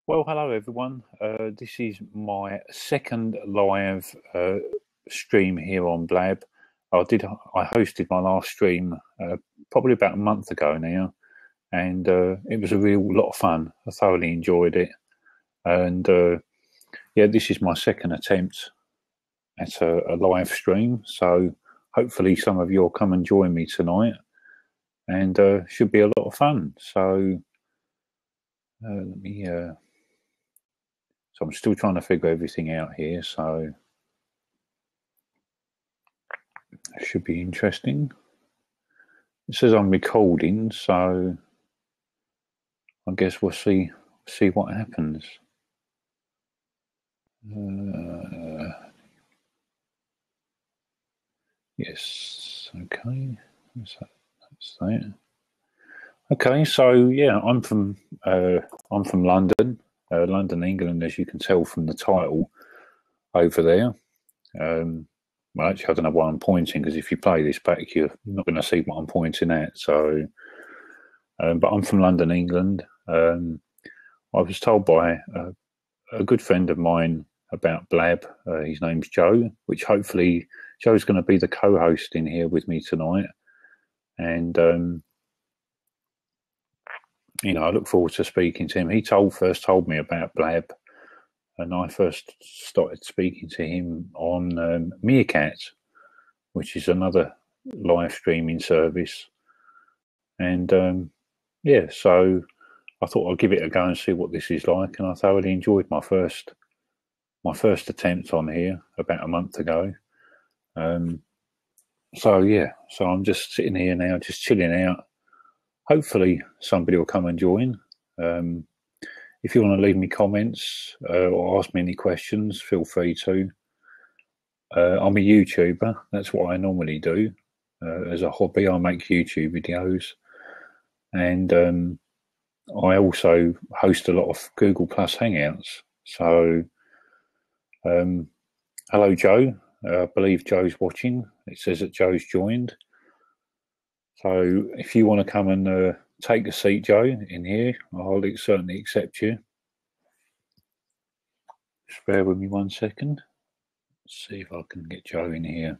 Well, hello everyone. This is my second live stream here on Blab. I hosted my last stream probably about a month ago now, and it was a real lot of fun. I thoroughly enjoyed it, and yeah, this is my second attempt at a live stream. So hopefully, some of you will come and join me tonight, and should be a lot of fun. So let me. So I'm still trying to figure everything out here, so it should be interesting. It says I'm recording, so I guess we'll see what happens. Yes, okay. That's that. Okay, so yeah, I'm from London. London, England, as you can tell from the title over there. Well, actually, I don't know why I'm pointing, because if you play this back, you're not going to see what I'm pointing at. So, but I'm from London, England. I was told by a good friend of mine about Blab. His name's Joe, which hopefully Joe's going to be the co-host in here with me tonight. And you know, I look forward to speaking to him. He first told me about Blab, and I first started speaking to him on Meerkat, which is another live streaming service. And yeah, so I thought I'd give it a go and see what this is like, and I thoroughly enjoyed my first attempt on here about a month ago. So yeah, so I'm just sitting here now, just chilling out. Hopefully somebody will come and join. If you want to leave me comments or ask me any questions, feel free to. I'm a YouTuber. That's what I normally do. As a hobby, I make YouTube videos. And I also host a lot of Google Plus Hangouts. So, hello, Joe. I believe Joe's watching. It says that Joe's joined. So if you want to come and take a seat, Joe, in here, I'll certainly accept you. Just bear with me 1 second. Let's see if I can get Joe in here.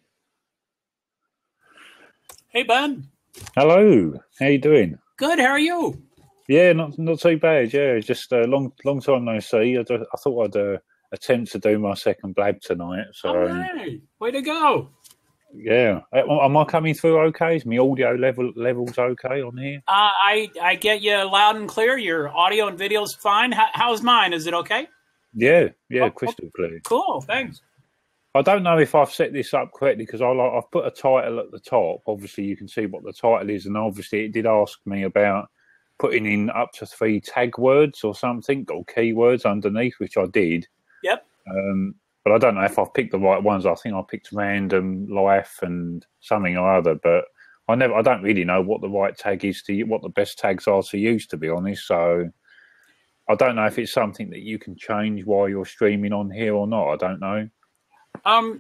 Hey, Ben. Hello. How you doing? Good. How are you? Yeah, not too bad. Yeah, just a long time no see. I thought I'd attempt to do my second Blab tonight. So, all right. Way to go. Yeah. Am I coming through okay? Is my audio levels okay on here? I get you loud and clear. Your audio and video's fine. How's mine? Is it okay? Yeah, crystal clear. Cool, thanks. I don't know if I've set this up correctly, because I've put a title at the top. Obviously, you can see what the title is, and obviously it did ask me about putting in up to 3 tag words or something, or keywords underneath, which I did. Yep. But I don't know if I've picked the right ones. I think I picked random, life, and something or other. But I don't really know what the right tag is what the best tags are to use, to be honest. So I don't know if it's something that you can change while you're streaming on here or not. I don't know.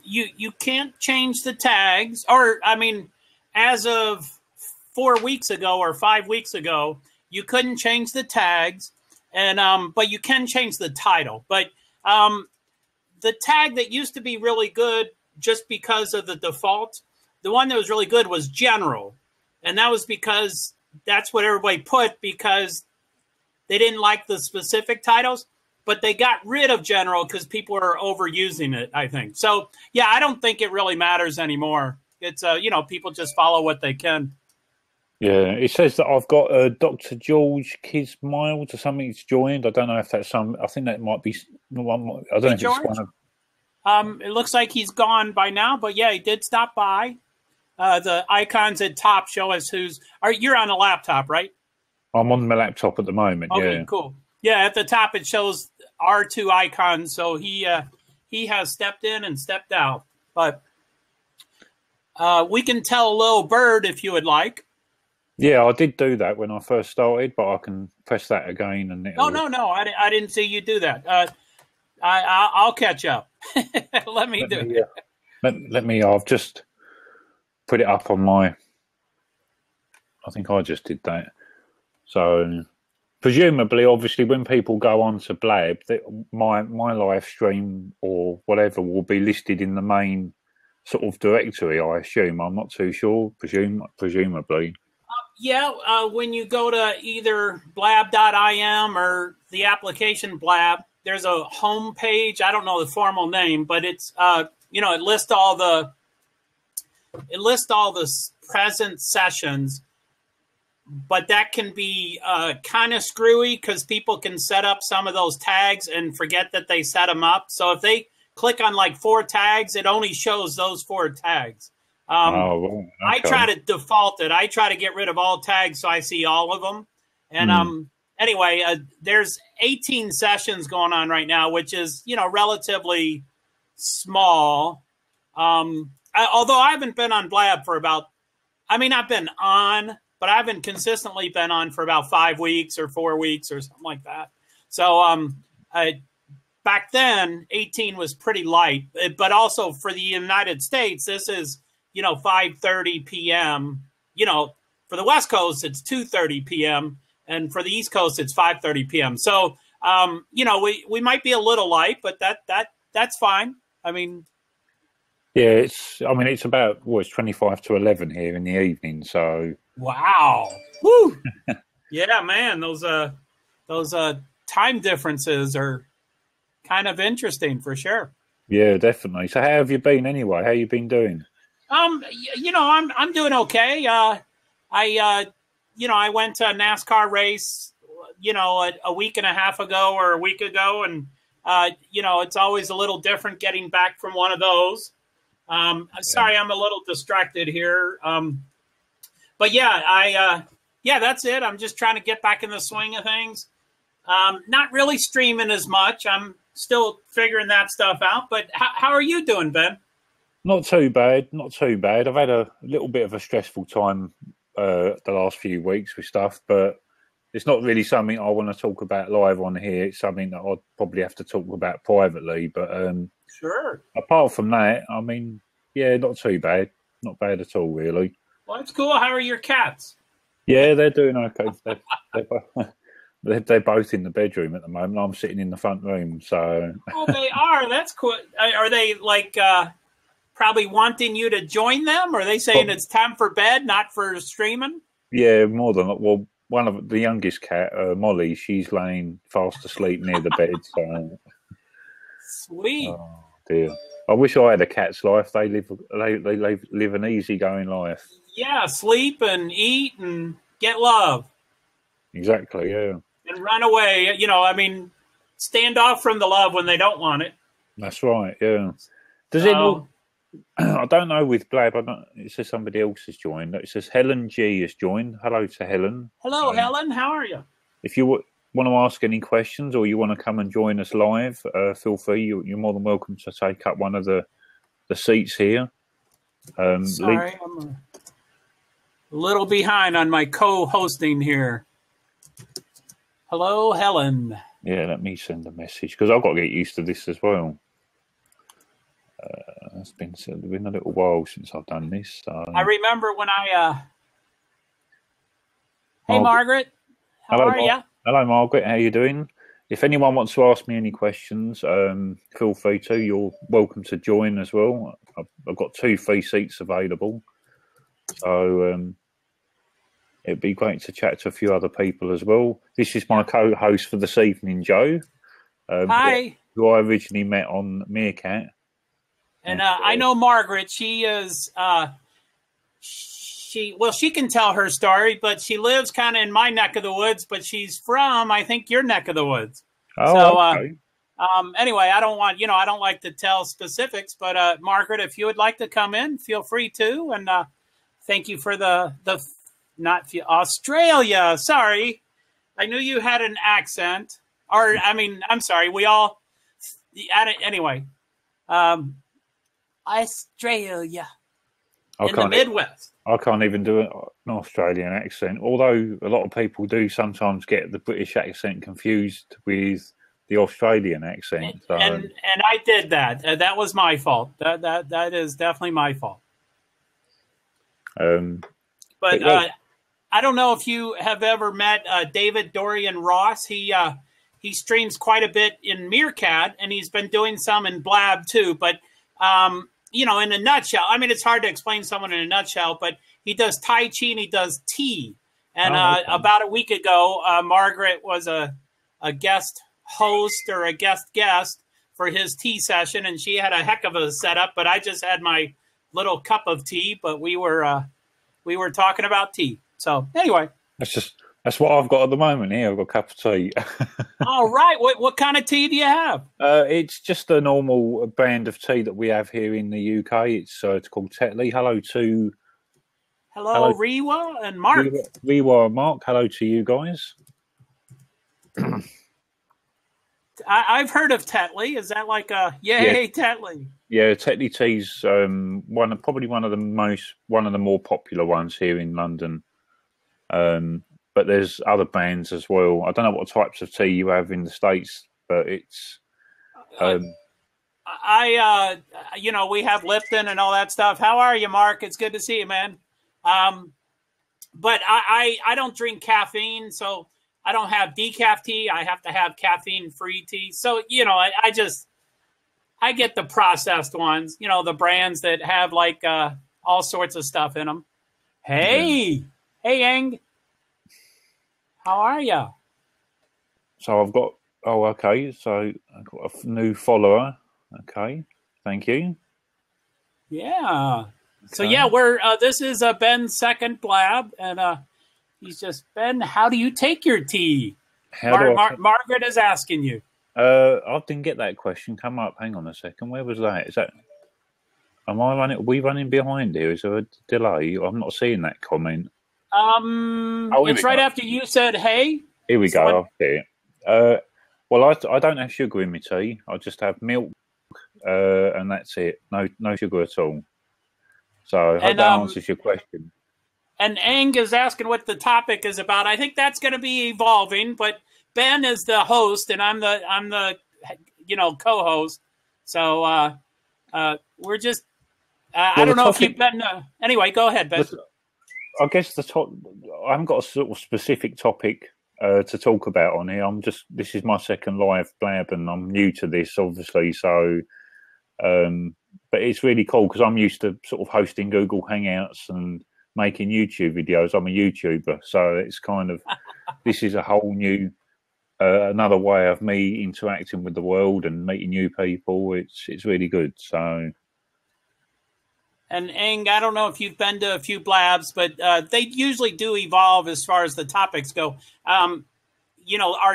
You can't change the tags, or I mean, as of 4 weeks ago or 5 weeks ago, you couldn't change the tags, and but you can change the title. But the tag that used to be really good, just because of the default, the one that was really good was general, and that was because that's what everybody put, because they didn't like the specific titles. But they got rid of general because people are overusing it, I think. So, yeah, I don't think it really matters anymore. It's, people just follow what they can. Yeah, it says that I've got Dr. George Kismiles or something that's joined. I don't know if that's I think that might be one. I don't know if George? it's one of... It looks like he's gone by now, but yeah, he did stop by. The icons at top show us you're on a laptop, right? I'm on my laptop at the moment, okay, yeah. Cool. Yeah, at the top it shows our 2 icons, so he has stepped in and stepped out. But we can tell a little bird if you would like. Yeah, I did do that when I first started, but I can press that again. And No, I didn't see you do that. I'll catch up. Let me do it. Let me. I've just put it up on my. I think I just did that. So presumably, obviously, when people go on to Blab, my live stream or whatever will be listed in the main sort of directory, I assume. I'm not too sure. Presumably. Yeah, when you go to either blab.im or the application Blab, there's a home page. I don't know the formal name, but it's it lists all the present sessions. But that can be kind of screwy because people can set up some of those tags and forget that they set them up. So if they click on like 4 tags, it only shows those 4 tags. Okay. I try to default it. I try to get rid of all tags so I see all of them. And anyway, there's 18 sessions going on right now, which is, relatively small. Although I haven't been on Blab for I've been on, but I haven't consistently been on for about 5 weeks or 4 weeks or something like that. So back then, 18 was pretty light. But also for the United States, this is 5:30 p.m. For the West Coast, it's 2:30 p.m. and for the East Coast, it's 5:30 p.m. So we might be a little light, but that's fine. Yeah, it's about it's 25 to 11 here in the evening. So wow, woo, yeah, man, those time differences are kind of interesting for sure. Yeah, definitely. So how have you been anyway? How you been doing? I'm doing okay. I went to a NASCAR race, a week and a half ago or a week ago, and it's always a little different getting back from one of those. Sorry, I'm a little distracted here. But yeah, that's it. I'm just trying to get back in the swing of things. Not really streaming as much. I'm still figuring that stuff out. But how are you doing, Ben? Not too bad. I've had a little bit of a stressful time the last few weeks with stuff, but it's not really something I want to talk about live on here. It's something that I'd probably have to talk about privately. But sure. Apart from that, yeah, not too bad. Not bad at all, really. Well, that's cool. How are your cats? Yeah, they're doing okay. They're both in the bedroom at the moment. I'm sitting in the front room. So. Oh, they are. That's cool. Are they like probably wanting you to join them? Or are they saying it's time for bed, not for streaming? Yeah, more than well. One of the youngest cat, Molly, she's laying fast asleep near the bed. So. Sweet. Oh dear. I wish I had a cat's life. They live an easygoing life. Yeah, sleep and eat and get love. Exactly, yeah. And run away. Stand off from the love when they don't want it. That's right, yeah. Does it all... I don't know with Blab. It says somebody else has joined. It says Helen G has joined. Hello to Helen. Hello, Helen. How are you? If you want to ask any questions or you want to come and join us live, feel free. You're more than welcome to take up one of the seats here. Sorry, I'm a little behind on my co-hosting here. Hello, Helen. Yeah, let me send a message because I've got to get used to this as well. It's been a little while since I've done this. So. I remember when Hey, Margaret. How are you? Hello, Margaret. How you doing? If anyone wants to ask me any questions, feel free to. You're welcome to join as well. I've got 2 free seats available. So it'd be great to chat to a few other people as well. This is my co-host for this evening, Joe. Hi. Who I originally met on Meerkat. And I know Margaret. She is, she can tell her story, but she lives kind of in my neck of the woods, but she's from, I think, your neck of the woods. Oh, so, okay. Anyway, I don't like to tell specifics, but Margaret, if you would like to come in, feel free to. And thank you for Australia. Sorry. I knew you had an accent. I'm sorry. We all, anyway. Australia in the Midwest. I can't even do an Australian accent, although a lot of people do sometimes get the British accent confused with the Australian accent. So. And I did that. That was my fault. That is definitely my fault. But yeah. I don't know if you have ever met David Dorian Ross. He streams quite a bit in Meerkat, and he's been doing some in Blab too. But in a nutshell, I mean, it's hard to explain someone in a nutshell. But he does Tai Chi and he does tea. And okay. About a week ago, Margaret was a guest host or a guest for his tea session, and she had a heck of a setup. But I just had my little cup of tea. But we were talking about tea. So anyway, that's what I've got at the moment here. I've got a cup of tea. All right. What kind of tea do you have? It's just a normal brand of tea that we have here in the UK. It's called Tetley. Hello, Rewa and Mark. Rewa and Mark. Hello to you guys. I've heard of Tetley. Is that like a yay Tetley? Yeah, Tetley tea's probably one of the more popular ones here in London. But there's other brands as well. I don't know what types of tea you have in the States, but it's. We have Lipton and all that stuff. How are you, Mark? It's good to see you, man. But I don't drink caffeine, so I don't have decaf tea. I have to have caffeine-free tea. So, I get the processed ones, the brands that have like all sorts of stuff in them. Hey, Eng. How are you? So I've got, so I've got a new follower. Okay, thank you. Yeah. So this is Ben's second Blab, and he's just, Ben, how do you take your tea? Margaret is asking you. I didn't get that question come up. Hang on a second. Where was that? Is that? Are we running behind here? Is there a delay? I'm not seeing that comment. It's right after you said, hey. Here we go. I'll see it. Well, I don't have sugar in my tea. I just have milk, and that's it. No sugar at all. So I hope that answers your question. And Eng is asking what the topic is about. I think that's going to be evolving, but Ben is the host, and I'm the co-host. So we're just. I don't know if you've been. Anyway, go ahead, Ben. I guess I haven't got a sort of specific topic to talk about on here. This is my second live Blab, and I'm new to this, obviously. So, but it's really cool because I'm used to sort of hosting Google Hangouts and making YouTube videos. I'm a YouTuber, so it's kind of this is a whole new another way of me interacting with the world and meeting new people. It's really good. So. And Eng, I don't know if you've been to a few Blabs, but they usually do evolve as far as the topics go. Our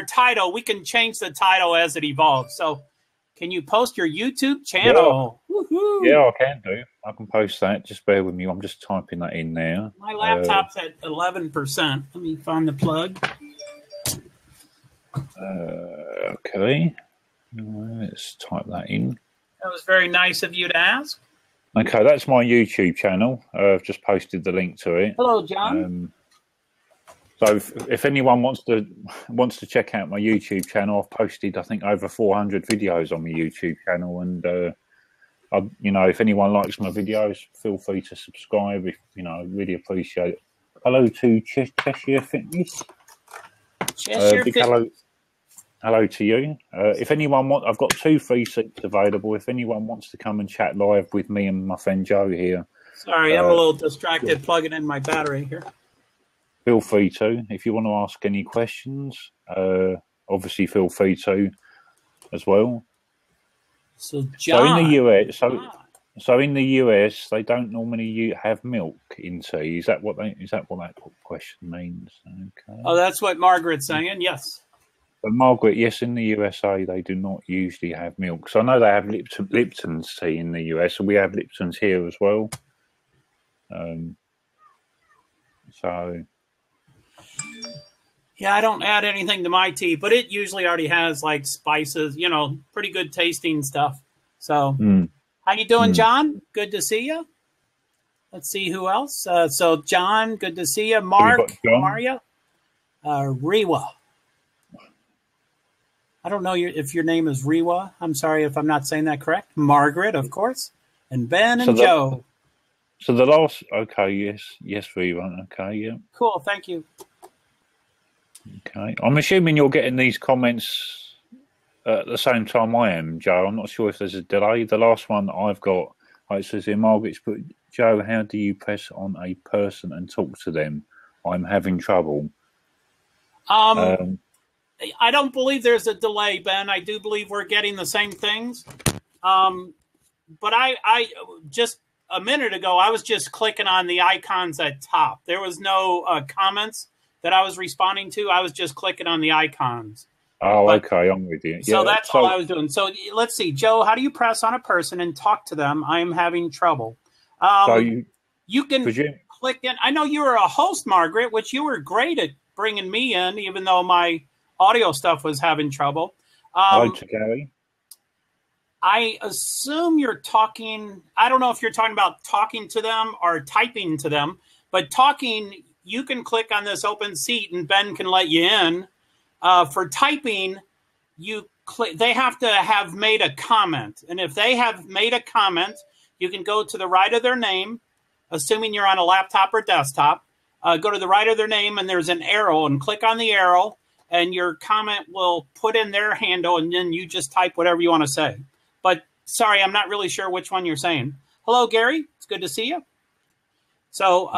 title, we can change the title as it evolves. So can you post your YouTube channel? Yeah, I can do. I can post that. Just bear with me. I'm just typing that in now. My laptop's at 11%. Let me find the plug. Okay. Let's type that in. That was very nice of you to ask. Okay, that's my YouTube channel. I've just posted the link to it. Hello, John. So if anyone wants to check out my YouTube channel, I've posted I think over 400 videos on my YouTube channel, and if anyone likes my videos, feel free to subscribe. I really appreciate it. Hello to Cheshire Fitness. Cheshire Fitness. Hello to you. If anyone I've got 2 free seats available. If anyone wants to come and chat live with me and my friend Joe here. Sorry, I'm a little distracted plugging in my battery here. Feel free to. If you want to ask any questions, obviously feel free to as well. So, John. So in the US, they don't normally have milk in tea. Is that what that question means? Okay. Oh, that's what Margaret's saying. Yes. But Margaret, yes, in the USA, they do not usually have milk. So I know they have Lipton's tea in the US, and we have Lipton's here as well. Yeah, I don't add anything to my tea, but it usually already has like spices, pretty good tasting stuff. So, How you doing, John? Good to see you. Let's see who else. So John, good to see you. Mark, how are you? Rewa. I don't know if your name is Rewa. I'm sorry if I'm not saying that correct. Margaret, of course. And Ben and Joe. So the last, okay, yes, Viva, okay, yeah, Cool, thank you. okay. I'm assuming you're getting these comments at the same time I am, Joe. I'm not sure if there's a delay. The last one I've got, it says here, Margaret's put, Joe, how do you press on a person and talk to them? I'm having trouble. I don't believe there's a delay, Ben. I do believe we're getting the same things. But I just a minute ago, I was just clicking on the icons at top. There was no comments that I was responding to. I was just clicking on the icons. Oh, okay, I'm with you. So that's all I was doing. So let's see, Joe, how do you press on a person and talk to them? I'm having trouble. So you can click in. I know you were a host, Margaret, which you were great at bringing me in, even though my audio stuff was having trouble. Hello to Gary. I assume you're talking, I don't know if you're talking about talking to them or typing to them, but talking, you can click on this open seat and Ben can let you in. For typing, they have to have made a comment. And if they have made a comment, you can go to the right of their name, assuming you're on a laptop or desktop, go to the right of their name and there's an arrow and click on the arrow and your comment will put in their handle and then you just type whatever you want to say. But sorry, I'm not really sure which one you're saying. Hello, Gary. It's good to see you. So,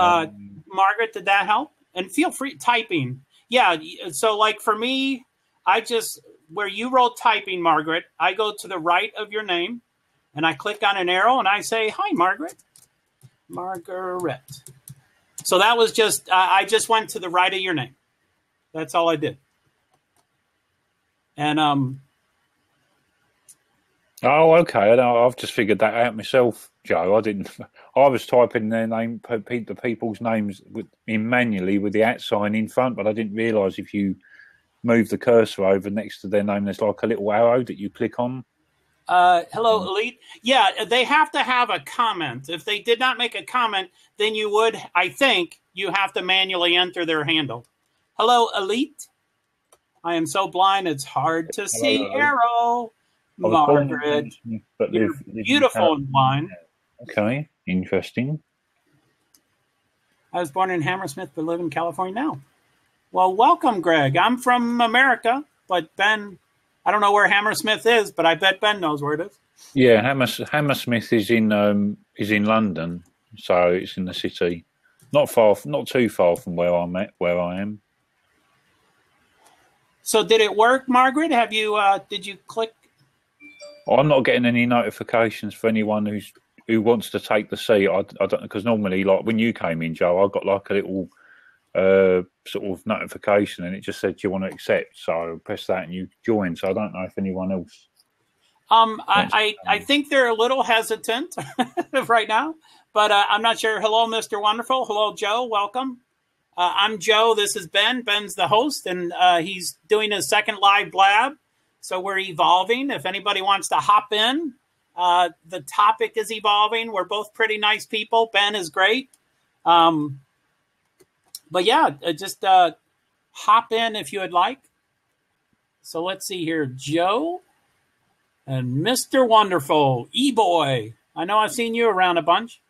Margaret, did that help? And feel free typing. Yeah. So like for me, where you wrote typing, Margaret, I go to the right of your name and I click on an arrow and I say, hi, Margaret. Margaret. So that was just, I just went to the right of your name. That's all I did. And, oh, okay. I've just figured that out myself, Joe. I was typing their name, the people's names manually with the @ sign in front, but I didn't realise if you move the cursor over next to their name, there's like a little arrow that you click on. Hello, Elite. Yeah, they have to have a comment. If they did not make a comment, then you would, I think, you have to manually enter their handle. Hello, Elite. I am so blind, it's hard to see. Arrow. Margaret, you're beautiful and blind. Okay, interesting. I was born in Hammersmith, but live in California now. Well, welcome, Greg. I'm from America, but Ben, I don't know where Hammersmith is, but I bet Ben knows where it is. Yeah, Hammersmith is in London, so it's in the city, not too far from where I am. So, did it work, Margaret? Have you? Did you click? I'm not getting any notifications for anyone who wants to take the seat. I don't, because normally, like when you came in, Joe, I got like a little sort of notification, and it just said, "Do you want to accept?" So I press that, and you join. So I don't know if anyone else. I think they're a little hesitant right now, but I'm not sure. Hello, Mr. Wonderful. Hello, Joe. Welcome. I'm Joe. This is Ben. Ben's the host, and he's doing his second live Blab. So we're evolving. If anybody wants to hop in, the topic is evolving. We're both pretty nice people. Ben is great. But yeah, just hop in if you would like. So let's see here. Joe and Mr. Wonderful, E-Boy. I know I've seen you around a bunch.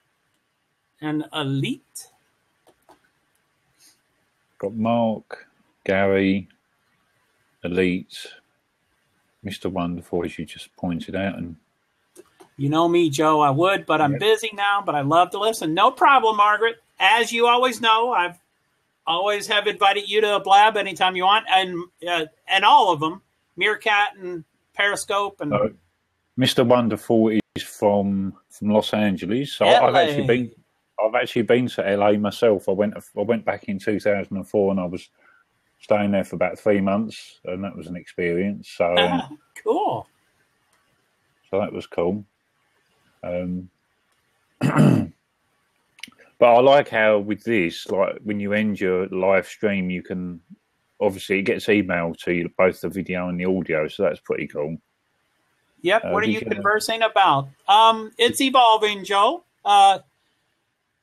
And Elite. Got Mark, Gary, Elite, Mr. Wonderful, as you just pointed out. And you know me, Joe, I would, but I'm busy now, but I love to listen. No problem, Margaret. As you always know, I've always have invited you to a Blab anytime you want, and all of them, Meerkat and Periscope. And Mr. Wonderful is from Los Angeles, so I've actually been to LA myself. I went back in 2004, and I was staying there for about 3 months, and that was an experience. So cool. So that was cool. But I like how with this, like when you end your live stream, you can obviously it gets emailed to you, both the video and the audio. So that's pretty cool. Yep. What are you conversing about? It's evolving, Joe.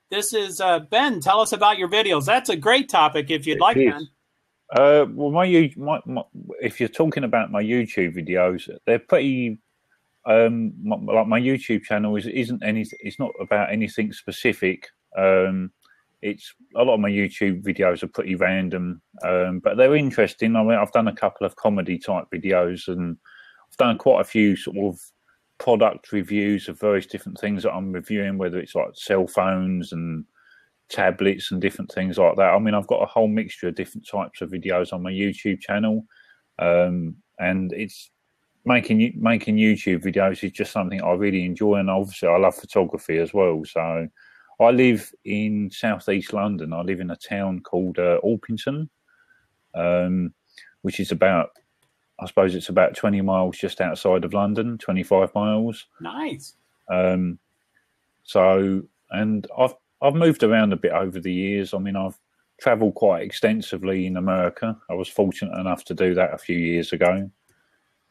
This is Ben. Tell us about your videos. That's a great topic if you'd like, Ben. Well, if you're talking about my YouTube videos, they're pretty My YouTube channel isn't anything. It's not about anything specific. It's a lot of my YouTube videos are pretty random, but they're interesting. I mean, I've done a couple of comedy type videos, and I've done quite a few sort of product reviews of various different things that I'm reviewing, whether it's like cell phones and tablets and different things like that. I mean, I've got a whole mixture of different types of videos on my YouTube channel, and it's making YouTube videos is just something I really enjoy, and obviously I love photography as well. So I live in southeast London. I live in a town called Orpington, which is about, I suppose it's about 20 miles just outside of London, 25 miles. Nice. So, and I've moved around a bit over the years. I mean, I've travelled quite extensively in America. I was fortunate enough to do that a few years ago.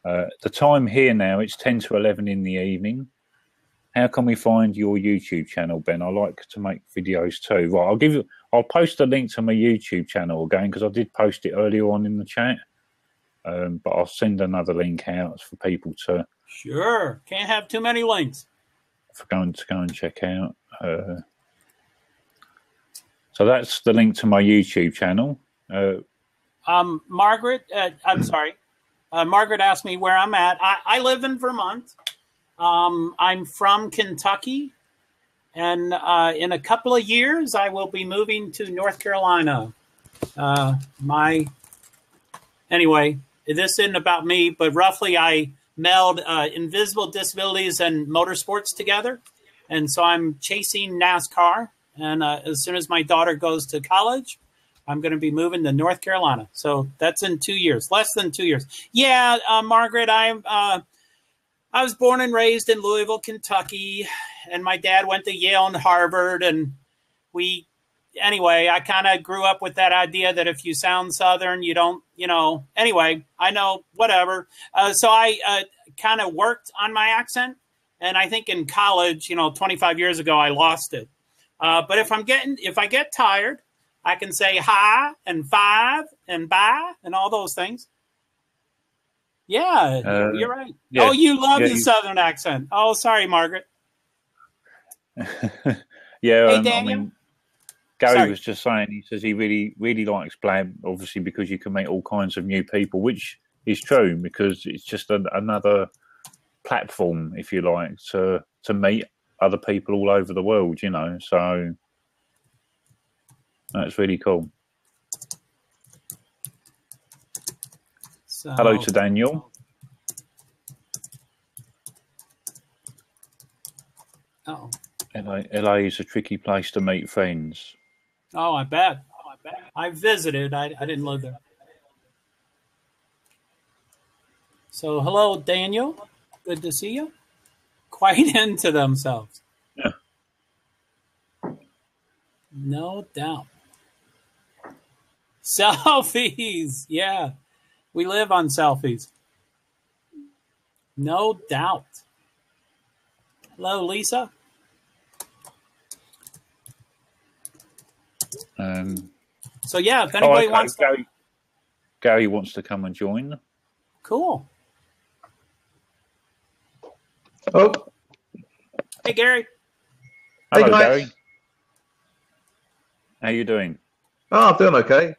The time here now, it's 10 to 11 in the evening. How can we find your YouTube channel, Ben? I like to make videos too. Right, I'll post a link to my YouTube channel again, because I did post it earlier on in the chat. But I'll send another link out for people to. Sure, can't have too many links. For go and check out. So that's the link to my YouTube channel. Margaret, I'm sorry. Margaret asked me where I'm at. I live in Vermont. I'm from Kentucky, and in a couple of years, I will be moving to North Carolina. Anyway, this isn't about me, but roughly I meld invisible disabilities and motorsports together, and so I'm chasing NASCAR. And as soon as my daughter goes to college, I'm going to be moving to North Carolina. So that's in 2 years, less than 2 years. Yeah, Margaret, I was born and raised in Louisville, Kentucky, and my dad went to Yale and Harvard. And anyway, I kind of grew up with that idea that if you sound Southern, you don't, anyway, I know, whatever. So I kind of worked on my accent. And I think in college, 25 years ago, I lost it. But if I get tired, I can say hi and five and bye and all those things. Yeah, you're right. Yeah. Oh, you love the Southern accent. Oh, sorry, Margaret. Yeah, hey, Daniel. I mean, Gary was just saying, he says he really, really likes Blab, obviously, because you can meet all kinds of new people, which is true, because it's just another platform, if you like, to meet other people all over the world, so that's really cool. So, hello to Daniel. Oh, LA is a tricky place to meet friends. Oh, I bet. I visited. I didn't live there. So, hello, Daniel. Good to see you. Quite into themselves. Yeah. No doubt. Selfies. Yeah. We live on selfies. No doubt. Hello, Lisa. So, yeah, if anybody wants to... Gary wants to come and join. Cool. Oh. Hey, Gary. Hello, Gary. How you doing? Oh, I'm doing okay.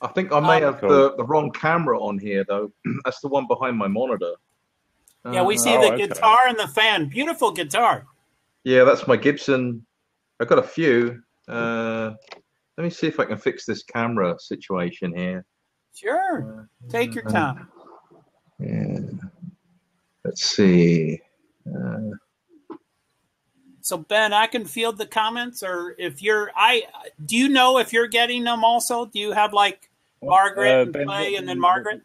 I think I may have the wrong camera on here, though. That's the one behind my monitor. Yeah, we see the guitar and the fan. Beautiful guitar. Yeah, that's my Gibson. I've got a few. Let me see if I can fix this camera situation here. Sure. Take your time. Yeah. Let's see. So Ben, I can field the comments, or if you're, do you know if you're getting them also? Do you have like Margaret and Clay and then Margaret?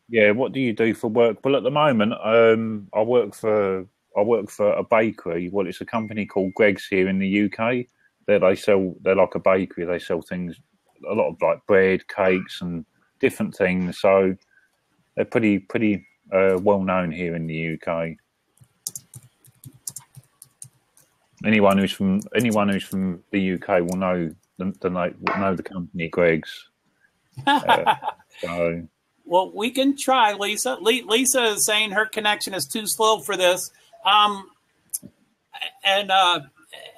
Yeah. What do you do for work? Well, at the moment, I work for a bakery. Well, it's a company called Greg's here in the UK. They're like a bakery. They sell things, a lot of like bread, cakes, and different things. So they're pretty well known here in the UK. Anyone who's from the UK will know the company Greg's. So Well, we can try, Lisa. Lisa is saying her connection is too slow for this.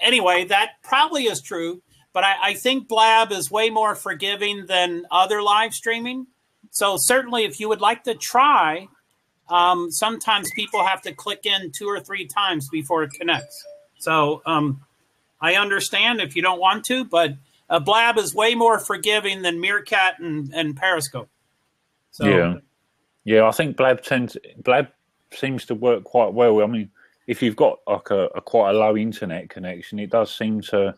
Anyway, that probably is true. But I think Blab is way more forgiving than other live streaming. So certainly if you would like to try, sometimes people have to click in 2 or 3 times before it connects. So I understand if you don't want to, but Blab is way more forgiving than Meerkat and Periscope. So, yeah. I think Blab seems to work quite well. I mean, if you've got like a quite a low internet connection, it does seem to,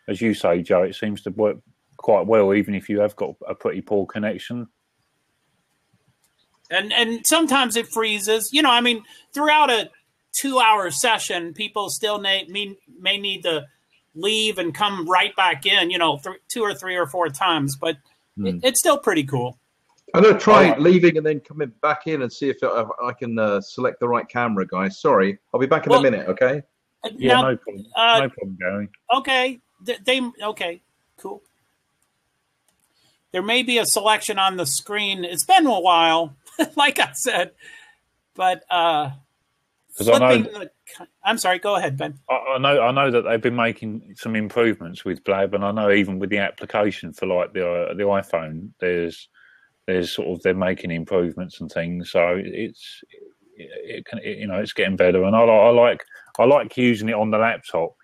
as you say, Joe, it seems to work quite well, even if you have got a pretty poor connection. And sometimes it freezes. You know, I mean, throughout a 2-hour session, people still may need to leave and come right back in, 2 or 3 or 4 times. But it's still pretty cool. I'm going to try leaving and then coming back in and see if I can select the right camera, guys. Sorry. I'll be back in a minute, okay? Yeah, no problem. No problem, Gary. Okay. Okay, cool. There may be a selection on the screen. It's been a while, like I said. But I'm sorry, go ahead, Ben. I know that they've been making some improvements with Blab, and I know even with the application for like the iPhone, there's sort of they're making improvements and things. So it's getting better, and I like using it on the laptop,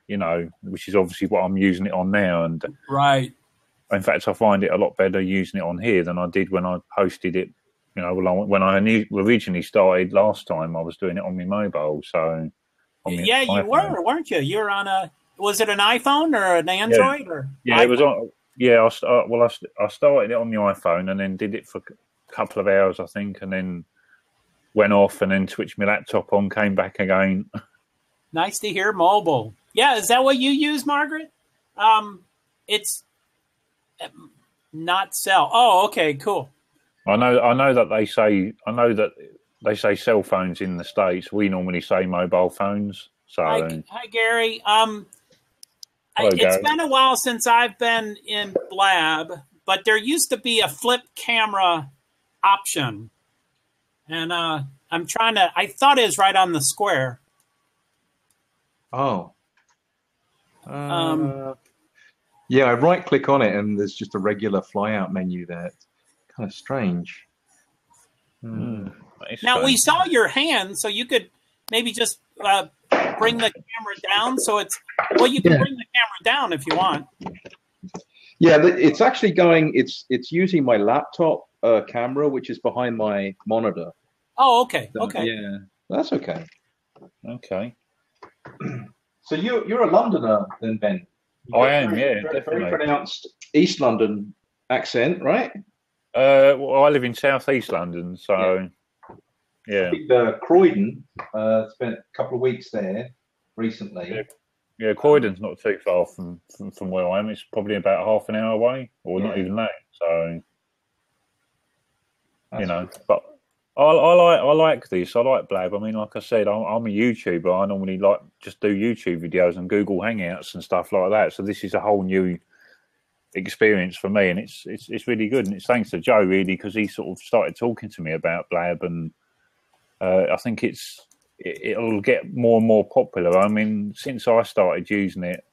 which is obviously what I'm using it on now. And right. In fact, I find it a lot better using it on here than I did when I hosted it. When I originally started last time, I was doing it on my mobile. So you were, weren't you? You were on was it an iPhone or an Android or? Yeah, iPhone? It was on. Yeah, I started it on the iPhone and then did it for a couple of hours, I think, and then went off and then switched my laptop on, came back again. Nice to hear mobile. Yeah, is that what you use, Margaret? It's not cell. Oh, okay, cool. I know that they say cell phones in the States. We normally say mobile phones. So hi Gary. Hello, it's Gary. been a while since I've been in Blab, but there used to be a flip camera option. And I'm trying to, I thought it was right on the square. Oh. Yeah, I right click on it and there's just a regular flyout menu there. It's kind of strange. Now, we saw your hand, so you could maybe just bring the camera down. So you can bring the camera down if you want. Yeah, it's actually it's using my laptop camera, which is behind my monitor. Oh, okay. So, okay. Yeah, that's okay. Okay. So you're a Londoner then, Ben? I am, yeah, definitely. Very pronounced East London accent, right? Well, I live in South East London, so yeah. Croydon. Spent a couple of weeks there recently. Yeah, Croydon's not too far from where I am. It's probably about half an hour away, or not even that. So but I like this. I like Blab. I mean, like I said, I'm a YouTuber. I normally just do YouTube videos and Google Hangouts and stuff like that. So this is a whole new experience for me, and it's really good. And it's thanks to Joe, really, because he sort of started talking to me about Blab, and I think it'll get more and more popular. I mean, since I started using it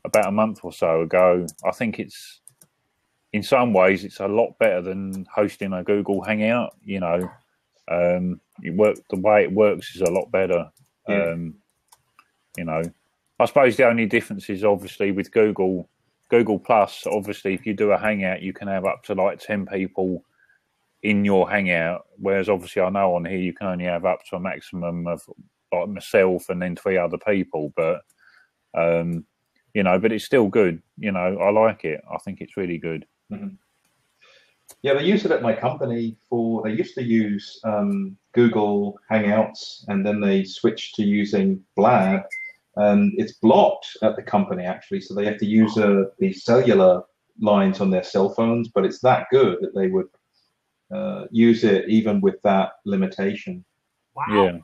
about a month or so ago, I think in some ways it's a lot better than hosting a Google Hangout. The way it works is a lot better. Yeah. I suppose the only difference is obviously with Google Plus. Obviously, if you do a Hangout, you can have up to like 10 people in your Hangout, whereas obviously I know on here you can only have up to a maximum of like myself and then 3 other people. But but it's still good. I like it. I think it's really good. Mm-hmm. Yeah, they use it at my company they used to use Google Hangouts, and then they switched to using Blab. It's blocked at the company, actually, so they have to use the cellular lines on their cell phones, but it's that good that they would use it even with that limitation. Wow.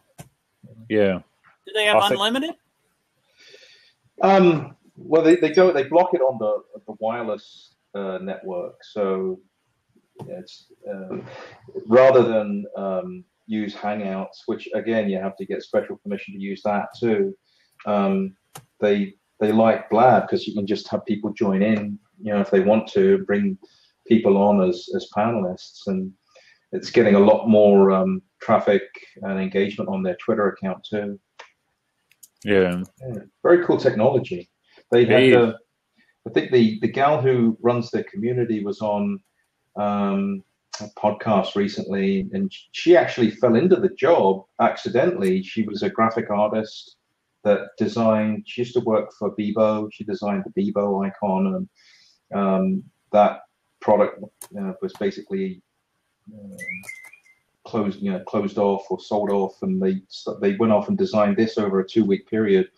Yeah. Do they have unlimited? Well, they block it on the wireless network, so It's rather than use Hangouts, which again you have to get special permission to use that too. They like Blab because you can just have people join in, if they want to, bring people on as panelists, and it's getting a lot more traffic and engagement on their Twitter account too. Yeah. Very cool technology. They had, I think the gal who runs their community was on a podcast recently, and she actually fell into the job accidentally. She was a graphic artist that designed, she used to work for Bebo. She designed the Bebo icon, and that product was basically closed off or sold off, and they went off and designed this over a 2-week period,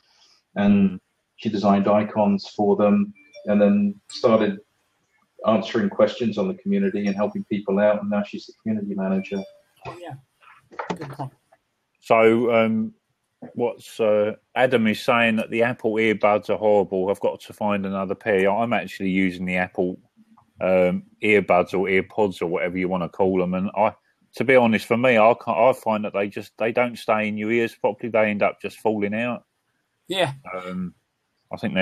and she designed icons for them, and then started answering questions on the community and helping people out, and now she's the community manager. Yeah, good point. So what's Adam is saying that the Apple earbuds are horrible. I've got to find another pair. I'm actually using the Apple earbuds or earpods or whatever you want to call them, and to be honest, for me, I find that they don't stay in your ears properly. They end up just falling out. Yeah. I think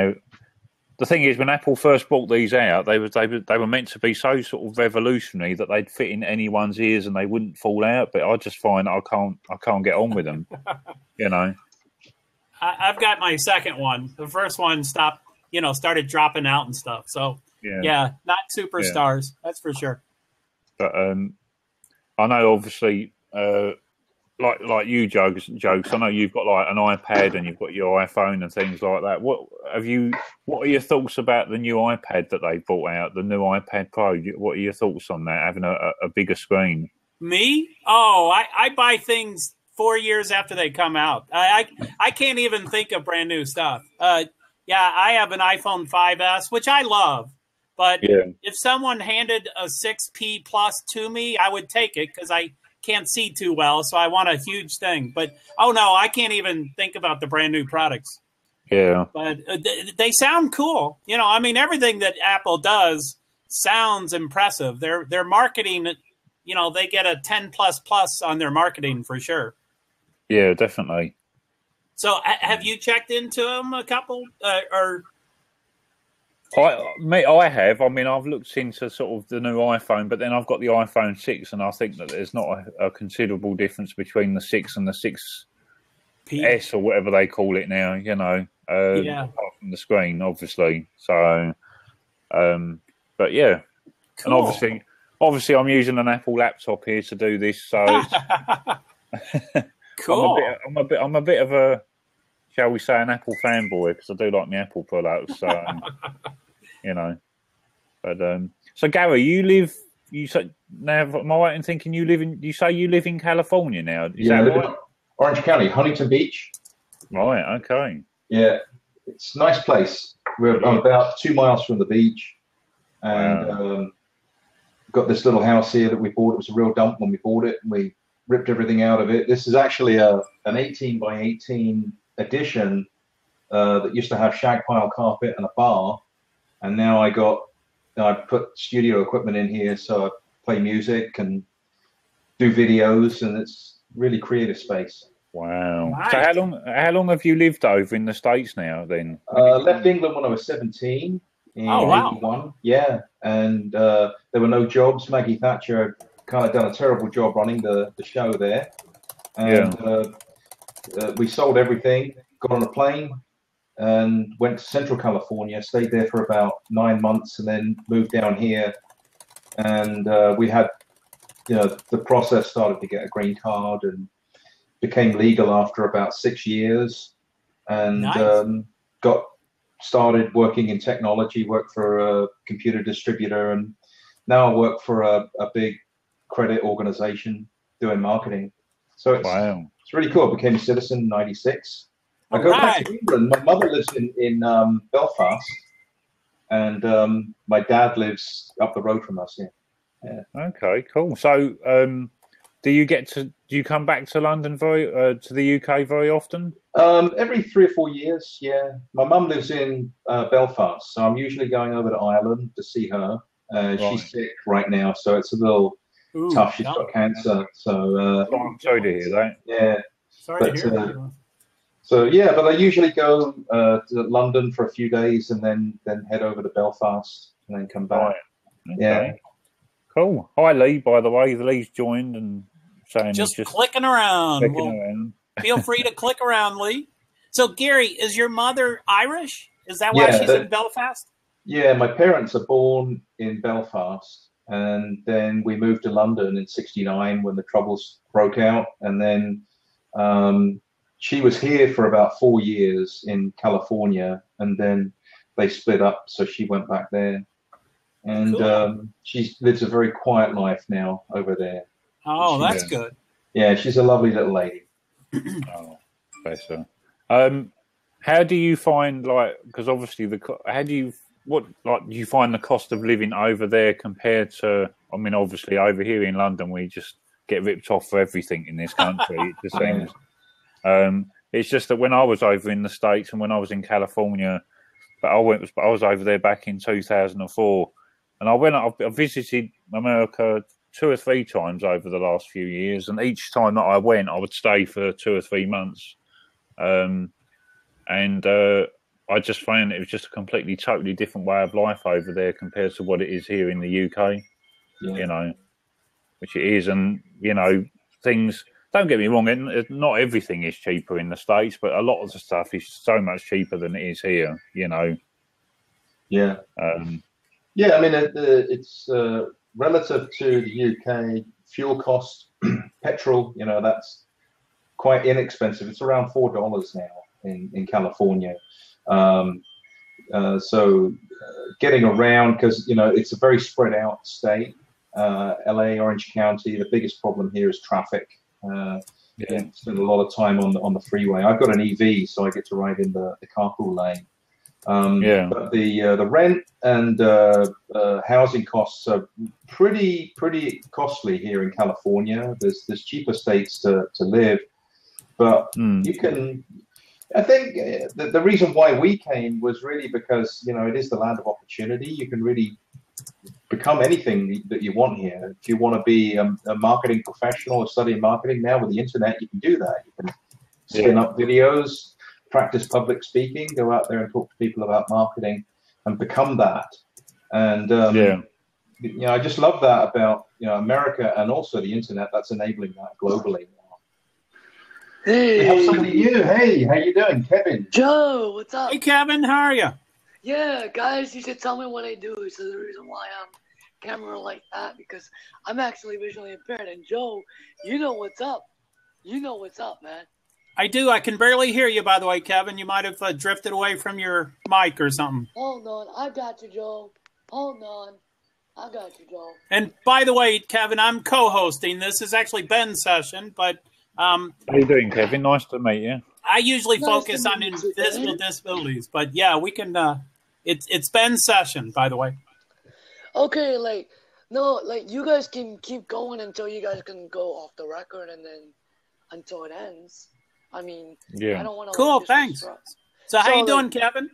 the thing is, when Apple first brought these out, they were meant to be so sort of revolutionary that they'd fit in anyone's ears and they wouldn't fall out. But I just find I can't get on with them. I've got my second one. The first one started dropping out and stuff. So yeah, not superstars, that's for sure. But I know, obviously, like you, Jokes. I know you've got like an iPad and you've got your iPhone and things like that. What are your thoughts about the new iPad that they brought out, the new iPad Pro? What are your thoughts on that, having a bigger screen? Me? Oh, I buy things 4 years after they come out. I can't even think of brand new stuff. I have an iPhone 5S, which I love. But if someone handed a 6P Plus to me, I would take it because I can't see too well, so I want a huge thing. But, I can't even think about the brand new products. Yeah. But they sound cool. Everything that Apple does sounds impressive. Their marketing, they get a 10++ on their marketing for sure. Yeah, definitely. So have you checked into them a couple or... I have. I've looked into sort of the new iPhone, but then I've got the iPhone 6, and I think that there's not a considerable difference between the 6 and the 6S or whatever they call it now, apart from the screen, obviously. So, but yeah. Cool. And obviously I'm using an Apple laptop here to do this, so it's cool. I'm a bit of a, shall we say, an Apple fanboy, because I do like my Apple products, so... But so Gary, you say now, am I right in thinking you live in California now? Is that right? In Orange County, Huntington Beach. Right. Okay. Yeah, it's a nice place. We're about 2 miles from the beach, and got this little house here that we bought. It was a real dump when we bought it, and we ripped everything out of it. This is actually an 18 by 18 addition that used to have shag pile carpet and a bar. And now I put studio equipment in here, so I play music and do videos, and it's really creative space. Wow! Nice. So how long have you lived over in the States now? Then left England when I was 17 in 81. Yeah, and there were no jobs. Maggie Thatcher kind of done a terrible job running the show there, and we sold everything, got on a plane, and went to Central California, stayed there for about 9 months, and then moved down here. And we had, the process started to get a green card and became legal after about 6 years, and got started working in technology, worked for a computer distributor, and now I work for a big credit organization doing marketing. So it's really cool. I became a citizen in 96. I go back to England. My mother lives in Belfast, and my dad lives up the road from us here. Yeah. Okay, cool. So, do you come back to London to the UK very often? Every 3 or 4 years. Yeah. My mum lives in Belfast, so I'm usually going over to Ireland to see her, She's sick right now, so it's a little tough. She's got cancer. So I'm sorry to hear that. Yeah. Sorry to hear that. So yeah, but I usually go to London for a few days and then head over to Belfast and then come back. Right. Okay. Yeah. Cool. Hi, Lee, by the way. Lee's joined and saying just he's just clicking around. clicking around. Feel free to click around, Lee. So, Gary, is your mother Irish? Is that why she's in Belfast? Yeah, my parents are born in Belfast, and then we moved to London in '69 when the Troubles broke out, and then she was here for about 4 years in California, and then they split up, so she went back there. And cool. She lives a very quiet life now over there. Oh, that's good. Yeah, she's a lovely little lady. Oh, bless her. How do you find, like, because obviously do you find the cost of living over there compared to, I mean, obviously over here in London, we just get ripped off for everything in this country. It just seems. It's just that when I was over in the States and when I was in California, but I was over there back in 2004, and I visited America 2 or 3 times over the last few years, and each time that I went, I would stay for 2 or 3 months. I just found it was just a completely, totally different way of life over there compared to what it is here in the UK, which it is. And, things, don't get me wrong, not everything is cheaper in the States, but a lot of the stuff is so much cheaper than it is here, Yeah. Yeah, I mean, it's relative to the UK, fuel cost, petrol, that's quite inexpensive. It's around $4 now in California. So getting around, because, it's a very spread out state. LA, Orange County, the biggest problem here is traffic. Spend a lot of time on the freeway. I've got an EV, so I get to ride in the carpool lane. But the rent and housing costs are pretty costly here in California. There's cheaper states to live, but you can. I think the reason why we came was really because it is the land of opportunity. You can really become anything that you want here. If you want to be a marketing professional or study marketing, now with the internet, you can do that. You can spin up videos, practice public speaking, go out there and talk to people about marketing and become that. And, I just love that about, America and also the internet that's enabling that globally. Hey. We have somebody new. Hey, how you doing? Kevin. Joe, what's up? Hey, Kevin, how are you? Yeah, guys, you should tell me what I do. So the reason why I'm camera like that, because I'm actually visually impaired. And Joe, you know what's up. You know what's up, man. I do. I can barely hear you, by the way, Kevin. You might have drifted away from your mic or something. Hold on. I got you, Joe. Hold on. I got you, Joe. And by the way, Kevin, I'm co-hosting. This is actually Ben's session, but... how you doing, Kevin? Nice to meet you. I usually focus on invisible disabilities, but yeah, we can... It's Ben's session, by the way. Okay, you guys can keep going until you guys can go off the record and then until it ends. I mean, I don't want to... Cool, thanks. So how you doing, Kevin?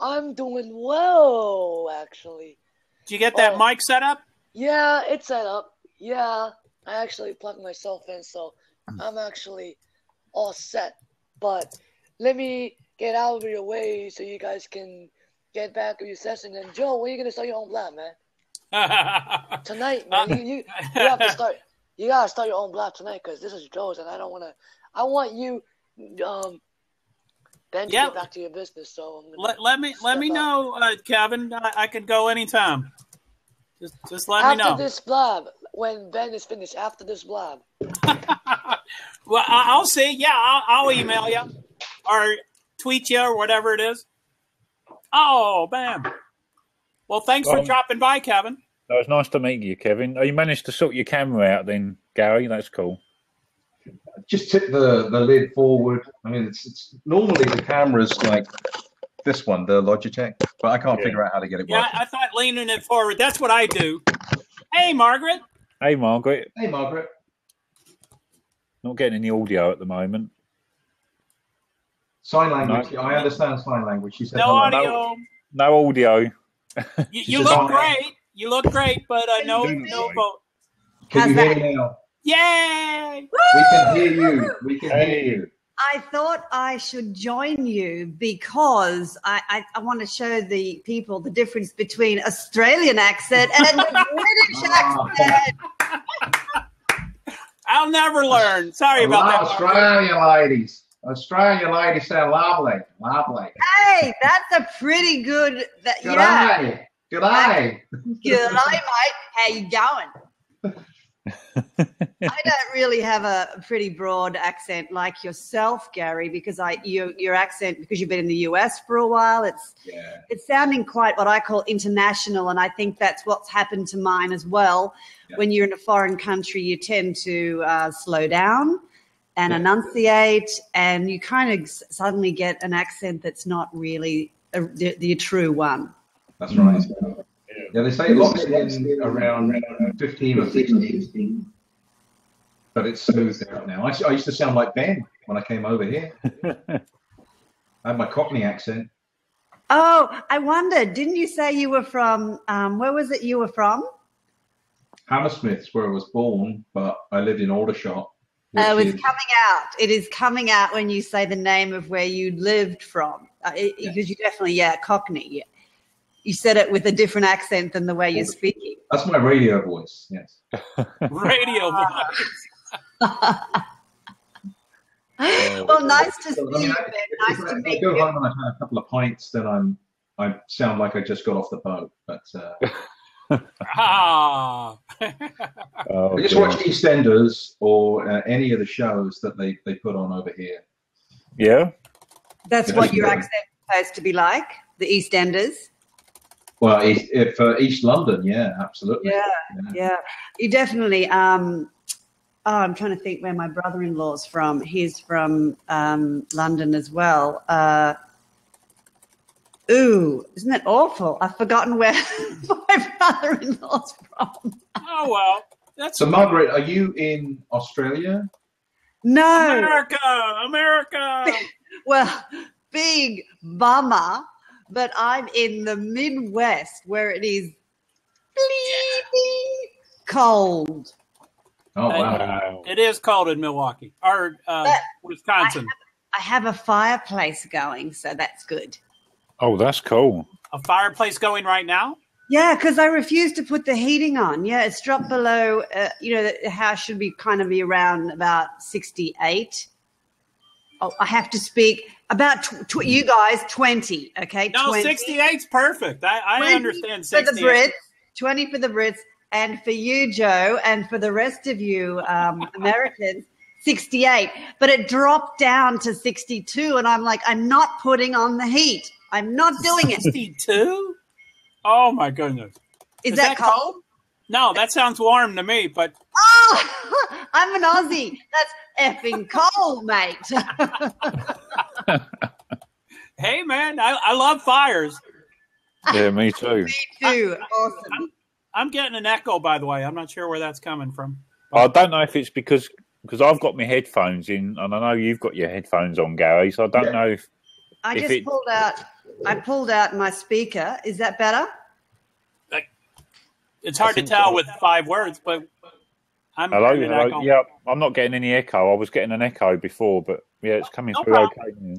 I'm doing well, actually. Did you get that mic set up? Yeah, it's set up. Yeah, I actually plugged myself in, so I'm actually all set. But let me get out of your way so you guys can get back to your session. And Joe, when are you going to start your own Blab, man? Tonight, man. You have to start. You got to start your own Blab tonight because this is Joe's, and I don't want to. I want you, Ben, to get back to your business. So let me know, Kevin. I can go anytime. Just let me know. After this Blab, when Ben is finished, after this Blab. Well, I'll see. Yeah, I'll email you or tweet you or whatever it is. Oh, bam. Well, thanks for dropping by, Kevin. That was nice to meet you, Kevin. Oh, you managed to sort your camera out then, Gary. That's cool. Just tip the lid forward. I mean, it's normally the camera's like this one, the Logitech, but I can't figure out how to get it working. Yeah, I thought leaning it forward. That's what I do. Hey, Margaret. Hey, Margaret. Hey, Margaret. Not getting any audio at the moment. Sign language. No. I understand sign language. She said no audio. No audio. You look great. You look great, but no vote. Can you hear me now? Yay! We can hear you. We can hear you. I thought I should join you because I want to show the people the difference between Australian accent and the British accent. I'll never learn. Sorry about that. Australian ladies sound lovely. Lovely. Hey, that's a pretty good. Good Yeah. day. Good day. Good day, mate. How you going? I don't really have a pretty broad accent like yourself, Gary, because your accent, because you've been in the US for a while, it's sounding quite what I call international, and I think that's what's happened to mine as well. Yeah. When you're in a foreign country, you tend to slow down and enunciate, and you kind of suddenly get an accent that's not really the true one. That's right. Yeah, they say it locks in around 15 or 16, but it's smoothed out now. I used to sound like Ben when I came over here. I had my Cockney accent. Oh, I wondered, didn't you say you were from, where was it you were from? Hammersmith's where I was born, but I lived in Aldershot. It's coming out. It is coming out when you say the name of where you lived from. Because you definitely, Cockney, yeah. You said it with a different accent than the way you're speaking. That's my radio voice, yes. Radio voice. Well, nice to see you, Ben. Nice to meet you. If I go home and I've had a couple of pints, then I sound like I just got off the boat. But I just watch EastEnders or any of the shows that they put on over here. Yeah? That's what your accent is supposed to be like, the EastEnders? Well, for East London, yeah, absolutely. Yeah. You definitely. I'm trying to think where my brother-in-law's from. He's from London as well. Isn't that awful? I've forgotten where my brother-in-law's from. Oh well, that's so. Margaret, are you in Australia? No, America. Well, big bummer. But I'm in the Midwest where it is bleeding cold. Oh, wow. It is cold in Milwaukee or Wisconsin. I have a fireplace going, so that's good. Oh, that's cool. A fireplace going right now? Yeah, because I refuse to put the heating on. Yeah, it's dropped below, the house should be kind of be around about 68. Oh, I have to speak about you guys, 20, okay? No, 68's perfect. I understand 68. For the Brits, 20 for the Brits, and for you, Joe, and for the rest of you Americans, 68. But it dropped down to 62, and I'm like, I'm not putting on the heat. I'm not doing it. 62? Oh, my goodness. Is that cold? No, that sounds warm to me, but... Oh, I'm an Aussie. That's effing cold, mate. Hey, man, I love fires. Yeah, me too. Me too. Awesome. I'm getting an echo, by the way. I'm not sure where that's coming from. I don't know if it's because I've got my headphones in, and I know you've got your headphones on, Gary, so I don't know if... I pulled out my speaker. Is that better? It's hard to tell with 5 words, but I'm hello. Yeah, I'm not getting any echo. I was getting an echo before, but yeah, it's coming through okay. Yeah.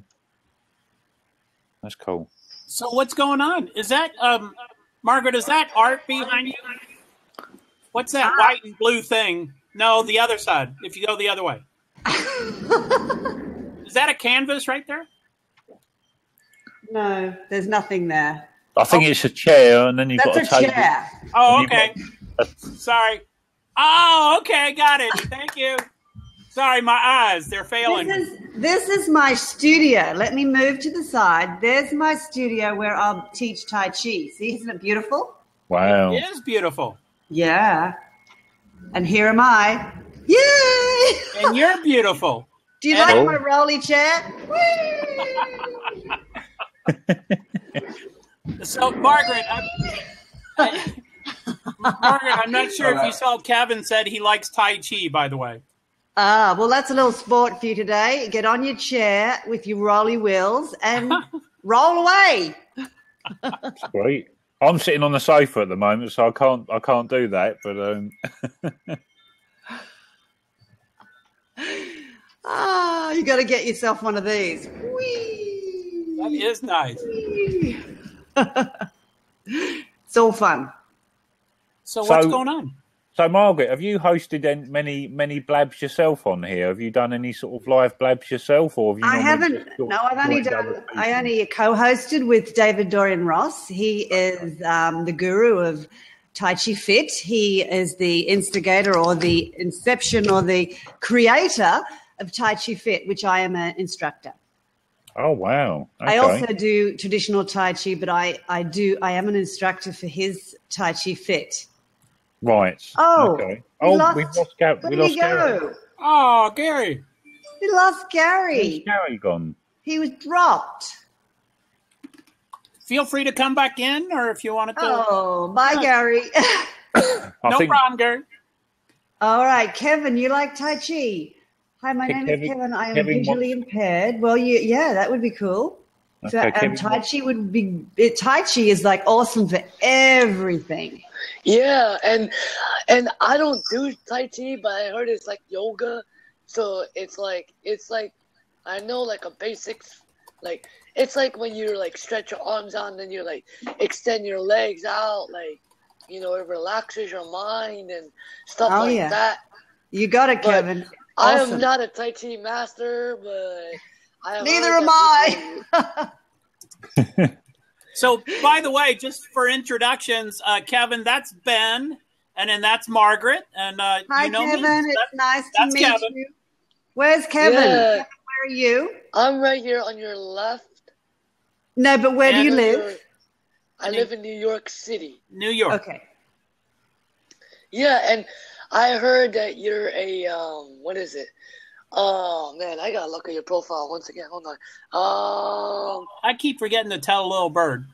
That's cool. So what's going on? Is that Margaret? Is that art behind you? What's that white and blue thing? No, the other side. If you go the other way, is that a canvas right there? No, there's nothing there. I think it's a chair, and then you've got a table. Chair. Oh, okay. Sorry. Oh, okay. Got it. Thank you. Sorry, my eyes. They're failing. This is my studio. Let me move to the side. There's my studio where I'll teach Tai Chi. See, isn't it beautiful? Wow. It is beautiful. Yeah. And here am I. Yay! And you're beautiful. Do you like my rolly chair? So, Margaret, I'm not sure if you saw Kevin said he likes Tai Chi, by the way. Well, that's a little sport for you today. Get on your chair with your rolly wheels and roll away. That's great. I'm sitting on the sofa at the moment, so I can't do that. But you got to get yourself one of these. Whee! That is nice. It's all fun. So what's going on? So, Margaret, have you hosted many blabs yourself on here? Have you done any sort of live blabs yourself, or have you? I haven't. No, I've only done. I only co-hosted with David Dorian Ross. He is the guru of Tai Chi Fit. He is the instigator, or the inception, or the creator of Tai Chi Fit, which I am an instructor. Oh wow! Okay. I also do traditional Tai Chi, but I am an instructor for his Tai Chi Fit. Right. Oh, okay. We lost Gary. Oh, Gary. We lost Gary. Where's Gary gone? He was dropped. Feel free to come back in, or if you wanted to. Oh, bye, Gary. No problem, Gary. All right, Kevin, you like Tai Chi? Hi, my name is Kevin. I am visually impaired. Well, that would be cool. Okay, So, Tai Chi is like awesome for everything. Yeah, and I don't do Tai Chi, but I heard it's like yoga, so it's like I know like a basics, like it's like when you like stretch your arms out and then you like extend your legs out, like it relaxes your mind and stuff that. You got it, Kevin. I Awesome. am not a Tai Chi master, but neither am I. So, by the way, just for introductions, Kevin, that's Ben, and then that's Margaret. And Hi, Kevin. Me. It's nice to meet Kevin. you. Where's Kevin? Yeah. Kevin? Where are you? I'm right here on your left. No, but where do you live? I live in New York City. New York. Okay. Yeah, and I heard that you're a what is it? Oh man, I gotta look at your profile once again. Hold on. I keep forgetting to tell a little bird.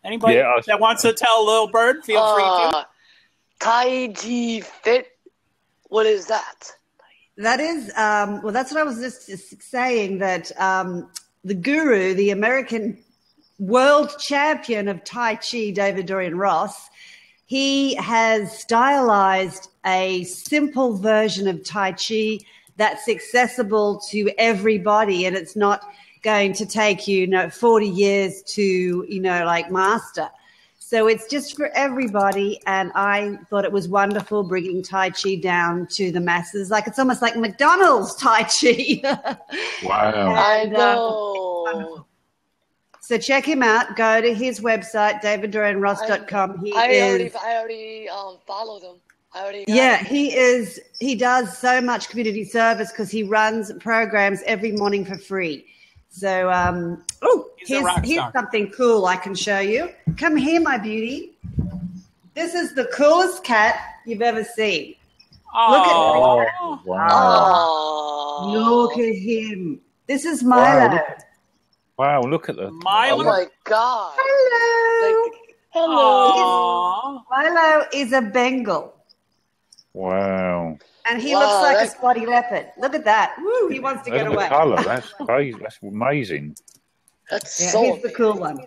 Anybody Yeah, that wants to tell a little bird, feel free to. Tai Chi Fit. What is that? That is that's what I was just saying, that the guru, the American world champion of Tai Chi, David Dorian Ross, he has stylized a simple version of Tai Chi that's accessible to everybody, and it's not going to take you 40 years to like master. So it's just for everybody, and I thought it was wonderful bringing Tai Chi down to the masses. Like it's almost like McDonald's Tai Chi. Wow. I know. So check him out. Go to his website, daviddorianross.com. I already follow them. He does so much community service because he runs programs every morning for free. So, here's something cool I can show you. Come here, my beauty. This is the coolest cat you've ever seen. Oh, look at Look at him. This is Milo. Wow, look at the Milo. Oh my God. Hello. Hello. Milo is a Bengal. Wow. And he looks like a spotty leopard. Look at that. Woo, he wants to get away. The colour, that's crazy. That's amazing. He's the cool one.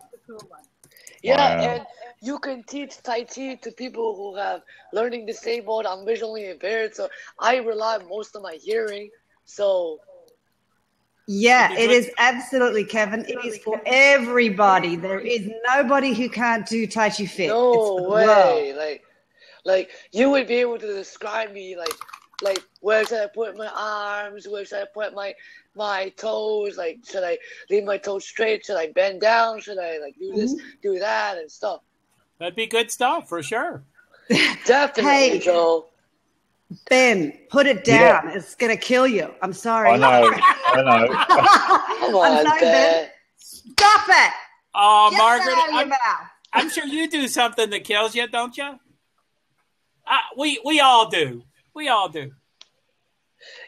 Yeah, Wow. and you can teach Tai Chi to people who have learning disabled. I'm visually impaired, so I rely on most of my hearing. So yeah, it is absolutely, Kevin. It is for everybody. There is nobody who can't do Tai Chi Fit. No way. Like you would be able to describe me like where should I put my arms? Where should I put my toes? Like, should I leave my toes straight? Should I bend down? Should I like do this, do that, and stuff? That'd be good stuff for sure. Definitely, Hey, Joe. Ben, put it down. Yeah. It's gonna kill you. I'm sorry. I know. Come on, I'm sorry, Ben. Stop it. Oh, Get Margaret, that out of your mouth. I'm sure you do something that kills you, don't you? We all do. We all do.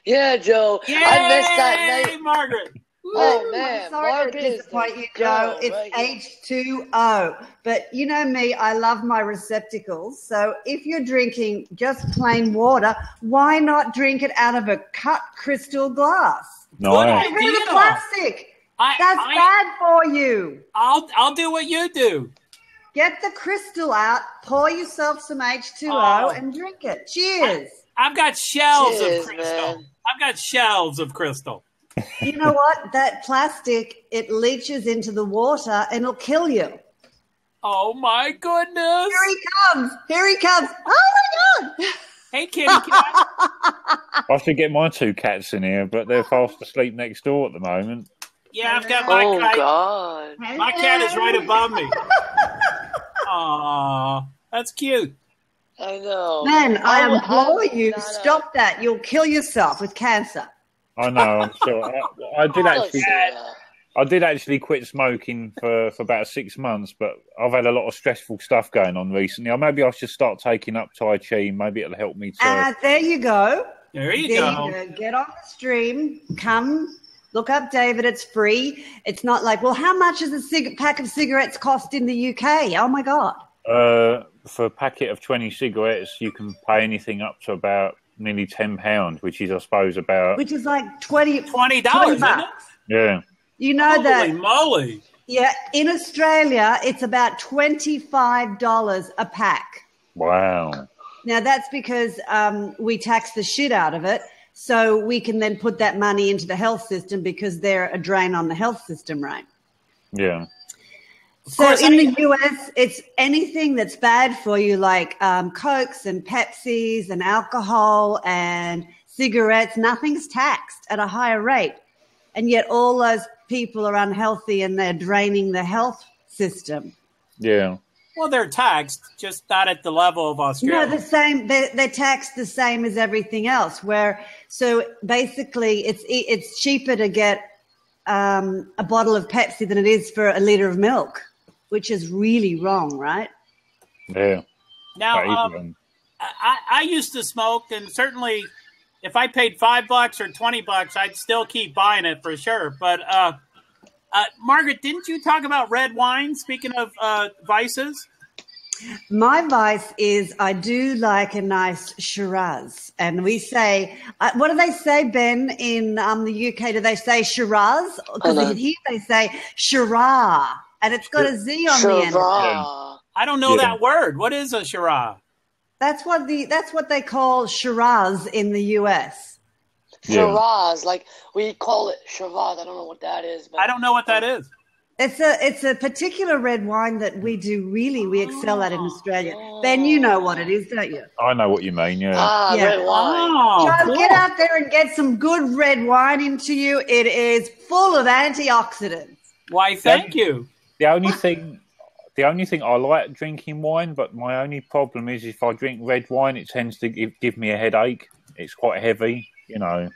Yeah, Joe. Yay, I missed that night. Margaret. Oh man, I'm sorry Margaret to is disappoint you, the Joe. girl, It's right? H2O. But you know me, I love my receptacles. So if you're drinking just plain water, why not drink it out of a cut crystal glass? Nice. Get rid of the plastic. That's bad for you. I'll do what you do. Get the crystal out, pour yourself some H2O and drink it. Cheers. I've got shelves Cheers, of crystal. man. I've got shelves of crystal. You know what? That plastic, it leaches into the water and it'll kill you. Oh, my goodness. Here he comes. Here he comes. Oh, my God. Hey, kitty cat. I should get my 2 cats in here, but they're fast asleep next door at the moment. Yeah, I've got my Oh cat. God. My cat is right above me. Aw, that's cute. I know. Man, I How- implore you, not, stop that. You'll kill yourself with cancer. I know. I'm sure. I did actually quit smoking for about 6 months, but I've had a lot of stressful stuff going on recently. Or maybe I should start taking up Tai Chi. Maybe it'll help me to. There you go. There you There go. you go. Get on the stream. Come. Look up David. It's free. It's not like, well, how much does a pack of cigarettes cost in the UK? Oh, my God. For a packet of 20 cigarettes, you can pay anything up to about nearly £10, which is, I suppose, about. Which is like $20. $20, isn't it? Yeah. You know Holy that. moly. Yeah, in Australia, it's about $25 a pack. Wow. Now, that's because we tax the shit out of it, so we can then put that money into the health system because they're a drain on the health system, right? Yeah. So course, in the US, it's anything that's bad for you, like Cokes and Pepsis and alcohol and cigarettes, nothing's taxed at a higher rate. And yet all those people are unhealthy and they're draining the health system. Yeah. Well, they're taxed, just not at the level of Australia. No, the same. They're taxed the same as everything else. So basically, it's cheaper to get a bottle of Pepsi than it is for a liter of milk, which is really wrong, right? Yeah. Now, I used to smoke, and certainly if I paid $5 or $20, I'd still keep buying it for sure. But Margaret, didn't you talk about red wine? Speaking of vices, My vice is I do like a nice Shiraz, and we say, what do they say, Ben, in the UK? Do they say Shiraz? Because here they say Shiraz, and it's got a Z on the end. Shiraz. I don't know that word. What is a Shiraz? That's what they call Shiraz in the US. Shiraz, like we call it Shiraz. I don't know what that is. But I don't know what that is. It's a particular red wine that we excel at in Australia. Ben, you know what it is, don't you? I know what you mean, yeah. Yeah. Red wine. Oh, Joe, cool. get out there and get some good red wine into you. It is full of antioxidants. Why, thank you. The only thing I like drinking wine, but my only problem is if I drink red wine, it tends to give me a headache. It's quite heavy, you know.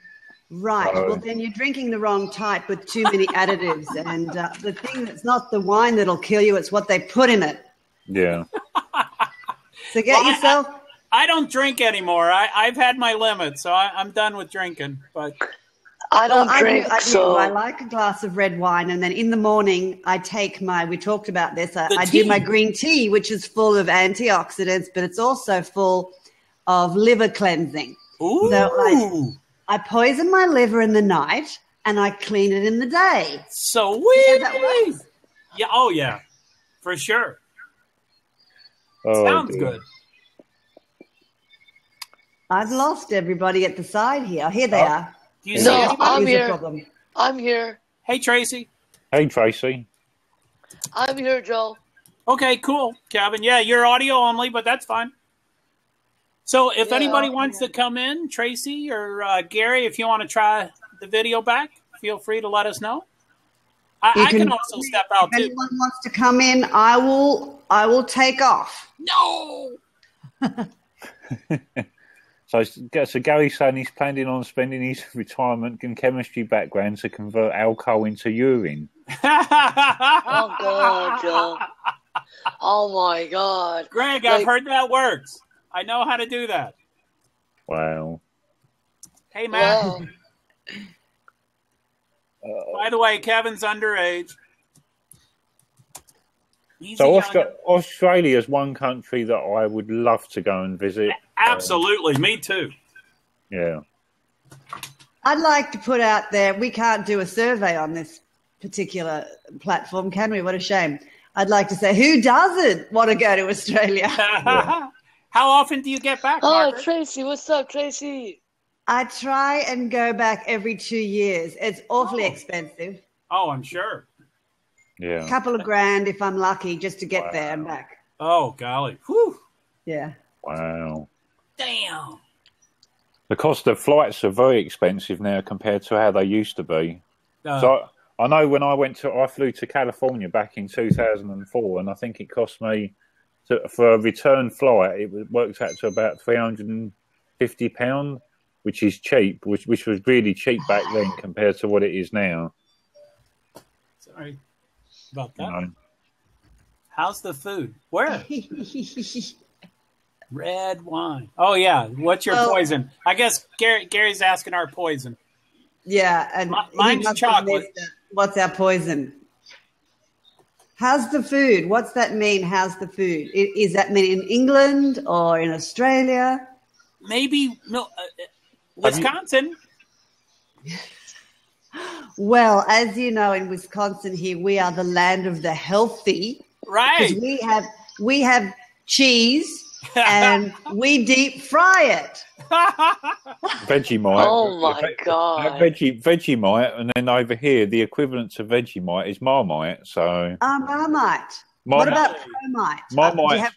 Right. Well, then you're drinking the wrong type with too many additives. And the thing that's not the wine that'll kill you, it's what they put in it. Yeah. So get yourself... I don't drink anymore. I've had my limit, so I'm done with drinking. But I don't drink, I so I like a glass of red wine, and then in the morning I take we talked about this, I tea. do my green tea, which is full of antioxidants, but it's also full of liver cleansing. ooh, So I poison my liver in the night, and I clean it in the day. sweet. that works. Yeah. Oh, yeah, for sure. Oh, Sounds dear. good. I've lost everybody at the side here. Here they are. Do you see No, anybody? I'm Here's the here. problem. I'm here. Hey, Tracy. Hey, Tracy. I'm here, Joe. Okay, cool, Kevin. Yeah, you're audio only, but that's fine. So if Yeah. anybody wants to come in, Tracy or Gary, if you want to try the video back, feel free to let us know. I can also step out If too. anyone wants to come in, I will take off. No. So Gary's saying he's planning on spending his retirement and chemistry background to convert alcohol into urine. Oh God, Joe. Oh my God. Greg, I've Like- heard that works. I know how to do that. Wow. Hey, Matt. Wow. By the way, Kevin's underage. He's So a young- Australia is one country that I would love to go and visit. Absolutely, me too. Yeah. I'd like to put out there, we can't do a survey on this particular platform, can we? What a shame. I'd like to say, who doesn't want to go to Australia? How often do you get back, Oh, Margaret? Tracy, what's up, Tracy? I try and go back every 2 years. It's awfully expensive. Oh, I'm sure. Yeah. A couple of grand if I'm lucky just to get there and back. Oh, golly. Whew. Yeah. Wow. Damn. The cost of flights are very expensive now compared to how they used to be. So I know when I flew to California back in 2004, and I think it cost me for a return flight, it worked out to about £350, which is cheap, which was really cheap back then compared to what it is now. Sorry about that. You know. How's the food? Where? Red wine. Oh, yeah. What's your poison? I guess Gary's asking our poison. Yeah. And mine's chocolate. What's our poison? How's the food? What's that mean? How's the food? Is that mean in England or in Australia? Maybe Wisconsin. Well, as you know, in Wisconsin here, we are the land of the healthy. Right. Because we have cheese and we deep fry it. Vegemite. Oh my God. Vegemite, and then over here, the equivalent to Vegemite is Marmite. So. Marmite. What about Promite? Marmite. Do you have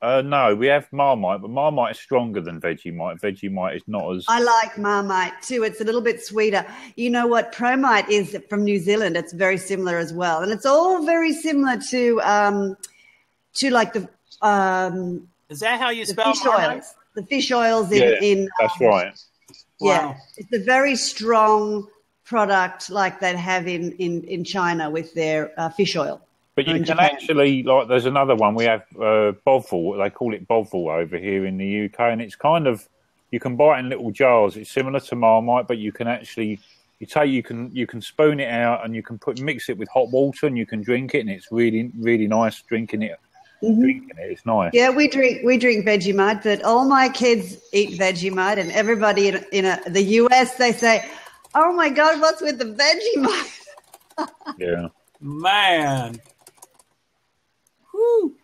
Promite? No, we have Marmite, but Marmite is stronger than Vegemite. Vegemite is not as... I like Marmite too. It's a little bit sweeter. You know what? Promite is from New Zealand. It's very similar as well. And it's all very similar to like the... is that how you spell fish Marmite? oils? The fish oils in that's right. Yeah. Wow. It's a very strong product like they have in China with their fish oil. But you can actually, like, there's another one. We have Bovril. They call it Bovril over here in the UK, and it's kind of, you can buy it in little jars. It's similar to Marmite, but you can actually, you can spoon it out, and you can mix it with hot water, and you can drink it, and it's really, really nice drinking it. Mm-hmm. Drinking it, it's nice. Yeah, we drink Vegemite, but all my kids eat Vegemite, and everybody in the US, they say, "Oh my God, what's with the Vegemite?" Yeah, man. Whew.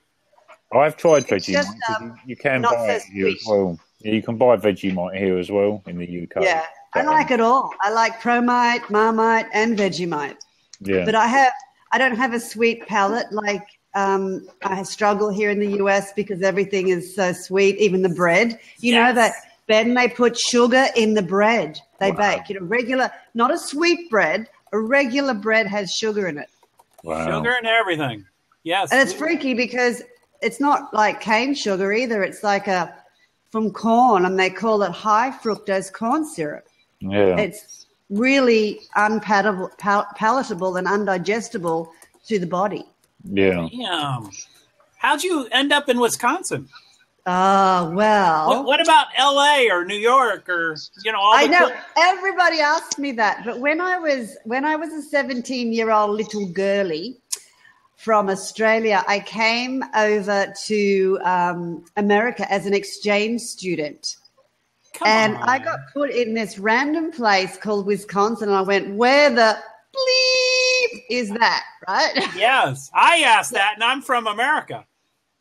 I've tried Vegemite. You can buy so it here as well. Yeah, you can buy Vegemite here as well in the UK. Yeah, I like it all. I like Promite, Marmite, and Vegemite. Yeah, but I don't have a sweet palate like. I struggle here in the US because everything is so sweet, even the bread. You know that, Ben, they put sugar in the bread they bake. You know, regular, not a sweet bread, a regular bread has sugar in it. wow. Sugar and everything. Yes. And it's freaky because it's not like cane sugar either. It's like from corn, and they call it high fructose corn syrup. Yeah, It's really unpalatable and undigestible to the body. yeah. Damn. How'd you end up in Wisconsin? Oh, well. What about L.A. or New York or, all the I know. Everybody asked me that. But when I was a 17-year-old little girlie from Australia, I came over to America as an exchange student. Come on. I got put in this random place called Wisconsin, and I went, where the bleep is that, right? Yes. I asked that, and I'm from America.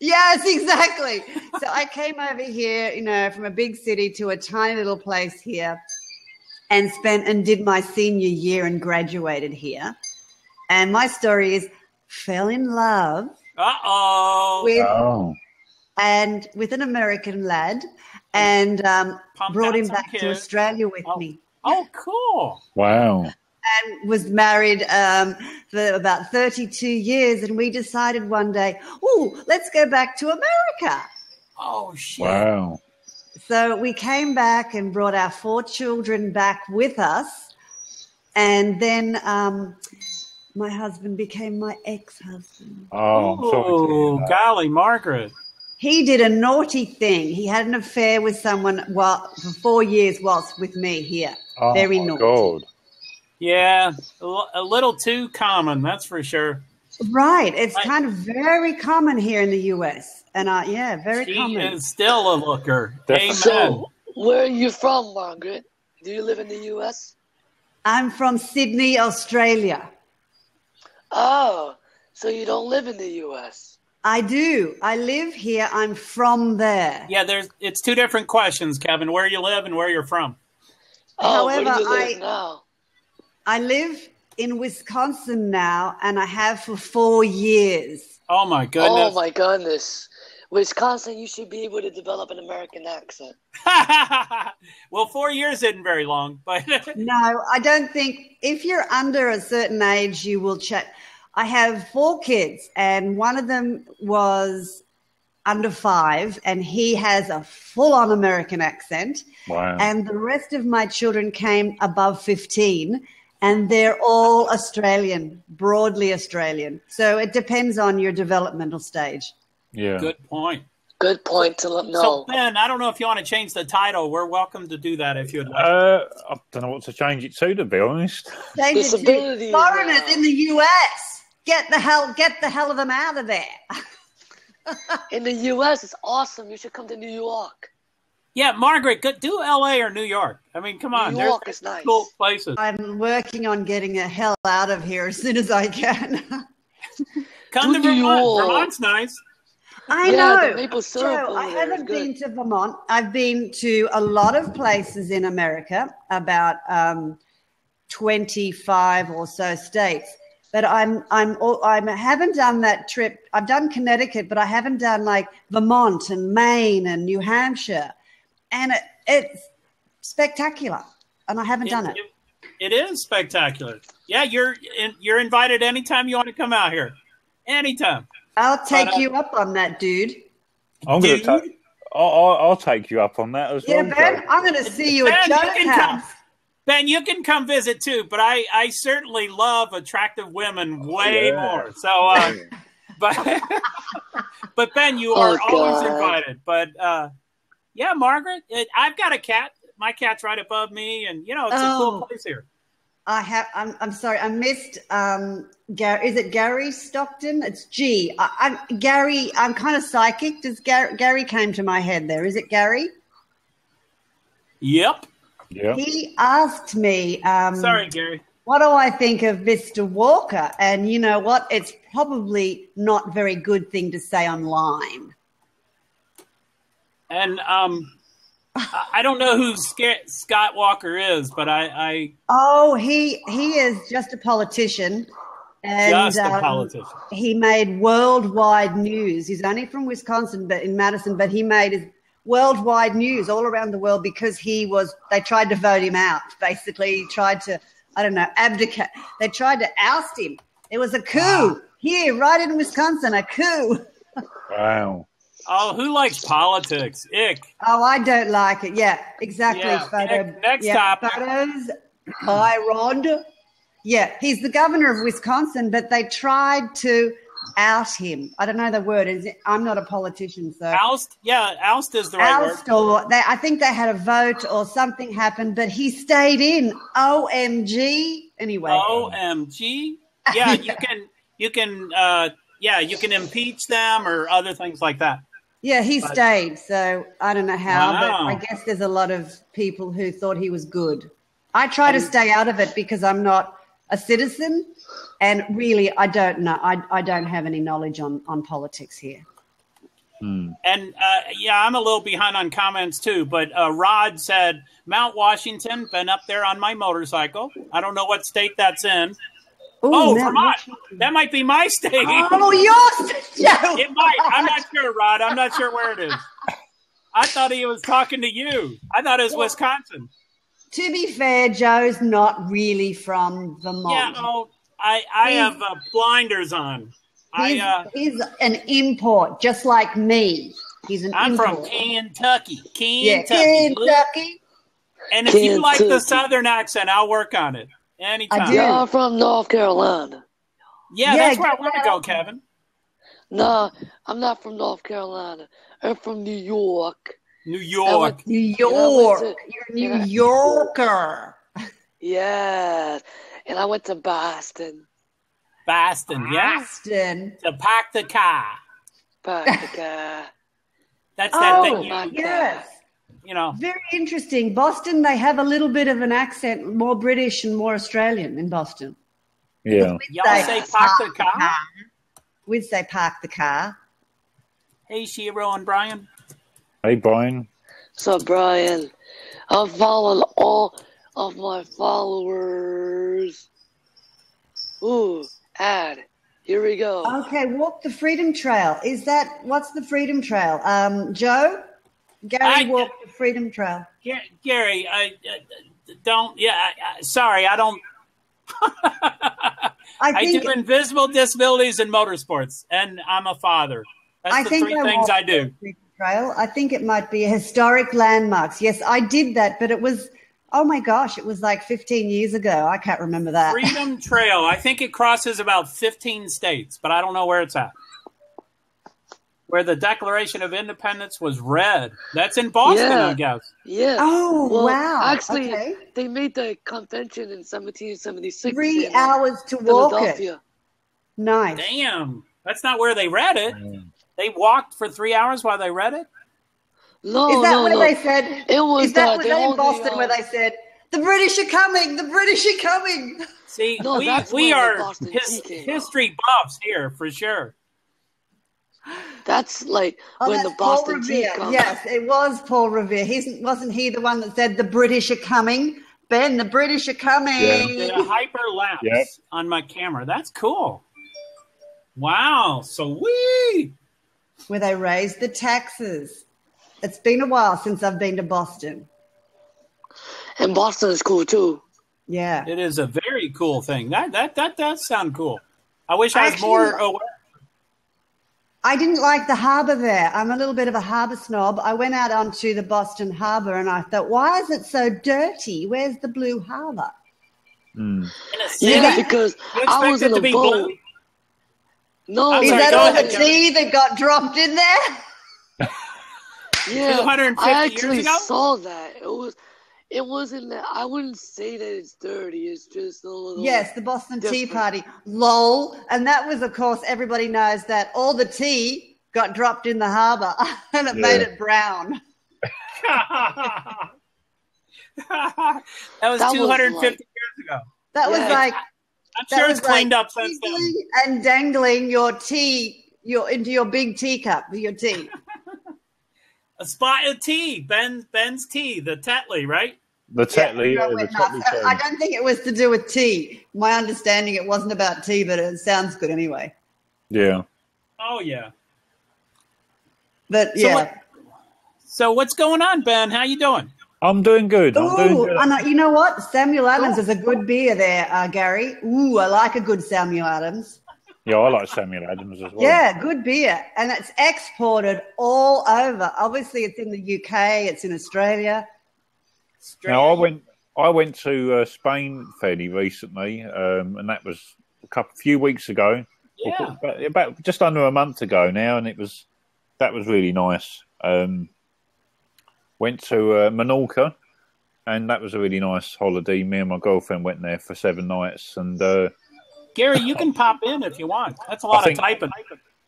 Yes, exactly. So I came over here, from a big city to a tiny little place here and did my senior year and graduated here. And my story is fell in love with an American lad and brought him back to Australia with me. Oh, cool. Wow. And was married for about 32 years. And we decided one day, let's go back to America. Oh, shit. Wow. So we came back and brought our 4 children back with us. And then my husband became my ex-husband. Oh, golly, Margaret. He did a naughty thing. He had an affair with someone for 4 years whilst with me here. Very naughty. God. Yeah, a little too common, that's for sure. Right. It's kind of very common here in the U.S. And, very she common. Is still a looker. Amen. So, where are you from, Margaret? Do you live in the U.S.? I'm from Sydney, Australia. Oh, So you don't live in the U.S.? I do. I live here. I'm from there. Yeah, it's two different questions, Kevin. Where you live and where you're from. Oh, However, where do you live now? I live in Wisconsin now, and I have for 4 years. Oh, my goodness. Oh, my goodness. Wisconsin, you should be able to develop an American accent. Well, 4 years isn't very long, but No, I don't think if you're under a certain age, you will check. I have 4 kids, and one of them was under 5, and he has a full-on American accent. Wow. And the rest of my children came above 15, and they're all Australian, broadly Australian. So it depends on your developmental stage. Yeah. good point. Good point to know. So, Ben, I don't know if you want to change the title. We're welcome to do that if you'd like. I don't know what to change it to be honest. Change it to Disability foreigners now. in the US. Get the hell of them out of there. In the U.S., it's awesome. You should come to New York. Yeah, Margaret, do L.A. or New York. I mean, come on. New There's York is nice. cool places. I'm working on getting the hell out of here as soon as I can. Come to Do New Vermont. York. Vermont's nice. I Yeah, know. the maple syrup Joe, over I there is haven't good. been to Vermont. I've been to a lot of places in America, about 25 or so states. But I haven't done that trip. I've done Connecticut, but I haven't done like Vermont and Maine and New Hampshire, and it's spectacular. And I haven't done it. It is spectacular. Yeah, you're invited anytime you want to come out here. Anytime. I'll take you up on that, dude. I'm going to take. I'll take you up on that as Yeah, well. Ben, Joe. I'm going to see you at Ben, you Joe's can house. come. Ben, you can come visit too, but I certainly love attractive women way Yeah. more. So, but Ben, you are always God. invited. But yeah, Margaret, I've got a cat. My cat's right above me, and it's a cool place here. I'm sorry. I missed Gary. Is it Gary Stockton? It's G. Gary. I'm kind of psychic. Does Gary came to my head there? Is it Gary? Yep. Yeah. He asked me. Sorry, Gary. What do I think of Mr. Walker? And you know what? It's probably not a very good thing to say online. And I don't know who Scott Walker is, but I Oh, he is just a politician. And, just a politician. He made worldwide news. He's only from Wisconsin, but in Madison, but he made his worldwide news all around the world because they tried to vote him out. Basically, he tried to, abdicate. They tried to oust him. It was a coup here, right in Wisconsin, a coup. Wow. Oh, who likes politics? Ick. Oh, I don't like it. Yeah, exactly. Yeah. Next topic. Photos by Rod. Yeah, he's the governor of Wisconsin, but they tried to oust him. I don't know the word. I'm not a politician, so Oust? Yeah, oust is the right oust, word. or I think they had a vote or something happened, but he stayed in. OMG. Anyway. OMG. Yeah, you can impeach them or other things like that. Yeah, he But- stayed, so I don't know how, Wow. but I guess there's a lot of people who thought he was good. I try to stay out of it because I'm not a citizen, and really I don't know. I don't have any knowledge on politics here. And I'm a little behind on comments too, but Rod said, Mount Washington, been up there on my motorcycle. I don't know what state that's in. Ooh, Vermont. Washington. That might be my state. Oh, yours, Joe. It might. I'm not sure, Rod. I'm not sure where it is. I thought he was talking to you. I thought it was Wisconsin. To be fair, Joe's not really from Vermont. Yeah, I have blinders on. He's an import, just like me. He's an I'm import. from Kentucky. Yeah, Kentucky. Kentucky. And if you like the Kentucky. Southern accent, I'll work on it. Anytime. I do. Yeah, I'm from North Carolina. Yeah, Yeah, that's where I get want to that go, up. Kevin. No, I'm not from North Carolina. I'm from New York. New York. New I York. went You're a New Yorker. Yes. And I went to Boston. Boston, yeah. Boston. To park the car. Boston. That's that Oh, thing my yes. Very interesting. Boston, they have a little bit of an accent, more British and more Australian in Boston. Yeah. Y'all say park the car? we'd say park the car. Hey, Shiro and Brian. Hey, Brian. So, Brian, I'm following all of my followers. Ooh, ad. Here we go. Okay, walk the Freedom Trail. What's the Freedom Trail? Joe? Gary walked the Freedom Trail. Gary, I don't. Yeah, sorry, I don't. I do invisible disabilities and motorsports, and I'm a father. That's the three things I do. Trail. I think it might be historic landmarks. Yes, I did that, but it was, oh my gosh, it was like 15 years ago. I can't remember that. Freedom Trail. I think it crosses about 15 states, but I don't know where it's at. Where the Declaration of Independence was read. That's in Boston, I guess. Yeah. Oh, well, wow. Actually, they made the convention in 1776. 3 hours to walk it. Nice. Damn. That's not where they read it. They walked for 3 hours while they read it? No, Is that where they said? It was is that in Boston where they said, the British are coming, the British are coming? See, No, we are history buffs here for sure. That's like when the Boston Tea comes. Yes, it was Paul Revere. Wasn't he the one that said the British are coming? Ben, the British are coming. Yeah. Did a hyperlapse on my camera. That's cool. Wow, sweet. Where they raised the taxes. It's been a while since I've been to Boston. And Boston is cool too. Yeah. It is a very cool thing. That does sound cool. I wish I was more aware. I didn't like the harbour there. I'm a little bit of a harbour snob. I went out onto the Boston harbour and I thought, why is it so dirty? Where's the blue harbour? Yeah, because I was in a boat. Blue? No, is that all the tea that got dropped in there? Yeah, 250 I actually years ago? saw that. It wasn't that. I wouldn't say that it's dirty. It's just a little. Yes, the Boston different. Tea Party. Lol. And that was, of course, everybody knows that all the tea got dropped in the harbour and it made it brown. That was 250 years ago. That was like. I'm sure it's cleaned up since then. And dangling your tea into your big teacup for your tea. A spot of tea, Ben's tea, the Tetley, right? The Tetley, I don't think it was to do with tea. My understanding, it wasn't about tea, but it sounds good anyway. Yeah. Oh, yeah. But, So what's going on, Ben? How you doing? I'm doing good. You know what? Samuel Adams is a good beer there, Gary. Ooh, I like a good Samuel Adams. Yeah, I like Samuel Adams as well. Yeah, good beer. And it's exported all over. Obviously, it's in the UK. It's in Australia. Now, I went to Spain fairly recently, and that was a few weeks ago. Yeah. About just under a month ago now, and that was really nice. Went to Menorca, and that was a really nice holiday. Me and my girlfriend went there for 7 nights, and Gary, you can pop in if you want. That's a lot of typing.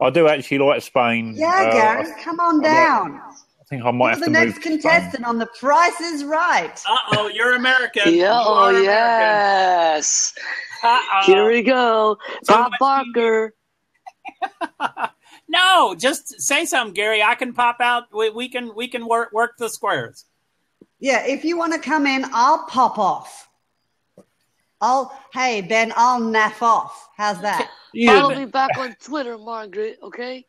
I do actually like Spain. Yeah, Gary, come on down. I think I might have to move. The next contestant on The Price is Right. Uh-oh, you're American. Yeah, oh, yes. Here we go. Bob Barker. No, just say something, Gary. I can pop out. We can work the squares. Yeah, if you want to come in, I'll pop off. Hey, Ben, I'll naff off. How's that? Follow me back on Twitter, Margaret, okay?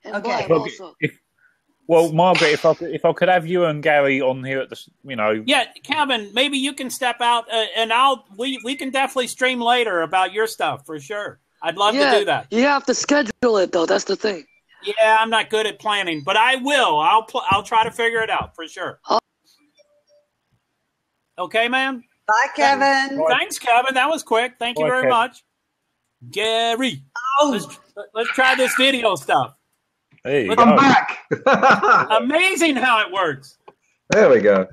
And okay. Also. Margaret, if I could have you and Gary on here at the, Yeah, Kevin, maybe you can step out, and we can definitely stream later about your stuff for sure. I'd love to do that. You have to schedule it though. That's the thing. Yeah, I'm not good at planning, but I will. I'll try to figure it out for sure. Okay, man. Bye, Kevin. Thanks, Kevin. That was quick. Thank you very much, Gary. Let's try this video stuff. Hey, I'm back. Amazing how it works. There we go.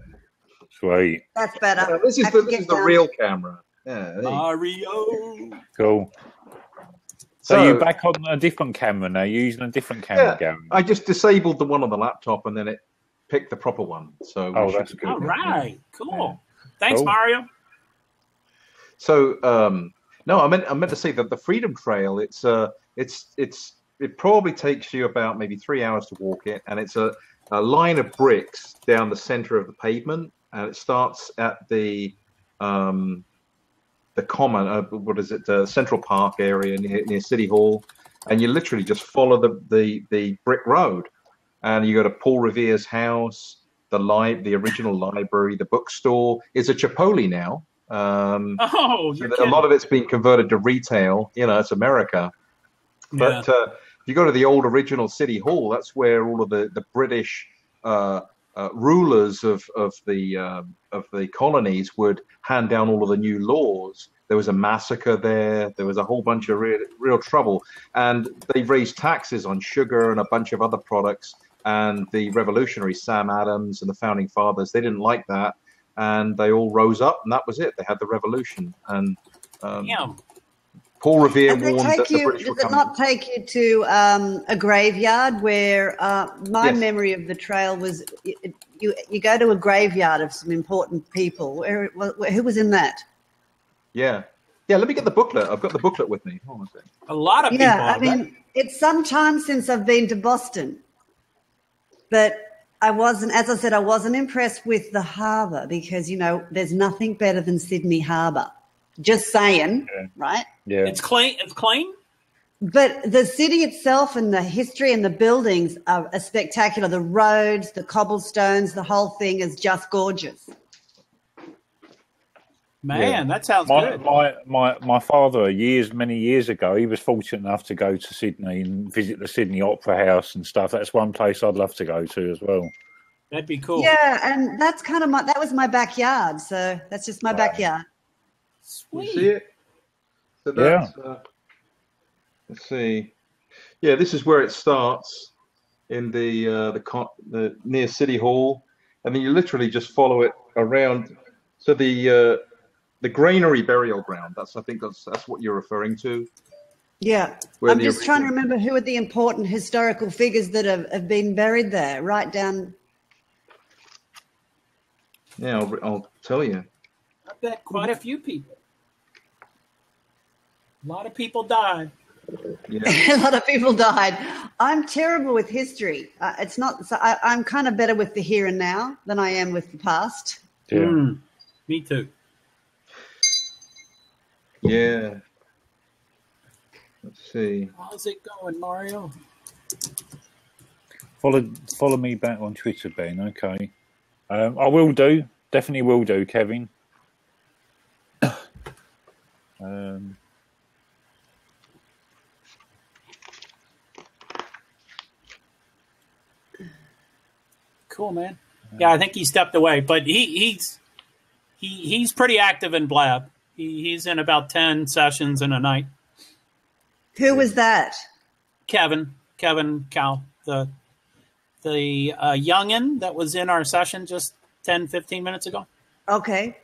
Sweet. That's better. This is the real camera. Yeah, Mario. Cool. So you're back on a different camera now. You're using a different camera, Gary. I just disabled the one on the laptop, and then it picked the proper one. So that's good. All right, cool. Thanks, Mario. So no, I meant to say that the Freedom Trail. It's It probably takes you about maybe 3 hours to walk it, and it's a line of bricks down the center of the pavement, and it starts at the common, Central Park area near City Hall, and you literally just follow the brick road, and you go to Paul Revere's house, the original library, the bookstore. It's a Chipotle now. A lot of it's been converted to retail. It's America. Yeah. But if you go to the old original City Hall, that's where all of the British rulers of the colonies would hand down all of the new laws. There was a massacre there. There was a whole bunch of real trouble. And they raised taxes on sugar and a bunch of other products. And the revolutionaries, Sam Adams and the founding fathers, they didn't like that. And they all rose up, and that was it. They had the revolution. And Paul Revere warned that the British were coming. Does it not take you to a graveyard where my memory of the trail was you go to a graveyard of some important people? Who was in that? Yeah. Let me get the booklet. I've got the booklet with me. Hold on a second. A lot of people. Yeah, I mean, it's some time since I've been to Boston, but I wasn't impressed with the harbour because, there's nothing better than Sydney Harbour. Just saying, right? Yeah. It's clean. It's clean. But the city itself and the history and the buildings are spectacular. The roads, the cobblestones, the whole thing is just gorgeous. Man, that sounds good. My father, many years ago, he was fortunate enough to go to Sydney and visit the Sydney Opera House and stuff. That's one place I'd love to go to as well. That'd be cool. Yeah, and that's kind of that was my backyard. So that's just my backyard. Sweet. You see it? So that's, let's see. Yeah, this is where it starts in the near City Hall, and then you literally just follow it around. So the Granary Burial Ground. That's what you're referring to. Yeah, I'm just trying to remember who are the important historical figures that have been buried there. Right down. Yeah, I'll tell you. I bet quite a few people. A lot of people died. Yeah. A lot of people died. I'm terrible with history. It's not. So I'm kind of better with the here and now than I am with the past. Yeah. Me too. Yeah. Let's see. How's it going, Mario? Follow me back on Twitter, Ben. Okay. I will do. Definitely will do, Kevin. Cool, man. Yeah, I think he stepped away, but he's pretty active in Blab. He's in about 10 sessions in a night. Who was that? Kevin Cow, the youngin that was in our session just 10, 15 minutes ago. Okay.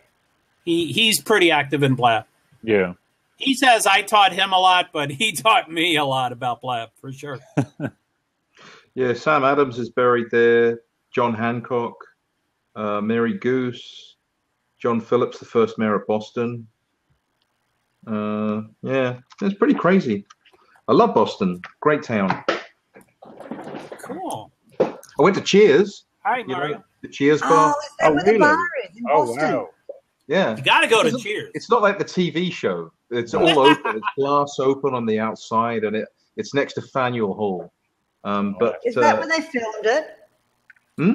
He's pretty active in Blab. Yeah. He says I taught him a lot, but he taught me a lot about Blab for sure. Yeah, Sam Adams is buried there. John Hancock, Mary Goose, John Phillips, the first mayor of Boston. Yeah, it's pretty crazy. I love Boston. Great town. Cool. I went to Cheers. Hi, Mario. The Cheers bar. Oh, is that where the bar is in Boston? Wow. Yeah. You got to go to Cheers. It's not like the TV show. It's all open. It's glass open on the outside, and it's next to Faneuil Hall. But Is that where they filmed it? Hmm?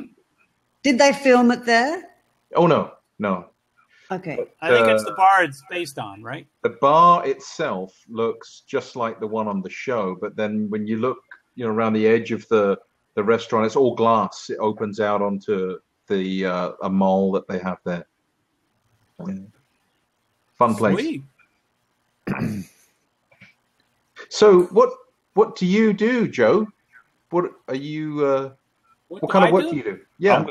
Did they film it there? Oh, no. Okay. I think it's the bar it's based on, right? The bar itself looks just like the one on the show, but then when you look, around the edge of the restaurant, it's all glass. It opens out onto the a mall that they have there. Yeah. Fun place. Sweet. So what do you do, Joe? What are you? What kind of work do you do? Yeah.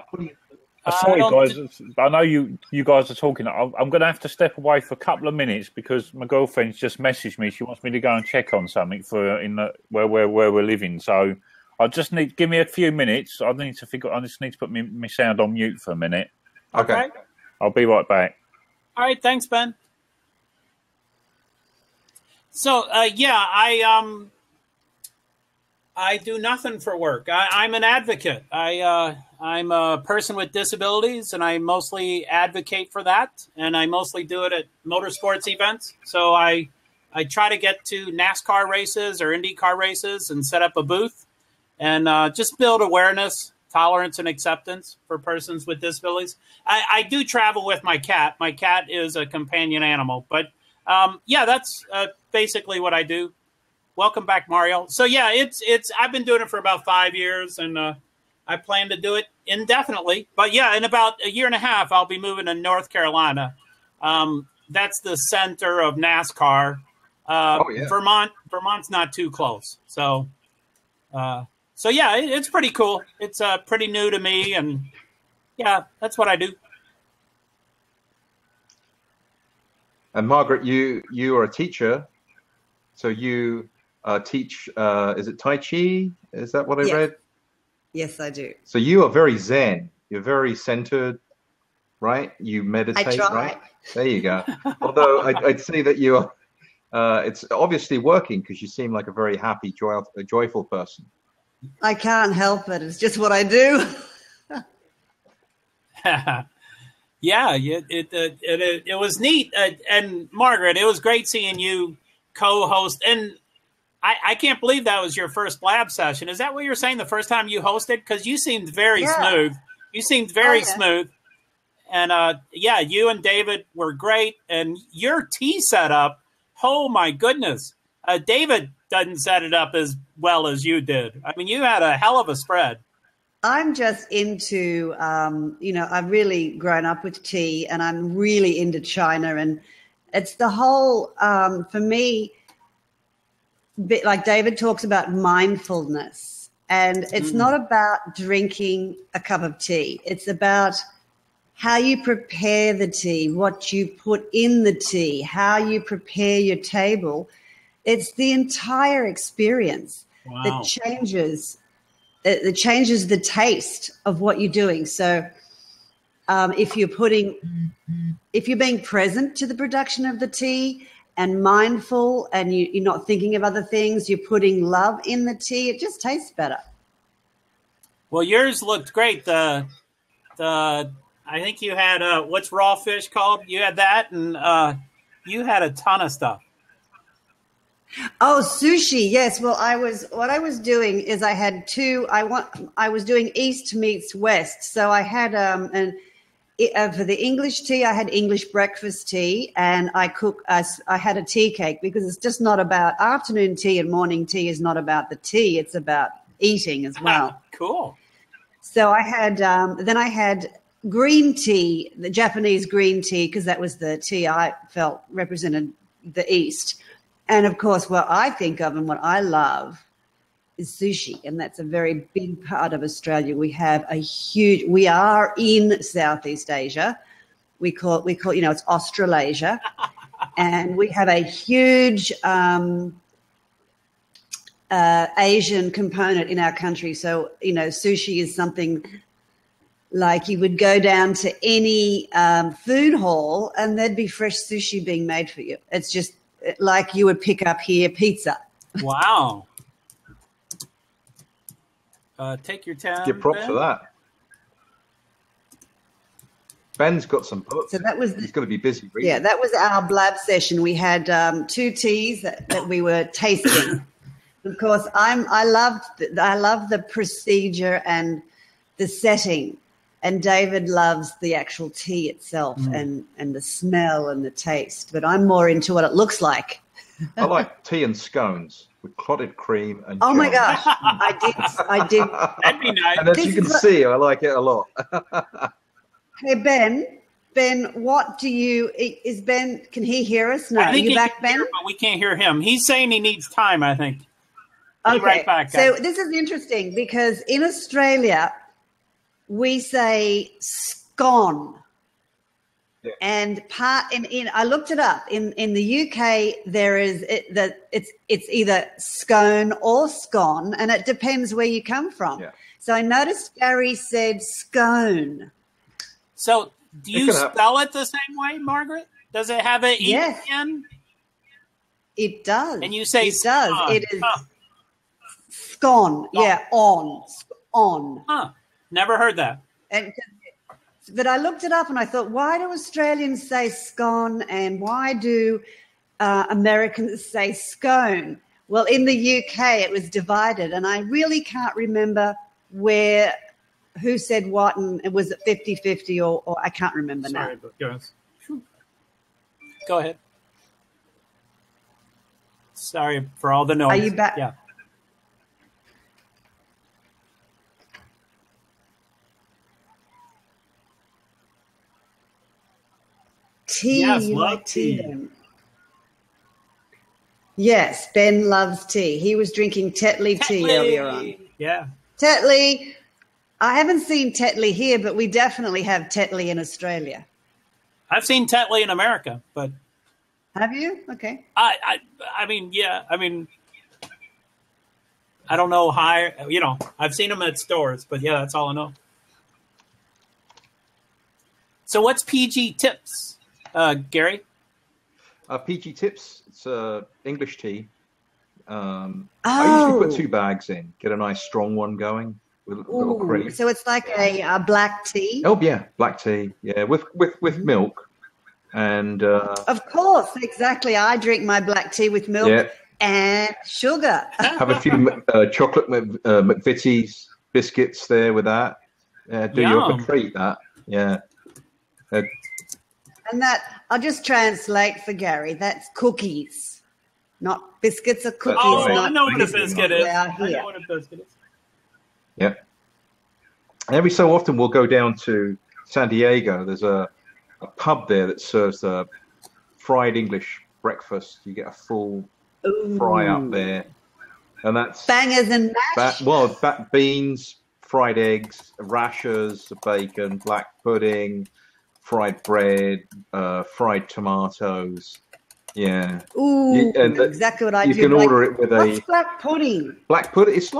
Sorry, guys. I know you guys are talking. I'm going to have to step away for a couple of minutes because my girlfriend's just messaged me. She wants me to go and check on something where we're living. So I just give me a few minutes. I just need to put my sound on mute for a minute. Okay. I'll be right back. All right. Thanks, Ben. So, I I do nothing for work. I'm an advocate. I'm a person with disabilities, and I mostly advocate for that. And I mostly do it at motorsports events. So I try to get to NASCAR races or IndyCar races and set up a booth and just build awareness, tolerance, and acceptance for persons with disabilities. I do travel with my cat. My cat is a companion animal. But, yeah, that's basically what I do. Welcome back, Mario. So yeah, it's. I've been doing it for about 5 years, and I plan to do it indefinitely. But yeah, in about a year and a half, I'll be moving to North Carolina. That's the center of NASCAR. Vermont's not too close. So yeah, it's pretty cool. It's pretty new to me, and yeah, that's what I do. And Margaret, you are a teacher, so you. Teach, is it Tai Chi? Is that what I read? Yes, I do. So you are very Zen. You're very centered, right? You meditate, I try. right? There you go. Although I'd say that you are, it's obviously working because you seem like a very happy, joyful person. I can't help it. It's just what I do. Yeah, it was neat. And Margaret, it was great seeing you co-host. And I can't believe that was your first Blab session. Is that what you were saying the first time you hosted? Because you seemed very smooth. You seemed very smooth. And, yeah, you and David were great. And your tea setup, oh, my goodness. David doesn't set it up as well as you did. I mean, you had a hell of a spread. I'm just into, I've really grown up with tea, and I'm really into China. And it's the whole, for me, bit like David talks about mindfulness, and it's not about drinking a cup of tea. It's about how you prepare the tea, what you put in the tea, how you prepare your table. It's the entire experience that changes the taste of what you're doing. So if you're being present to the production of the tea and mindful, and you're not thinking of other things, you're putting love in the tea, it just tastes better. Well, yours looked great. The I think you had what's raw fish called? You had that, and you had a ton of stuff. Oh, sushi, yes. Well, what I was doing is I had I was doing East meets West. So I had for the English tea, I had English breakfast tea, and I had a tea cake, because it's just not about afternoon tea and morning tea is not about the tea. It's about eating as well. Cool. So I had, then I had green tea, the Japanese green tea, because that was the tea I felt represented the East. And of course, what I think of and what I love is sushi, and that's a very big part of Australia. We are in Southeast Asia. We call it's Australasia, and we have a huge Asian component in our country. So, sushi is something like you would go down to any food hall and there'd be fresh sushi being made for you. It's just like you would pick up here pizza. Wow. Take your time. Give props for that. Ben's got some books. So that was he's going to be busy reading. Yeah, that was our Blab session. We had 2 teas that we were tasting. Of course, I love the procedure and the setting, and David loves the actual tea itself and the smell and the taste. But I'm more into what it looks like. I like tea and scones with clotted cream and oh jam. my gosh, I did. That'd be nice. And as you can see, I like it a lot. Hey, Ben, what do you, is Ben, can he hear us? No, I think are you back, Ben? but we can't hear him. He's saying he needs time, I think. Okay. Be right back, So guys. this is interesting because in Australia, we say scone. Yeah. And I looked it up. In the UK, there is it's either scone or scone, and it depends where you come from. Yeah. So I noticed Gary said scone. So do you spell it the same way, Margaret? Does it have an E Yes. again? It does. And you say it does. scone. It is scone. Yeah, on. Huh. Never heard that. But I looked it up and I thought, why do Australians say scone and why do Americans say scone? Well, in the UK, it was divided, and I really can't remember who said what, and it was 50-50 or I can't remember now. Sorry, but go ahead. Sorry for all the noise. Are you back? Yeah. Tea, Yes, you love like tea tea. then? Yes, Ben loves tea. He was drinking Tetley tea earlier on. Yeah. Tetley, I haven't seen Tetley here, but we definitely have Tetley in Australia. I've seen Tetley in America, but Have you? Okay. I mean, yeah. I mean, I don't know how. I've seen them at stores, but yeah, that's all I know. So, what's PG tips, Gary? PG tips. It's English tea. I usually put 2 bags in. Get a nice strong one going with a little cream. So it's like a black tea. Oh yeah, black tea. Yeah, with milk, and Of course, exactly. I drink my black tea with milk and sugar. have a few chocolate McVitie's biscuits there with that. Do you up a treat that? Yeah. And that, I'll just translate for Gary. That's cookies, not biscuits or cookies. Oh, not I know what a biscuit is. Yeah, I know what a biscuit is. Yeah. Every so often we'll go down to San Diego. There's a pub there that serves a fried English breakfast. You get a full fry up there. And that's bangers and mash. Beans, fried eggs, rashers, bacon, black pudding, fried bread, fried tomatoes. Yeah. Ooh, exactly what I do. You can order it with what's black pudding? Black pudding. It's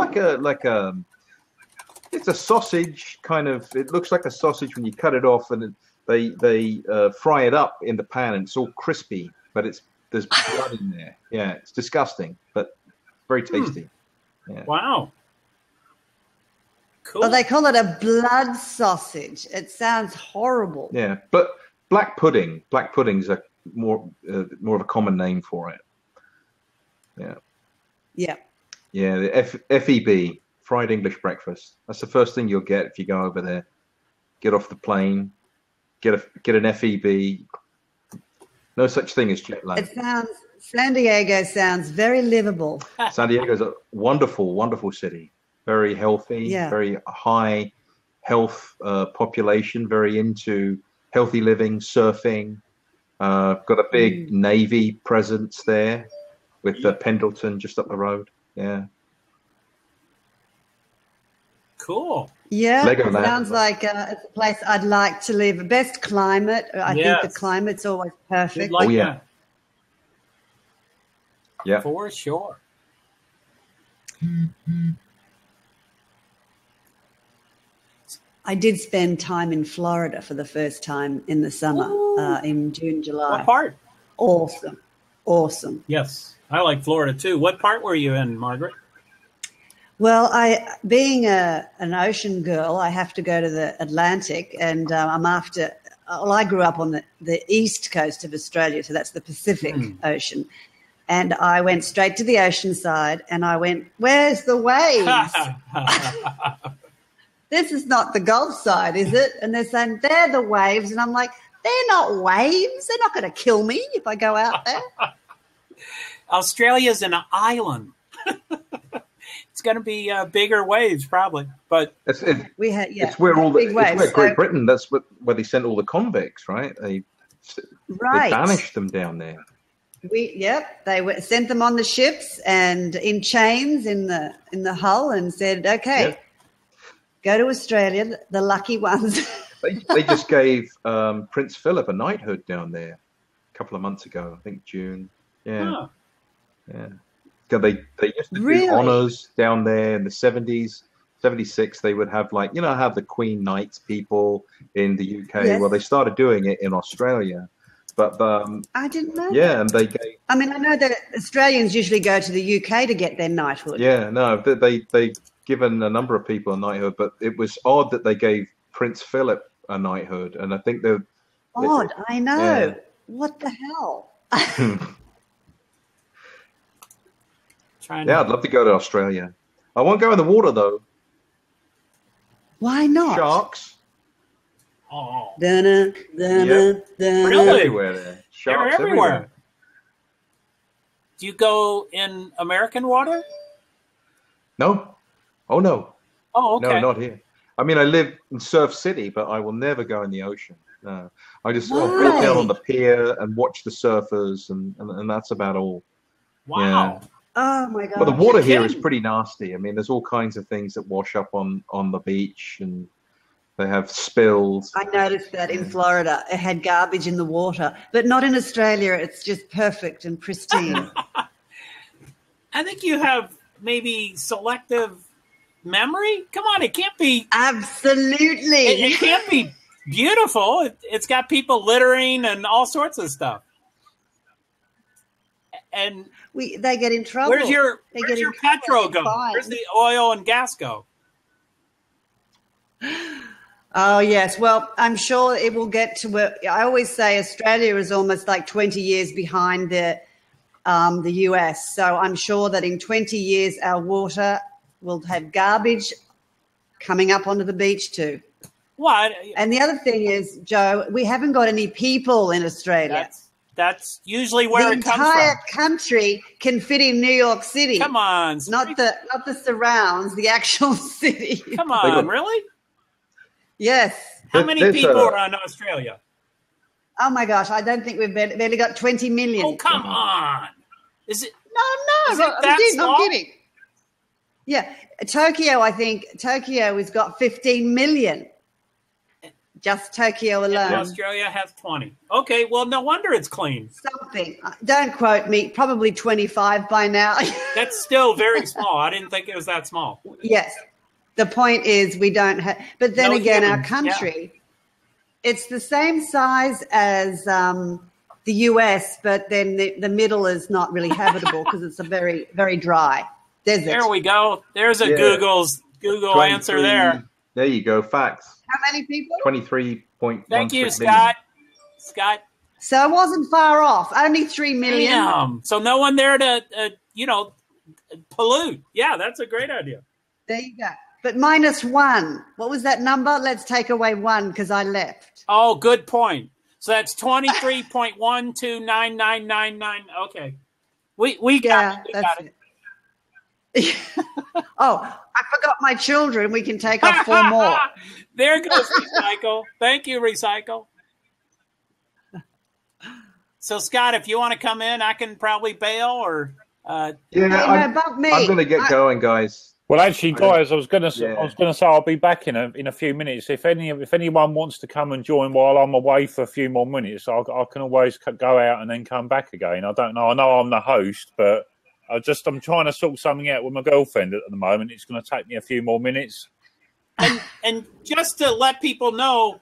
it's a sausage kind of. It looks like a sausage when you cut it off, and they fry it up in the pan, and it's all crispy, but there's blood in there. Yeah, it's disgusting, but very tasty. Yeah. Wow. Cool. Well, they call it a blood sausage. It sounds horrible. Yeah, but black pudding's a more of a common name for it. Yeah. Yeah. Yeah, the FEB, fried English breakfast. That's the first thing you'll get if you go over there. Get off the plane, get an FEB. No such thing as jet lag. San Diego sounds very livable. San Diego's a wonderful, wonderful city. Very healthy, very high health population, very into healthy living, surfing. Got a big Navy presence there with Pendleton just up the road. Yeah. Cool. Yeah, sounds like it's a place I'd like to live. Best climate. I think the climate's always perfect. Like that. Yeah. For sure. I did spend time in Florida for the first time in the summer, in June, July. What part? Awesome. Yes, I like Florida too. What part were you in, Margaret? Well, being an ocean girl, I have to go to the Atlantic, and I grew up on the east coast of Australia, so that's the Pacific Ocean. And I went straight to the ocean side, and I went, where's the waves? This is not the Gulf side, is it? And they're saying, they're the waves. And I'm like, they're not waves. They're not going to kill me if I go out there. Australia's an island. It's going to be bigger waves, probably. But it's where Great Britain. That's where they sent all the convicts, right? They banished them down there. They sent them on the ships and in chains in the hull and said, okay, go to Australia, the lucky ones. They just gave Prince Philip a knighthood down there a couple of months ago. I think June. Yeah, yeah. They used to do honors down there in the 70s, 76. They would have have the Queen Knights people in the UK. Yes. Well, they started doing it in Australia. But I didn't know. yeah, and they gave. I mean, I know that Australians usually go to the UK to get their knighthood. Yeah, no, they given a number of people a knighthood, but it was odd that they gave Prince Philip a knighthood, and I think they're Odd, I know. Yeah. What the hell? Yeah, I'd love to go to Australia. I won't go in the water though. Why not? Sharks. Oh, Dun-dun, dun-dun, Yep. dun-dun. Really? Everywhere there. they're Sharks everywhere. Do you go in American water? No. Oh no. Oh, okay. No, not here. I mean, I live in Surf City, but I will never go in the ocean. No. I just I'll sit down on the pier and watch the surfers, and that's about all. Wow. Oh my god. Well, the water here Ken, is pretty nasty. I mean, there's all kinds of things that wash up on the beach, and they have spills. I noticed that in Florida, it had garbage in the water, but not in Australia. It's just perfect and pristine. I think you have maybe selective memory. Come on, it can't be. Absolutely. It can't be beautiful. It's got people littering and all sorts of stuff. And They get in trouble. where's your They get in petrol trouble. go? Fine. Where's the oil and gas go? Oh, yes. Well, I'm sure it will get to where I always say Australia is almost like 20 years behind the US. So I'm sure that in 20 years, our water will have garbage coming up onto the beach too. What? And the other thing is, Joe, we haven't got any people in Australia. That's usually where The it comes entire from. country can fit in New York City. Come on. Not the surrounds, the actual city. Come on, really? Yes. How many There's people are in Australia? Oh my gosh, I don't think we've barely got 20 million. Oh, come on. Is it? No, Is it I'm that kidding, small? I'm kidding. Yeah, Tokyo has got 15 million. Just Tokyo alone. Australia has 20. Okay, well, no wonder it's clean. Something. Don't quote me. Probably 25 by now. That's still very small. I didn't think it was that small. Yes. The point is we don't have. But then No again, our humans, country, it's the same size as the US, but then the middle is not really habitable because it's a very, very dry desert. There we go. There's a Google 23 answer there. There you go. Facts. How many people? 23.1. Thank you, Scott. Scott. So I wasn't far off. Only 3 million. Damn. So no one there to, pollute. Yeah, that's a great idea. There you go. But -1. What was that number? Let's take away 1 because I left. Oh, good point. So that's 23.129999. Okay. We got it. We got it. Oh, I forgot my children. We can take off 4 more. There goes Recycle. Thank you, Recycle. So, Scott, if you want to come in, I can probably bail or. Yeah, no, above me. I'm going to get going, guys. Well, actually, guys, I was going to say I'll be back in a few minutes. If anyone wants to come and join while I'm away for a few more minutes, I can always go out and then come back again. I don't know. I know I'm the host, but I'm trying to sort something out with my girlfriend at the moment. It's going to take me a few more minutes. And just to let people know,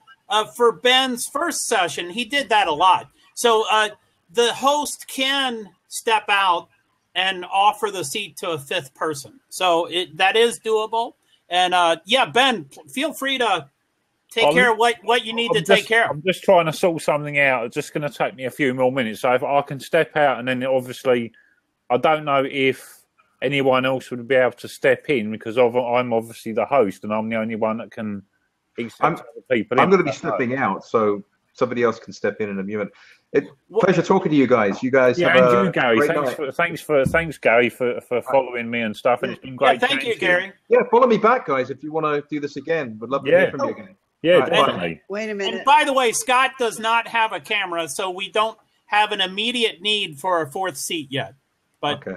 for Ben's first session, he did that a lot. So the host can step out and offer the seat to a 5th person. So that is doable. And Ben, feel free to take care of what you need to take care of. I'm just trying to sort something out. It's just going to take me a few more minutes. So if I can step out, and then obviously I don't know if anyone else would be able to step in because I'm obviously the host and I'm the only one that can accept other people. I'm going to be stepping out, so somebody else can step in a moment. Pleasure talking to you guys. You guys have and a you, Gary. great Thanks, Gary, for following me and stuff. And it's been great. Yeah, thank you, Gary. Yeah, follow me back, guys, if you want to do this again. Would love to hear from you again. Yeah, Right, definitely. Wait a minute. And by the way, Scott does not have a camera, so we don't have an immediate need for a 4th seat yet. But Okay.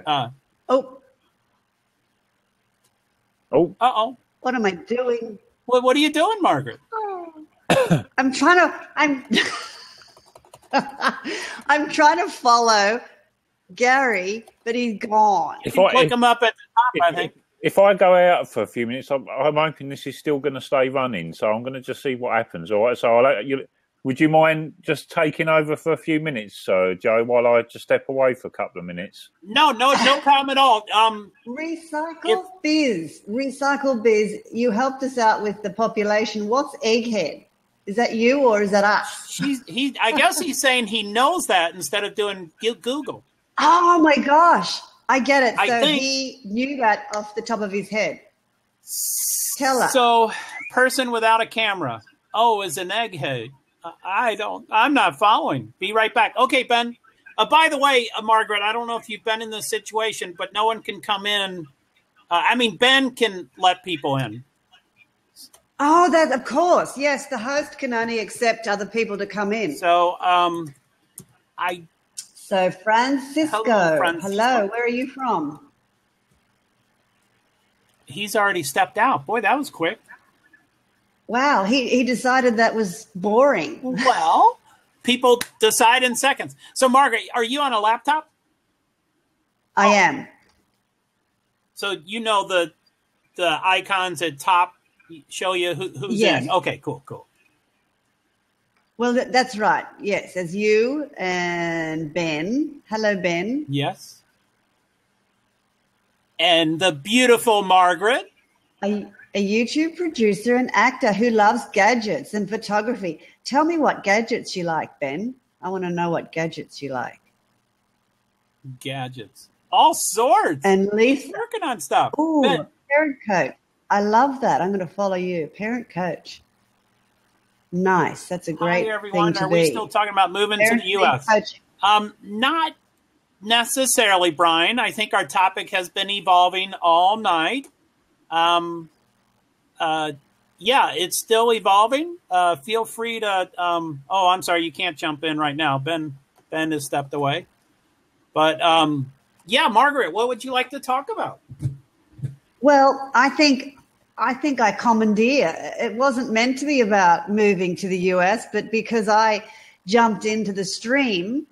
Uh-oh. What am I doing? What are you doing, Margaret? I'm trying to follow Gary, but he's gone. You can click him up at the top, I think. If I go out for a few minutes, I'm hoping this is still going to stay running. So I'm going to just see what happens. All right. So Would you mind just taking over for a few minutes, Joe, while I just step away for a couple of minutes? No problem at all. Recycle Biz. You helped us out with the population. What's egghead? Is that you or is that us? I guess he's saying he knows that instead of doing Google. Oh my gosh, I get it. So he knew that off the top of his head. Tell us. So, person without a camera. Oh, is an egghead. I'm not following. Be right back. Okay, Ben. By the way, Margaret, I don't know if you've been in this situation, but no one can come in. Ben can let people in. Oh, that of course. Yes, the host can only accept other people to come in. So, So, Francisco. Hello. Where are you from? He's already stepped out. Boy, that was quick. Wow, he decided that was boring. Well, people decide in seconds. So, Margaret, are you on a laptop? I am. So you know the icons at top show you who's in. Okay, cool. Well, that's right. Yes, as you and Ben. Hello, Ben. Yes. And the beautiful Margaret. A YouTube producer and actor who loves gadgets and photography. Tell me what gadgets you like, Ben. I want to know what gadgets you like. Gadgets. All sorts. And Lisa. Working on stuff. Ooh, parent coach. I love that. I'm going to follow you. Parent coach. Nice. That's a great Hi, everyone. thing to Are be. we still talking about moving to the U.S.? Not necessarily, Brian. I think our topic has been evolving all night. Yeah, it's still evolving. Feel free to. I'm sorry, you can't jump in right now. Ben has stepped away. But yeah, Margaret, what would you like to talk about? Well, I think I commandeer. It wasn't meant to be about moving to the US, but because I jumped into the stream,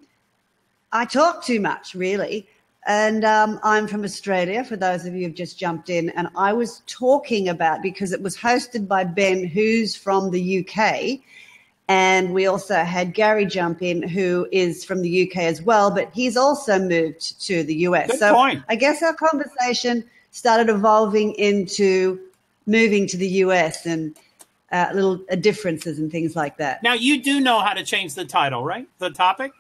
I talk too much, really. And I'm from Australia, for those of you who've just jumped in. And I was talking about, because it was hosted by Ben, who's from the UK. And we also had Gary jump in, who is from the UK as well, but he's also moved to the US. Good point. I guess our conversation started evolving into moving to the US and little differences and things like that. Now, you do know how to change the title, right? The topic?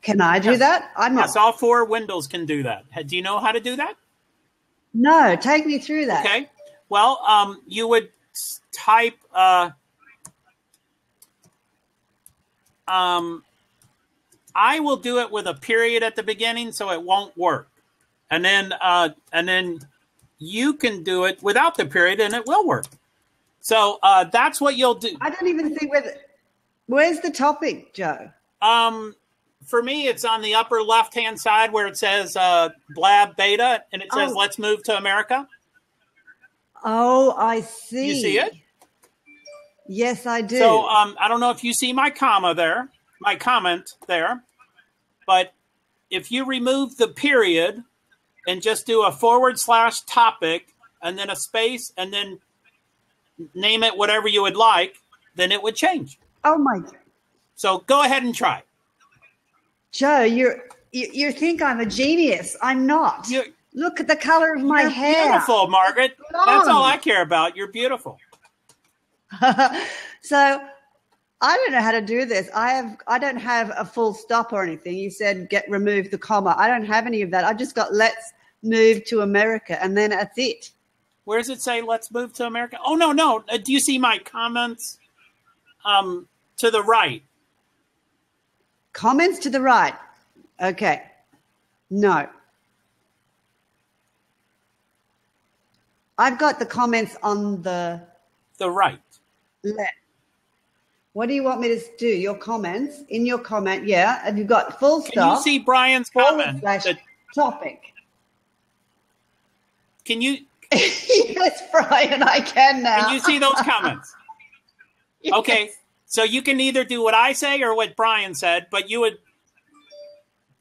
Can I do that? I'm not. Yes, all 4 windows can do that. Do you know how to do that? No, take me through that. Okay. Well, you would type I will do it with a period at the beginning, so it won't work. And then you can do it without the period, and it will work. So that's what you'll do. I don't even see where's the topic, Joe? For me, it's on the upper left-hand side where it says Blab Beta, and it says, let's move to America. Oh, I see. You see it? Yes, I do. So I don't know if you see my comment there, but if you remove the period and just do a / topic and then a space and then name it whatever you would like, then it would change. Oh, my God. So go ahead and try. Joe, you think I'm a genius. I'm not. Look at the color of my hair. You're beautiful, Margaret. That's all I care about. You're beautiful. So I don't know how to do this. I don't have a full stop or anything. You said remove the comma. I don't have any of that. I just got let's move to America, and then that's it. Where does it say let's move to America? Oh, no. Do you see my comments to the right? Comments to the right. Okay. No. I've got the comments on the right. Left. What do you want me to do? Your comments? In your comment, yeah. Have you got full stop? Can you see Brian's comment? Topic. Can you? Yes, Brian, I can now. Can you see those comments? Yes. Okay. So you can either do what I say or what Brian said, but you would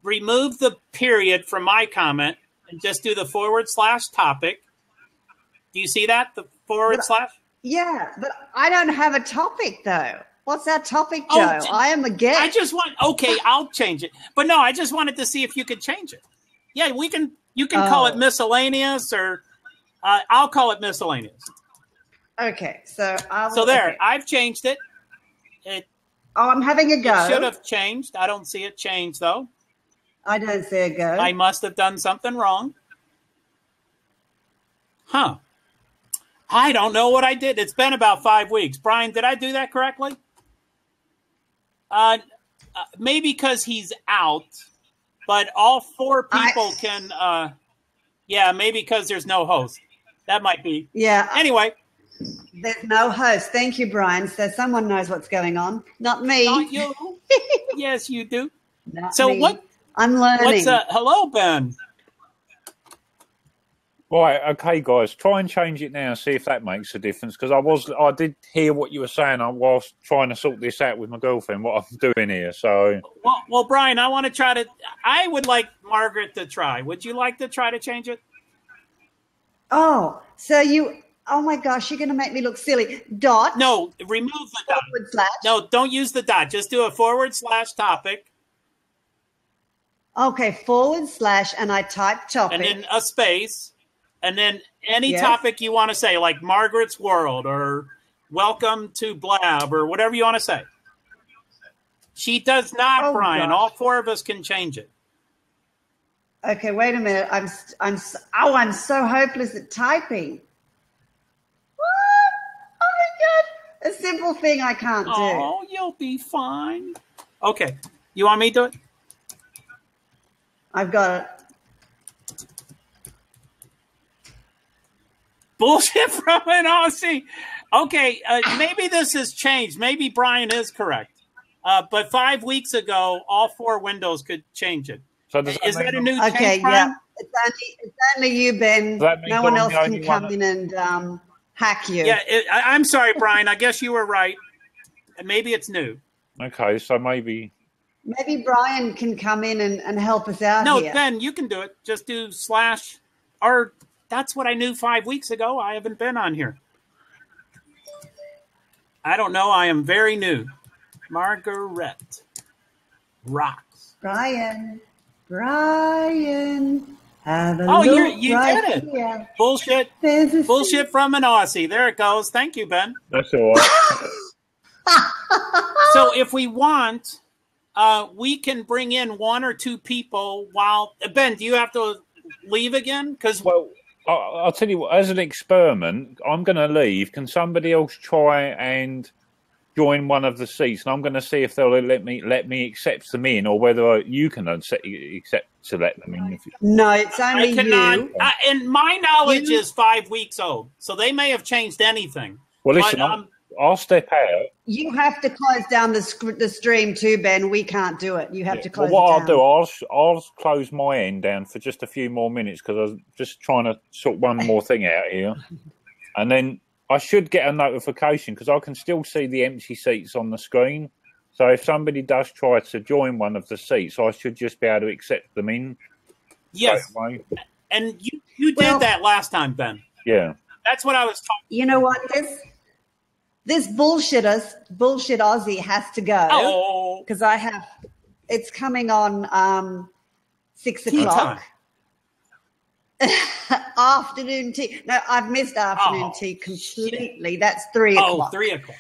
remove the period from my comment and just do the / topic. Do you see that? The /? Yeah, but I don't have a topic though. What's our topic, Joe? I am a guest. I just want. Okay, I'll change it. But no, I just wanted to see if you could change it. Yeah, we can. You can call it miscellaneous, or I'll call it miscellaneous. Okay, so I've changed it. I'm having a go. It should have changed. I don't see it change though. I don't see a go. I must have done something wrong. Huh. I don't know what I did. It's been about 5 weeks. Brian, did I do that correctly? Maybe because he's out, but all 4 people can. Yeah, maybe because there's no host. That might be. Yeah. Anyway. There's no host. Thank you, Brian. So someone knows what's going on. Not me. Not you. Yes, you do. Not so me. What? I'm learning. Hello, Ben. Right, okay, guys. Try and change it now. See if that makes a difference. Because I did hear what you were saying. I was trying to sort this out with my girlfriend. What I'm doing here. So. Well, Brian, I want to try to. I would like Margaret to try. Would you like to try to change it? Oh, so you. Oh my gosh, you're going to make me look silly. Dot. No, remove the dot. / No, don't use the dot. Just do a / topic. Okay, / and I type topic. And then a space. And then any topic you want to say, like Margaret's World or Welcome to Blab or whatever you want to say. She does not, Brian. Gosh. All 4 of us can change it. Okay, wait a minute. I'm so hopeless at typing. What? Oh my God. A simple thing I can't do. Oh, you'll be fine. Okay. You want me to do it? I've got it. Bullshit from an Aussie. Okay, maybe this has changed. Maybe Brian is correct. But 5 weeks ago, all 4 windows could change it. So is that a new change, okay, Brian? Yeah. It's only you, Ben. No one else can come in and hack you. Yeah, I'm sorry, Brian. I guess you were right. And maybe it's new. Okay, so maybe Brian can come in and help us out here. No, Ben, you can do it. Just do / or that's what I knew 5 weeks ago. I haven't been on here. I don't know. I am very new. Margaret rocks. Brian, have a look. You did it. Here. Bullshit from an Aussie. There it goes. Thank you, Ben. That's all right. So if we want, we can bring in 1 or 2 people while Ben, do you have to leave again? Because I'll tell you what, as an experiment, I'm going to leave. Can somebody else try and join one of the seats? And I'm going to see if they'll let me accept them in, or whether you can accept to let them in. No, it's only I cannot, you. And my knowledge is 5 weeks old, so they may have changed anything. Well, listen, I'll step out. You have to close down the stream too, Ben. We can't do it. You have to close it down. What I'll do, I'll close my end down for just a few more minutes because I was just trying to sort one more thing out here. And then I should get a notification because I can still see the empty seats on the screen. So if somebody does try to join one of the seats, I should just be able to accept them in. Yes. And you did that last time, Ben. Yeah. That's what I was talking. You know what? This bullshit Aussie has to go because it's coming on 6 o'clock. Afternoon tea. No, I've missed afternoon tea completely. Shit. That's 3 o'clock. 3 o'clock.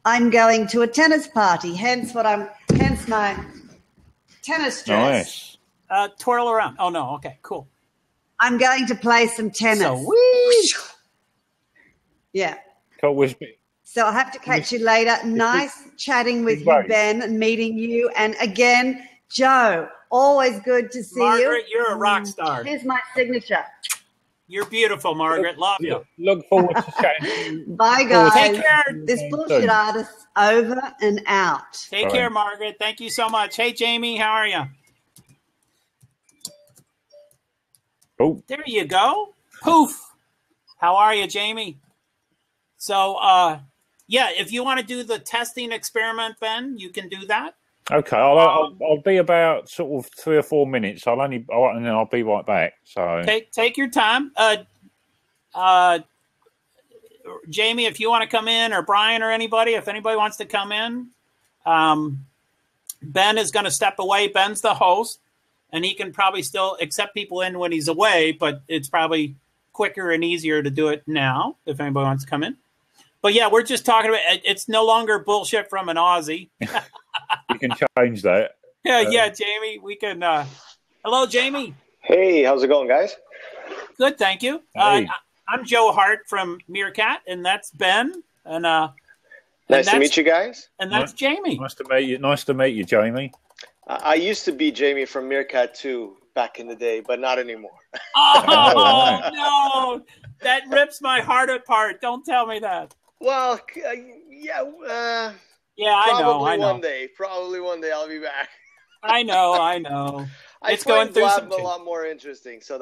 I'm going to a tennis party, hence my tennis dress. Nice. Twirl around. Oh no, okay, cool. I'm going to play some tennis. Yeah. So I'll have to catch you later. Nice chatting with you, Ben, and meeting you. And again, Joe, always good to see you. Margaret, you're a rock star. Here's my signature. You're beautiful, Margaret. Love you. Look forward to chatting. Bye, guys. Take care. This bullshit artist over and out. Take care, Margaret. Thank you so much. Hey, Jamie, how are you? Oh, there you go. Poof. How are you, Jamie? So, if you want to do the testing experiment, Ben, you can do that. Okay, I'll be about sort of 3 or 4 minutes. And then I'll be right back. So take your time. Jamie, if you want to come in, or Brian, or anybody, if anybody wants to come in, Ben is going to step away. Ben's the host, and he can probably still accept people in when he's away, but it's probably quicker and easier to do it now if anybody wants to come in. But yeah, we're just talking about it's no longer bullshit from an Aussie. You can change that. Yeah, Jamie, we can. Hello, Jamie. Hey, how's it going, guys? Good, thank you. Hey. I'm Joe Hart from Meerkat, and that's Ben. And nice to meet you guys. And that's Jamie. Nice to meet you. Nice to meet you, Jamie. I used to be Jamie from Meerkat too back in the day, but not anymore. Oh no, that rips my heart apart. Don't tell me that. Well, Yeah, I know. Probably one day I'll be back. I know. It's going through Blab some a lot more interesting. So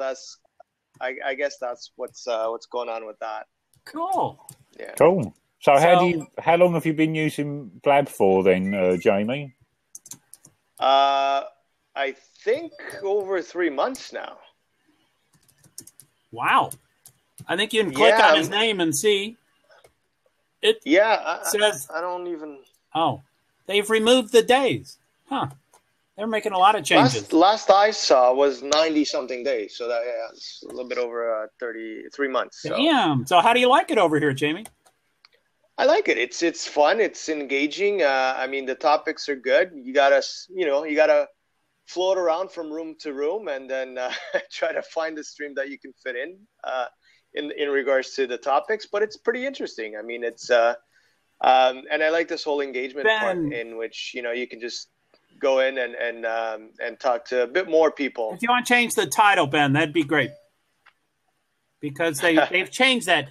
I guess that's what's going on with that. Cool. Yeah. Cool. So how long have you been using Blab for then, Jamie? I think over 3 months now. Wow. I think you can click on his name and see. It says I don't even. Oh, they've removed the days. Huh. They're making a lot of changes. Last I saw was 90-something days. So it's a little bit over 3 months. So. Damn. So how do you like it over here, Jamie? I like it. It's fun. It's engaging. I mean, the topics are good. You gotta float around from room to room and then try to find the stream that you can fit in regards to the topics. But it's pretty interesting. I mean, it's and I like this whole engagement part in which you can just go in and talk to a bit more people. If you want to change the title, Ben, that'd be great. Because they've changed that.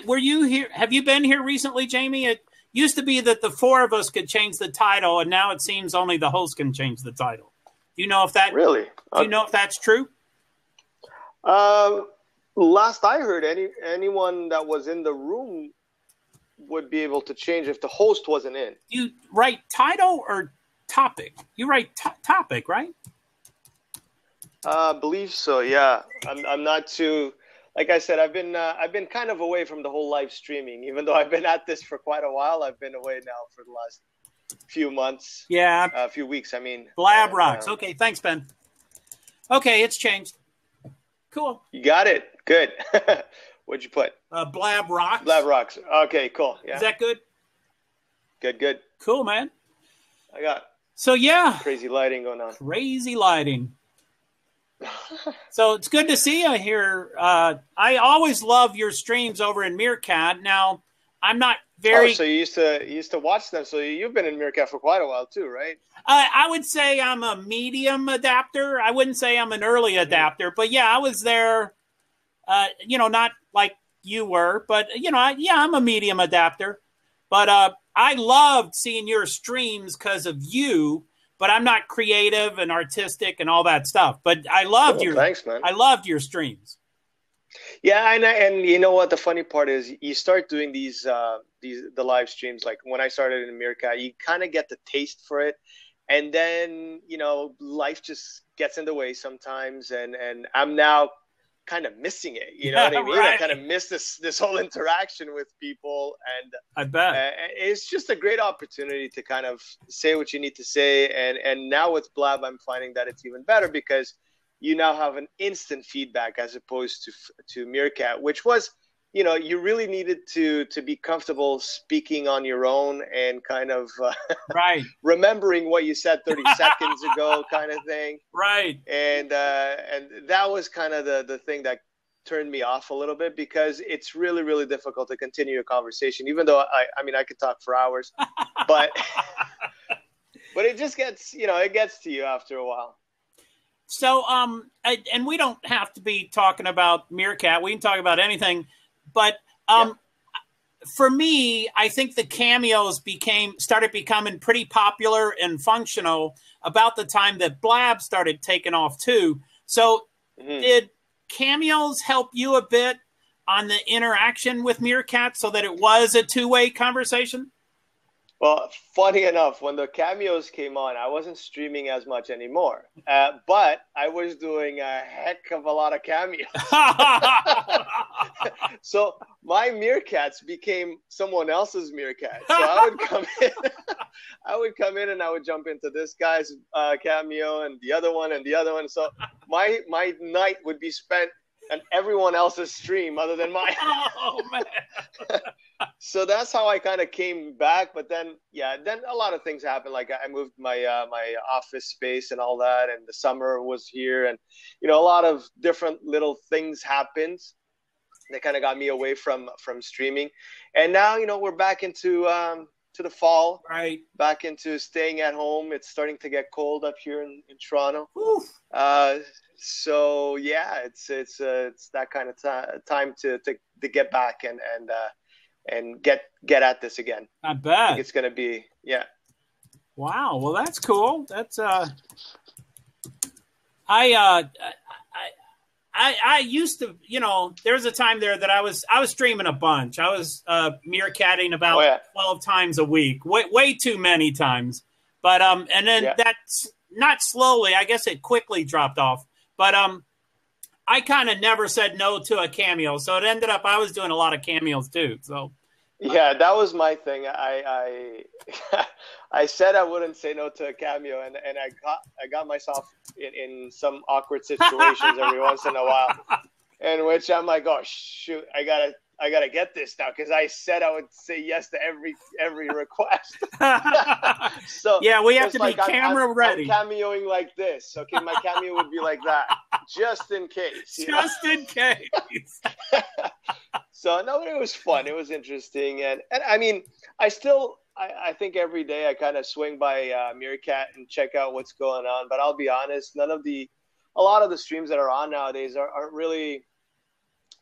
Were you here? Have you been here recently, Jamie? It used to be that the four of us could change the title, and now it seems only the host can change the title. Do you know if that really? Do you know if that's true? Last I heard, anyone that was in the room would be able to change if the host wasn't in. You write title or topic? You write topic, right? Believe so. Yeah, I'm not too. Like I said, I've been kind of away from the whole live streaming, even though I've been at this for quite a while. I've been away now for the last few months. Yeah. A few weeks, I mean. Blab rocks. Okay, thanks, Ben. Okay, it's changed. Cool. You got it. Good. What'd you put? Blab rocks. Blab rocks. Okay, cool. Yeah. Is that good? Good. Cool, man. I got crazy lighting going on. Crazy lighting. So it's good to see you here. I always love your streams over in Meerkat. Now, I'm not very. Oh, so you used to watch them. So you've been in Meerkat for quite a while too, right? I would say I'm a medium adapter. I wouldn't say I'm an early adapter, but yeah, I was there. Not like you were, but I'm a medium adapter. But I loved seeing your streams because of you. But I'm not creative and artistic and all that stuff. But I loved Thanks, man. I loved your streams. Yeah, and you know what? The funny part is, you start doing the live streams. Like when I started in Meerkat, you kind of get the taste for it, and then life just gets in the way sometimes. And I'm now kind of missing it. You know what I mean? Right. I kind of miss this whole interaction with people, and I bet it's just a great opportunity to kind of say what you need to say. And now with Blab, I'm finding that it's even better because you now have an instant feedback as opposed to Meerkat, which was, you really needed to be comfortable speaking on your own and kind of right. remembering what you said 30 seconds ago kind of thing. Right. And that was kind of the thing that turned me off a little bit, because it's really, really difficult to continue a conversation, even though I could talk for hours, but it just gets, it gets to you after a while. So, and we don't have to be talking about Meerkat. We can talk about anything. But for me, I think the cameos started becoming pretty popular and functional about the time that Blab started taking off too. So did cameos help you a bit on the interaction with Meerkat so that it was a two-way conversation? Well, funny enough, when the cameos came on, I wasn't streaming as much anymore, but I was doing a heck of a lot of cameos. So my meerkats became someone else's meerkat. So I would come in, and I would jump into this guy's cameo and the other one and the other one. So my night would be spent on everyone else's stream other than mine. Oh man. So that's how I kind of came back. But then, then a lot of things happened. Like I moved my my office space and all that, and the summer was here, and a lot of different little things happened that kind of got me away from streaming. And now, we're back into to the fall, right? Back into staying at home. It's starting to get cold up here in Toronto. So yeah, it's that kind of time to get back and get at this again. I bet. I think it's gonna be Wow. Well, that's cool. That's I used to, there was a time there that I was streaming a bunch. I was meerkatting about 12 times a week, way too many times. But and then that's not slowly. I guess it quickly dropped off. But I kind of never said no to a cameo, so it ended up I was doing a lot of cameos too. So yeah, that was my thing. I I said I wouldn't say no to a cameo, and I got myself in some awkward situations every once in a while, in which I'm like, oh shoot, I gotta get this now, because I said I would say yes to every request. So yeah, we have to be camera ready. I'm cameoing like this. Okay, my cameo would be like that, just in case. Just in case. So no, it was fun. It was interesting, and I mean, I think every day I kind of swing by Meerkat and check out what's going on. But I'll be honest, a lot of the streams that are on nowadays aren't really,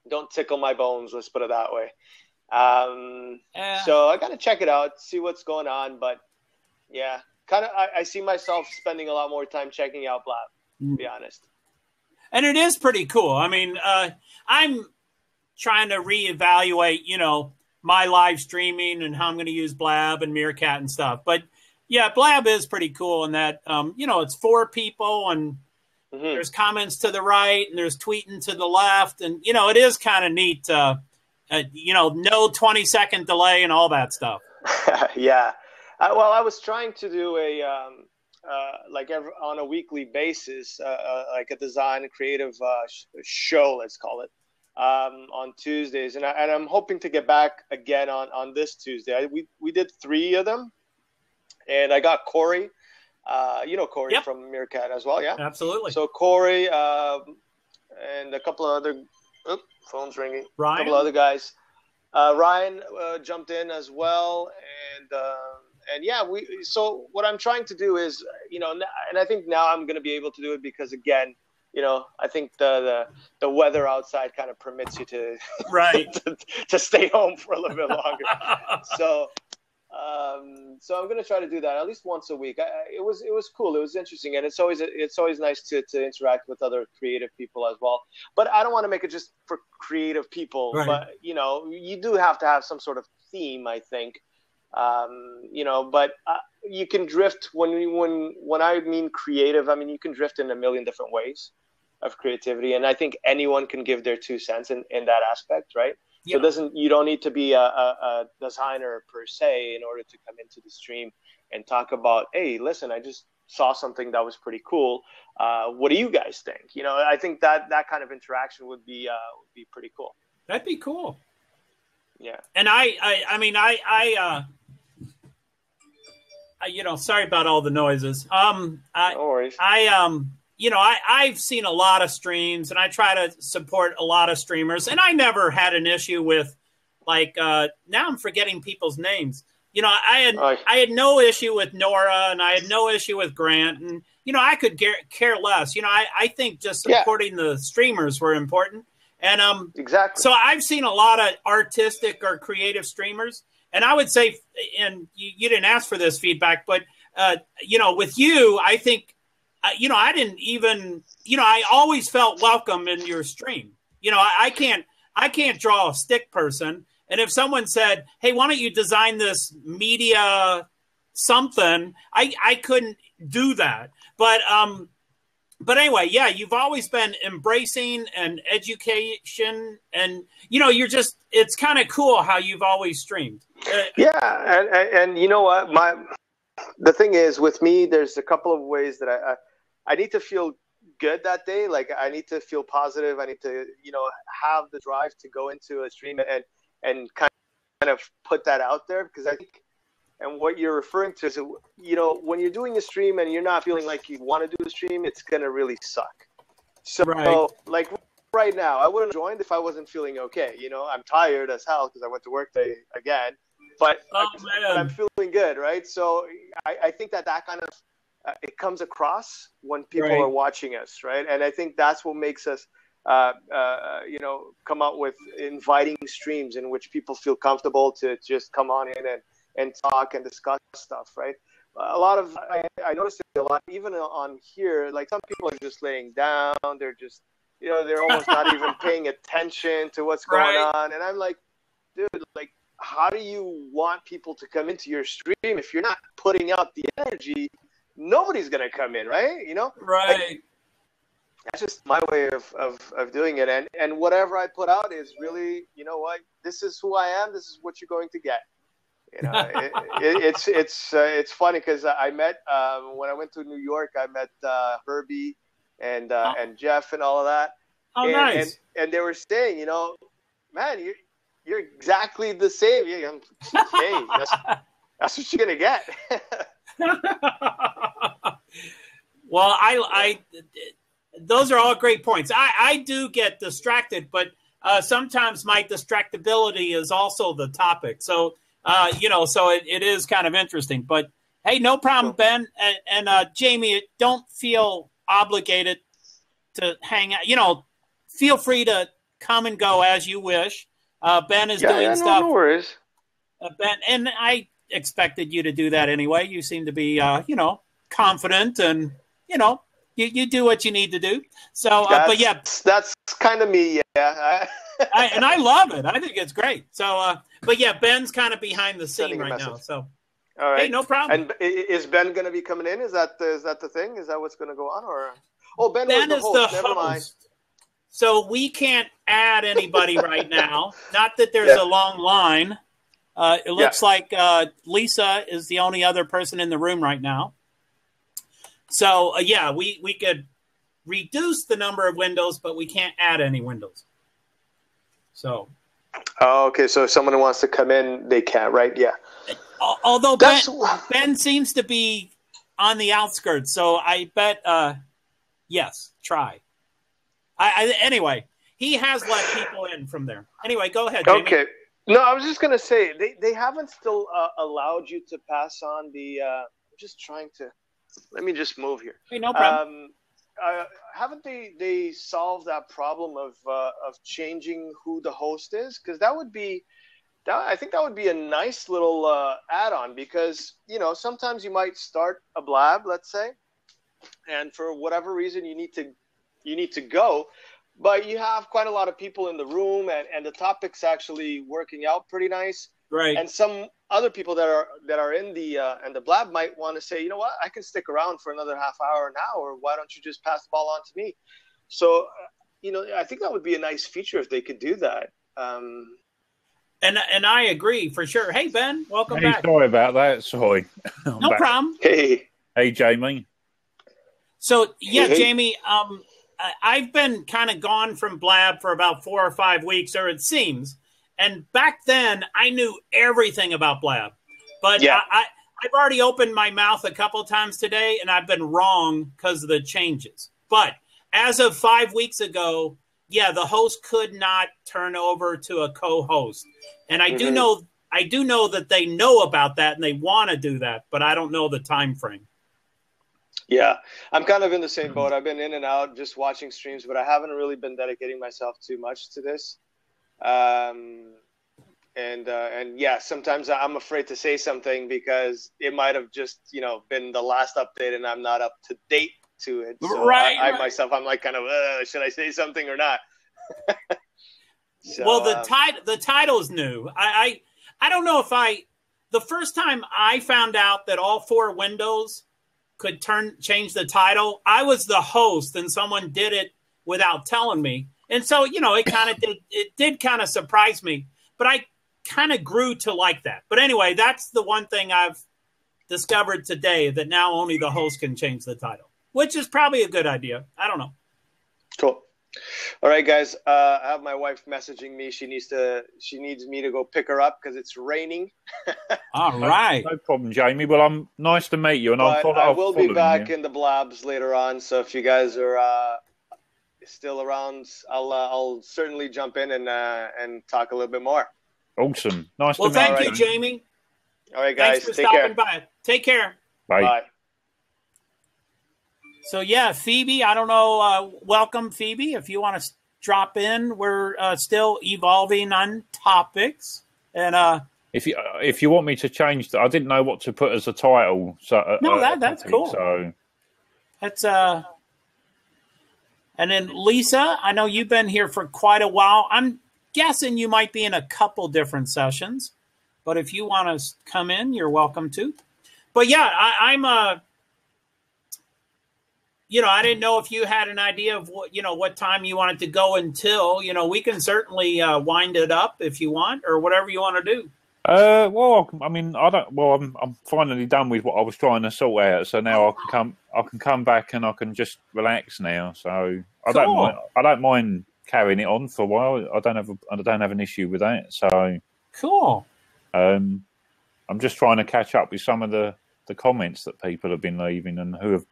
don't tickle my bones. Let's put it that way. So I got to check it out, see what's going on. But yeah, kind of, I see myself spending a lot more time checking out Blab, to be honest. And it is pretty cool. I mean, I'm trying to reevaluate, my live streaming and how I'm going to use Blab and Meerkat and stuff. But yeah, Blab is pretty cool in that, it's 4 people and there's comments to the right and there's tweeting to the left. And, it is kind of neat, no 20-second delay and all that stuff. Yeah. Well, I was trying to do on a weekly basis, like a design creative show, let's call it. On Tuesdays, and I'm hoping to get back again on this Tuesday. We did 3 of them, and I got Corey. Corey from Meerkat as well, yeah, absolutely. So Corey and a couple of other phones ringing. Ryan? A couple of other guys. Ryan jumped in as well, and yeah, So what I'm trying to do is, and I think now I'm going to be able to do it because again, I think the weather outside kind of permits you to to stay home for a little bit longer. So I'm going to try to do that at least once a week. It was cool. It was interesting, and it's always nice to interact with other creative people as well. But I don't want to make it just for creative people. Right. But you do have to have some sort of theme, I think. But you can drift when I mean creative. I mean you can drift in a million different ways of creativity, and I think anyone can give their 2 cents in that aspect, right? Yeah. So you don't need to be a designer per se in order to come into the stream and talk about, hey, listen, I just saw something that was pretty cool. What do you guys think? I think that kind of interaction would be pretty cool. That'd be cool. Yeah. And I mean, sorry about all the noises. No worries. I've seen a lot of streams, and I try to support a lot of streamers, and I never had an issue with, now I'm forgetting people's names. I had no issue with Nora, and I had no issue with Grant, and I could care less. I think just supporting the streamers were important, and exactly. So I've seen a lot of artistic or creative streamers, and I would say, and you didn't ask for this feedback, but with you, I think. I didn't even, I always felt welcome in your stream. I can't draw a stick person. And if someone said, hey, why don't you design this media something, I couldn't do that. But but anyway, yeah, you've always been embracing and education, and you're just, it's kind of cool how you've always streamed. Yeah, and you know what, the thing is with me, there's a couple of ways that I need to feel good that day. Like I need to feel positive. I need to have the drive to go into a stream and kind of put that out there, because I think, and what you're referring to is, when you're doing a stream and you're not feeling like you want to do a stream, it's going to really suck. So, like right now, I wouldn't have joined if I wasn't feeling okay. I'm tired as hell because I went to work today again, but I'm feeling good, right? So I think that kind of, it comes across when people are watching us, right? And I think that's what makes us, come out with inviting streams in which people feel comfortable to just come on in and talk and discuss stuff, right? I noticed it a lot, even on here, like some people are just laying down. They're just, they're almost not even paying attention to what's going on. And I'm like, dude, like, how do you want people to come into your stream if you're not putting out the energy? Nobody's going to come in, right? Right. Like, that's just my way of doing it. And whatever I put out is really, what, this is who I am. This is what you're going to get. It's funny because I met, when I went to New York, I met Herbie and Jeff and all of that. Oh, nice. And they were saying, man, you're exactly the same. Hey, that's what you're going to get. Well, I those are all great points. I do get distracted, but sometimes my distractibility is also the topic. So, so it is kind of interesting. But hey, no problem, Ben. And Jamie, don't feel obligated to hang out. Feel free to come and go as you wish. Ben is doing stuff. No worries. Ben, and I expected you to do that anyway. You seem to be, confident, and you do what you need to do. So, but yeah, that's kind of me. Yeah, and I love it. I think it's great. So, but yeah, Ben's kind of behind the scene right now. So, all right, hey, no problem. And is Ben going to be coming in? Is that the thing? Is that what's going to go on? Or Ben is the host. Never mind. So we can't add anybody right now. Not that there's a long line. It looks like Lisa is the only other person in the room right now. So, we could reduce the number of windows, but we can't add any windows. So. Oh, okay. So if someone wants to come in, they can, right? Yeah. Although Ben seems to be on the outskirts, so I bet, yes, try. Anyway, he has let people in from there. Anyway, go ahead, Jamie. Okay. No, I was just going to say, they haven't still allowed you to pass on the I'm just trying to – let me just move here. Hey, no problem. Haven't they solved that problem of changing who the host is? Because I think that would be a nice little add-on, because, sometimes you might start a Blab, let's say, and for whatever reason you need to go. But you have quite a lot of people in the room, and the topic's actually working out pretty nice. Right. And some other people that are in the Blab might want to say, you know what, I can stick around for another half hour, an hour. Why don't you just pass the ball on to me? So, I think that would be a nice feature if they could do that. And I agree for sure. Hey, Ben, welcome back. Sorry about that. Sorry. No problem. Hey, Jamie. So, Jamie, I've been kind of gone from Blab for about 4 or 5 weeks, or it seems. And back then, I knew everything about Blab. But I've already opened my mouth a couple of times today, and I've been wrong because of the changes. But as of 5 weeks ago, the host could not turn over to a co-host. And I do know that they know about that, and they want to do that, but I don't know the time frame. Yeah, I'm kind of in the same boat. I've been in and out just watching streams, but I haven't really been dedicating myself too much to this. And sometimes I'm afraid to say something because it might have just, been the last update and I'm not up to date to it. So I myself, I'm like kind of, should I say something or not? So, well, the title's new. I don't know if the first time I found out that all 4 windows could change the title. I was the host, and someone did it without telling me, and so it did kind of surprise me. But I kind of grew to like that. But anyway, that's the one thing I've discovered today, that now only the host can change the title, which is probably a good idea. I don't know. Cool. All right, guys. I have my wife messaging me. She needs me to go pick her up because it's raining. All right. No problem, Jamie. Well, I'm nice to meet you, and I will be back in the Blabs later on. So if you guys are still around, I'll certainly jump in and talk a little bit more. Awesome. Nice to meet you. Well, thank you, Jamie. All right, guys. Thanks for Take stopping care. by. Take care. Bye. Bye. So, yeah, Phoebe, I don't know. Welcome, Phoebe. If you want to drop in, we're still evolving on topics. And if you want me to change, I didn't know what to put as a title. So no, that's cool. So that's and then Lisa, I know you've been here for quite a while. I'm guessing you might be in a couple different sessions, but if you want to come in, you're welcome to. But yeah, I'm I didn't know if you had an idea of what time you wanted to go until. We can certainly wind it up if you want, or whatever you want to do. Well, I mean, I don't. Well, I'm finally done with what I was trying to sort out, so now I can come back and I can just relax now. So I don't mind carrying it on for a while. I don't have an issue with that. So cool. I'm just trying to catch up with some of the comments that people have been leaving and who's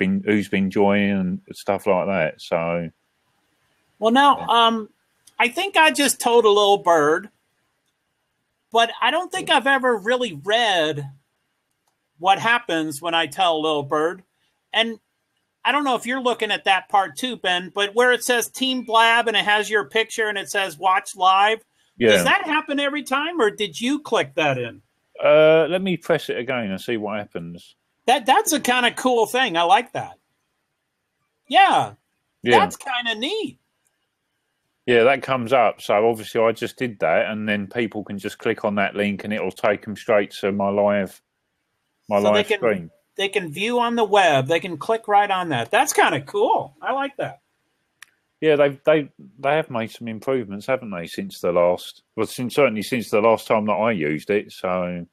been joining and stuff like that. So, well, now I think I just told a little bird, but I don't think I've ever really read what happens when I tell a little bird. And I don't know if you're looking at that part too, Ben, but where it says Team Blab and it has your picture and it says watch live. Yeah. Does that happen every time, or did you click that in? Let me press it again and see what happens. That's a kind of cool thing. I like that. Yeah. That's kind of neat. Yeah, that comes up. So obviously I just did that, and then people can just click on that link and it'll take them straight to my live stream. They can view on the web. They can click right on that. That's kind of cool. I like that. Yeah, they have made some improvements, haven't they, since the last time that I used it. So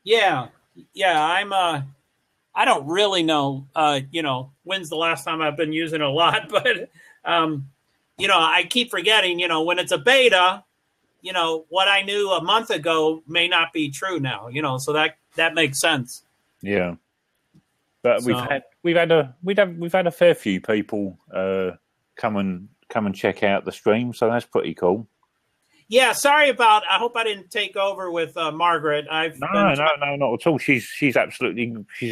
yeah, I don't really know, when's the last time I've been using it a lot, but I keep forgetting, when it's a beta, what I knew a month ago may not be true now, so that makes sense. Yeah. But we've had a fair few people come and check out the stream, so that's pretty cool. Yeah, sorry about. I hope I didn't take over with Margaret. No, not at all. She's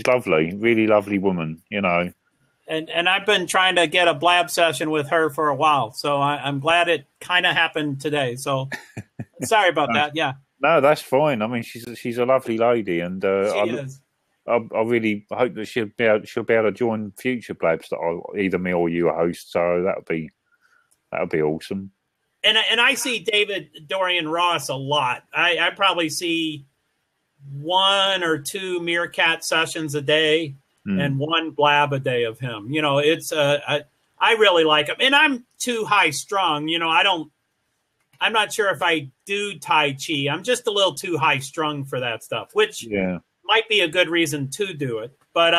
lovely, really lovely woman, And I've been trying to get a Blab session with her for a while, so I'm glad it kind of happened today. So sorry about that. Yeah. No, that's fine. I mean, she's a lovely lady, and she is. I really hope that she'll be able to join future Blabs that either me or you host. So that'll be awesome. And I see David Dorian Ross a lot. I probably see 1 or 2 Meerkat sessions a day and 1 Blab a day of him. It's I really like him, and I'm too high strung. I'm not sure if I do Tai Chi. I'm just a little too high strung for that stuff, which might be a good reason to do it. But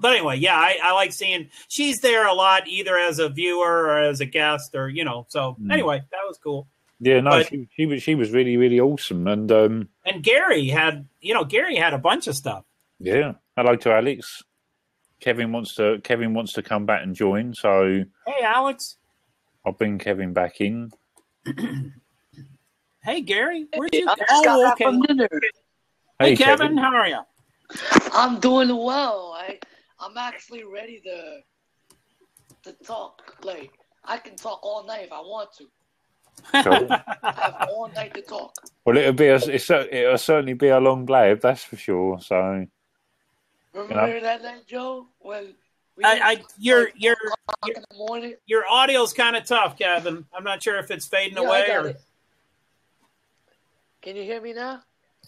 anyway, yeah, I like seeing she's there a lot, either as a viewer or as a guest, or So anyway, that was cool. Yeah, no, she was really, really awesome, and Gary had a bunch of stuff. Yeah, hello to Alex. Kevin wants to come back and join. So hey, Alex, I'll bring Kevin back in. Hey, Gary, where'd you go? Oh, okay. Hey, Kevin, how are you? I'm doing well. I'm actually ready to talk. Like, I can talk all night if I want to. Cool. I have all night to talk. Well, it'll certainly be a long Blab, that's for sure. So remember that night, Joe? When your in the morning? Your audio's kind of tough, Kevin. I'm not sure if it's fading away or. Can you hear me now?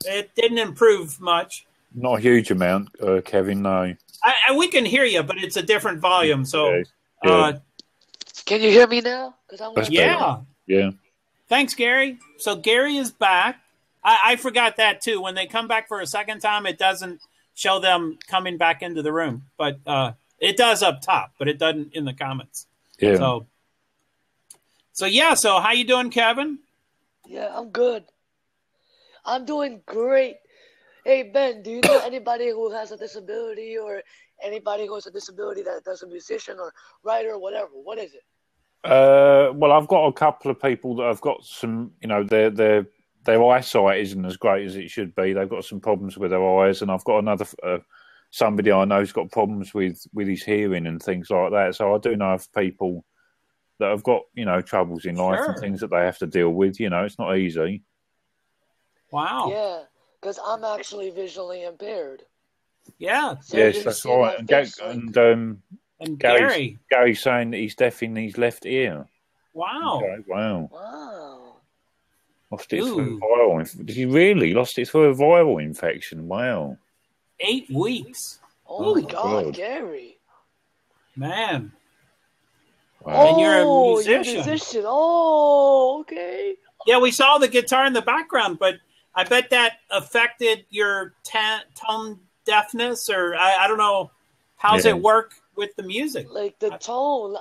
It didn't improve much. Not a huge amount, Kevin. No. We can hear you, but it's a different volume. So, Yeah. Can you hear me now? Because yeah. Yeah. Thanks, Gary. So Gary is back. I forgot that too. When they come back for a second time, it doesn't show them coming back into the room, but it does up top, but it doesn't in the comments. Yeah. So yeah. So how you doing, Kevin? Yeah, I'm good. I'm doing great. Hey, Ben, do you know anybody who has a disability or anybody who has a disability that's a musician or writer or whatever? What is it? Well, I've got a couple of people that have got some, their eyesight isn't as great as it should be. They've got some problems with their eyes, and I've got another somebody I know who's got problems with his hearing and things like that. So I do know of people that have got, troubles in life and things that they have to deal with. It's not easy. Wow. Yeah, because I'm actually visually impaired. Yeah. So Yes, that's right. And Gary's saying that he's deaf in his left ear. Wow. Okay, wow. Wow. Lost it through a viral. Did he really lost it through a viral infection? Wow. 8 weeks. Oh my God, Gary. Man. Wow. And you're a You're musician. a musician. Oh, okay. Yeah, we saw the guitar in the background, but I bet that affected your tone deafness, or I don't know. How's it work with the music? Like the tone,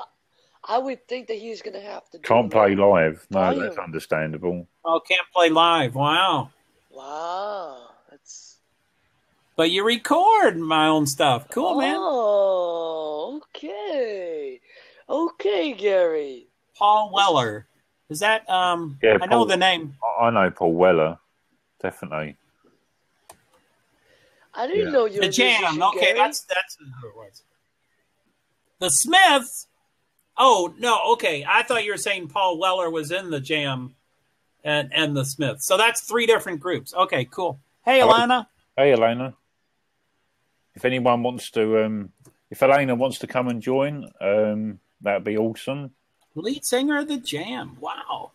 I would think that he's gonna have to. Can't play live. No, volume. that's understandable. Oh, can't play live. Wow. Wow, that's. But you record my own stuff. Cool, man. Oh, okay, okay, Gary. Paul Weller. Is that Yeah, I know the name. I know Paul Weller, definitely. I didn't know you were the Jam. musician, Okay, Gary. that's who it was. The Smiths. Oh no, okay. I thought you were saying Paul Weller was in the Jam and the Smiths. So that's 3 different groups. Okay, cool. Hey, Elena. Hey, Elena. If anyone wants to, if Elena wants to come and join, that'd be awesome. Lead singer of the Jam. Wow.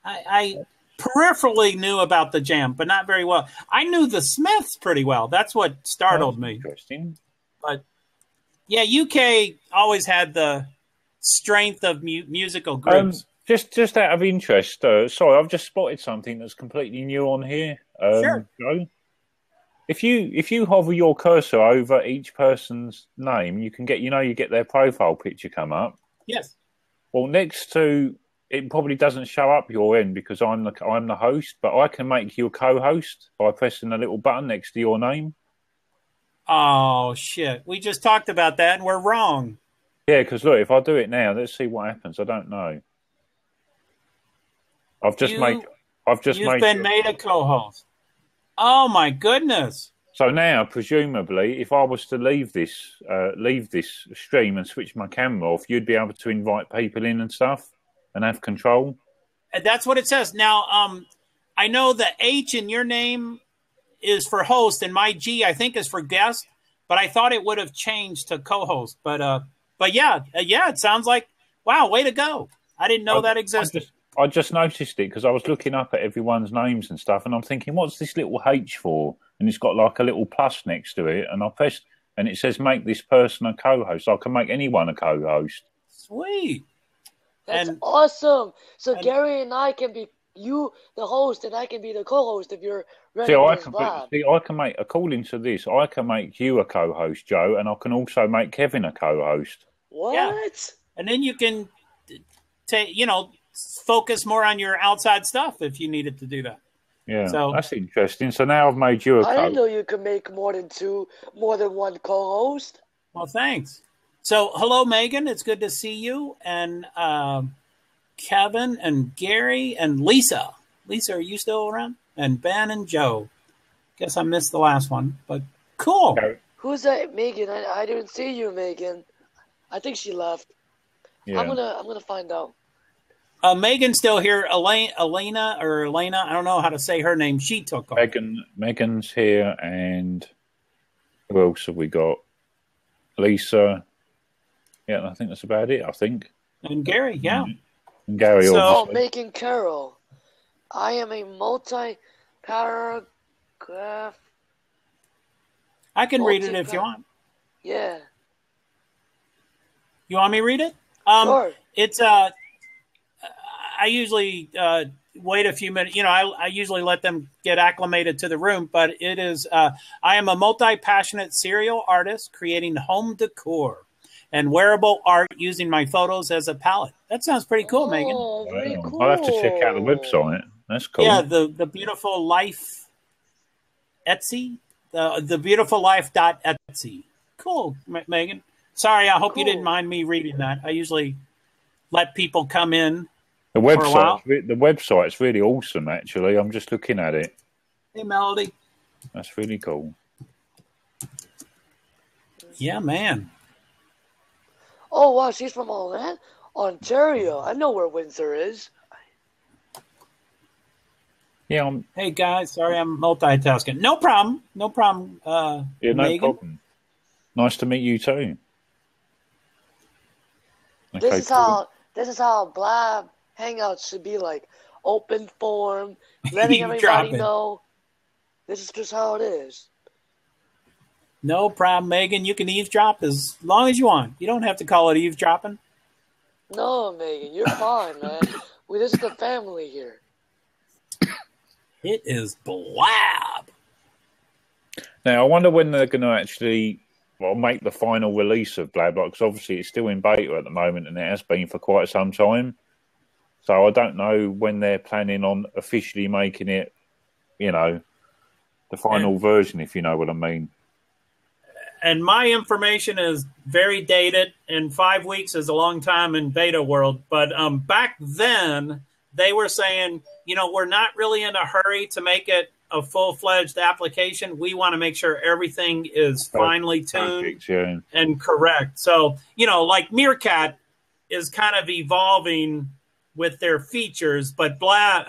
I peripherally knew about the Jam, but not very well. I knew the Smiths pretty well. That's what startled me. Interesting. But yeah, UK always had the strength of musical groups. Just out of interest, sorry, I've just spotted something that's completely new on here. Sure. Joe. If you hover your cursor over each person's name, you can get you get their profile picture come up. Yes. Well, next to it probably doesn't show up your end because I'm the host, but I can make you a co-host by pressing a little button next to your name. Oh shit! We just talked about that, and we're wrong. Yeah, because look, if I do it now, let's see what happens. I don't know. You've been made a co-host. Oh my goodness! So now, presumably, if I was to leave this stream and switch my camera off, you'd be able to invite people in and stuff and have control. And that's what it says. Now, I know the H in your name is for host, and my G I think is for guest. But I thought it would have changed to co-host. But yeah, it sounds like wow, way to go! I didn't know that existed. I just noticed it because I was looking up at everyone's names and stuff, and I'm thinking, what's this little H for? And it's got like a little plus next to it, and I pressed, and it says make this person a co-host. I can make anyone a co-host. Sweet. That's awesome. So Gary and I can be you, the host, and I can be the co-host if you're ready. I can make, according to this, I can make you a co-host, Joe, and I can also make Kevin a co-host. What? Yeah. And then you can focus more on your outside stuff if you needed to do that. Yeah, so that's interesting. So now I've made you a co-host. I didn't know you could make more than one co-host. Well, thanks. So, hello, Megan. It's good to see you. And Kevin and Gary and Lisa. Lisa, are you still around? And Ben and Joe. Guess I missed the last one, but cool. Okay. Who's that, Megan? I didn't see you, Megan. I think she left. Yeah. I'm gonna find out. Megan's still here. Elena, I don't know how to say her name. She took off. Megan's here, and who else have we got? Lisa. Yeah, I think that's about it. I think. And Gary, yeah. And Gary. So, Megan Carroll. I am a multi-paragraph I can read it if you want. Yeah. You want me to read it? Sure. It's I usually wait a few minutes. I usually let them get acclimated to the room, but it is. I am a multi-passionate serial artist creating home decor and wearable art using my photos as a palette. That sounds pretty cool, Megan. Oh, very cool. I'll have to check out the website. That's cool. Yeah, the Beautiful Life Etsy, the Beautiful Life.etsy. Cool, Megan. Sorry, I hope you didn't mind me reading that. I usually let people come in. The website's really awesome, actually. I'm just looking at it. Hey, Melody. That's really cool. Yeah, man. Oh, wow, she's from Ontario. I know where Windsor is. Yeah. Hey, guys. Sorry, I'm multitasking. No problem. No problem. Yeah, no Megan. problem. Nice to meet you too. This Okay, is how Blab Hangouts should be like. Open forum, letting everybody Eavesdropping. know. This is just how it is. No problem, Megan. You can eavesdrop as long as you want. You don't have to call it eavesdropping. No, Megan, you're fine, man. This is the family here. It is Blab. Now, I wonder when they're going to actually make the final release of Blab, because obviously it's still in beta at the moment, and it has been for quite some time. So I don't know when they're planning on officially making it, the final version, if you know what I mean. And my information is very dated, and 5 weeks is a long time in beta world. But back then, they were saying, we're not really in a hurry to make it a full-fledged application. We want to make sure everything is finely tuned and correct. So, like Meerkat is kind of evolving with their features, but Blab,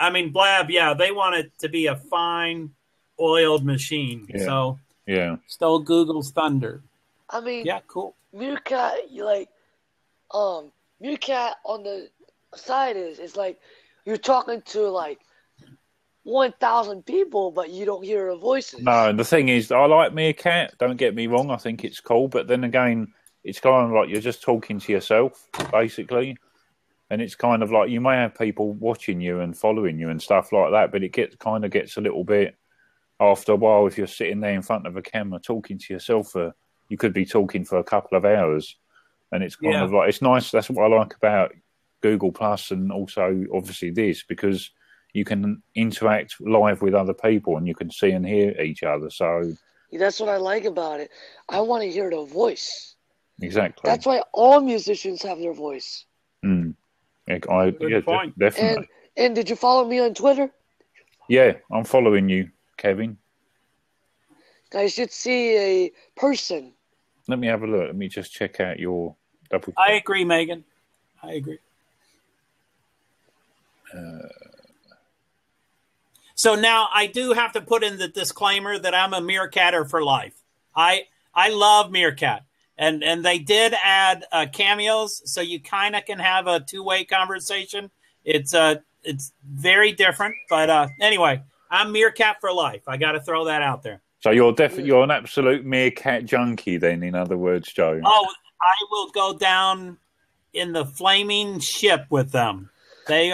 yeah, they want it to be a fine oiled machine. Yeah. So yeah, stole Google's thunder. I mean, yeah, cool. Meerkat, Meerkat on the side is like you're talking to like 1,000 people, but you don't hear their voices. No, and the thing is, I like Meerkat. Don't get me wrong; I think it's cool. But then again, it's kind of like you're just talking to yourself, basically. And it's kind of like you may have people watching you and following you and stuff like that, but it gets a little bit after a while if you're sitting there in front of a camera talking to yourself you could be talking for a couple of hours, and it's kind of like it's nice. That's what I like about Google Plus and also obviously this, because you can interact live with other people and you can see and hear each other. So that's what I like about it. I want to hear the voice. Exactly. That's why all musicians have their voice. Mm. Definitely. And did you follow me on Twitter? Yeah, I'm following you, Kevin. I should see a person. Let me have a look. Let me just check out your double. I agree, Megan. I agree. So now I do have to put in the disclaimer that I'm a Meerkatter for life. I love Meerkat. And they did add cameos, so you kind of can have a two-way conversation. It's very different, but anyway, I'm Meerkat for life. I got to throw that out there. So you're an absolute Meerkat junkie, then, in other words, Joe. Oh, I will go down in the flaming ship with them. They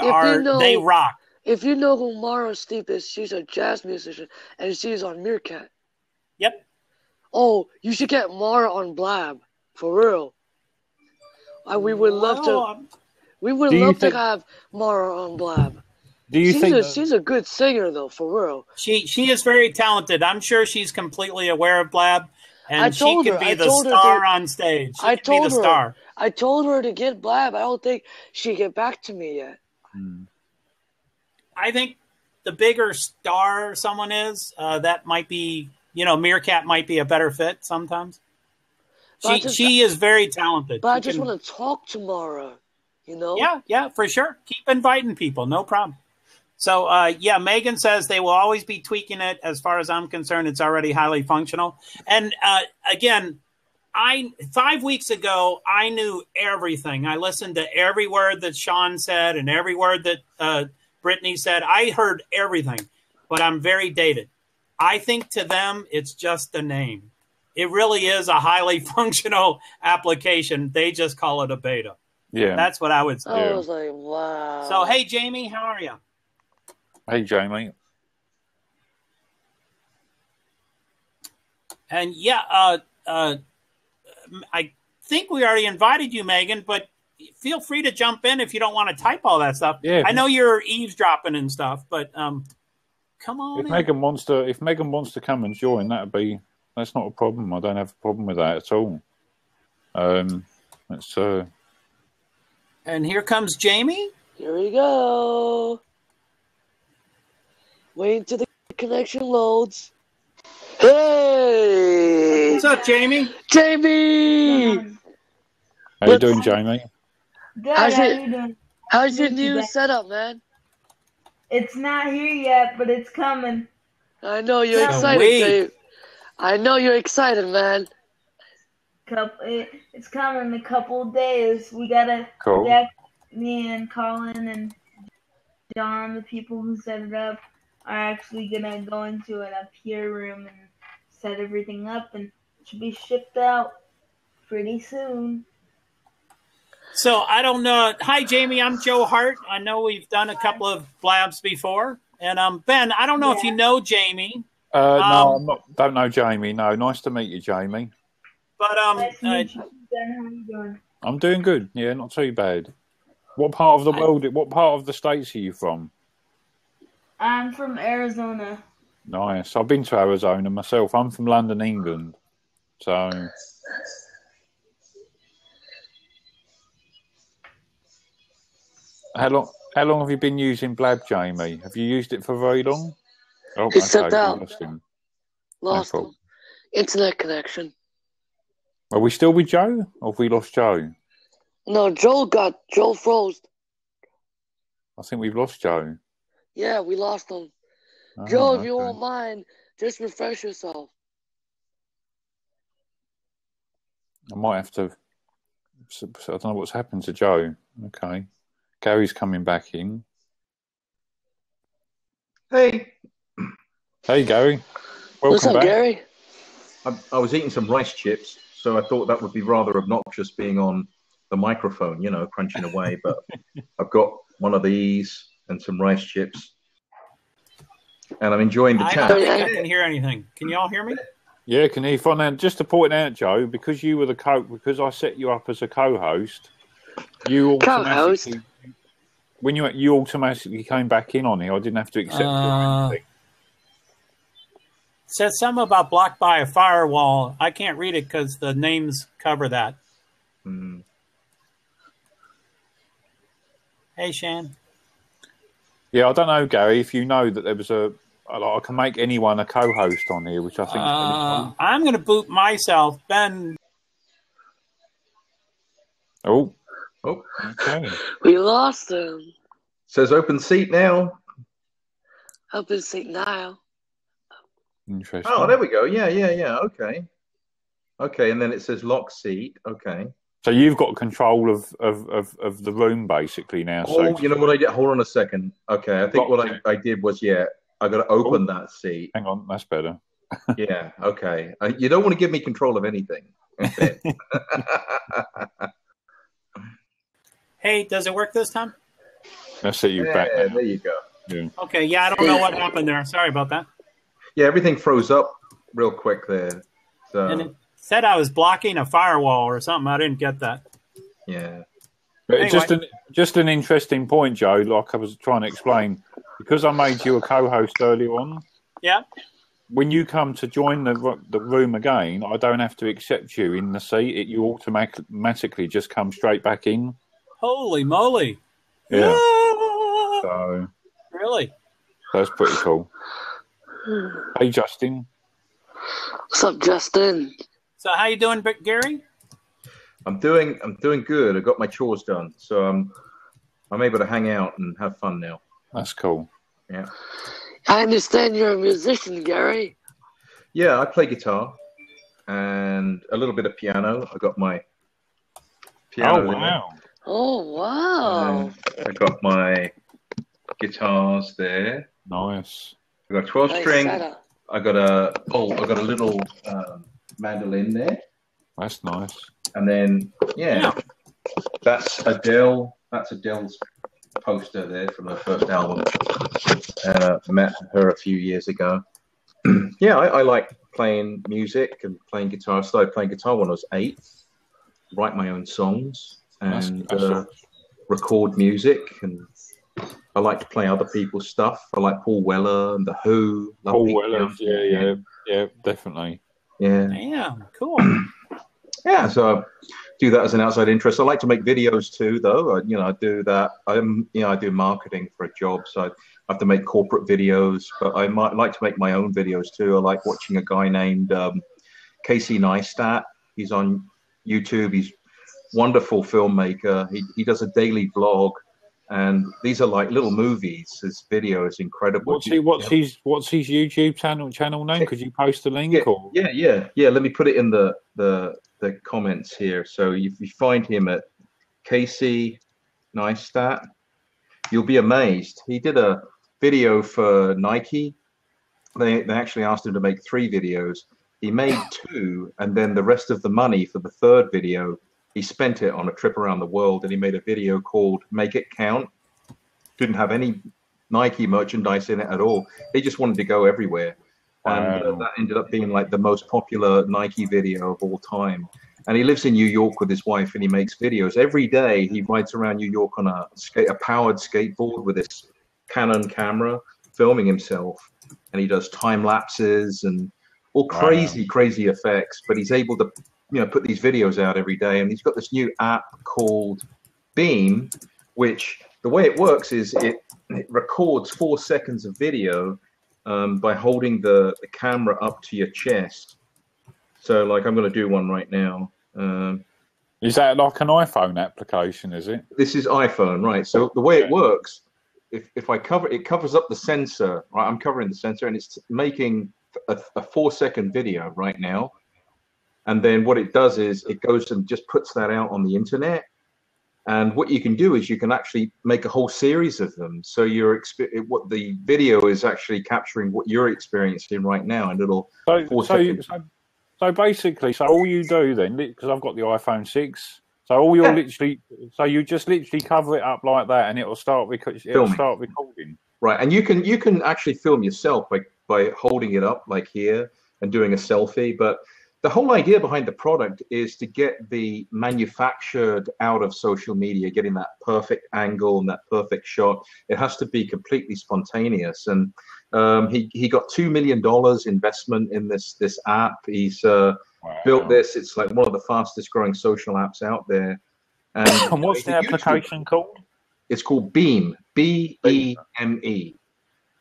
rock. If you know who Mara Steep is, she's a jazz musician, and she's on Meerkat. Yep. Oh, you should get Mara on Blab, for real. We would love to have Mara on Blab. Do you think she's a good singer though, for real? She is very talented. I'm sure she's completely aware of Blab, and she could be the star on stage. I told her to get Blab. I don't think she get back to me yet. I think the bigger star someone is, that might be. Meerkat might be a better fit sometimes. She is very talented. But I just want to talk to Mara, Yeah, for sure. Keep inviting people, no problem. So, Megan says they will always be tweaking it. As far as I'm concerned, it's already highly functional. And again, 5 weeks ago, I knew everything. I listened to every word that Sean said and every word that Brittany said. I heard everything, but I'm very dated. I think to them, it's just a name. it really is a highly functional application. They just call it a beta. Yeah. That's what I would say. I was like, wow. So, hey, Jamie, how are you? Hey, Jamie. And yeah, I think we already invited you, Megan, but feel free to jump in if you don't want to type all that stuff. Yeah. I know you're eavesdropping and stuff, but come on. If Megan wants to come and join, that's not a problem. I don't have a problem with that at all. Let's. And here comes Jamie. Here we go. Wait until the connection loads. Hey! What's up, Jamie? Jamie! How you doing, Jamie? Good, how you doing? How's your new setup, man? It's not here yet, but it's coming. I know you're Can't excited, wait. Dave. I know you're excited, man. It's coming in a couple of days. We gotta Cool. Jack, me and Colin and John, the people who set it up, are actually gonna go into an appear room and set everything up, and it should be shipped out pretty soon. So I don't know. Hi, Jamie. I'm Joe Hart. I know we've done a couple of blabs before. And Ben, I don't know if you know Jamie. No, don't know Jamie. No, nice to meet you, Jamie. But Nice to meet you, Ben. How you doing? I'm doing good. Yeah, not too bad. What part of the world? What part of the States are you from? I'm from Arizona. Nice. I've been to Arizona myself. I'm from London, England. So. How long have you been using Blab, Jamie? Have you used it for very long? Oh, He stepped we out. lost him. Lost him. Internet connection. Are we still with Joe? Or have we lost Joe? No, Joel froze. I think we've lost Joe. Yeah, we lost him. Oh, Joe, if you okay. won't mind, just refresh yourself. I might have to. I don't know what's happened to Joe. Okay. Gary's coming back in. Hey, Hey, Gary. Welcome What's up, back. Gary? I was eating some rice chips, so I thought that would be rather obnoxious being on the microphone, crunching away. But I've got one of these and some rice chips, and I'm enjoying the I chat. don't think I can hear anything. Can you all hear me? Yeah, can you find out? Just to point out, Joe, because you were because I set you up as a co-host, you Co-host? automatically when you automatically came back in on here. I didn't have to accept you or anything. Said something about blocked by a firewall. I can't read it because the names cover that. Mm. Hey, Shan. Yeah, I don't know, Gary, if you know that there was I can make anyone a co-host on here, which I think is pretty cool. I'm going to boot myself. Ben. Oh, Oh, okay. We lost him. says open seat now. Up in St. Nile. Interesting. Oh, there we go. Yeah. Okay, and then it says lock seat. Okay. So you've got control of the room basically now. Oh, So you know what I did? Hold on a second. Okay, I think what I did was, I got to open that seat. hang on, that's better. Yeah, okay. You don't want to give me control of anything. Okay. Hey, does it work this time? Let's see you back Yeah, now. there you go. Yeah. Okay, yeah, I don't know what happened there. Sorry about that. Yeah, everything froze up real quick there. And So, it said I was blocking a firewall or something. I didn't get that. yeah. But Anyway. just an interesting point, Joe. Like I was trying to explain, because I made you a co-host earlier on. Yeah. When you come to join the room again, I don't have to accept you in the seat. You automatically just come straight back in. Holy moly. Yeah. Ah! So Really? that's pretty cool. Hey, Justin. What's up, Justin? So how you doing, Gary? I'm doing good. I got my chores done, so I'm able to hang out and have fun now. That's cool. Yeah. I understand you're a musician, Gary. Yeah, I play guitar and a little bit of piano. I got my piano. Oh, in there. wow. Oh, wow. I got my guitars there. Nice. I got 12 Nice string. setup. I got a little mandolin there. That's nice. And then, that's Adele. That's Adele's poster there from her first album. I met her a few years ago. I like playing music and playing guitar. I started playing guitar when I was 8. Write my own songs and record music. And I like to play other people's stuff. I like Paul Weller and The Who. Paul Weller, yeah, definitely. Yeah, cool. Yeah, so I do that as an outside interest. I like to make videos too, though. I do that. I do marketing for a job, so I have to make corporate videos. But I might like to make my own videos too. I like watching a guy named Casey Neistat. He's on YouTube. He's a wonderful filmmaker. He does a daily vlog, and these are like little movies. His video is incredible. What's his YouTube channel name? Could you post a link? Yeah. Let me put it in the comments here. So if you find him at Casey Neistat, you'll be amazed. He did a video for Nike. They actually asked him to make 3 videos. He made 2, and then the rest of the money for the 3rd video, he spent it on a trip around the world, and he made a video called Make It Count. Didn't have any Nike merchandise in it at all. He just wanted to go everywhere. And that ended up being like the most popular Nike video of all time. And he lives in New York with his wife, and he makes videos. Every day he rides around New York on a powered skateboard with this Canon camera, filming himself. And he does time lapses and all crazy effects. But he's able to, put these videos out every day. And he's got this new app called Beam, which the way it works is it records 4 seconds of video by holding the camera up to your chest. So, like, I'm going to do one right now. Is that like an iPhone application, is it? This is iPhone, right? So the way it works, if I cover it, covers up the sensor, right? I'm covering the sensor, and it's making a 4-second video right now. And then what it does is it goes and just puts that out on the internet. And what you can do is you can actually make a whole series of them. So what the video is actually capturing what you're experiencing right now, and it'll. So basically, all you do then, because I've got the iPhone 6, so all you're you just literally cover it up like that, and it'll start recording. Right, and you can actually film yourself by holding it up like here and doing a selfie, but. The whole idea behind the product is to get the manufactured out of social media, getting that perfect angle and that perfect shot. It has to be completely spontaneous. And he got $2 million investment in this app. He's built this. It's like one of the fastest growing social apps out there. And what's the application called? It's called Beam. BEME.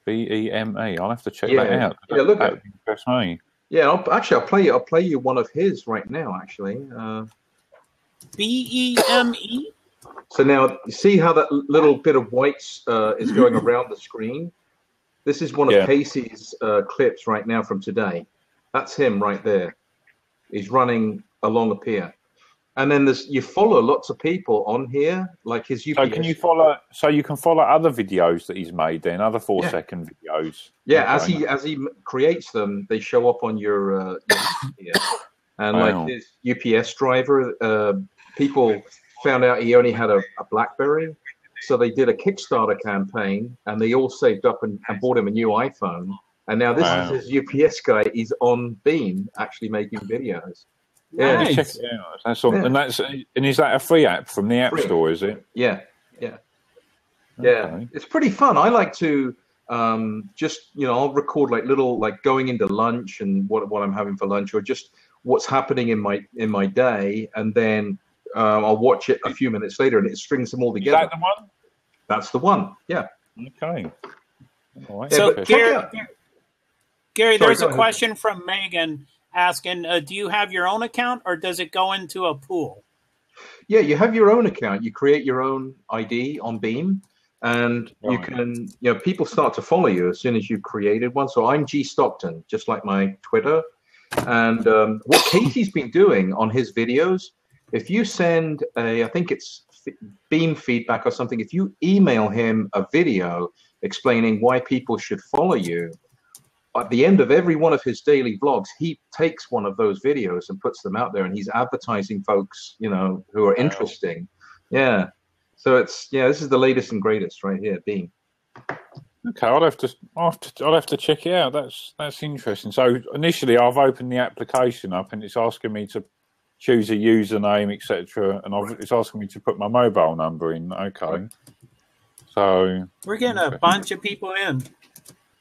BEME. I'll have to check that out. Yeah, look at it. Impress me. Yeah, I'll play you one of his right now, actually. BEME? So now, you see how that little bit of white is going around the screen? This is one of Casey's clips right now from today. That's him right there. He's running along a pier. And then you follow lots of people on here, like his UPS. So you can follow other videos that he's made then, other 4-second videos. Yeah, okay. as he creates them, they show up on your and like his UPS driver, people found out he only had a BlackBerry, so they did a Kickstarter campaign, and they all saved up and bought him a new iPhone. And now this is his UPS guy. He's on Beam, actually making videos. Yeah, nice. Check it out. That's all, and is that a free app from the App Store? Is it? Yeah. It's pretty fun. I like to I'll record like little going into lunch and what I'm having for lunch, or just what's happening in my day, and then I'll watch it a few minutes later, and it strings them all together. Is that the one? That's the one. Yeah. Okay. All right. So Gary, there's a question from Megan asking, do you have your own account, or does it go into a pool? Yeah, you have your own account. You create your own ID on Beam, and you can, people start to follow you as soon as you've created one. So I'm G Stockton, just like my Twitter. And what Casey's been doing on his videos, if you send I think it's Beam feedback or something, if you email him a video explaining why people should follow you, at the end of every one of his daily vlogs, he takes one of those videos and puts them out there, and he's advertising folks, you know, who are interesting. Yeah. So it's, this is the latest and greatest right here, Beam. Okay, I'll have to check it out. That's interesting. So initially, I've opened the application up, and it's asking me to choose a username, etc., and it's asking me to put my mobile number in. Okay. So we're getting a bunch of people in.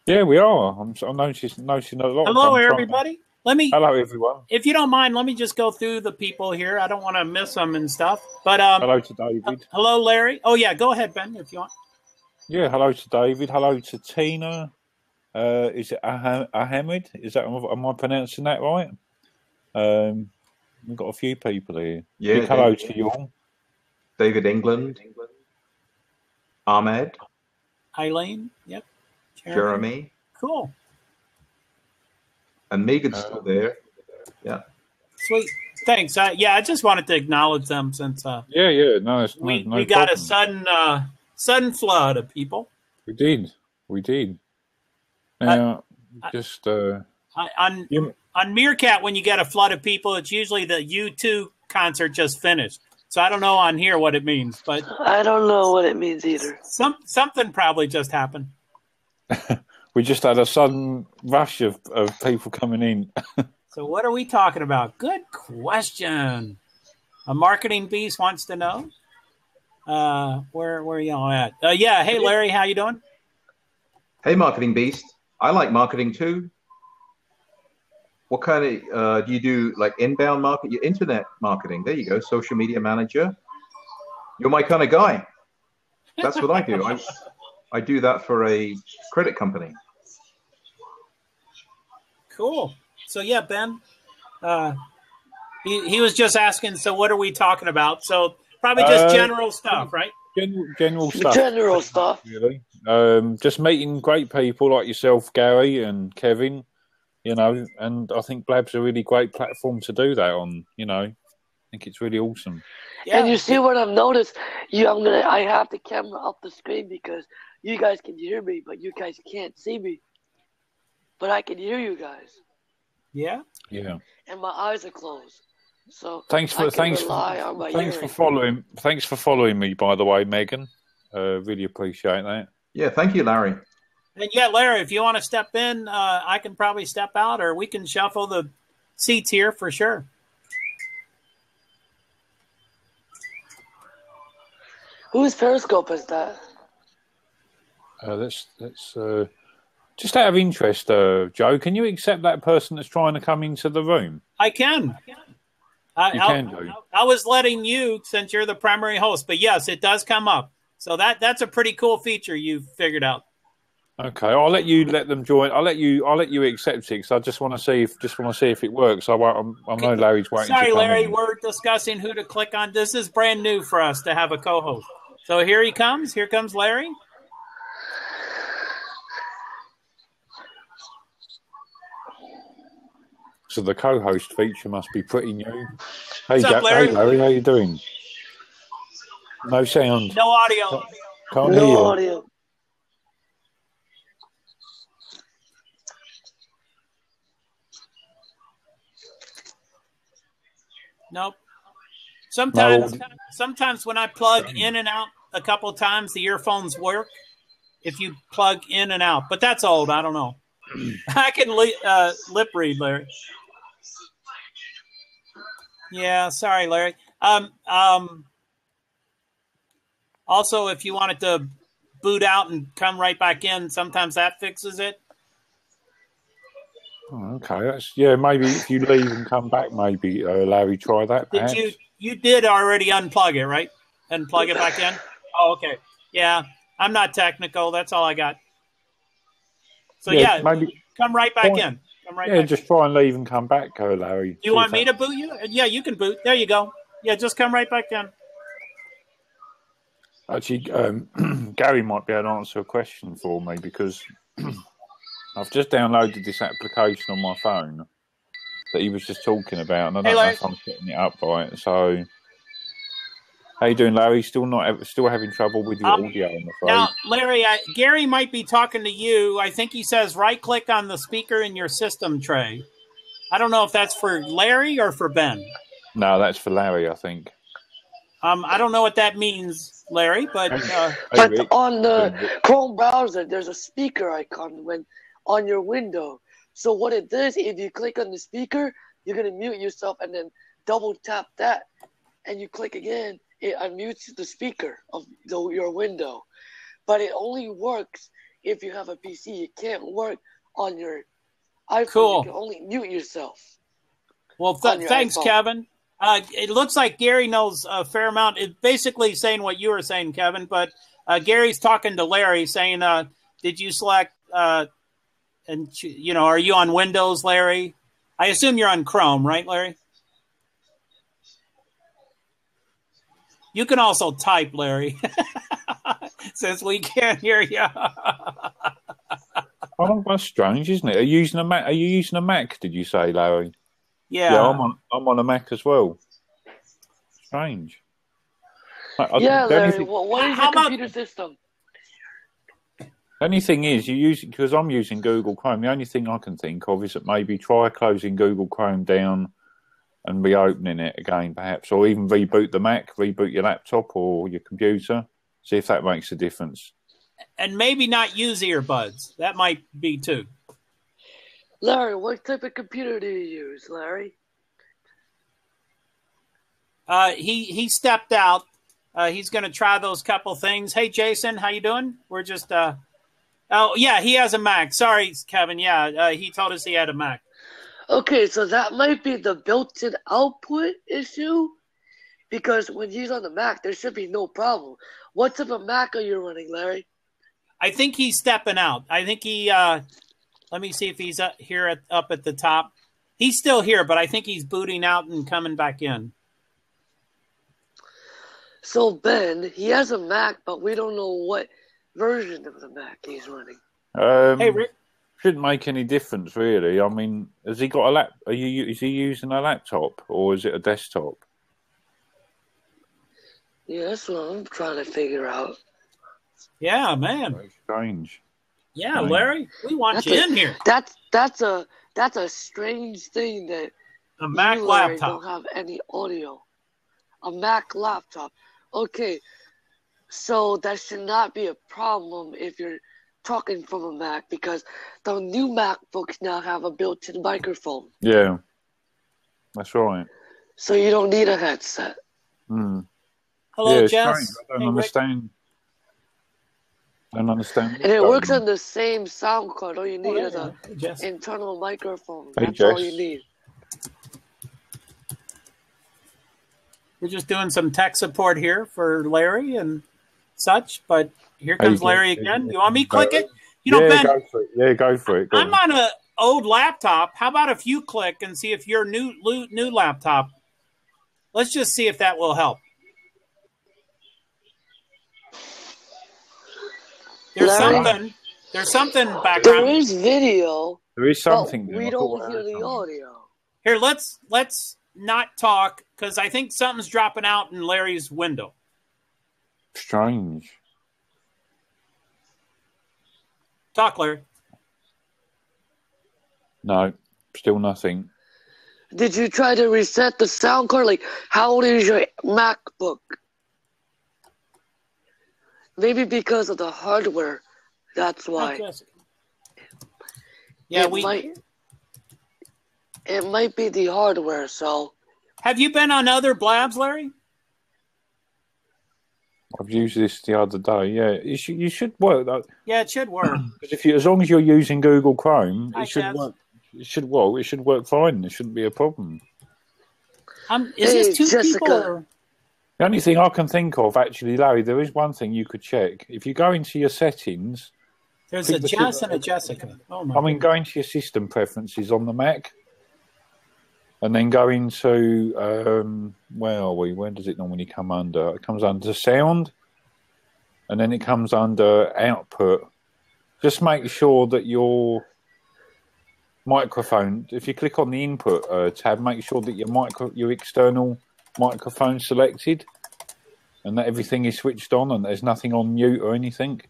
Yeah, we are. I'm noticing a lot. Hello, everybody. Hello, everyone. If you don't mind, let me just go through the people here. I don't want to miss them and stuff. But hello to David. Hello, Larry. Oh yeah, go ahead, Ben, if you want. Yeah, hello to David. Hello to Tina. Is it Ahmed? Am I pronouncing that right? We've got a few people here. Yeah. Hello to you all. David England. Ahmed. Eileen. Yep. Jeremy. Cool. And Megan's still there. Yeah. Sweet. Thanks. I just wanted to acknowledge them since no, we got a sudden flood of people. We did. Now, on Meerkat, when you get a flood of people, it's usually the U2 concert just finished. So I don't know on here what it means, but I don't know what it means either. Something probably just happened. We just had a sudden rush of people coming in. So what are we talking about? Good question. A marketing beast wants to know. Where are y'all at? Yeah. Hey, Larry, how you doing? Hey, marketing beast. I like marketing too. What kind of do you do? Like inbound market, your internet marketing? There you go. Social media manager. You're my kind of guy. That's what I do. I do that for a credit company. Cool. So yeah, Ben, he was just asking. So what are we talking about? So probably just general stuff, right? General stuff. General stuff. Really. Just meeting great people like yourself, Gary and Kevin. You know, and I think Blab's a really great platform to do that on. You know, I think it's really awesome. Yeah. And you see what I've noticed? I have the camera up the screen because you guys can hear me, but you guys can't see me. But I can hear you guys. Yeah. Yeah. And my eyes are closed. So thanks for following me, by the way, Megan. Really appreciate that. Yeah, thank you, Larry. And yeah, Larry, if you want to step in, I can probably step out, or we can shuffle the seats here for sure. Whose Periscope is that? That's just out of interest, Joe. Can you accept that person that's trying to come into the room? I can. I was letting you, since you're the primary host, but yes, it does come up. So that's a pretty cool feature you figured out. Okay, I'll let you let them join. I'll let you accept it because I just want to see if it works. I know Larry's waiting. Sorry, to come Larry, in. we're discussing who to click on. This is brand new for us to have a co-host. So here he comes. Here comes Larry. So the co-host feature must be pretty new. What's up, Larry? Hey, Larry, how you doing? No sound. No audio. Can't hear you. No audio. Nope. Sometimes when I plug in and out a couple of times, the earphones work. If you plug in and out, but that's old. I don't know. I can lip read, Larry. Yeah, sorry, Larry. Also, if you wanted to boot out and come right back in, sometimes that fixes it. Oh, okay, maybe if you leave and come back, maybe Larry, try that. You did already unplug it, right? And plug it back in? Oh, okay. Yeah, I'm not technical. That's all I got. So maybe come right back in. Just try and leave and come back, Larry. Do you want me to boot you? Yeah, you can boot. There you go. Yeah, just come right back in. Actually, Gary might be able to answer a question for me because I've just downloaded this application on my phone that he was just talking about, and I don't know if I'm setting it up right. So, How you doing, Larry? Still having trouble with your audio, I'm afraid. Now, Larry, Gary might be talking to you. I think he says right-click on the speaker in your system tray. I don't know if that's for Larry or for Ben. No, that's for Larry, I think. I don't know what that means, Larry, but but on the Chrome browser, there's a speaker icon on your window. So what it does, if you click on the speaker, you're gonna mute yourself, and then double tap that, and you click again. It unmutes the speaker of your window, but it only works if you have a PC. It can't work on your iPhone. Cool. You can only mute yourself. Well, thanks, iPhone. Kevin. It looks like Gary knows a fair amount. It's basically saying what you were saying, Kevin, but Gary's talking to Larry saying, did you select, are you on Windows, Larry? I assume you're on Chrome, right, Larry? You can also type, Larry, since we can't hear you. Oh, that's strange, isn't it? Are you using a Mac? Did you say, Larry? Yeah, I'm on a Mac as well. Strange. Larry. What is your computer system? The only thing is, because I'm using Google Chrome. The only thing I can think of is that maybe try closing Google Chrome down and reopening it again, perhaps, or even reboot the Mac, reboot your laptop or your computer. See if that makes a difference. And maybe not use earbuds. That might be too. Larry, what type of computer do you use, Larry? He stepped out. He's going to try those couple things. Hey, Jason, how you doing? We're just oh yeah, he has a Mac. Sorry, Kevin. Yeah, he told us he had a Mac. Okay, so that might be the built-in output issue, because when he's on the Mac, there should be no problem. What type of Mac are you running, Larry? I think he's stepping out. I think he. Let me see if he's up here up at the top. He's still here, but I think he's booting out and coming back in. So Ben, he has a Mac, but we don't know what version of the Mac he's running. Hey, Rick. Shouldn't make any difference, really. I mean, has he got a lap? Is he using a laptop or is it a desktop? Yeah, that's what I'm trying to figure out. Yeah, man. Very strange. Yeah, Larry, we want you in here. That's a strange thing that a Mac laptop don't have any audio. A Mac laptop. Okay, so that should not be a problem if you're talking from a Mac, because the new MacBooks now have a built-in microphone. Yeah, that's right. So you don't need a headset. Mm. Hello, Jess. Strange. I don't understand. Don't understand. And it works on the same sound card. All you need is an internal microphone. That's all you need. We're just doing some tech support here for Larry and such, but here comes Larry again. You want me to click it? Ben, go for it. Yeah, go for it. I'm on an old laptop. How about if you click and see if your new laptop? Let's just see if that will help. There's something background. There is video. There is something. But we don't hear the audio. Here, let's not talk, because I think something's dropping out in Larry's window. Strange. Talk, Larry. No, still nothing. Did you try to reset the sound card? Like, how old is your MacBook? Maybe because of the hardware. That's why. Yeah, it might be the hardware. So, have you been on other Blabs, Larry? I've used this the other day. Yeah, you should work. Yeah, it should work. Because as long as you're using Google Chrome, it should work. It should work fine. There shouldn't be a problem. Is this two Jessica. people? Or? The only thing I can think of, actually, Larry, there is one thing you could check. If you go into your settings, there's a Jess and a Jessica. Oh my! Go into your system preferences on the Mac, and then go into where are we? Where does it normally come under? It comes under sound, and then it comes under output. Just make sure that your microphone. If you click on the input tab, make sure that your external microphone selected, and that everything is switched on and there's nothing on mute or anything?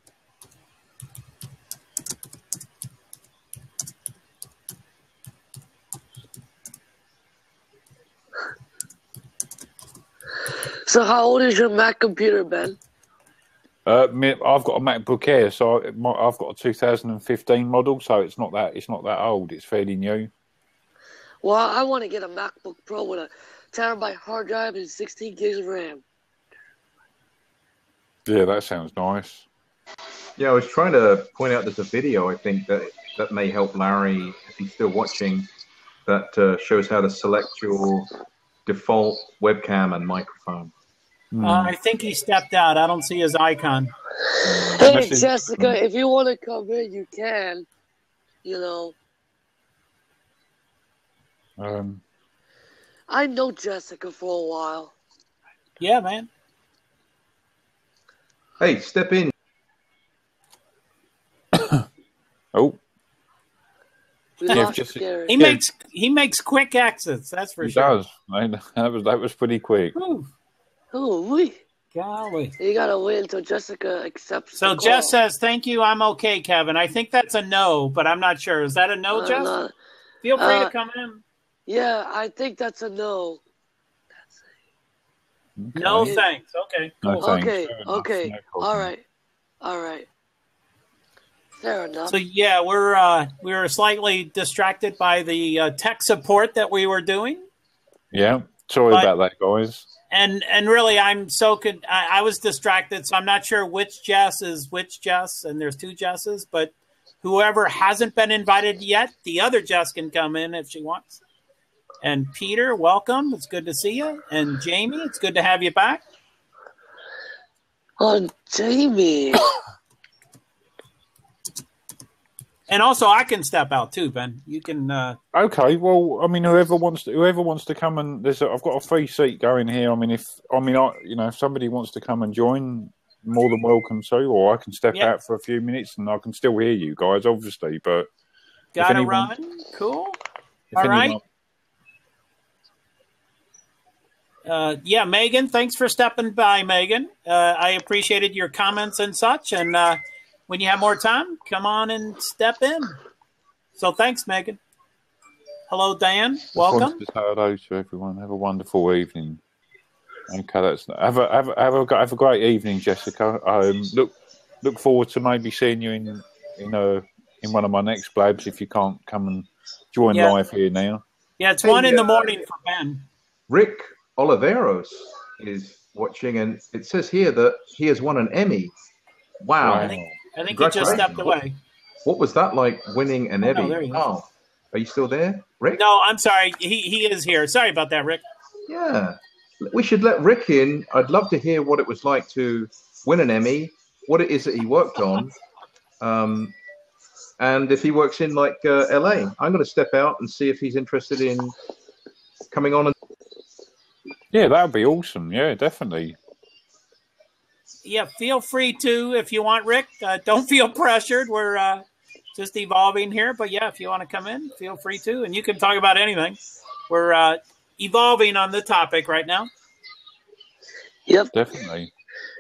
So how old is your Mac computer, Ben? I've got a MacBook Air, so I've got a 2015 model, so it's not that old. It's fairly new. Well, I want to get a MacBook Pro with a terabyte hard drive and 16 gigs of RAM. Yeah, that sounds nice. Yeah, I was trying to point out there's a video, I think, that may help Larry, if he's still watching, that shows how to select your default webcam and microphone. I think he stepped out. I don't see his icon. Hey, Jessica, if you want to come in, you can. You know. I know Jessica for a while. Yeah, man. Hey, step in. Oh. He makes quick exits. That's for sure. He does. That was pretty quick. Oh, golly! You gotta wait until Jessica accepts. So Jess says, "Thank you. I'm okay, Kevin." I think that's a no, but I'm not sure. Is that a no, Jess? Feel free to come in. Yeah, I think that's a no. Okay. No thanks. Okay. Cool. No, thanks. Okay. No, all right. Fair enough. So yeah, we were slightly distracted by the tech support that we were doing. Yeah, sorry about that, guys. And really, I was distracted, so I'm not sure which Jess is which Jess, and there's two Jesses, but whoever hasn't been invited yet, the other Jess can come in if she wants. And Peter, welcome. It's good to see you. And Jamie, it's good to have you back. Oh, Jamie. And also, I can step out too, Ben. You can. Okay. Well, I mean, whoever wants to come and I've got a free seat going here. I mean, if somebody wants to come and join, more than welcome to. Or I can step out for a few minutes and I can still hear you guys, obviously. But gotta run. Cool. All right. Megan, thanks for stepping by, Megan. I appreciated your comments and such, and. When you have more time, come on and step in. So thanks, Megan. Hello, Dan. Welcome. Hello to everyone. Have a wonderful evening. Okay, have a great evening, Jessica. Look forward to maybe seeing you in one of my next blabs if you can't come and join live here now. Yeah, it's 1 in the morning for Ben. Rick Oliveros is watching, and it says here that he has won an Emmy. Wow. I think he just stepped away. What was that like, winning an Emmy? No, there he is. Oh, are you still there, Rick? No, I'm sorry. He is here. Sorry about that, Rick. Yeah. We should let Rick in. I'd love to hear what it was like to win an Emmy, what it is that he worked on, and if he works in like LA. I'm going to step out and see if he's interested in coming on. Yeah, that would be awesome. Yeah, definitely. Yeah, feel free to if you want, Rick. Don't feel pressured. We're just evolving here. But, yeah, if you want to come in, feel free to. And you can talk about anything. We're evolving on the topic right now. Yep. Definitely.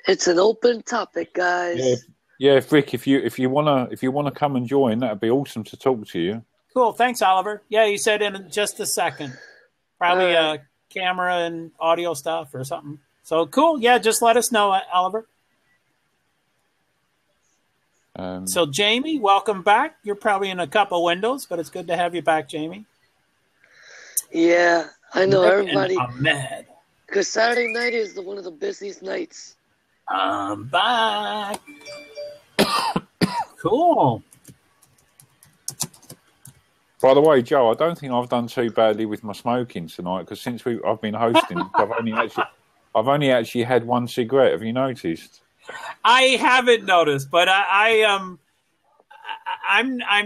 It's an open topic, guys. Yeah, Rick, if you wanna come and join, that'd be awesome to talk to you. Cool. Thanks, Oliver. Yeah, you said in just a second. Probably camera and audio stuff or something. So, cool. Yeah, just let us know, Oliver. So, Jamie, welcome back. You're probably in a couple windows, but it's good to have you back, Jamie. Yeah, I know everybody. I'm mad. Because Saturday night is one of the busiest nights. I'm back. Cool. By the way, Joe, I don't think I've done too badly with my smoking tonight because since I've been hosting, I've only actually had one cigarette. Have you noticed? I haven't noticed, but I'm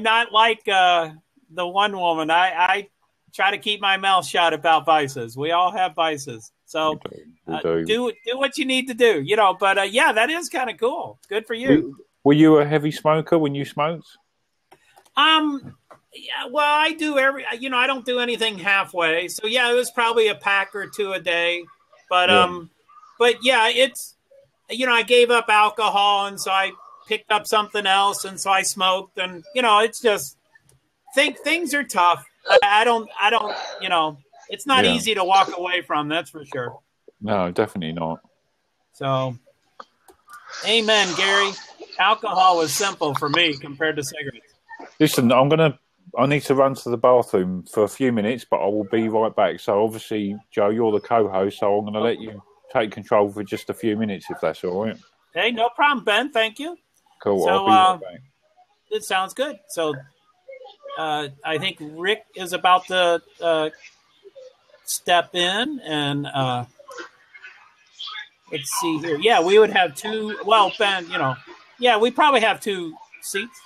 not like the one woman. I try to keep my mouth shut about vices. We all have vices, so do what you need to do, But yeah, that is kind of cool. Good for you. Were you a heavy smoker when you smoked? Yeah, well, I do I don't do anything halfway. So yeah, it was probably a pack or two a day. But yeah, I gave up alcohol, and so I picked up something else, and so I smoked, and it's just things are tough. I don't, it's not easy to walk away from. That's for sure. No, definitely not. So, amen, Gary. Alcohol was simple for me compared to cigarettes. Listen, I need to run to the bathroom for a few minutes, but I will be right back. So obviously, Joe, you're the co-host, so I'm going to let you take control for just a few minutes, if that's all right. Hey, no problem, Ben. Thank you. Cool. So, I'll be right back. It sounds good. So, I think Rick is about to step in, and let's see here. Yeah, we would have two. Well, Ben, we probably have two seats.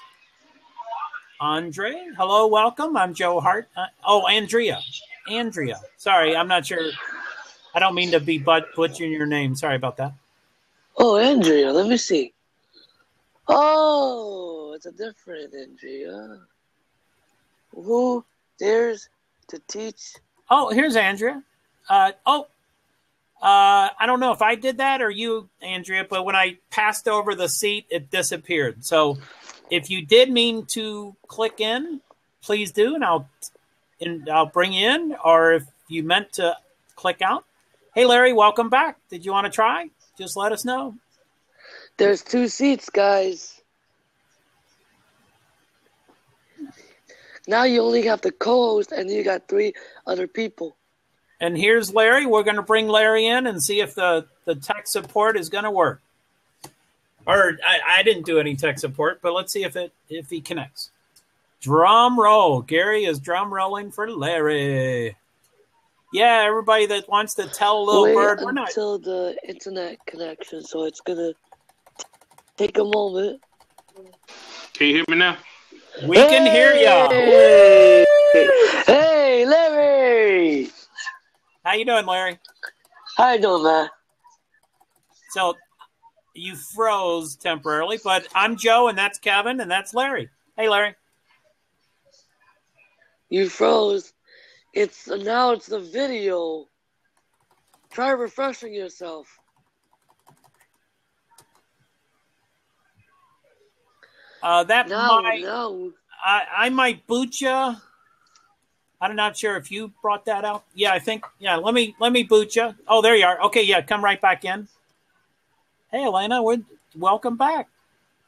Andre, hello, welcome. I'm Joe Hart. Andrea. Sorry, I'm not sure. I don't mean to be butchering your name. Sorry about that. Oh, Andrea, let me see. Oh, it's a different Andrea. Who dares to teach? Oh, here's Andrea. I don't know if I did that or you, Andrea, but when I passed over the seat, it disappeared. So if you did mean to click in, please do, and I'll bring you in. Or if you meant to click out, hey Larry, welcome back. Did you want to try? Just let us know. There's two seats, guys. Now you only have the co-host, and you got 3 other people. And here's Larry. We're going to bring Larry in and see if the tech support is going to work. Or I didn't do any tech support, but let's see if he connects. Drum roll. Gary is drum rolling for Larry. Yeah, everybody that wants to tell a little bird. Wait until the internet connection, so it's going to take a moment. Can you hear me now? We can hear you. Hey, Larry. How you doing, Larry? How you doing, man? So you froze temporarily, but I'm Joe, and that's Kevin, and that's Larry. Hey, Larry. You froze. Now it's the video. Try refreshing yourself. I might boot you. I'm not sure if you brought that out. Yeah, I think. Yeah, let me boot you. Oh, there you are. Okay, yeah, come right back in. Hey, Elena, welcome back.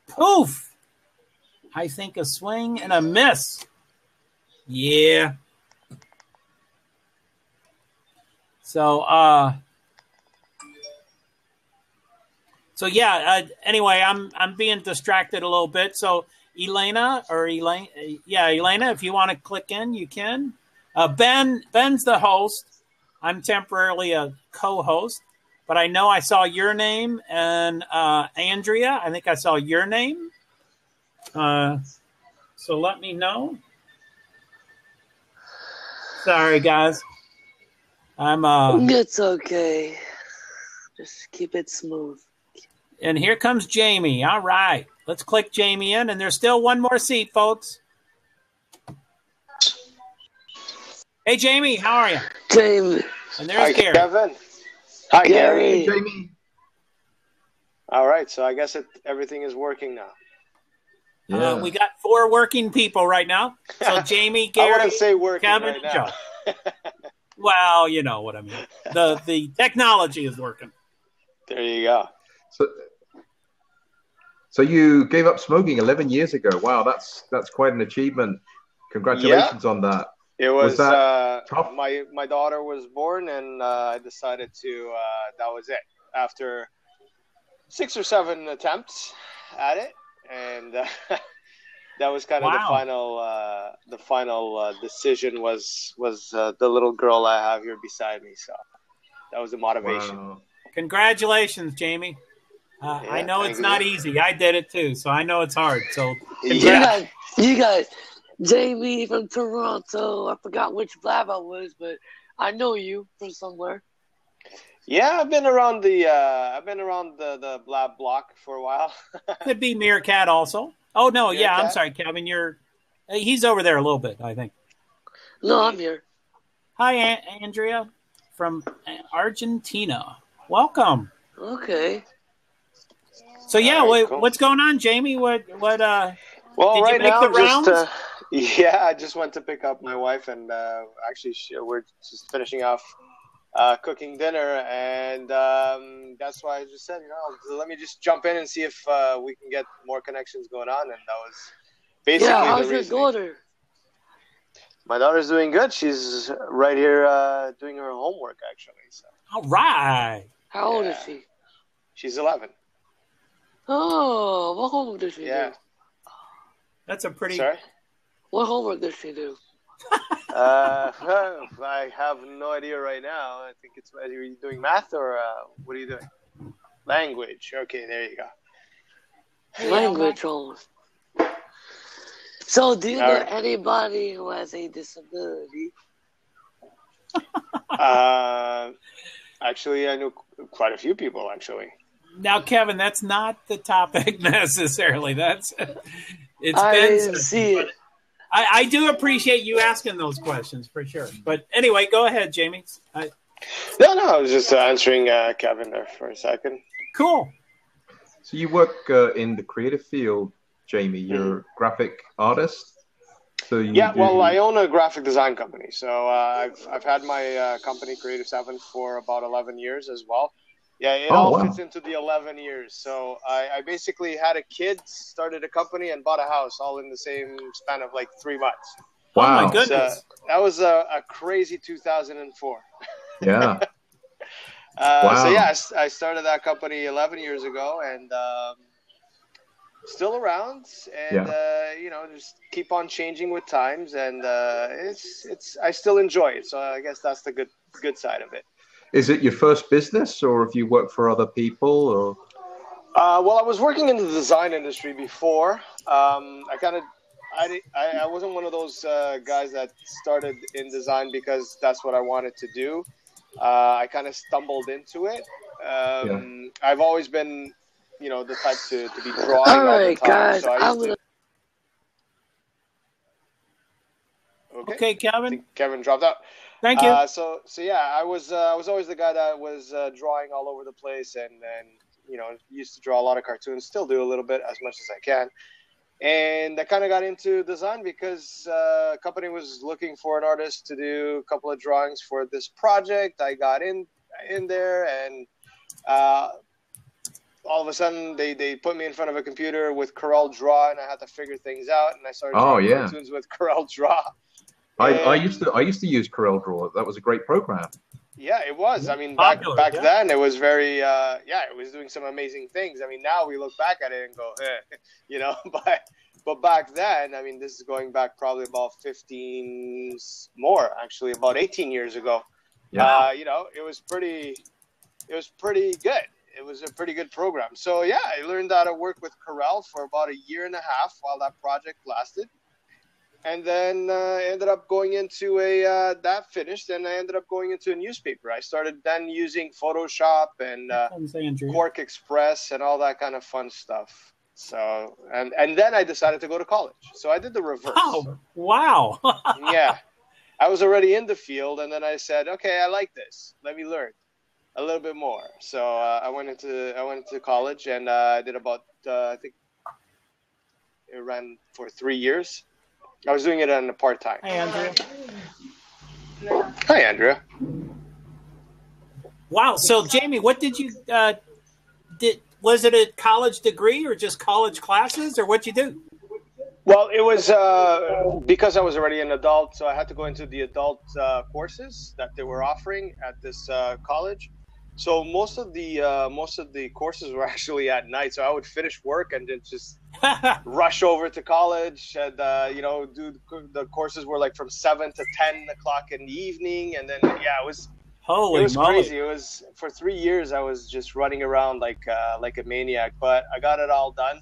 Poof! I think a swing and a miss. Yeah. So anyway, I'm being distracted a little bit. So Elena, if you want to click in, you can. Ben's the host. I'm temporarily a co-host, but I know I saw your name, and Andrea, I think I saw your name. So let me know. Sorry, guys. It's okay. Just keep it smooth. And here comes Jamie. All right. Let's click Jamie in, and there's still one more seat, folks. Hey, Jamie, how are you? Jamie. And there's Gary. Kevin. Hi, Gary. Hey, Jamie. All right, so I guess everything is working now. Yeah. We got 4 working people right now. So Jamie, Gary, I wouldn't say working Kevin, right now. Joe. Well, you know what I mean. The technology is working. There you go. So you gave up smoking 11 years ago. Wow, that's quite an achievement. Congratulations on that. It was that tough? My daughter was born, and I decided to. That was it. After 6 or 7 attempts at it, and that was kind of the final decision. Was the little girl I have here beside me? So that was the motivation. Wow. Congratulations, Jamie. I know it's not easy. I did it too, so I know it's hard. So yeah. You got Jamie from Toronto. I forgot which Blab I was, but I know you from somewhere. Yeah, I've been around the Blab block for a while. Could be Meerkat also. Oh no, Meerkat? yeah, I'm sorry, Kevin. He's over there a little bit, I think. No, I'm here. Hi, Andrea from Argentina. Welcome. Okay. So yeah, All right, cool. what's going on, Jamie? Well, Well, did right you make now, the rounds? I just went to pick up my wife, and actually, we're just finishing off cooking dinner, and that's why I just said, let me just jump in and see if we can get more connections going on, and that was basically how's the your reasoning. daughter? My daughter's doing good. She's right here doing her homework, actually. So. All right. How old is she? She's 11. Oh, what homework does she do? That's a pretty. Sorry? What homework does she do? I have no idea right now. I think it's, are you doing math or what are you doing? Language. Okay, there you go. Language homework. So, do you know anybody who has a disability? Actually, I know quite a few people, actually. Now, Kevin, that's not the topic necessarily. It's I been. didn't see it. I do appreciate you asking those questions for sure. But anyway, go ahead, Jamie. No, I was just answering Kevin there for a second. Cool. So you work in the creative field, Jamie. You're a graphic artist. So well, I own a graphic design company. So I've had my company, Creative 7, for about 11 years as well. Yeah, it all fits into the 11 years. So I basically had a kid, started a company, and bought a house all in the same span of like 3 months. Wow. Oh, my goodness. So that was a crazy 2004. Yeah. Wow. So, yeah, I started that company 11 years ago, and still around, and just keep on changing with times, and it's I still enjoy it. So I guess that's the good side of it. Is it your first business, or have you worked for other people? Or well, I was working in the design industry before. I wasn't one of those guys that started in design because that's what I wanted to do. I kind of stumbled into it. I've always been, the type to be drawing all the time. Guys, So Okay, Kevin. I think Kevin dropped out. Thank you. So yeah, I was always the guy that was drawing all over the place, and used to draw a lot of cartoons. Still do a little bit, as much as I can. And I kind of got into design because a company was looking for an artist to do a couple of drawings for this project. I got in there, and all of a sudden they put me in front of a computer with Corel Draw, and I had to figure things out. And I started drawing cartoons with Corel Draw. I used to use Corel Draw. That was a great program. Yeah, it was. I mean, back then it was very, it was doing some amazing things. I mean, now we look back at it and go, but back then, I mean, this is going back probably about about 18 years ago. Yeah. It was pretty good. It was a pretty good program. So yeah, I learned how to work with Corel for about 1.5 years while that project lasted. And then ended up going into that finished, and I ended up going into a newspaper. I started then using Photoshop and Quark Express and all that kind of fun stuff. So, and then I decided to go to college. So I did the reverse. Oh, wow. Yeah. I was already in the field, and then I said, okay, I like this. Let me learn a little bit more. So I went into college, and I did about, I think it ran for 3 years. I was doing it on a part-time. Hey, Andrea. Hi, Andrea. Wow. So, Jamie, what did you was it a college degree or just college classes, or what'd you do? Well, it was because I was already an adult, so I had to go into the adult courses that they were offering at this college. So most of the courses were actually at night. So I would finish work and then just rush over to college, and do the courses were like from 7 to 10 o'clock in the evening, and then it was crazy. It was for 3 years I was just running around like a maniac, but I got it all done,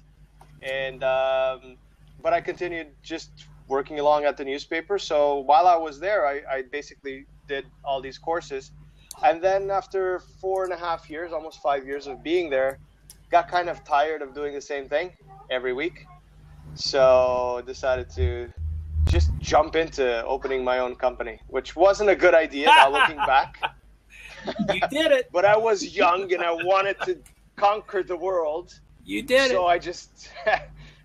and but I continued just working along at the newspaper. So while I was there, I basically did all these courses. And then after 4.5 years, almost 5 years of being there, got kind of tired of doing the same thing every week. So decided to just jump into opening my own company, which wasn't a good idea now looking back. You did it. But I was young and I wanted to conquer the world. You did So it.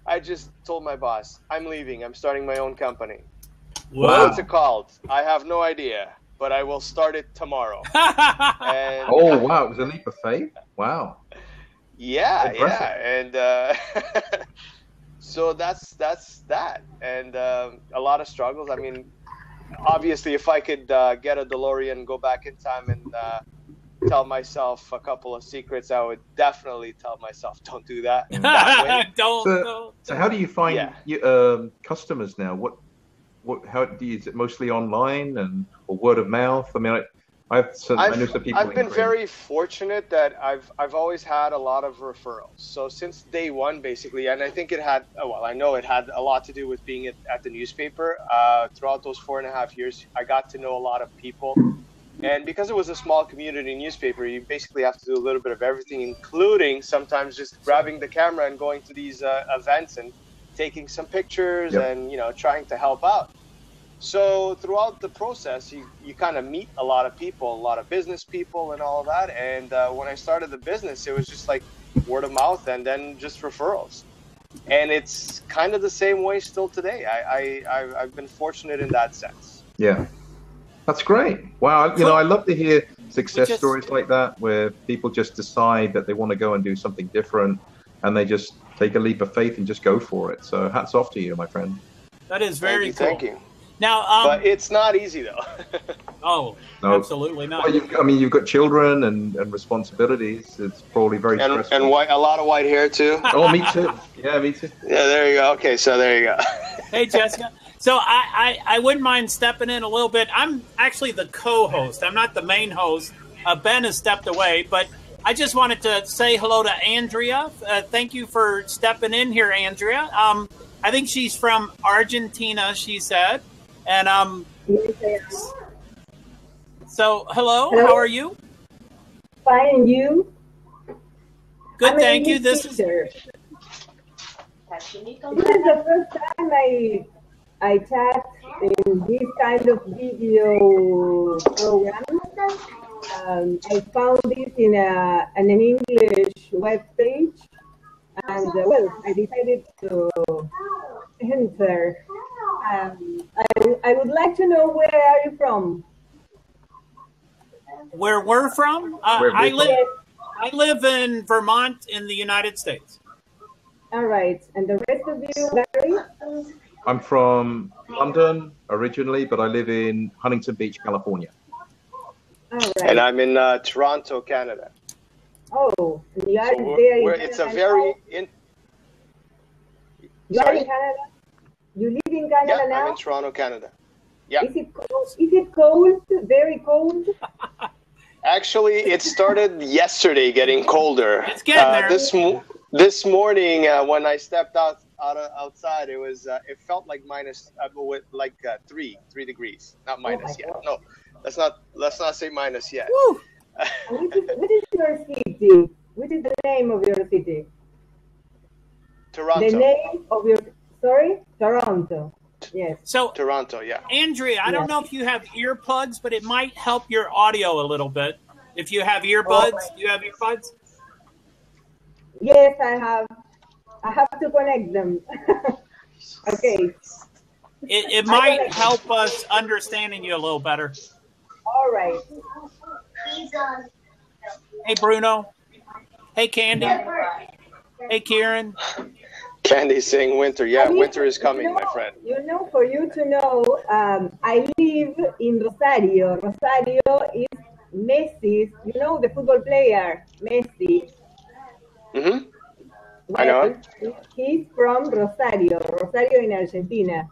I just told my boss, I'm leaving. I'm starting my own company. Whoa. What's it called? I have no idea, but I will start it tomorrow. And Oh, wow. It was a leap of faith. Wow. yeah, Impressive. and so that's that, and a lot of struggles. I mean, obviously, if I could get a DeLorean and go back in time and tell myself a couple of secrets, I would definitely tell myself, don't do that. That way. Don't. So how do you find Yeah. customers now? How do you, is it mostly online or word of mouth? I mean, I know some people. I've been very fortunate that I've always had a lot of referrals. So since day one, basically, and I think it had, I know it had a lot to do with being at the newspaper. Throughout those 4.5 years, I got to know a lot of people. And because it was a small community newspaper, you basically have to do a little bit of everything, including sometimes just grabbing the camera and going to these events and taking some pictures and, trying to help out. So throughout the process, you kind of meet a lot of people, a lot of business people and all of that. And when I started the business, it was just like word of mouth and then just referrals. And it's kind of the same way still today. I've been fortunate in that sense. Yeah. That's great. Wow. I love to hear success stories like that where people just decide that they want to go and do something different and they just take a leap of faith and just go for it. So hats off to you, my friend. That is very cool. Thank you. Now, but it's not easy though. No, absolutely not. Well, you've got children and responsibilities. It's probably very stressful. And a lot of white hair too. Oh, me too. Yeah, me too. Yeah, there you go. Okay, so there you go. Hey, Jessica. So I wouldn't mind stepping in a little bit. I'm actually the co-host. I'm not the main host. Ben has stepped away, but I just wanted to say hello to Andrea. Thank you for stepping in here, Andrea. I think she's from Argentina, she said. And so hello, how are you? Fine, and you? Good, thank you. This is the first time I chat in this kind of video program. I found it in an English web page, and I decided to enter. I would like to know, where are you from? Where we're from? I live in Vermont in the United States. All right, and the rest of you, Gary? I'm from London originally, but I live in Huntington Beach, California. All right. And I'm in Toronto, Canada. Oh, you are So there. it's a very You are in Canada? You live in Canada now? I'm in Toronto, Canada. Yeah. Is it cold? Is it cold? Very cold? Actually, it started yesterday getting colder. It's getting there. This morning, when I stepped outside, it felt like minus, with like 3 degrees. Not minus yet. No, let's not say minus yet. What is your city? What is the name of your city? Toronto. The name of your, Toronto. Yes. So Toronto, yeah. Andrea, I don't know if you have earplugs, but it might help your audio a little bit. If you have earbuds, do you have earbuds? Yes, I have. I have to connect them. Okay. It might help us understanding you a little better. All right. Hey, Bruno. Hey, Candy. Hey, Kieran. Candy's saying winter. Yeah, winter is coming, my friend. For you to know, I live in Rosario. Rosario is Messi's, the football player, Messi. Mm-hmm. I know him. He's from Rosario in Argentina.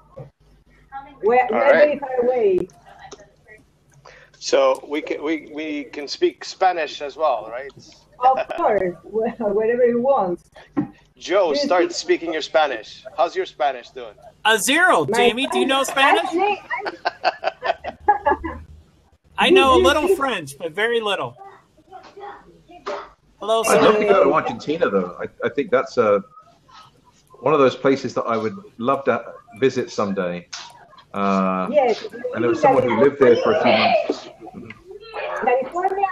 We're very far away. So we can speak Spanish as well, right? Of course, whatever you want. Joe, start speaking your Spanish. How's your Spanish doing? A 0, Jamie. Do you know Spanish? I know a little French, but very little. Hello, I'd love to go to Argentina, though. I think that's one of those places that I would love to visit someday. Yes. And there was someone who lived there for a few months. In California,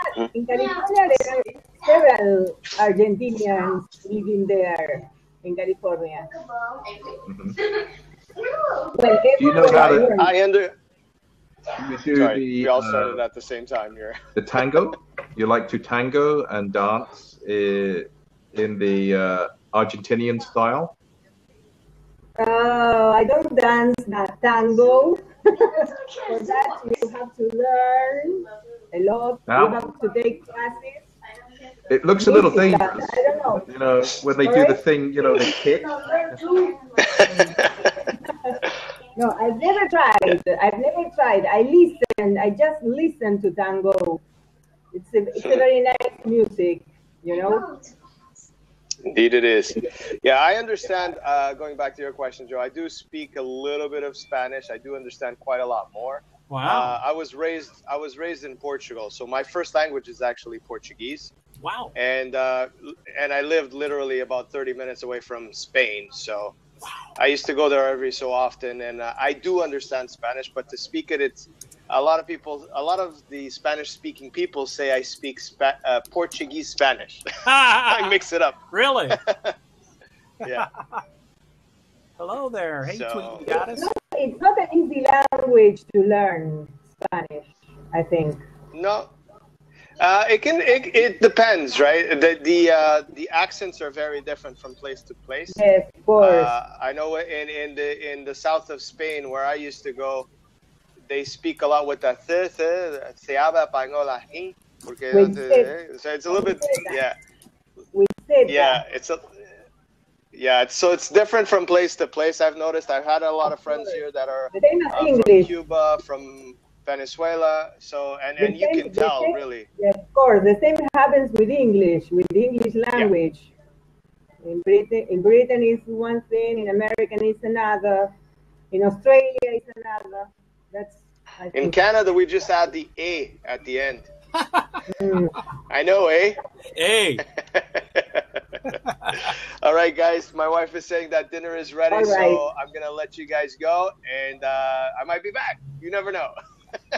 there are several Argentinians living there in California. Well, Do you know how to? I under. You do Sorry, the, we all started at the same time here. the tango. You like to tango and dance in the Argentinian style. I don't dance that tango. For that, you have to learn a lot. Now? You have to take classes. It looks a little Music dangerous. dance, I don't know. You know, when they do the thing, you know, they kick. No, I've never tried. I listen. I just listen to tango. It's a very nice music, you know. Indeed, it is. Yeah, I understand. Going back to your question, Joe, I do speak a little bit of Spanish. I do understand quite a lot more. Wow. I was raised in Portugal, so my first language is actually Portuguese. Wow. And I lived literally about 30 minutes away from Spain, so I used to go there every so often, and I do understand Spanish, but to speak it, it's a lot of the Spanish-speaking people say I speak Portuguese Spanish. I mix it up. Really? Yeah. Hello there. Hey, So- Tweet, you got us? It's not an easy language to learn Spanish, I think. No. It depends, right? The accents are very different from place to place. Yes, of course. I know in the south of Spain where I used to go, they speak a lot with that se habla español aquí, porque so it's a little bit We said yeah, that. so it's different from place to place. I've noticed. I've had a lot of friends here that are The same as from English. Cuba, from Venezuela. So and you can tell really. Yes, of course. The same happens with English language. In Britain is one thing, in American is another, in Australia is another. That's I In think. Canada, we just add the A at the end. Mm. I know, eh? Hey. All right, guys. My wife is saying that dinner is ready, All right. so I'm gonna let you guys go, and I might be back. You never know.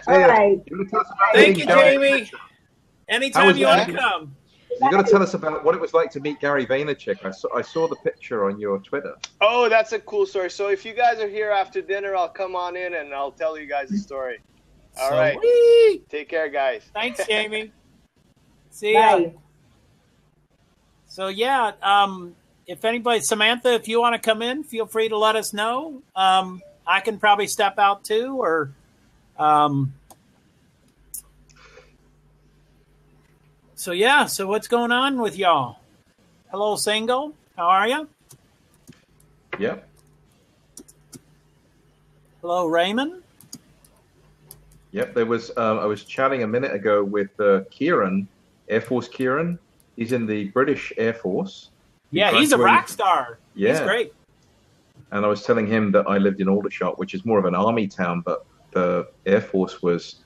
All right. You want to tell us about Thank meeting you, Gary Jamie. Vaynerchuk? Anytime was you want that? to come. You got to tell us about what it was like to meet Gary Vaynerchuk. I saw the picture on your Twitter. Oh, that's a cool story. So if you guys are here after dinner, I'll come on in and I'll tell you guys the story. All right. Sweet. Take care, guys. Thanks, Jamie. See ya. Bye. So yeah, if anybody, Samantha, if you want to come in, feel free to let us know. I can probably step out too, or so yeah. So what's going on with y'all? Hello, single. How are you? Yep. Hello, Raymond. Yep. There was. I was chatting a minute ago with Kieran, Air Force Kieran. He's in the British Air Force. Yeah, he's a rock star. Yeah. He's great. And I was telling him that I lived in Aldershot, which is more of an army town, but the Air Force was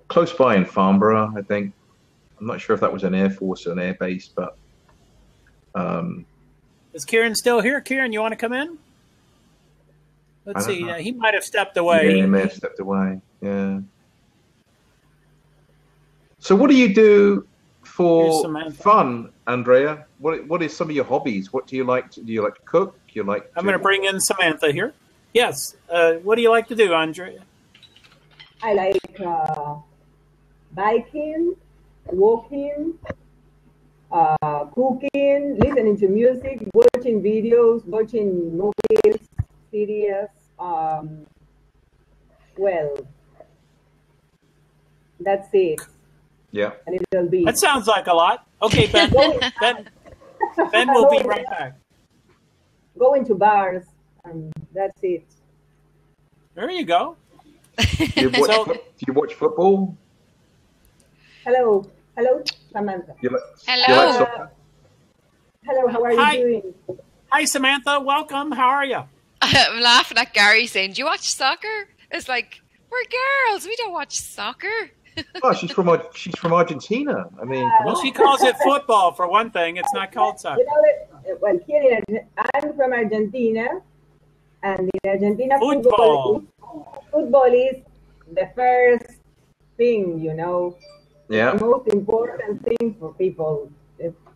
close by in Farnborough, I think. I'm not sure if that was an Air Force or an air base, but... Is Kieran still here? Kieran, you want to come in? Let's I don't see. know. He might have stepped away. Yeah, he may have stepped away. Yeah. So what do you do Here's for Samantha. fun, Andrea? What is some of your hobbies? What do you like to do? You like to cook? You like I'm going to bring in Samantha here. Yes. What do you like to do, Andrea? I like biking, walking, cooking, listening to music, watching videos, watching movies, series. Well, that's it. Yeah. A little bit. That sounds like a lot. Okay, Ben. Ben will be right back. Going to bars, that's it. There you go. Do you watch football? Hello, Samantha. You like, Hello. You like soccer? Hello, how are Hi. you doing? Hi, Samantha. Welcome. How are you? I'm laughing at Gary saying, "Do you watch soccer?" It's like, we're girls. We don't watch soccer. Oh, she's from Argentina. I mean, come Well, on. she calls it football for one thing. It's not called soccer. You know, well, here I'm from Argentina, and in Argentina, Football. football is the first thing, you know. Yeah. The most important thing for people.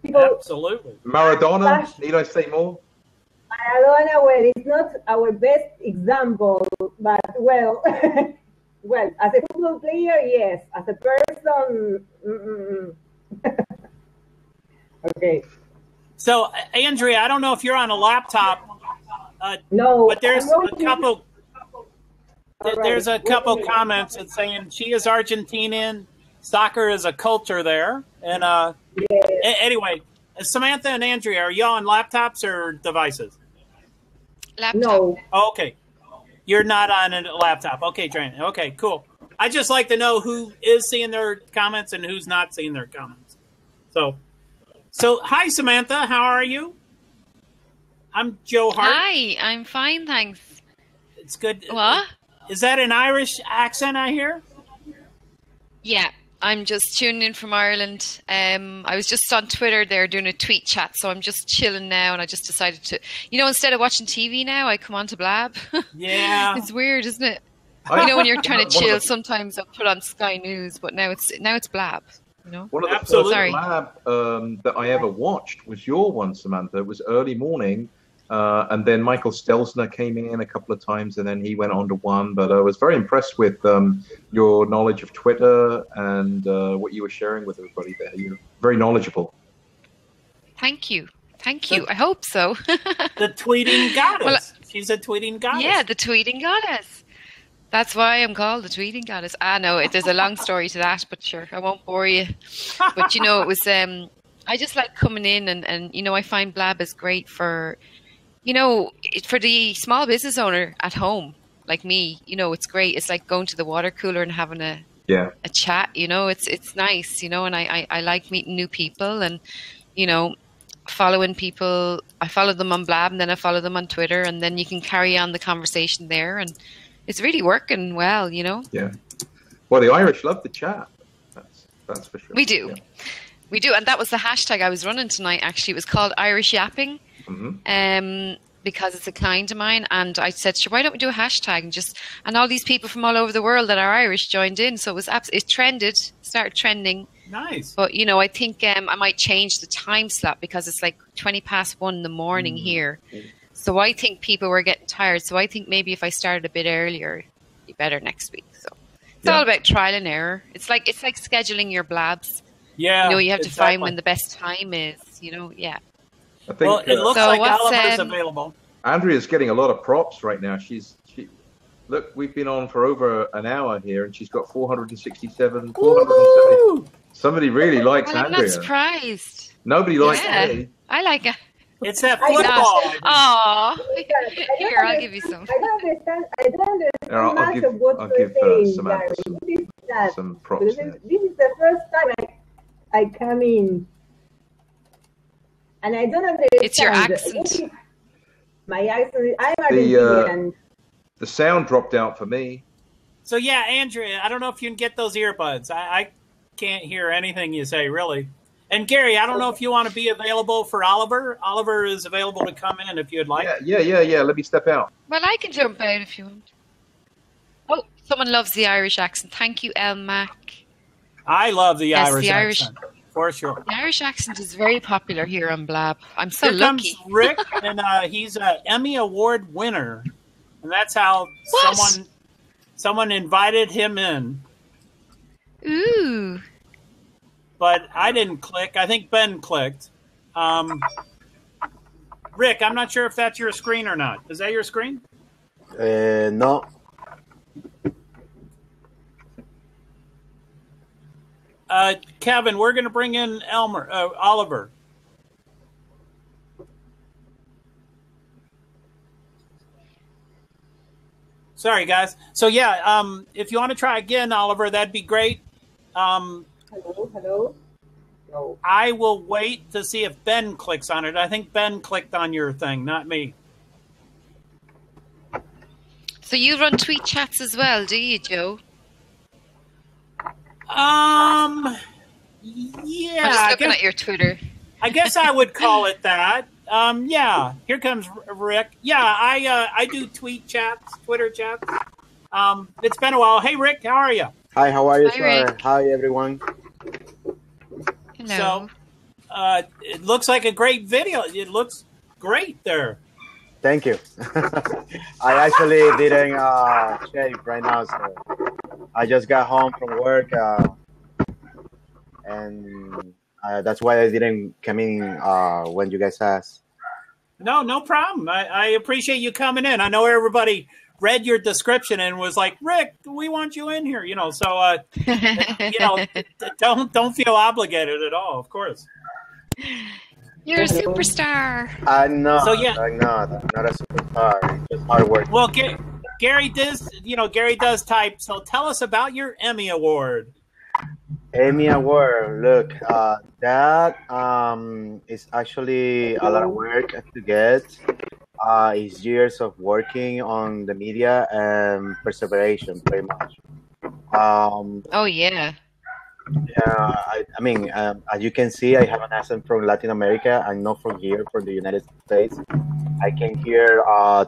Absolutely. Maradona, need I say more? Maradona, well, it's not our best example, but well, well, as a football player, yes. As a person, okay. So, Andrea, I don't know if you're on a laptop. No, but there's a couple. Right. There's a couple comments that's saying she is Argentinian. Soccer is a culture there, and anyway, Samantha and Andrea, are y'all on laptops or devices? Laptop. No. Oh, okay, you're not on a laptop. Okay, Trent. Okay, cool. I just like to know who is seeing their comments and who's not seeing their comments. So hi Samantha, how are you? I'm Joe Hart. Hi, I'm fine, thanks. It's good. What? Is that an Irish accent I hear? Yeah, I'm just tuning in from Ireland. I was just on Twitter there doing a tweet chat, so I'm just chilling now, and I just decided to, instead of watching TV now, I come on to Blab. Yeah. It's weird, isn't it? When you're trying to chill, sometimes I'll put on Sky News, but now it's Blab. One of the first Blab that I ever watched was your one, Samantha. It was early morning, and then Michael Stelzner came in a couple of times, and then he went on to one. But I was very impressed with your knowledge of Twitter and what you were sharing with everybody there. You're very knowledgeable. Thank you. I hope so. The tweeting goddess. Well, she's a tweeting goddess. Yeah, the tweeting goddess. That's why I'm called the tweeting goddess. No, there's a long story to that, but sure, I won't bore you. But it was I just like coming in and I find Blab is great for for the small business owner at home like me. It's great. It's like going to the water cooler and having a chat. It's nice. And I like meeting new people and following people. I follow them on Blab and then I follow them on Twitter, and then you can carry on the conversation there, and it's really working well, Yeah. Well, the Irish love the chat. That's for sure. We do. Yeah. We do. And that was the hashtag I was running tonight, actually. It was called Irish Yapping, because it's a client of mine. And I said, sure, why don't we do a hashtag? And all these people from all over the world that are Irish joined in. So it started trending. Nice. But, I think I might change the time slot because it's like 1:20 in the morning here. So I think people were getting tired. So I think maybe if I started a bit earlier, it'd be better next week. So it's all about trial and error. It's like scheduling your Blabs. Yeah. You have to find when the best time is. Yeah. I think, it looks like Oliver's available. Andrea's getting a lot of props right now. Look, we've been on for over an hour here, and she's got 467, 470. Somebody really likes Andrea. I'm not surprised. Nobody likes me. I like it. It's that football. Here, I'll give you some. I don't understand much of what you're saying, Gary. Some props. This is the first time I come in, and I don't understand. It's your accent. My accent. I'm Argentinian. The sound dropped out for me. So yeah, Andrea, I don't know if you can get those earbuds. I can't hear anything you say, really. And Gary, I don't know if you want to be available for Oliver. Oliver is available to come in if you'd like. Yeah. Let me step out. Well, I can jump out if you want. Oh, someone loves the Irish accent. Thank you, El Mac. I love the Irish accent, for sure. The Irish accent is very popular here on Blab. I'm so Here lucky. Comes Rick, and he's an Emmy Award winner. And that's how someone invited him in. Ooh. But I didn't click. I think Ben clicked. Rick, I'm not sure if that's your screen or not. Is that your screen? No. Kevin, we're going to bring in Oliver. Sorry, guys. So, if you want to try again, Oliver, that'd be great. Hello. No. I will wait to see if Ben clicks on it. I think Ben clicked on your thing, not me. So you run tweet chats as well, do you, Joe? Yeah. I'm just looking at your Twitter. I guess I would call it that. Yeah. Here comes Rick. Yeah, I do tweet chats, Twitter chats. It's been a while. Hey, Rick, how are you? Hi, how are you, Hi, sir? Rick. Hi, everyone. Hello. So it looks like a great video. It looks great there. Thank you. I actually didn't shave right now, so I just got home from work, and that's why I didn't come in when you guys asked. No problem. I appreciate you coming in. I know everybody read your description and was like, Rick, we want you in here. So don't feel obligated at all. Of course. You're a superstar. I'm not. So, yeah. I'm not a superstar. It's just hard work. Well, Gary does type. So tell us about your Emmy Award. Emmy Award. Look, that is actually a lot of work to get. It's years of working on the media and perseveration, pretty much. Oh yeah. Yeah, I mean, as you can see, I have an accent from Latin America. I'm not from here, from the United States. I came here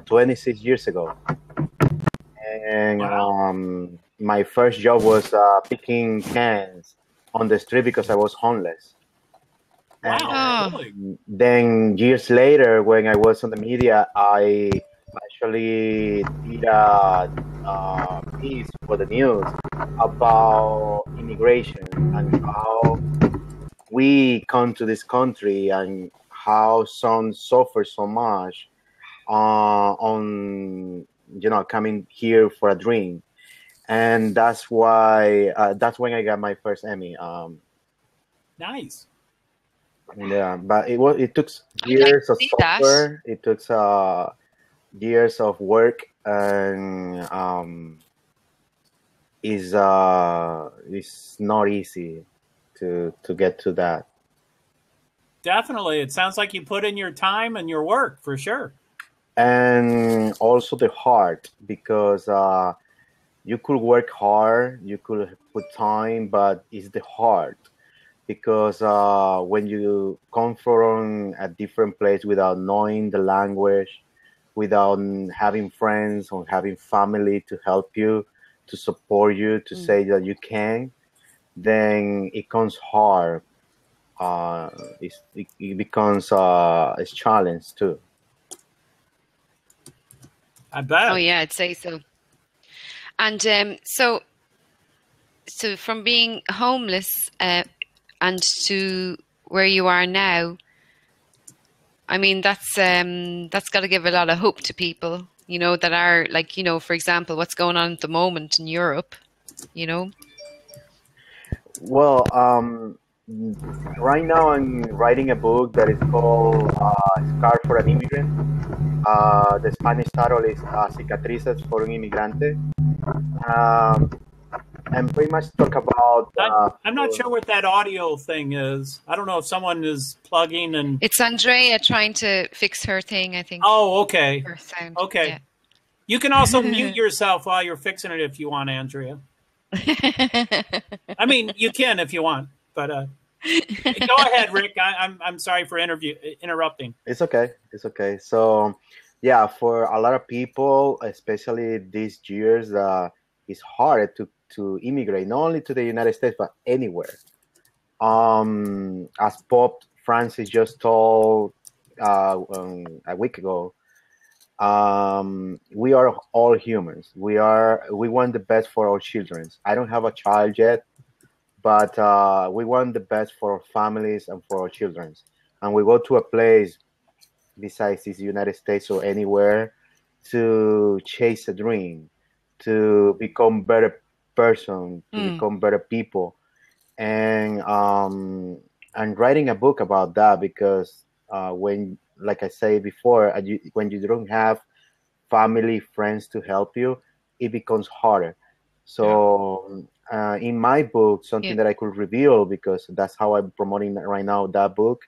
26 years ago. And my first job was picking cans on the street because I was homeless. Wow. And then years later, when I was on the media, I actually did a piece for the news about immigration and how we come to this country and how some suffer so much on coming here for a dream. And that's why that's when I got my first Emmy. Nice. Yeah, but it took years of software. It took years of work, and it's not easy to get to that. Definitely, it sounds like you put in your time and your work for sure. And also the heart, because you could work hard, you could put time, but it's the heart. Because when you come from a different place without knowing the language, without having friends or having family to help you, to support you, to say that you can, then it comes hard. It becomes a challenge too. I bet. Oh yeah, I'd say so. And so from being homeless and to where you are now, I mean, that's got to give a lot of hope to people, that are like, for example, what's going on at the moment in Europe, Well, right now I'm writing a book that is called Scar for an Immigrant. The Spanish title is Cicatrices for un Inmigrante. And pretty much talk about... I'm not sure what that audio thing is. I don't know if someone is plugging and... It's Andrea trying to fix her thing, I think. Oh, okay. Her sound. Okay. Yeah. You can also mute yourself while you're fixing it if you want, Andrea. I mean, you can if you want, but go ahead, Rick. I'm sorry for interrupting. It's okay. It's okay. So, yeah, for a lot of people, especially these years, it's hard to immigrate, not only to the United States, but anywhere. As Pope Francis just told a week ago, we are all humans. We want the best for our children. I don't have a child yet, but we want the best for our families and for our children. And we go to a place besides the United States or anywhere to chase a dream, to become better person, to become better people. And I'm writing a book about that because when, like I said before, when you don't have family, friends to help you, it becomes harder. So in my book, something that I could reveal, because that's how I'm promoting right now, that book,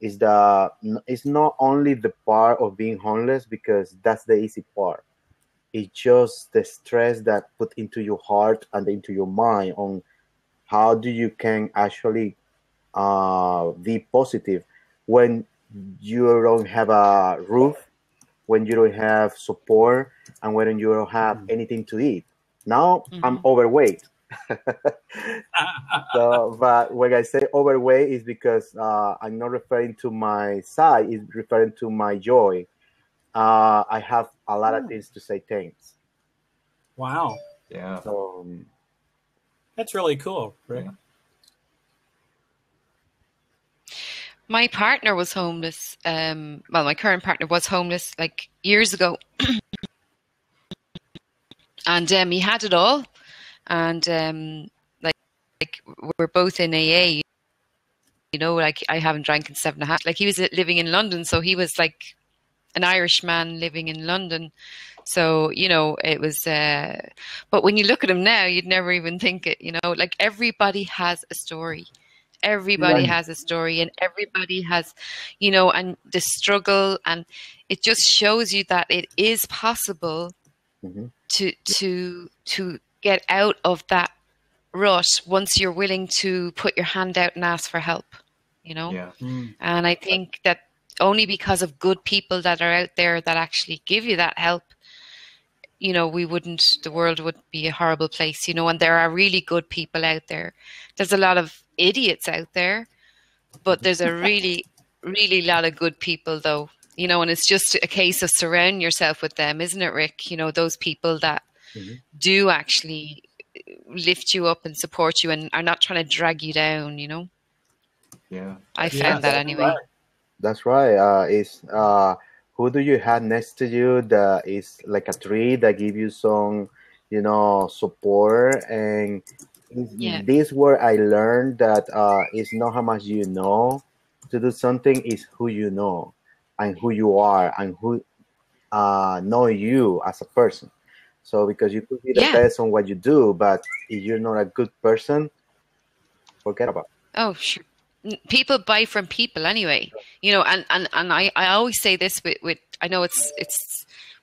is that it's not only the part of being homeless, because that's the easy part. It's just the stress that put into your heart and into your mind on how do you can actually be positive when you don't have a roof, when you don't have support, and when you don't have anything to eat. Now I'm overweight. So, but when I say overweight, is because I'm not referring to my size; it's referring to my joy. I have a lot of things to say thanks. Wow. Yeah. So That's really cool, Rick. Yeah. My partner was homeless. Well, my current partner was homeless like years ago. And he had it all. And like we're both in AA, you know, like I haven't drank in 7.5. Like he was living in London, so he was like an Irish man living in London. So, you know, it was, but when you look at him now, you'd never even think it, you know, like everybody has a story. Everybody has a story, and everybody has, you know, and the struggle, and it just shows you that it is possible to get out of that rut once you're willing to put your hand out and ask for help, you know? Yeah. And I think that only because of good people that are out there that actually give you that help, you know, the world would be a horrible place, you know, and there are really good people out there. There's a lot of idiots out there, but there's a really, really lot of good people though, you know, and it's just a case of surrounding yourself with them, isn't it, Rick? You know, those people that do actually lift you up and support you and are not trying to drag you down, you know? Yeah. I found that anyway. That's right. Who do you have next to you that is like a tree that give you some, you know, support? And this where I learned that it's not how much you know to do something, is who you know and who you are and who know you as a person. So because you could be the best on what you do, but if you're not a good person, forget about it. Oh, sure. People buy from people anyway, you know, and I always say this with I know it's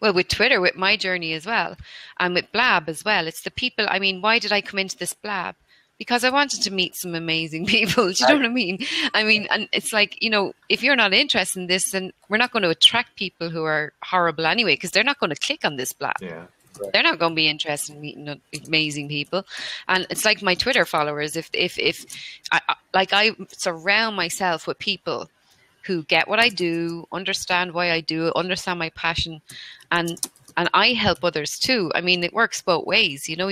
well, with Twitter, with my journey as well, and with Blab as well. It's the people. I mean, why did I come into this Blab? Because I wanted to meet some amazing people. Do you know what I mean? I mean, and it's like, you know, if you're not interested in this, then we're not going to attract people who are horrible anyway, because they're not going to click on this Blab. Yeah. They're not going to be interested in meeting amazing people. And it's like my Twitter followers. If I surround myself with people who get what I do, understand why I do it, understand my passion, and I help others too. I mean, it works both ways. You know,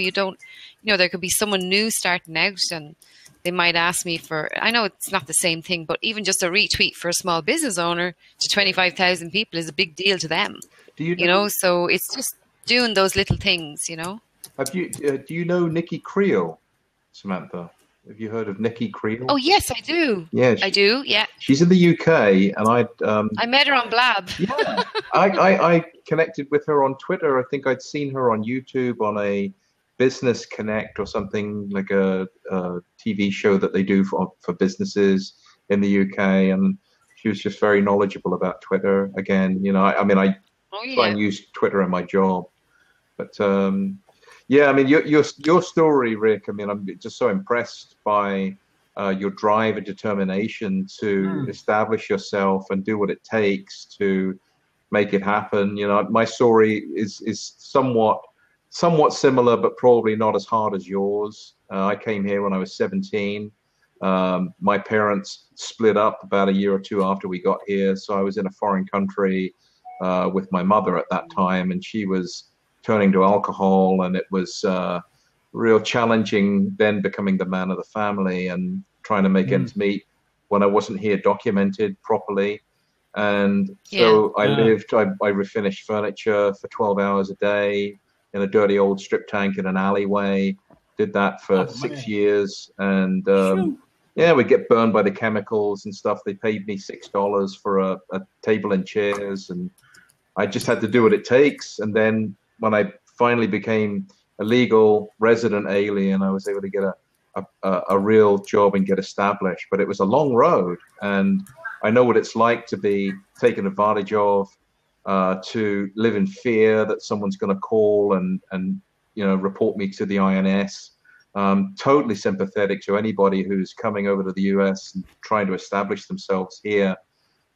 there could be someone new starting out and they might ask me for, I know it's not the same thing, but even just a retweet for a small business owner to 25,000 people is a big deal to them. You know, so it's just doing those little things, you know. Do you know Nikki Creel, Samantha? Have you heard of Nikki Creel? Oh yes, I do. Yeah, I do. Yeah. She's in the UK, and I met her on Blab. Yeah, I connected with her on Twitter. I think I'd seen her on YouTube on a Business Connect or something, like a TV show that they do for businesses in the UK, and she was just very knowledgeable about Twitter. Again, you know, I try and use Twitter in my job. But yeah, I mean, your story, Rick. I mean, I'm just so impressed by your drive and determination to establish yourself and do what it takes to make it happen. You know, my story is somewhat similar, but probably not as hard as yours. I came here when I was 17. My parents split up about a year or two after we got here, so I was in a foreign country with my mother at that time, and she was turning to alcohol, and it was real challenging then becoming the man of the family and trying to make ends meet when I wasn't here documented properly. And so I refinished furniture for 12 hours a day in a dirty old strip tank in an alleyway. Did that for 6 years, and we get burned by the chemicals and stuff. They paid me $6 for a table and chairs, and I just had to do what it takes. And then when I finally became a legal resident alien, I was able to get a real job and get established. But it was a long road, and I know what it's like to be taken advantage of, to live in fear that someone's going to call and report me to the INS. Totally sympathetic to anybody who's coming over to the US and trying to establish themselves here.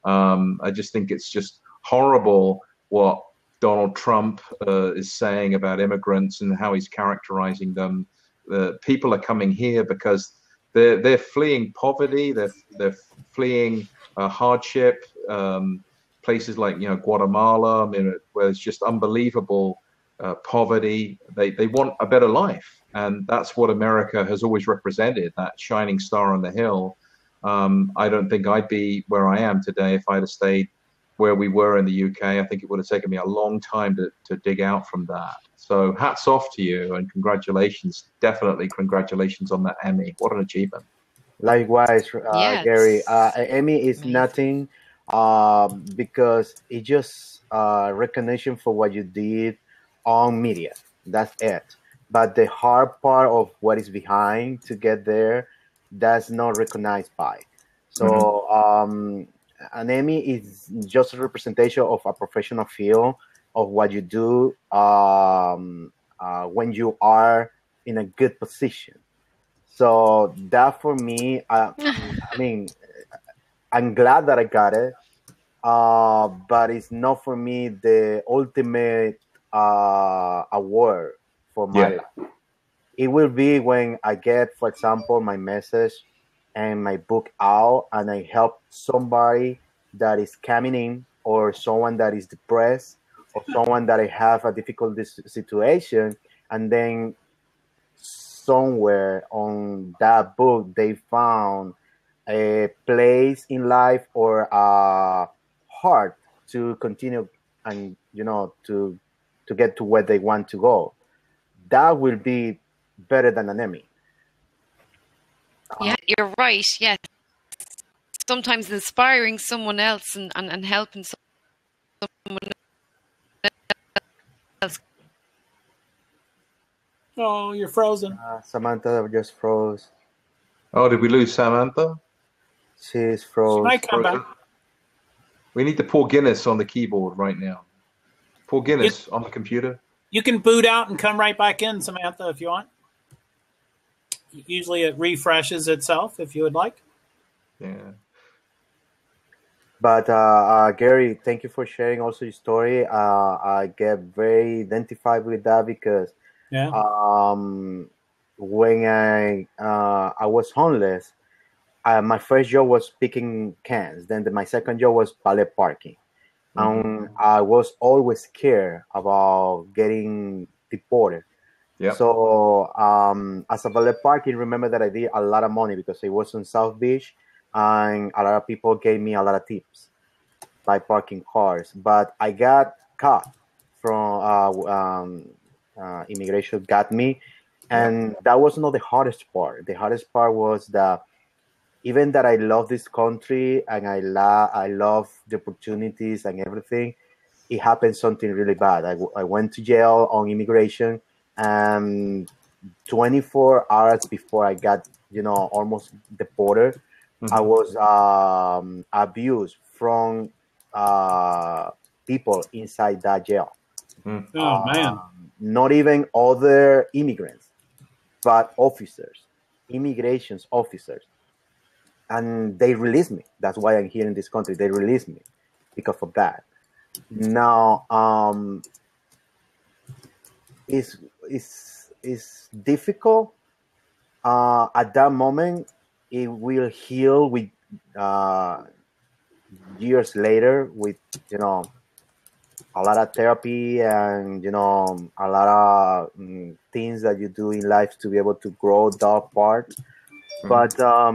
I just think it's just horrible what Donald Trump is saying about immigrants and how he's characterizing them people are coming here because they're fleeing poverty, they're fleeing hardship. Places like Guatemala, I mean, where it's just unbelievable poverty. They want a better life, and that's what America has always represented, that shining star on the hill. I don't think I'd be where I am today if I'd have stayed where we were in the UK. I think it would have taken me a long time to dig out from that. So hats off to you and congratulations. Definitely congratulations on that Emmy. What an achievement. Likewise, Yeah, Gary. Emmy is nothing because it's just recognition for what you did on media. That's it. But the hard part of what is behind to get there, that's not recognized by. So an Emmy is just a representation of a professional field of what you do when you are in a good position. So that for me, I mean, I'm glad that I got it, but it's not for me the ultimate award for my life. It will be when I get, for example, my message and my book out, and I help somebody that is coming in, or someone that is depressed, or someone that I have a difficult situation, and then somewhere on that book they found a place in life or a heart to continue and to get to where they want to go. That will be better than an Emmy. Yeah, you're right. Yes. Sometimes inspiring someone else and helping someone else. Oh, you're frozen. Samantha just froze. Oh, did we lose Samantha? She's froze. She might come back. We need to pour Guinness on the keyboard right now. Pour Guinness on the computer. You can boot out and come right back in, Samantha, if you want. Usually it refreshes itself if you would like. Yeah. But Gary, thank you for sharing also your story. I get very identified with that because when I was homeless, my first job was picking cans. Then my second job was valet parking. And I was always scared about getting deported. Yep. So as a valet parking, remember that I did a lot of money because it was on South Beach, and a lot of people gave me a lot of tips by parking cars. But I got caught from immigration got me, and that was not the hardest part. The hardest part was that even that I love this country and I love the opportunities and everything, it happened something really bad. I went to jail on immigration, and 24 hours before I got, almost deported, I was abused from people inside that jail. Oh, man. Not even other immigrants, but officers, immigration officers. And they released me. That's why I'm here in this country. They released me because of that. Now, it's difficult. At that moment, it will heal with years later with, a lot of therapy and, a lot of things that you do in life to be able to grow that part. But oh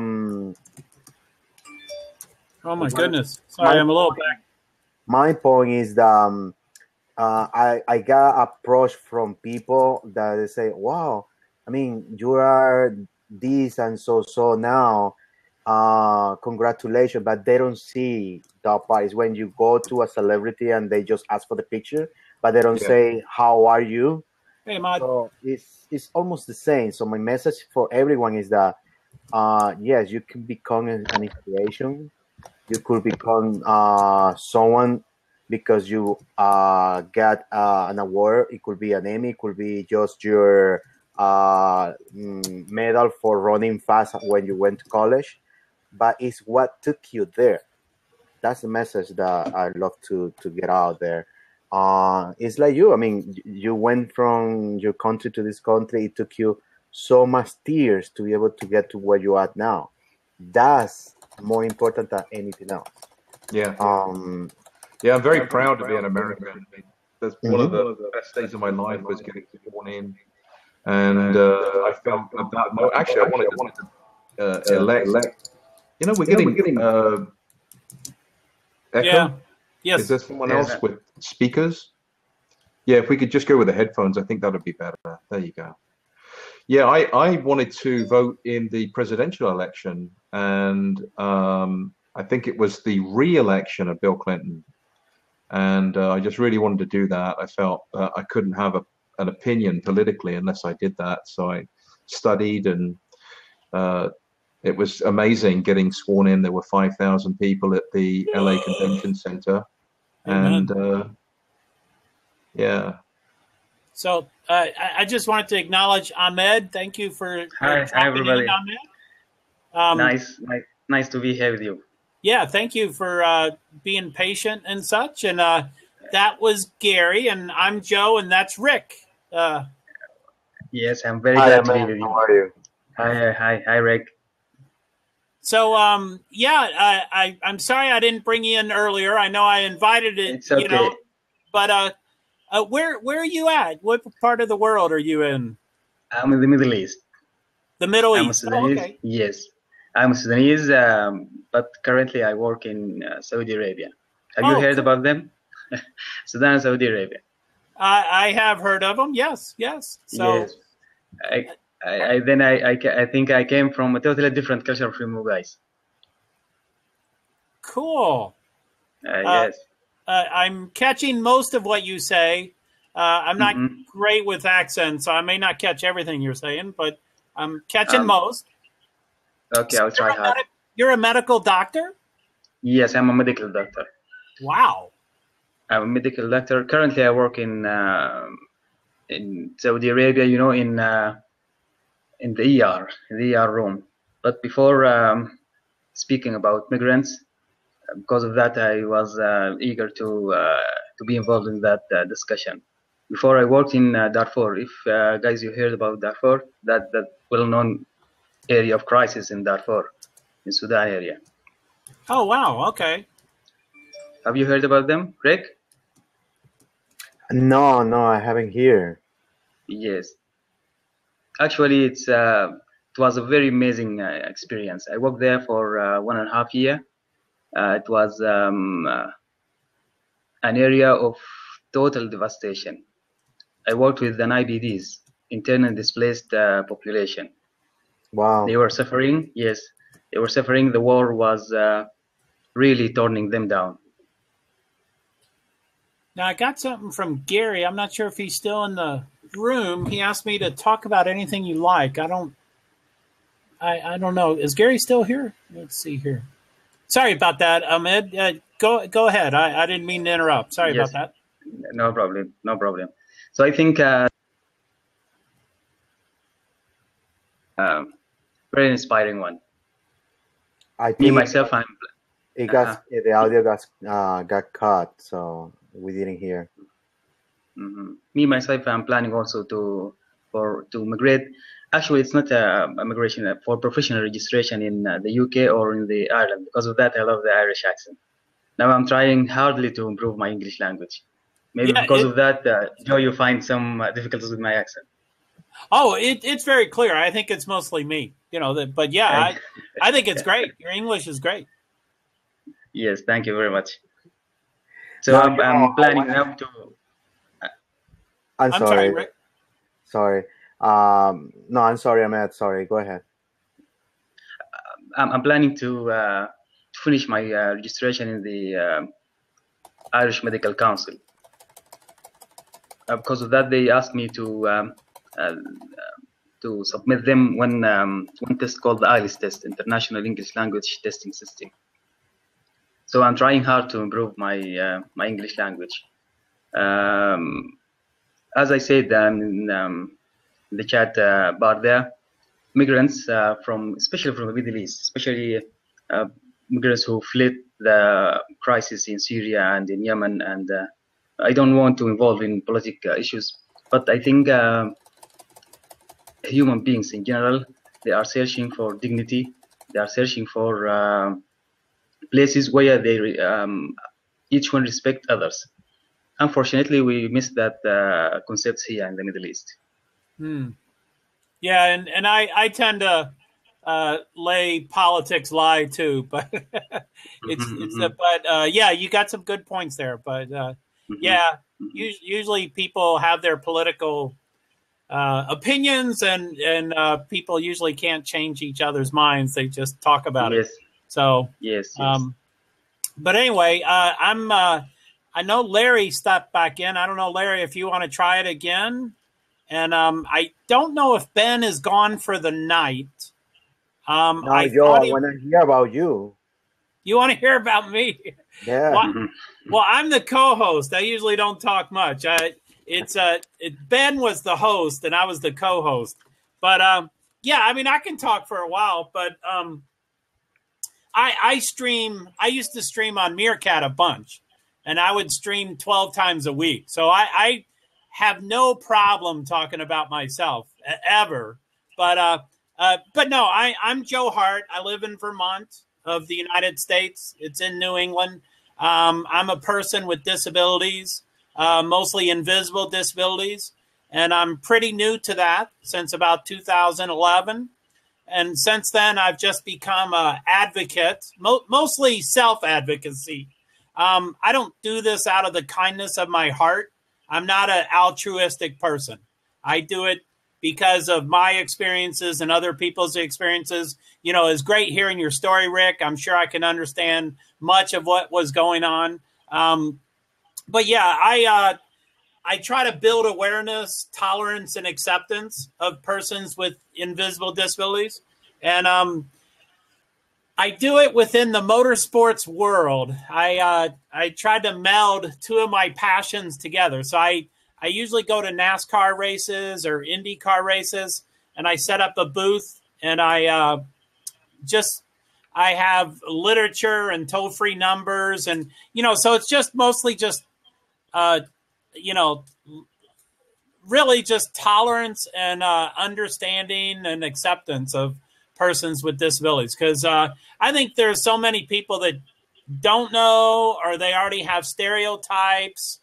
my goodness! Sorry, I'm a little back. My point is that I got approached from people that they say, "Wow, I mean, you are this and so now. Congratulations!" But they don't see that part. Is when you go to a celebrity and they just ask for the picture, but they don't say, "How are you?" Hey, Matt. So it's almost the same. So my message for everyone is that yes, you can become an inspiration. You could become someone because you got an award. It could be an Emmy. It could be just your medal for running fast when you went to college. But it's what took you there. That's the message that I love to get out there. It's like you. I mean, you went from your country to this country. It took you so much tears to be able to get to where you are now. That's more important than anything else. Yeah. Yeah, I'm very proud to be an American. That's one of the best days of my life was getting sworn in, and I felt at that moment. Actually, I wanted to elect. You know, we're getting echo. Yeah. Yes. Is there someone else with speakers? Yeah, if we could just go with the headphones, I think that would be better. There you go. Yeah, I wanted to vote in the presidential election, and I think it was the re-election of Bill Clinton. And I just really wanted to do that. I felt I couldn't have an opinion politically unless I did that. So I studied, and it was amazing getting sworn in. There were 5,000 people at the LA Convention Center. And yeah. So I just wanted to acknowledge Ahmed. Thank you for hi everybody. In, Ahmed. Nice to be here with you. Yeah, thank you for being patient and such. And that was Gary, and I'm Joe, and that's Rick. Yes, I'm very glad to be with you. How are you? Hi, Rick. So, I'm sorry I didn't bring you in earlier. I know I invited it, it's okay. But where are you at? What part of the world are you in? I'm in the Middle East. The Middle I'm East. Sudanese. Oh, okay. Yes, I'm Sudanese, but currently I work in Saudi Arabia. Have you heard about them? Sudan and Saudi Arabia. I have heard of them. Yes. So, yes. I think I came from a totally different culture from you guys. Cool. Yes. I'm catching most of what you say. I'm not great with accents, so I may not catch everything you're saying, but I'm catching most. Okay, I'll try hard. You're a medical doctor? Yes, I'm a medical doctor. Wow. I'm a medical doctor. Currently, I work in Saudi Arabia, in the ER room. But before speaking about migrants, because of that, I was eager to be involved in that discussion. Before I worked in Darfur. If guys you heard about Darfur, that well-known area of crisis in Darfur, in Sudan area. Oh wow! Okay. Have you heard about them, Rick? No, I haven't heard. Yes. Actually, it was a very amazing experience. I worked there for 1.5 years. It was an area of total devastation. I worked with an IBDs, internally displaced population. Wow. They were suffering. Yes, they were suffering. The war was really turning them down. Now, I got something from Gary. I'm not sure if he's still in the room. He asked me to talk about anything you like. I don't know. Is Gary still here? Let's see here. Sorry about that, Ahmed. Go ahead. I didn't mean to interrupt. Sorry about that. No problem. So I think very inspiring one. I think me myself, the audio got cut, so we didn't hear. Me myself, I'm planning also to migrate. Actually, it's not a migration for professional registration in the UK or in the Ireland. Because of that, I love the Irish accent. Now I'm trying hardly to improve my English language. Maybe because of that, Joe, you find some difficulties with my accent. Oh, it's very clear. I think it's mostly me, but yeah, I think it's great. Your English is great. Yes, thank you very much. So I'm planning now to. I'm sorry, Rick. Sorry. No, I'm sorry, Ahmed. Sorry. Go ahead. I'm planning to finish my registration in the Irish Medical Council. Because of that, they asked me to submit them one test called the IELTS test, International English Language Testing System. So I'm trying hard to improve my my English language. As I said in the chat bar there, migrants especially from the Middle East, especially migrants who fled the crisis in Syria and in Yemen, and I don't want to involve in political issues, but I think human beings in general. They are searching for dignity. They are searching for places where they each one respect others. Unfortunately, we miss that concept here in the Middle East. Yeah, and I tend to lay politics lie too, but yeah, you got some good points there. But yeah, usually people have their political opinions, and people usually can't change each other's minds. They just talk about it. So yes. But anyway, I know Larry stepped back in. I don't know, Larry, if you want to try it again. And I don't know if Ben is gone for the night. No, Joe, I want to hear about you. You want to hear about me? Yeah. Well, I'm the co-host. I usually don't talk much. Ben was the host, and I was the co-host. But yeah, I mean, I can talk for a while. But I stream. I used to stream on Meerkat a bunch, and I would stream 12 times a week. So I have no problem talking about myself ever. But no, I'm Joe Hart. I live in Vermont of the United States. It's in New England. I'm a person with disabilities, mostly invisible disabilities. And I'm pretty new to that since about 2011. And since then, I've just become an advocate, mostly self-advocacy. I don't do this out of the kindness of my heart. I'm not an altruistic person. I do it because of my experiences and other people's experiences. You know, it's great hearing your story, Rick. I'm sure I can understand much of what was going on. But yeah, I try to build awareness, tolerance, and acceptance of persons with invisible disabilities. And I do it within the motorsports world. I tried to meld two of my passions together. So I usually go to NASCAR races or IndyCar races, and I set up a booth, and I have literature and toll-free numbers, and so it's just mostly just really just tolerance and understanding and acceptance of persons with disabilities. Because I think there's so many people that don't know, or they already have stereotypes,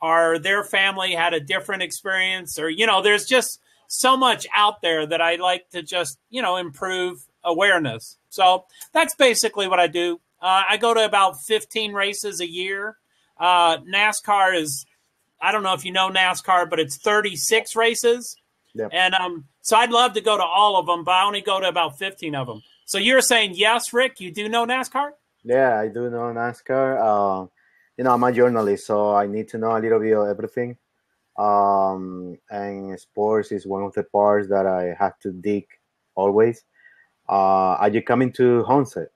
or their family had a different experience, or, there's just so much out there that I like to just, improve awareness. So that's basically what I do. I go to about 15 races a year. NASCAR is, I don't know if you know NASCAR, but it's 36 races. Yep. And so I'd love to go to all of them, but I only go to about 15 of them. So you're saying, yes, Rick, you do know NASCAR? Yeah, I do know NASCAR. I'm a journalist, so I need to know a little bit of everything. And sports is one of the parts that I have to dig always. Are you coming to Homestead?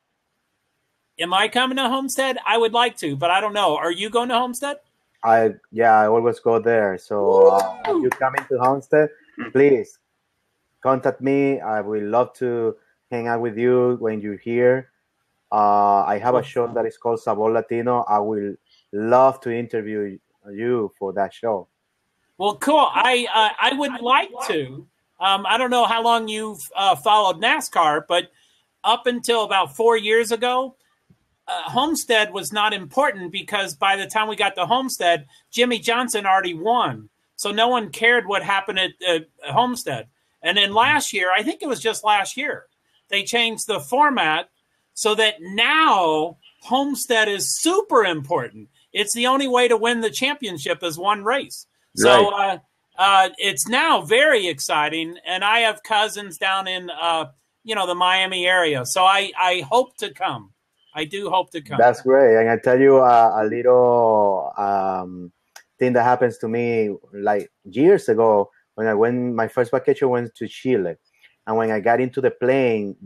Am I coming to Homestead? I would like to, but I don't know. Are you going to Homestead? I always go there. So if you coming to Homestead, please contact me. I would love to hang out with you when you're here. I have a show that is called Sabor Latino. I will love to interview you for that show. Well, cool. I would like to. I don't know how long you've followed NASCAR, but up until about 4 years ago, Homestead was not important because by the time we got to Homestead, Jimmy Johnson already won. So no one cared what happened at Homestead. And then last year, I think it was just last year, they changed the format so that now Homestead is super important. It's the only way to win the championship is one race. So it's now very exciting. And I have cousins down in, the Miami area. So I hope to come. I do hope to come. That's great. And I tell you a little thing that happens to me like years ago when I went, my first vacation went to Chile. And when I got into the plane,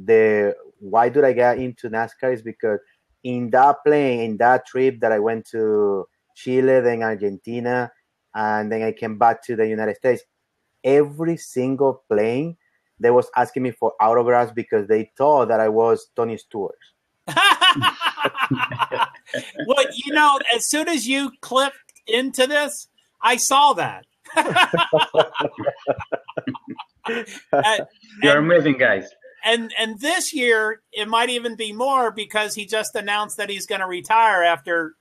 why did I get into NASCAR is because in that plane, in that trip that I went to Chile, then Argentina, and then I came back to the United States, every single plane, they was asking me for autographs because they thought that I was Tony Stewart. Well, as soon as you clicked into this, I saw that. You're amazing, guys. And this year, it might even be more because he just announced that he's going to retire after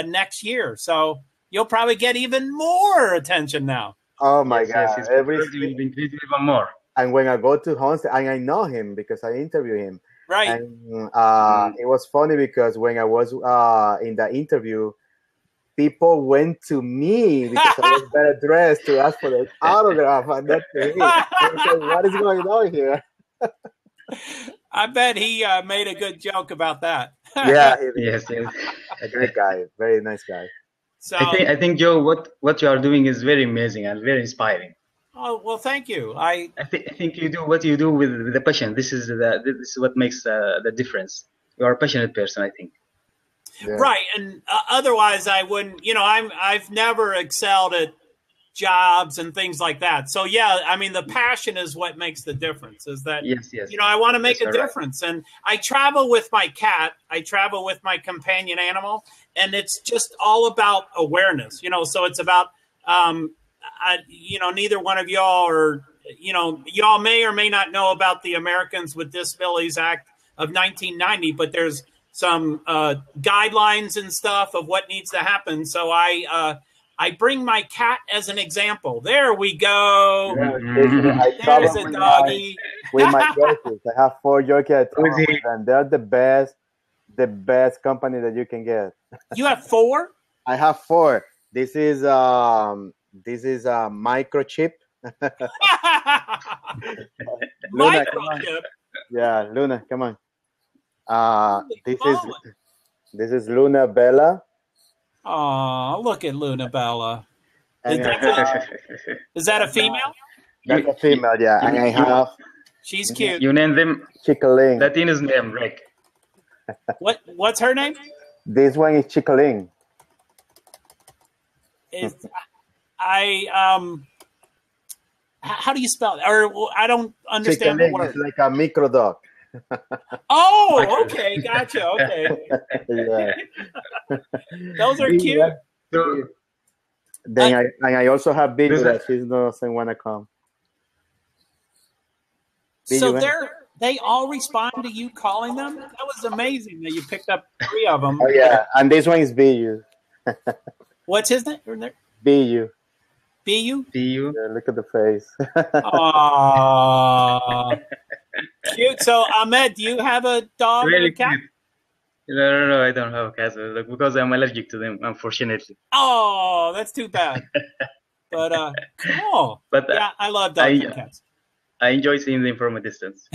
next year. So you'll probably get even more attention now. Oh my Yes, God! it's increased even more. And when I go to Homestead, and I know him because I interview him. Right. And it was funny because when I was in the interview, people went to me because I was better dressed to ask for the autograph, and not to him. I said, what is going on here? I bet he made a good joke about that. Yeah, yes. A great guy, very nice guy. So I think Joe, what you are doing is very amazing and very inspiring. Oh well, thank you. I think you do what you do with the passion. This is what makes the difference. You are a passionate person, I think. Yeah. Right, and otherwise I wouldn't. I've never excelled at jobs and things like that. So yeah, I mean the passion is what makes the difference. Is that yes. I want to make a right. difference, and I travel with my cat. I travel with my companion animal, and it's just all about awareness. So it's about. Neither one of y'all y'all may or may not know about the Americans with Disabilities Act of 1990, but there's some guidelines and stuff of what needs to happen. So I bring my cat as an example. There we go. Yeah, There's a doggy. With my Yorkies. I have 4 Yorkies, and they're the best company that you can get. You have 4? I have 4. This is a microchip. Luna, Microchip. Yeah, Luna, come on. This is Luna Bella. Oh, look at Luna Bella. And, Is that a female? That's a female, yeah. And I have. She's cute. You name them. Chicaling. Latina's name, Rick. What's her name? This one is Chicaling. How do you spell it? Or I don't understand the word. It's like a micro dog. Oh, okay, gotcha. Okay, yeah. Those are cute. Yeah. Then I also have Big that she doesn't want to come. So they all respond to you calling them? That was amazing that you picked up 3 of them. Oh yeah, and this one is BU. What's his name? BU. BU? BU. Yeah, look at the face. Aww. Cute. So Ahmed, do you have a dog or a cat? No, I don't have cats because I'm allergic to them, unfortunately. Oh, that's too bad. But cool. But yeah, I love dogs and cats. I enjoy seeing them from a distance.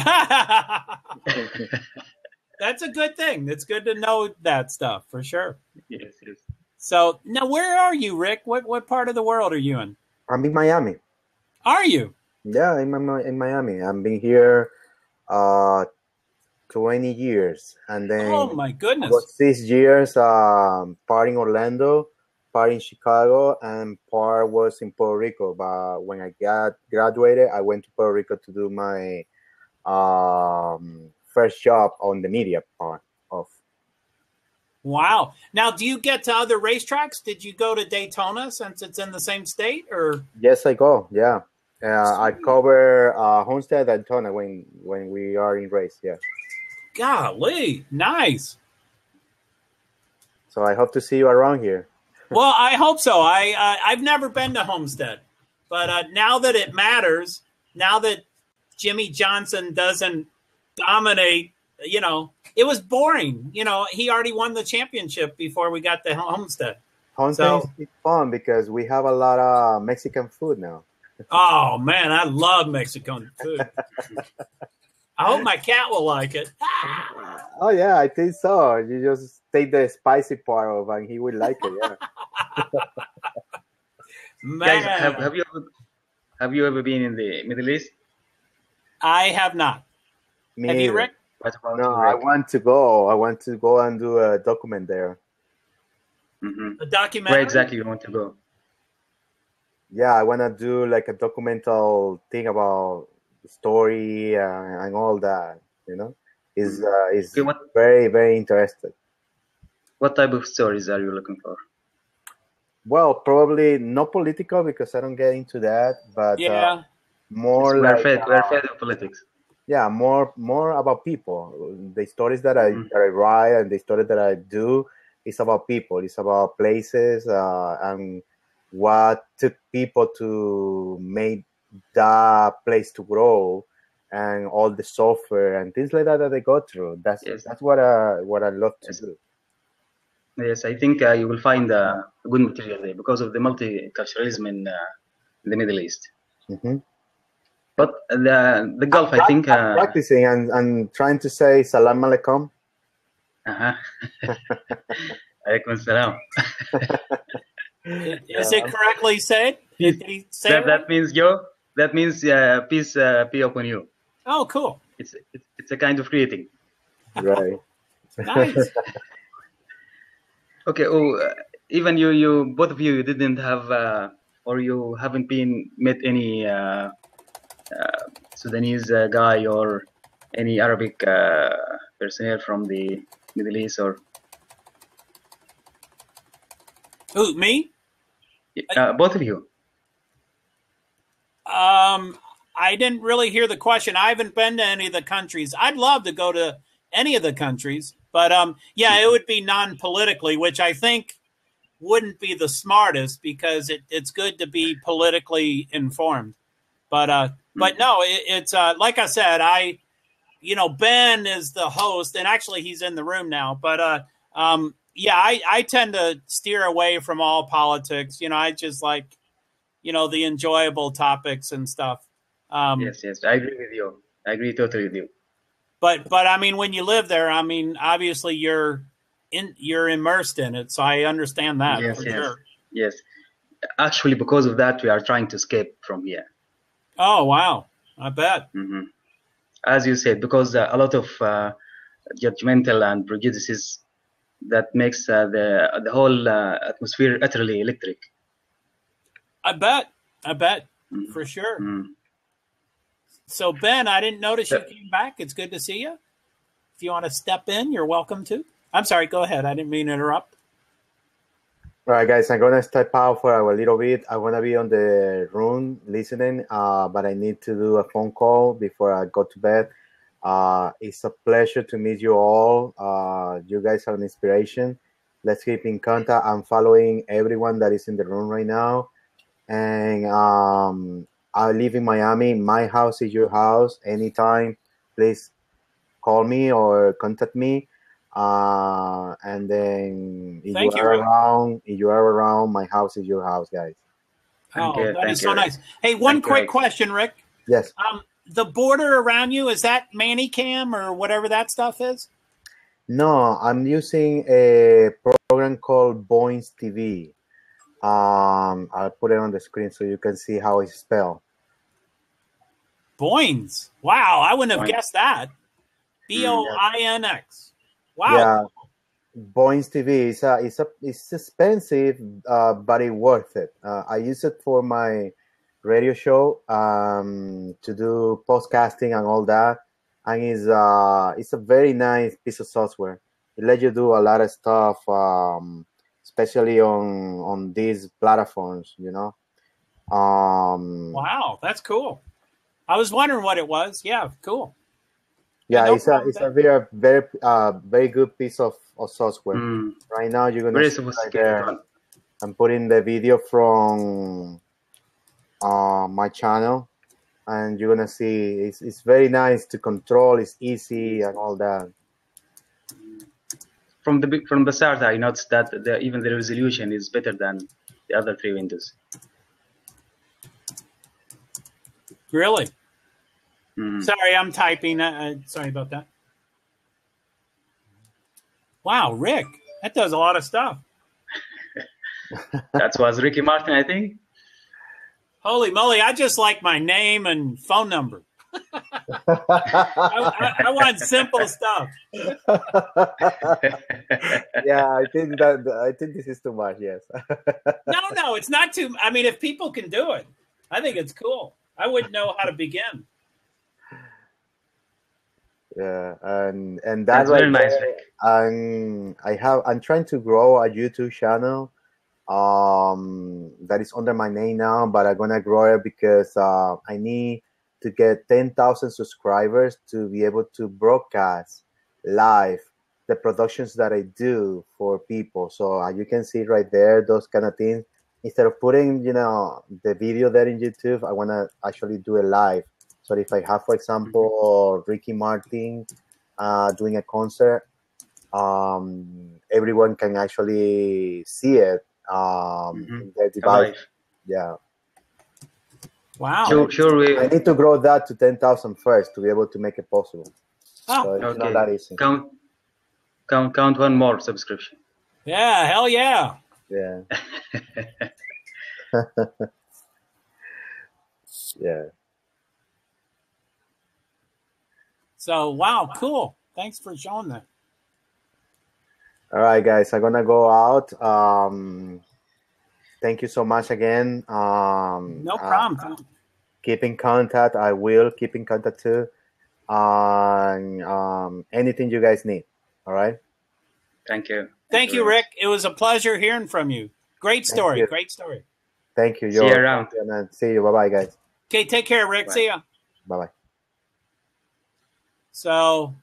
That's a good thing. It's good to know that stuff for sure. Yes. So now, where are you, Rick? What part of the world are you in? I'm in Miami. Are you? Yeah, in Miami. I've been here 20 years, and then oh my goodness, 6 years part in Orlando, part in Chicago, and part was in Puerto Rico. But when I graduated, I went to Puerto Rico to do my first job on the media part of. Wow. Now, do you get to other racetracks? Did you go to Daytona since it's in the same state, or? Yes, I go. Yeah, I cover Homestead Daytona when we are in race. Yeah. Golly, nice. So I hope to see you around here. Well, I hope so. I've never been to Homestead, but now that it matters, now that Jimmy Johnson doesn't dominate, it was boring. He already won the championship before we got to Homestead. Homestead is fun because we have a lot of Mexican food now. Oh man, I love Mexican food. I hope my cat will like it. Oh yeah, I think so. You just take the spicy part of, and he will like it. Yeah. Man. Guys, have you ever been in the Middle East? I have not. Me have you, either. Rick? No, I want to go. I want to go and do a document there. Mm-hmm. A documentary? Where exactly you want to go? Yeah, I want to do like a documental thing about the story and all that. Is very, very interested. What type of stories are you looking for? Well, probably not political because I don't get into that. But yeah, more We're like fed of politics. yeah, more about people. The stories that I write and the stories that I do is about people. It's about places and what took people to make that place to grow, and all the software and things like that that they go through. That's what I love to do. Yes, I think you will find good material there because of the multiculturalism in the Middle East. Mm-hmm. But the Gulf, I think. I'm practicing and trying to say Salam Alaikum. Alaikum salam. Is it correctly said? Did he say it right? That means peace be upon you. Oh, cool. It's a kind of greeting. Right. Nice. Okay. Even you both of you didn't have or you haven't met any Sudanese guy or any Arabic personnel from the Middle East or. Who, me? Both of you. I didn't really hear the question. I haven't been to any of the countries. I'd love to go to any of the countries, but yeah, it would be non-politically, which I think wouldn't be the smartest because it's good to be politically informed. But no, it's like I said, Ben is the host, and actually he's in the room now. But yeah, I tend to steer away from all politics. I just like, the enjoyable topics and stuff. Yes, I agree with you. I agree totally with you. But I mean, when you live there, I mean, obviously you're immersed in it, so I understand that. Yes, sure. Yes. Actually, because of that, we are trying to escape from here. Oh wow, I bet. Mm-hmm. As you said, because a lot of judgmental and prejudices that makes the whole atmosphere utterly electric. I bet, for sure. Mm-hmm. So Ben, I didn't notice you came back. It's good to see you. If you want to step in, you're welcome to. I'm sorry, go ahead. I didn't mean to interrupt. All right, guys, I'm going to step out for a little bit. I want to be on the room listening, but I need to do a phone call before I go to bed. It's a pleasure to meet you all. You guys are an inspiration. Let's keep in contact. I'm following everyone that is in the room right now. And I live in Miami. My house is your house. Anytime, please call me or contact me. And then if you are around, my house is your house, guys. That is so nice. Hey, one quick question, Rick. Yes. The border around you, is that Manicam or whatever that stuff is? No, I'm using a program called Boins TV. I'll put it on the screen so you can see how it's spelled. Boins. Wow, I wouldn't have guessed that. Boinx. Wow. Yeah, Boins TV it's expensive, but it's worth it. I use it for my radio show to do podcasting and all that, and it's a very nice piece of software. It lets you do a lot of stuff, especially on these platforms. Wow, that's cool. I was wondering what it was. Yeah, cool. Yeah, it's a very very good piece of software. Right now, you're gonna see right there. I'm putting the video from my channel, and you're gonna see it's very nice to control. It's easy and all that. From the start, I noticed that even the resolution is better than the other 3 windows. Really? Sorry, I'm typing. Sorry about that. Wow, Rick, that does a lot of stuff. That was Ricky Martin, I think. Holy moly, I just like my name and phone number. I want simple stuff. Yeah, I think this is too much, yes. No, it's not too. I mean, if people can do it, I think it's cool. I wouldn't know how to begin. Yeah, and that's very nice. I'm trying to grow a YouTube channel. that is under my name now, but I'm gonna grow it because I need to get 10,000 subscribers to be able to broadcast live the productions that I do for people. So you can see right there, those kind of things. Instead of putting, the video there in YouTube, I want to actually do it live. So if I have, for example, Ricky Martin doing a concert, everyone can actually see it in their device. Alive. Yeah. Wow. Sure. I need to grow that to 10,000 first to be able to make it possible. Oh, so it's okay. not that easy. Count one more subscription. Yeah, hell yeah. Yeah. Yeah. So, wow, cool. Thanks for showing that. All right, guys, I'm gonna go out. Thank you so much again. No problem. Keep in contact. I will keep in contact too. Anything you guys need. All right. Thank you. Thank you, Rick. It was a pleasure hearing from you. Great story. Great story. Thank you. See you around. See you. Bye-bye, guys. Okay, take care, Rick. Bye. See ya. Bye-bye. So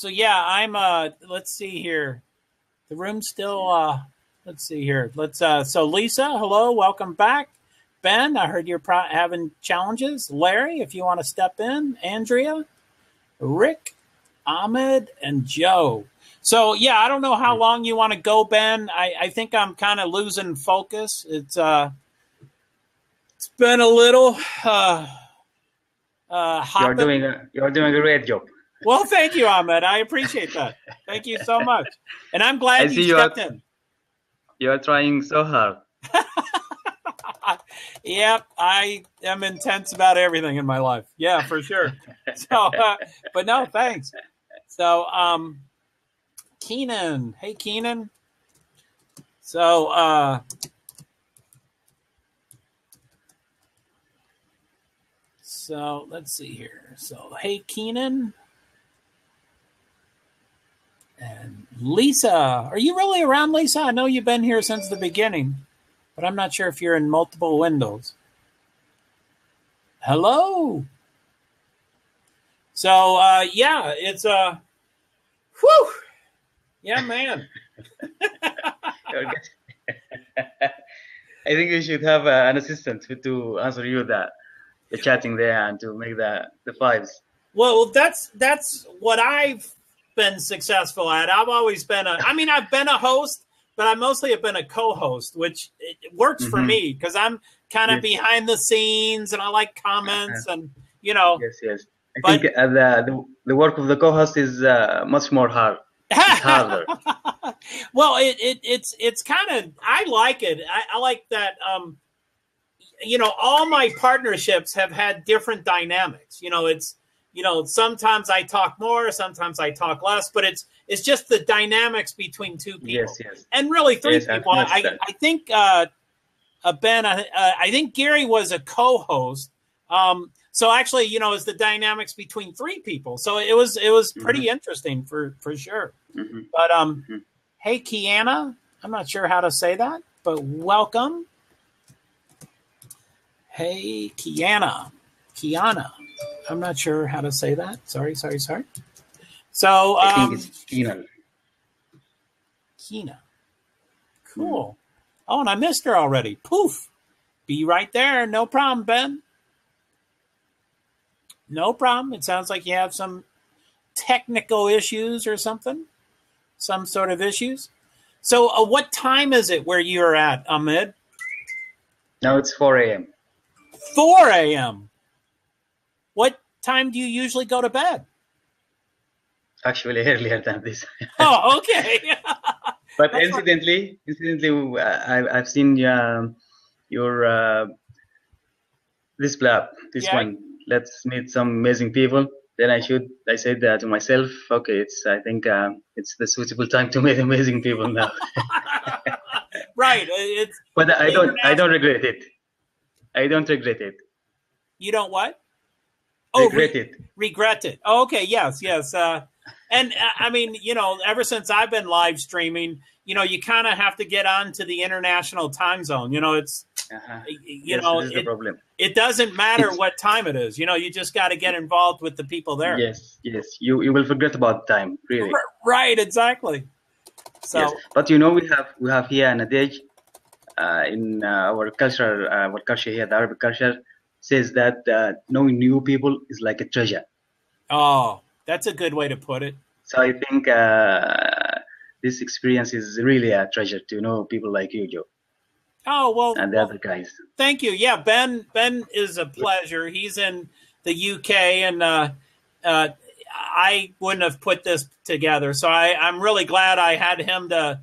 yeah, I'm let's see here. The room's still let's see here. So Lisa, hello, welcome back. Ben, I heard you're having challenges. Larry, if you want to step in. Andrea, Rick, Ahmed, and Joe. So yeah, I don't know how long you want to go, Ben. I think I'm kind of losing focus. It's been a little You're doing a great job. Well, thank you, Ahmed. I appreciate that. Thank you so much. And I'm glad you stepped in. You're trying so hard. Yep, I am intense about everything in my life. Yeah, for sure. So, but no, thanks. So, Keenan. Hey, Keenan. So, let's see here. So, hey, Keenan. And Lisa. Are you really around, Lisa? I know you've been here since the beginning, but I'm not sure if you're in multiple windows. Hello. So, yeah, it's whew. Yeah, man. I think you should have an assistant to answer you the chatting there and to make the files. Well, that's what I've been successful at. I've always been I've been a host, but I mostly have been a co-host, which it works for me because I'm kind of behind the scenes and I like comments and Yes. I think the work of the co-host is much more hard. It's harder. Well, it's kind of, I like it. I like that. All my partnerships have had different dynamics. Sometimes I talk more, sometimes I talk less, but it's just the dynamics between two people. Yes. And really three people. I think Ben, I think Gary was a co-host. So actually, it's the dynamics between three people. So it was pretty interesting for sure. Mm-hmm. But hey, Kiana, I'm not sure how to say that, but welcome. Hey, Kiana, I'm not sure how to say that. Sorry. So I think it's Keenan. Keena. Cool. Oh, and I missed her already. Poof. Be right there. No problem, Ben. No problem. It sounds like you have some technical issues or something. Some sort of issues. So what time is it where you're at, Ahmed? Now it's 4 a.m. 4 a.m. What time do you usually go to bed? Actually, earlier than this. Oh, okay. But incidentally, I've seen your this Blab, this one. Let's meet some amazing people. Then I said to myself, okay, I think it's the suitable time to meet amazing people now. Right. But I don't regret it. I don't regret it. You don't what? Regret it. Regret it. Oh, okay. Yes. And I mean, you know, ever since I've been live streaming, you know, you kind of have to get on to the international time zone. You know, it's, you Yes, know, this is the problem. it doesn't matter what time it is. You know, you just got to get involved with the people there. Yes, yes. You will forget about time, really. Right, exactly. So, yes. But you know, we have here an adage in our culture here, the Arabic culture, says that knowing new people is like a treasure. Oh, that's a good way to put it. So I think this experience is really a treasure to know people like you, Joe. Oh, well. And the other guys. Thank you. Yeah, Ben is a pleasure. He's in the UK, and I wouldn't have put this together. So I'm really glad I had him to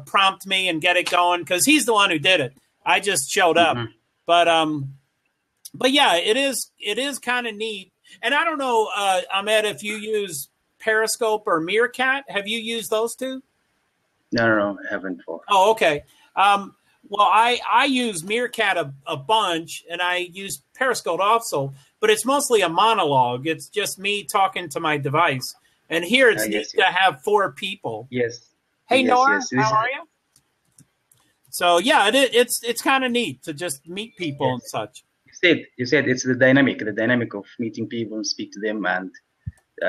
prompt me and get it going, because he's the one who did it. I just showed up. Mm-hmm. But yeah, it is kind of neat. And I don't know, Ahmed, if you use Periscope or Meerkat. Have you used those two? No, I haven't before. Oh, okay. Well, I use Meerkat a bunch, and I use Periscope also, but it's mostly a monologue. It's just me talking to my device. And here it's neat to have 4 people. Yes. Hey, yes, Nora, yes. how are you? So, yeah, it's kind of neat to just meet people and such. You said it's the dynamic of meeting people and speak to them and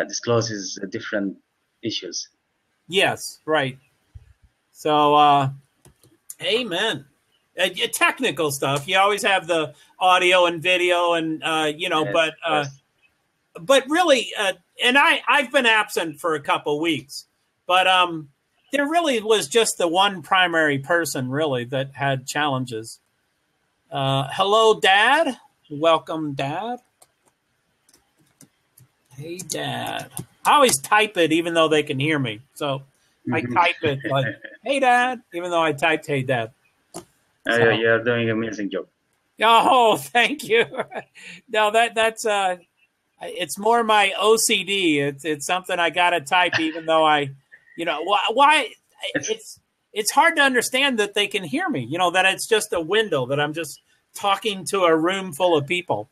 discloses different issues. Yes, right. So, amen. Technical stuff. You always have the audio and video, and you know, but really, and I've been absent for a couple weeks, but there really was just the one primary person really that had challenges. Hello, Dad. Welcome, Dad. Hey, Dad. I always type it even though they can hear me. So I type it like, hey, Dad, even though I typed, hey, Dad. So, you're doing an amazing job. Oh, thank you. No, that's it's more my OCD. It's something I got to type even though why it's hard to understand that they can hear me, you know, that it's just a window, that I'm just talking to a room full of people.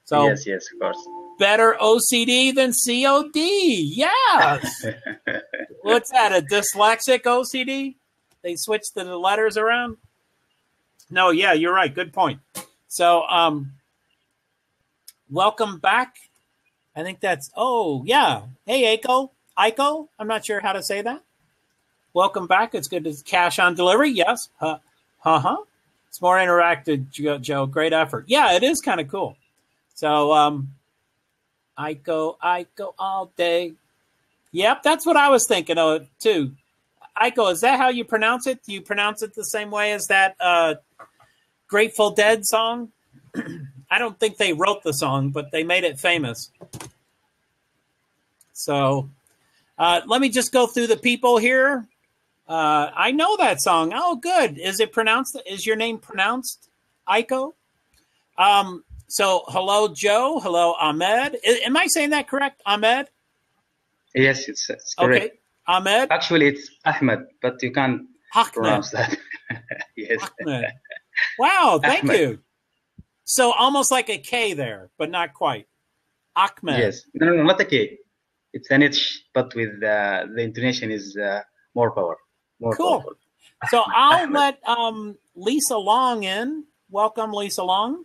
So yes, of course. Better OCD than COD. Yes. What's that? A dyslexic OCD? They switched the letters around? No, yeah, you're right. Good point. So, welcome back. I think that's, Hey, Aiko. I'm not sure how to say that. Welcome back. It's good to cash on delivery. Yes. It's more interactive, Joe. Great effort. Yeah, it is kind of cool. So, Aiko all day. Yep, that's what I was thinking of too. Aiko, is that how you pronounce it? Do you pronounce it the same way as that Grateful Dead song? I don't think they wrote the song, but they made it famous. So let me just go through the people here. I know that song. Oh, good. Is your name pronounced Aiko? So hello, Joe. Hello, Ahmed. Am I saying that correct, Ahmed? Yes, it's correct. Okay, Ahmed. Actually, it's Ahmed, but you can't pronounce that. Yes. Ahmed. Wow, thank Ahmed. you. So almost like a K there, but not quite. Ahmed. Yes. No, not a K. It's an H, but with the intonation is more power. More cool. Powerful. So I'll let Lisa Long in. Welcome, Lisa Long.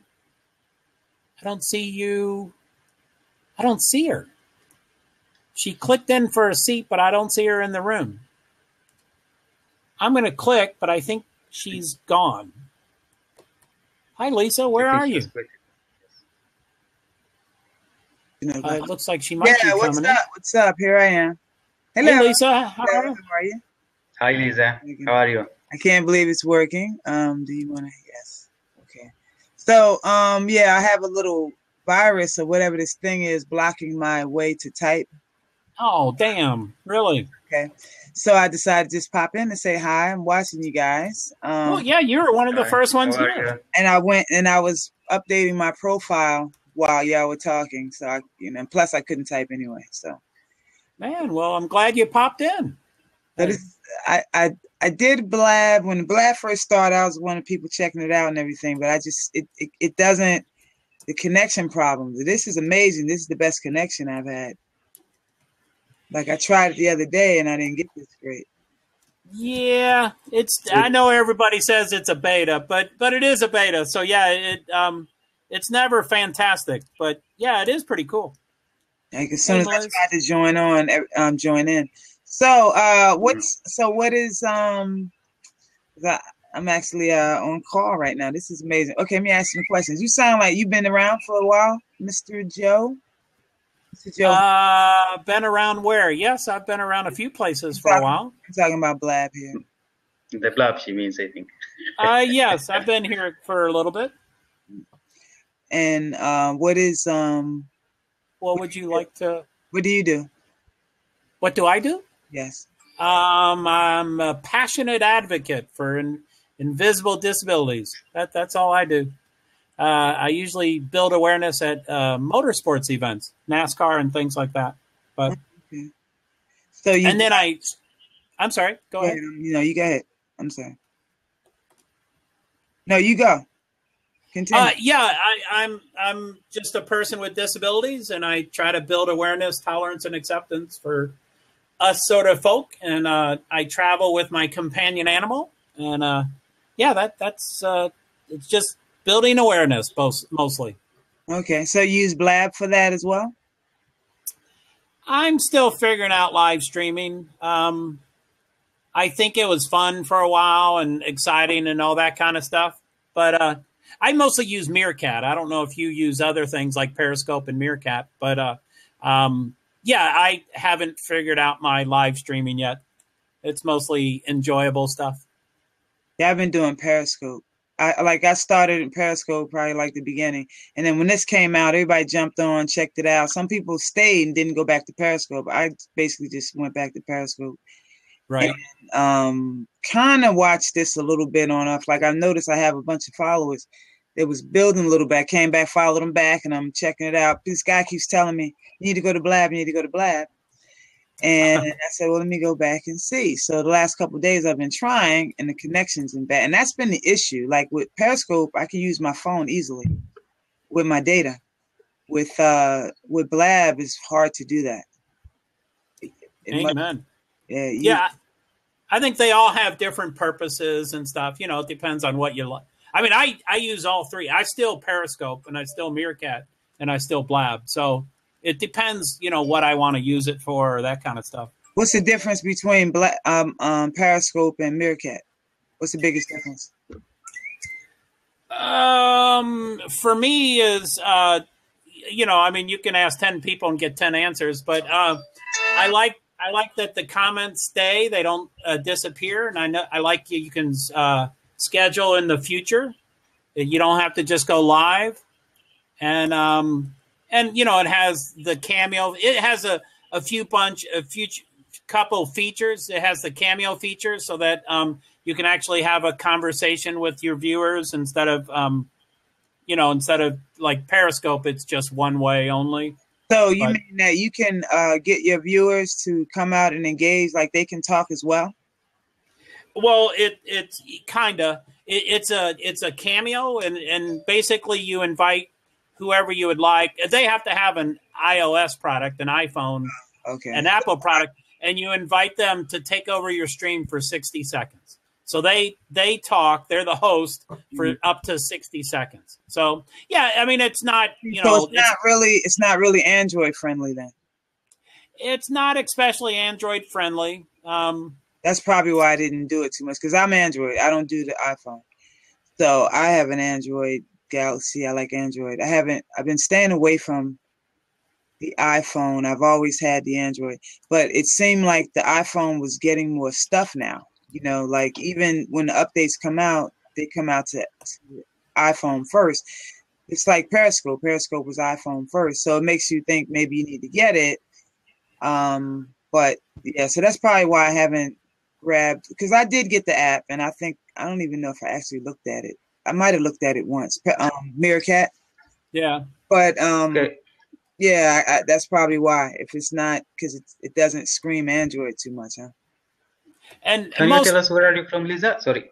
I don't see her. She clicked in for a seat, but I don't see her in the room. I'm going to click, but I think she's gone. Hi, Lisa. Where are you? It looks like she might be coming in. What's up? Here I am. Hello. Hey, Lisa. How are you? Hi, Lisa. How are you? I can't believe it's working. Do you want to? Yes. Okay. So, I have a little virus or whatever this thing is blocking my way to type. Oh, damn. Really? Okay. So I decided to just pop in and say hi. I'm watching you guys. Yeah, you were one of the first ones here. And I went and I was updating my profile while y'all were talking. So plus I couldn't type anyway. So, man, well, I'm glad you popped in. But I did Blab when Blab first started. I was one of the people checking it out and everything. But it doesn't, the connection problems. This is amazing. This is the best connection I've had. Like I tried it the other day and I didn't get this great. Yeah, I know everybody says it's a beta, but it is a beta. So yeah, it's never fantastic, but yeah, it is pretty cool. Like as soon as I tried to join in. So what is I'm actually on call right now. This is amazing. Okay, let me ask you some questions. You sound like you've been around for a while, Mr. Joe. Mr. Joe. Been around where? Yes, I've been around a few places for a while. I'm talking about Blab here. The Blab, she means, I think. Yes, I've been here for a little bit. And what is what would you like to? What do you do? What do I do? Yes. I'm a passionate advocate for invisible disabilities. That's all I do. I usually build awareness at motorsports events, NASCAR and things like that. But okay. I'm sorry. Go ahead. You go ahead. I'm sorry. No, you go. Continue. Yeah, I'm just a person with disabilities, and I try to build awareness, tolerance, and acceptance for us sort of folk. And I travel with my companion animal, and that's it's just building awareness, mostly. Okay, so you use Blab for that as well? I'm still figuring out live streaming. I think it was fun for a while and exciting and all that kind of stuff, but I mostly use Meerkat. I don't know if you use other things like Periscope and Meerkat, but I haven't figured out my live streaming yet. It's mostly enjoyable stuff. Yeah, I've been doing Periscope. I started in Periscope probably like the beginning, and then when this came out, everybody jumped on, checked it out. Some people stayed and didn't go back to Periscope. I basically just went back to Periscope. Right. And kind of watched this a little bit on off. Like I noticed I have a bunch of followers. It was building a little bit. I came back, followed them back, and I'm checking it out. This guy keeps telling me, you need to go to Blab, you need to go to Blab. And I said, well, let me go back and see. So the last couple of days I've been trying, and the connection's been bad. And that's been the issue. Like with Periscope, I can use my phone easily with my data. With Blab, it's hard to do that. Amen. Yeah, I think they all have different purposes and stuff. You know, it depends on what you like. I mean, I use all three. I still Periscope, and I still Meerkat, and I still Blab. So it depends, what I want to use it for, or that kind of stuff. What's the difference between Periscope and Meerkat? What's the biggest difference? For me is, you can ask 10 people and get 10 answers, but I like that the comments stay; they don't disappear, and I like you can schedule in the future. You don't have to just go live, and it has the cameo. It has a couple features. It has the cameo feature so that you can actually have a conversation with your viewers instead of like Periscope. It's just one way only. So you mean that you can get your viewers to come out and engage, like they can talk as well? Well, it's kinda. It's a cameo, and basically you invite whoever you would like. They have to have an iOS product, an iPhone, an Apple product, and you invite them to take over your stream for 60 seconds. So they talk. They're the host for up to 60 seconds. So yeah, I mean it's not So it's not really Android friendly then. It's not especially Android friendly. That's probably why I didn't do it too much because I'm Android. I don't do the iPhone. So I have an Android Galaxy. I like Android. I've been staying away from the iPhone. I've always had the Android, but it seemed like the iPhone was getting more stuff now. Like even when the updates come out, they come out to iPhone first. It's like Periscope. Periscope was iPhone first. So it makes you think maybe you need to get it. But yeah, so that's probably why I haven't grabbed, because I did get the app, and I don't even know if I actually looked at it. I might have looked at it once. Meerkat. Yeah. But yeah, that's probably why. If it's not, because it doesn't scream Android too much, huh? And can you tell us where are you from, Lisa? Sorry.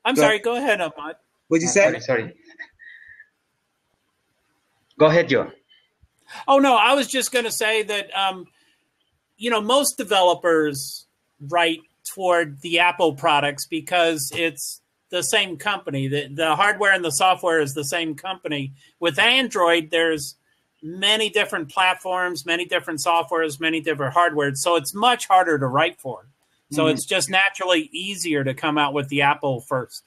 I'm sorry. Go ahead, Ahmad. What'd you say? Sorry. Go ahead, Joe. Oh no, I was just going to say that most developers write toward the Apple products because it's the same company. The hardware and the software is the same company. With Android, there's many different platforms, many different softwares, many different hardware. So it's much harder to write for. So it's just naturally easier to come out with the Apple first.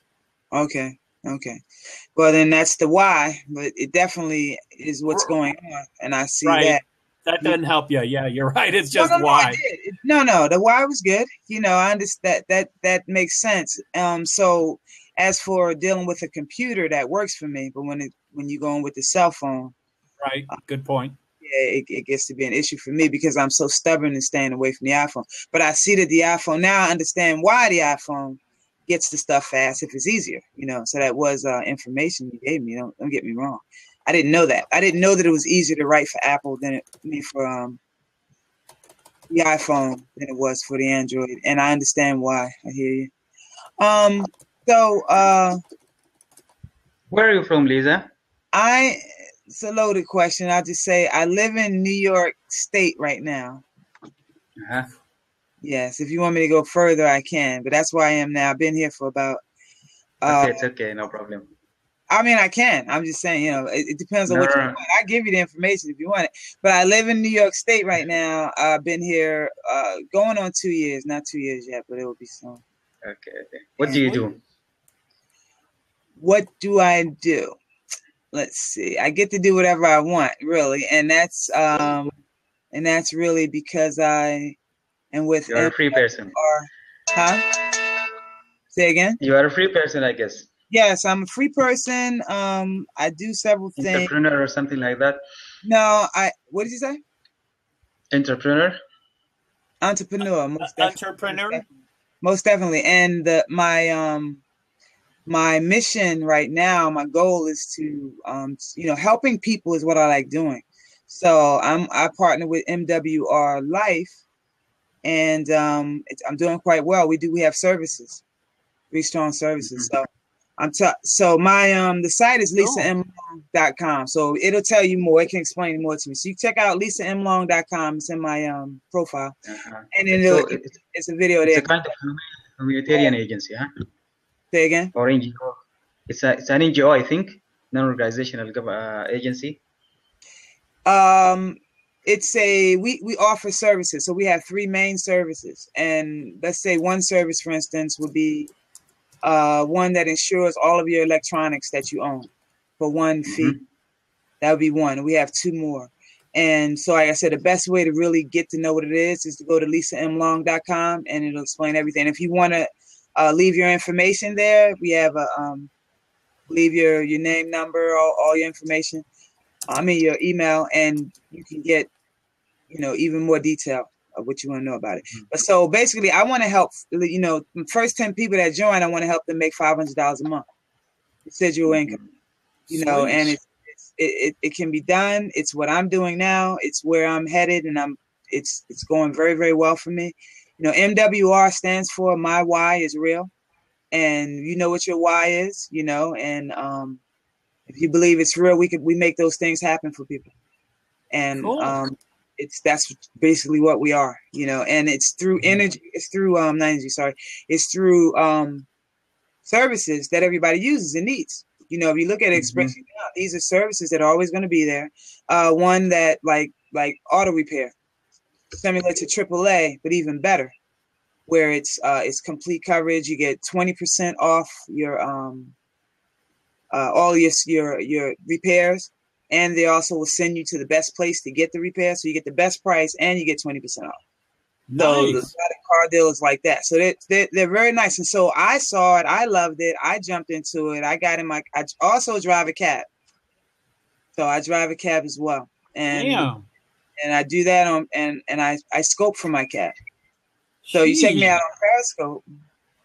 Okay. Well, then that's the why, but it definitely is what's going on, and I see that. That doesn't help you. Yeah, you're right. It's just no, why. No, the why was good. I understand that makes sense. So as for dealing with a computer, that works for me, but when you go in with the cell phone, right? Good point. Yeah, it gets to be an issue for me because I'm so stubborn in staying away from the iPhone. But I see that the iPhone now, I understand why the iPhone gets the stuff fast if it's easier. So that was information you gave me. Don't get me wrong. I didn't know that. I didn't know that it was easier to write for Apple than for the iPhone than it was for the Android, and I understand why. I hear you. Where are you from, Lisa? It's a loaded question. I'll just say I live in New York State right now. Uh-huh. Yes, if you want me to go further, I can, but that's where I am now. I've been here for about. Okay, it's okay, no problem. I mean, I can. I'm just saying, it depends on what you want. I give you the information if you want it. But I live in New York State right now. I've been here going on 2 years. Not 2 years yet, but it will be soon. Okay. What do you do? What do I do? Let's see. I get to do whatever I want, really, and that's really because I am with. You're a free person. Say again. You are a free person, I guess. Yes, I'm a free person. I do several things. Entrepreneur or something like that? No, what did you say? Entrepreneur. Most definitely. Entrepreneur. Most definitely. And my mission right now, my goal is to, helping people is what I like doing. So I partner with MWR Life, and I'm doing quite well. We have services, 3 strong services. So. So my the site is lisamlong.com. So it'll tell you more. It can explain more to me. So you check out lisamlong.com. It's in my profile, and then it's a video there. It's a kind of humanitarian agency, huh? Say again. Or NGO. It's an NGO, I think, non-organizational agency. It's we offer services. So we have 3 main services, and let's say one service, for instance, would be. One that insures all of your electronics that you own for one fee. That would be one. We have 2 more. And so, like I said, the best way to really get to know what it is to go to lisamlong.com, and it'll explain everything. If you want to leave your information there, we have leave your name, number, all your information. Your email, and you can get, even more detail of what you want to know about it. But so basically, I want to help, the first 10 people that join, I want to help them make $500 a month. Residual income, and it can be done. It's what I'm doing now. It's where I'm headed, and it's going very, very well for me. MWR stands for My Why is Real. And you know what your why is, and if you believe it's real, we make those things happen for people. And cool. That's basically what we are, and it's through energy. It's through not energy. Sorry, it's through services that everybody uses and needs. If you look at Expression, these are services that are always going to be there. One that like auto repair, similar to AAA, but even better, where it's complete coverage. You get 20% off your all your repairs. And they also will send you to the best place to get the repair. So you get the best price and you get 20% off. Nice. So there's a lot of car deals like that. So they're very nice. And so I saw it. I loved it. I jumped into it. I also drive a cab. So I drive a cab as well. And I do that and I scope for my cab. So you check me out on Periscope,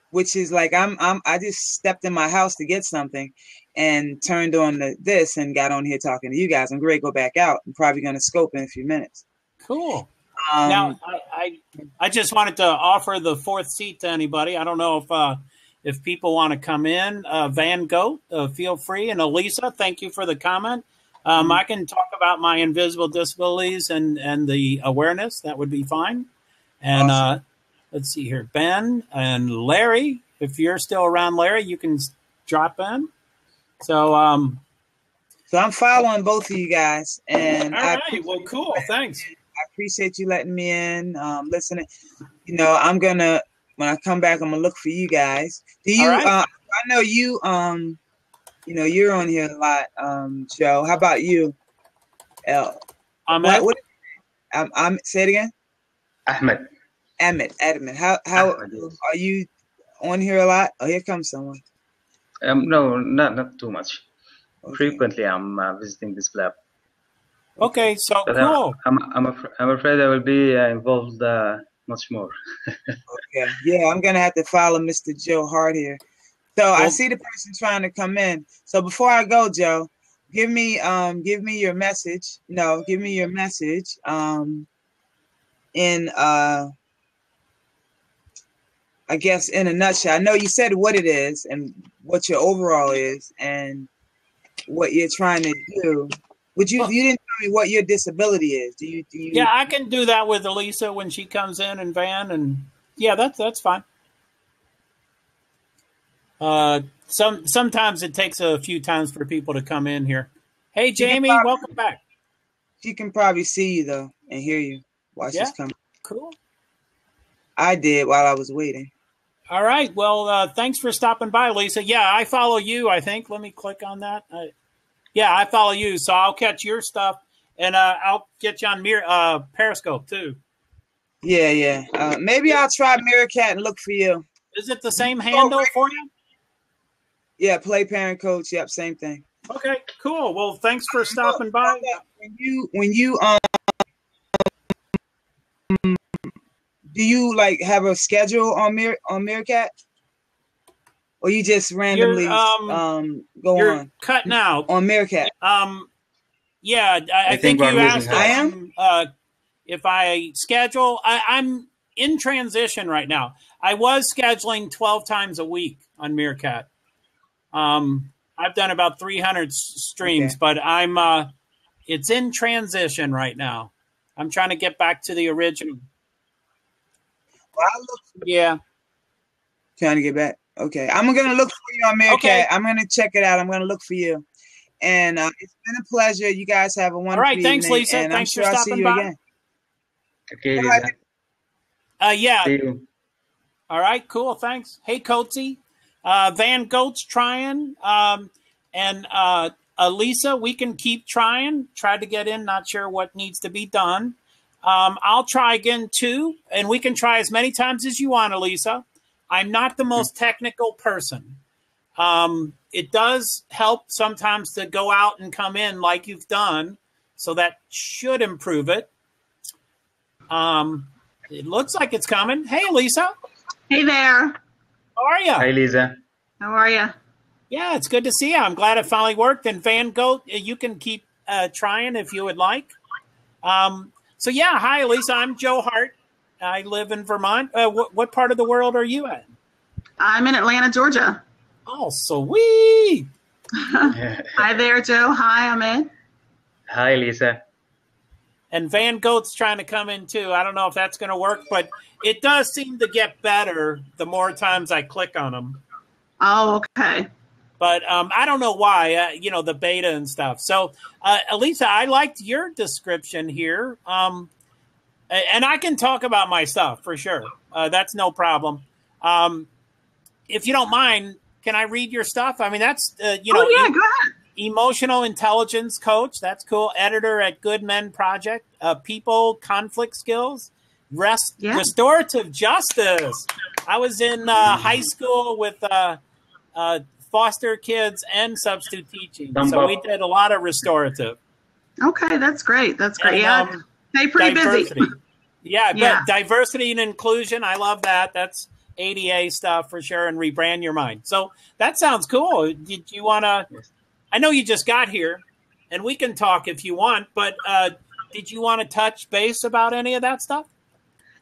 which is like I just stepped in my house to get something and turned on this and got on here talking to you guys. I'm going to go back out. I'm probably going to scope in a few minutes. Cool. Now, I just wanted to offer the 4th seat to anybody. I don't know if people want to come in. Van Goat, feel free. And Elisa, thank you for the comment. I can talk about my invisible disabilities and the awareness. That would be fine. And Awesome. let's see here, Ben and Larry. If you're still around, Larry, you can drop in. So I'm following both of you guys, and all right. Well, cool. Thanks. I appreciate you letting me in, listening. You know, I'm gonna when I come back, I'm gonna look for you guys. Do you? All right. I know you. You know, you're on here a lot, Joe. How about you, El? Ahmed. I'm say it again. Ahmed. Ahmed. How Ahmed, yes. are you on here a lot? Oh, here comes someone. No, not too much. Okay. Frequently, I'm visiting this Blab. Okay, so But cool. I'm afraid I will be involved much more. Okay. Yeah, I'm gonna have to follow Mr. Joe Hart here. So I see the person trying to come in. So before I go, Joe, give me your message. No, give me your message. In I guess in a nutshell. I know you said what it is and what your overall is and what you're trying to do. You didn't tell me what your disability is. Do you Yeah, I can do that with Elisa when she comes in and Van, and yeah, that's fine. Sometimes it takes a few times for people to come in here. Hey, Jamie, welcome back. She can probably see you though and hear you while she's coming. Cool. I did while I was waiting. All right. Well, thanks for stopping by, Lisa. Yeah, I follow you, I think. Let me click on that. Yeah, I follow you, so I'll catch your stuff, and I'll get you on Periscope, too. Yeah. Maybe I'll try Meerkat and look for you. Is it the same handle for you? Yeah, Play Parent Coach. Yep, same thing. Okay, cool. Well, thanks for stopping by. When you do you like have a schedule on Meerkat, or you just randomly go you're on? Cutting out on Meerkat. Yeah, I think you asked. I am. If I schedule, I'm in transition right now. I was scheduling 12 times a week on Meerkat. I've done about 300 streams, but it's in transition right now. I'm trying to get back to the original. Yeah. Trying to get back. Okay. I'm going to look for you on Meerkat. Okay. I'm going to check it out. I'm going to look for you. And it's been a pleasure. You guys have a wonderful evening. All right. Thanks, Lisa. And thanks I'm sure for I'll stopping see you by. again. Okay, Lisa. Yeah. See you. All right. Cool. Thanks. Hey, Coatsy. Van Goat's trying. And Lisa, we can keep trying. Tried to get in. Not sure what needs to be done. I'll try again, too. And we can try as many times as you want, Elisa. I'm not the most technical person. It does help sometimes to go out and come in like you've done. So that should improve it. It looks like it's coming. Hey, Lisa. Hey there. How are you? Hi, Lisa. How are you? Yeah, it's good to see you. I'm glad it finally worked. And Van Goat, you can keep trying if you would like. So, yeah, hi, Lisa. I'm Joe Hart. I live in Vermont. What part of the world are you at? I'm in Atlanta, Georgia. Oh, sweet. Hi there, Joe. Hi, I'm in. Hi, Lisa. And Van Goat's trying to come in, too. I don't know if that's going to work, but it does seem to get better the more times I click on them. Oh, okay. But I don't know why, the beta and stuff. So, Elisa, I liked your description here. And I can talk about my stuff for sure. That's no problem. If you don't mind, can I read your stuff? I mean, that's, go ahead. Emotional intelligence coach. That's cool. Editor at Good Men Project. People, conflict skills. Restorative justice. I was in high school with foster kids and substitute teaching. So we did a lot of restorative. Okay, that's great. That's great. And, stay pretty diversity. Busy. Yeah, but diversity and inclusion. I love that. That's ADA stuff for sure. And rebrand your mind. So that sounds cool. Did you want to? I know you just got here, and we can talk if you want. But did you want to touch base about any of that stuff?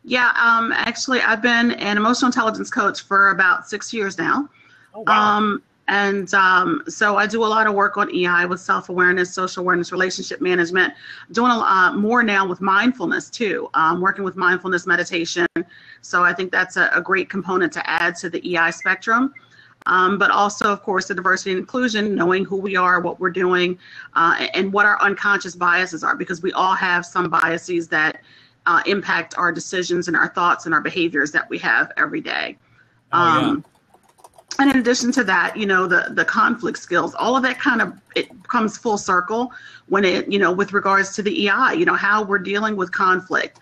Yeah, actually, I've been an emotional intelligence coach for about 6 years now. Oh, wow. And so I do a lot of work on EI with self-awareness, social awareness, relationship management. Doing a lot more now with mindfulness too, working with mindfulness meditation. So I think that's a great component to add to the EI spectrum. But also, of course, the diversity and inclusion, knowing who we are, what we're doing, and what our unconscious biases are, because we all have some biases that impact our decisions and our thoughts and our behaviors that we have every day. And in addition to that, you know, the conflict skills, all of that kind of, it comes full circle when it, you know, with regards to the EI, you know, how we're dealing with conflict,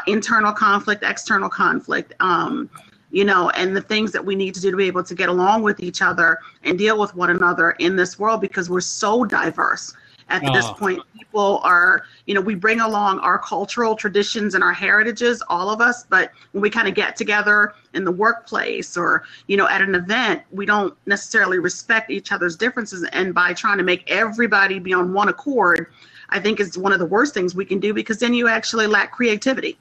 internal conflict, external conflict, you know, and the things that we need to do to be able to get along with each other and deal with one another in this world, because we're so diverse. At this point, people are, you know, we bring along our cultural traditions and our heritages, all of us, but when we kind of get together in the workplace or, you know, at an event, we don't necessarily respect each other's differences. And by trying to make everybody be on one accord, I think is one of the worst things we can do, because then you actually lack creativity.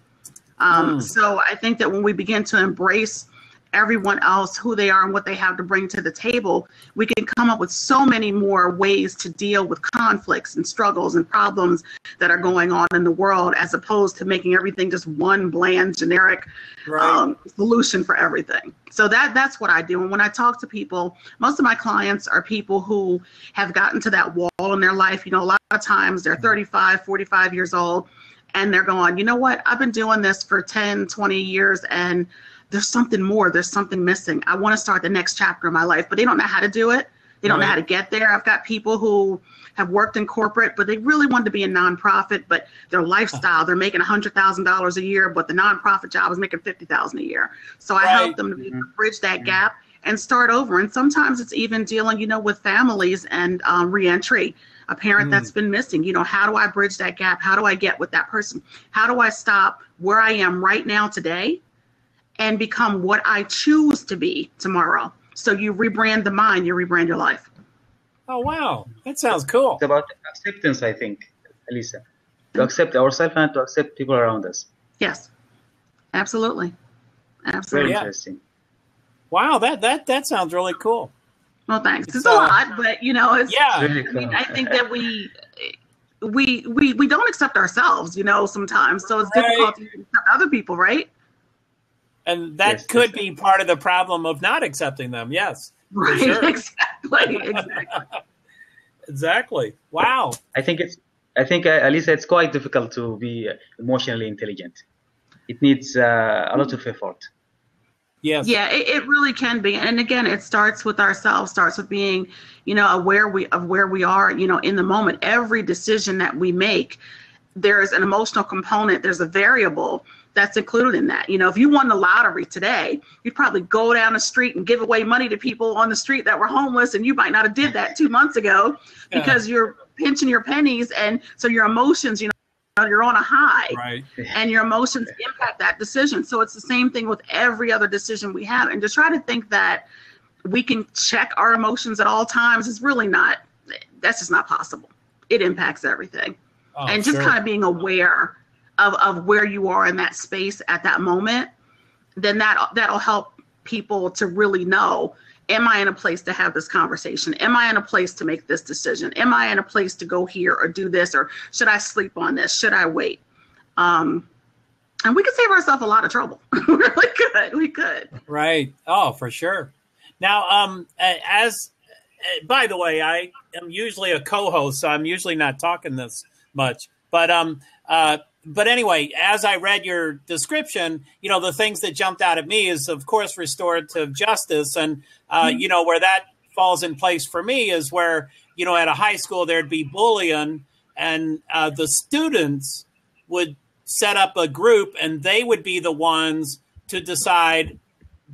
So I think that when we begin to embrace everyone else, who they are and what they have to bring to the table, we can come up with so many more ways to deal with conflicts and struggles and problems that are going on in the world, as opposed to making everything just one bland, generic solution for everything. So that's what I do. And when I talk to people, most of my clients are people who have gotten to that wall in their life. You know, a lot of times they're 35, 45 years old, and they're going, you know what, I've been doing this for 10, 20 years, and there's something more, there's something missing. I want to start the next chapter of my life, but they don't know how to do it. They don't know how to get there. I've got people who have worked in corporate, but they really want to be a nonprofit, but their lifestyle, they're making $100,000 a year, but the nonprofit job is making $50,000 a year. So I help them to be able to bridge that gap and start over. And sometimes it's even dealing, you know, with families and reentry. A parent that's been missing, you know, how do I bridge that gap? How do I get with that person? How do I stop where I am right now today and become what I choose to be tomorrow? So you rebrand the mind, you rebrand your life. Oh, wow. That sounds cool. It's about acceptance, I think, Elisa. To accept ourselves and to accept people around us. Yes, absolutely. Absolutely. Very interesting. Wow, that sounds really cool. Well, thanks. It's a lot, but, you know, it's, really cool. I mean, I think that we don't accept ourselves, you know, sometimes. So it's difficult to accept other people, right? And that could be part of the problem of not accepting them. Yes. Right. Sure. Exactly. Exactly. Wow. I think Elisa, it's quite difficult to be emotionally intelligent. It needs a lot of effort. Yes. Yeah, it really can be. And again, it starts with ourselves, starts with being, you know, aware of where we are, you know, in the moment. Every decision that we make, there's an emotional component, there's a variable that's included in that. You know, if you won the lottery today, you'd probably go down the street and give away money to people on the street that were homeless, and you might not have did that 2 months ago because you're pinching your pennies, and so your emotions, you know, you're on a high, and your emotions impact that decision. So it's the same thing with every other decision we have. And to try to think that we can check our emotions at all times is really not, that's just not possible. It impacts everything. And just kind of being aware of where you are in that space at that moment, then that'll help people to really know, am I in a place to have this conversation? Am I in a place to make this decision? Am I in a place to go here or do this? Or should I sleep on this? Should I wait? And we could save ourselves a lot of trouble. Really could. We could. Right. Oh, for sure. Now, by the way, I am usually a co-host, so I'm usually not talking this much. But anyway, as I read your description, you know, the things that jumped out at me is, of course, restorative justice. And, you know, where that falls in place for me is where, you know, at a high school, there'd be bullying, and the students would set up a group, and they would be the ones to decide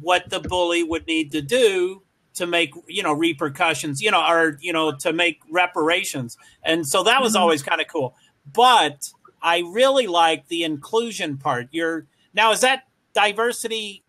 what the bully would need to do to make, you know, repercussions, you know, or, you know, to make reparations. And so that was always kind of cool. But I really like the inclusion part. Now, is that diversity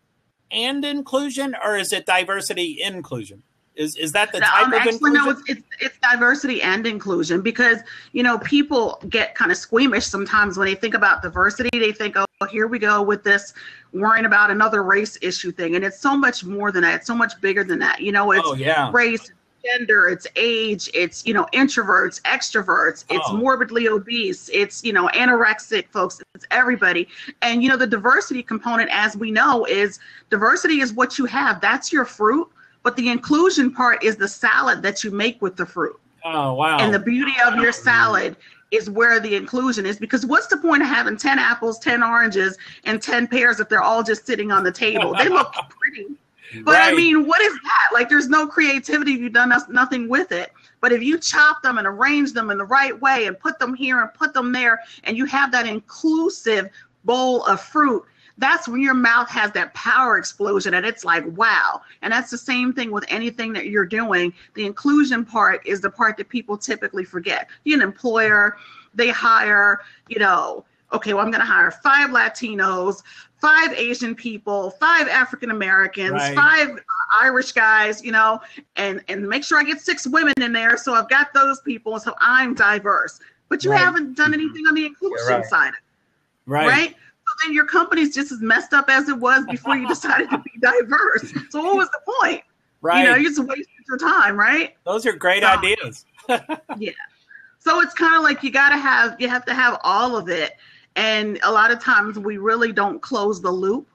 and inclusion, or is it diversity inclusion? Is that the type of inclusion? No, it's diversity and inclusion, because, you know, people get kind of squeamish sometimes when they think about diversity. They think, oh, here we go with this worrying about another race issue thing. And it's so much more than that. It's so much bigger than that. You know, it's race, gender, it's age, it's, introverts, extroverts, it's morbidly obese, it's, anorexic folks, it's everybody. And, the diversity component, as we know, is diversity is what you have. That's your fruit. But the inclusion part is the salad that you make with the fruit. Oh, wow. And the beauty of your salad is where the inclusion is, because what's the point of having 10 apples, 10 oranges, and 10 pears if they're all just sitting on the table? They look pretty. But Right. I mean, what is that? Like, there's no creativity if you've done nothing with it. But if you chop them and arrange them in the right way and put them here and put them there, and you have that inclusive bowl of fruit, that's when your mouth has that power explosion, and it's like, wow. And that's the same thing with anything that you're doing. The inclusion part is the part that people typically forget. You're an employer, they hire, okay, well, I'm going to hire 5 Latinos, 5 Asian people, 5 African Americans, Right. 5 Irish guys, and make sure I get 6 women in there. So I've got those people, so I'm diverse. But you Right. haven't done anything on the inclusion right. side of it, Right. right? So then your company's just as messed up as it was before you decided to be diverse. So what was the point? Right. You just wasted your time, right? Those are great So- ideas. Yeah. So it's kind of like you have to have all of it. And a lot of times we really don't close the loop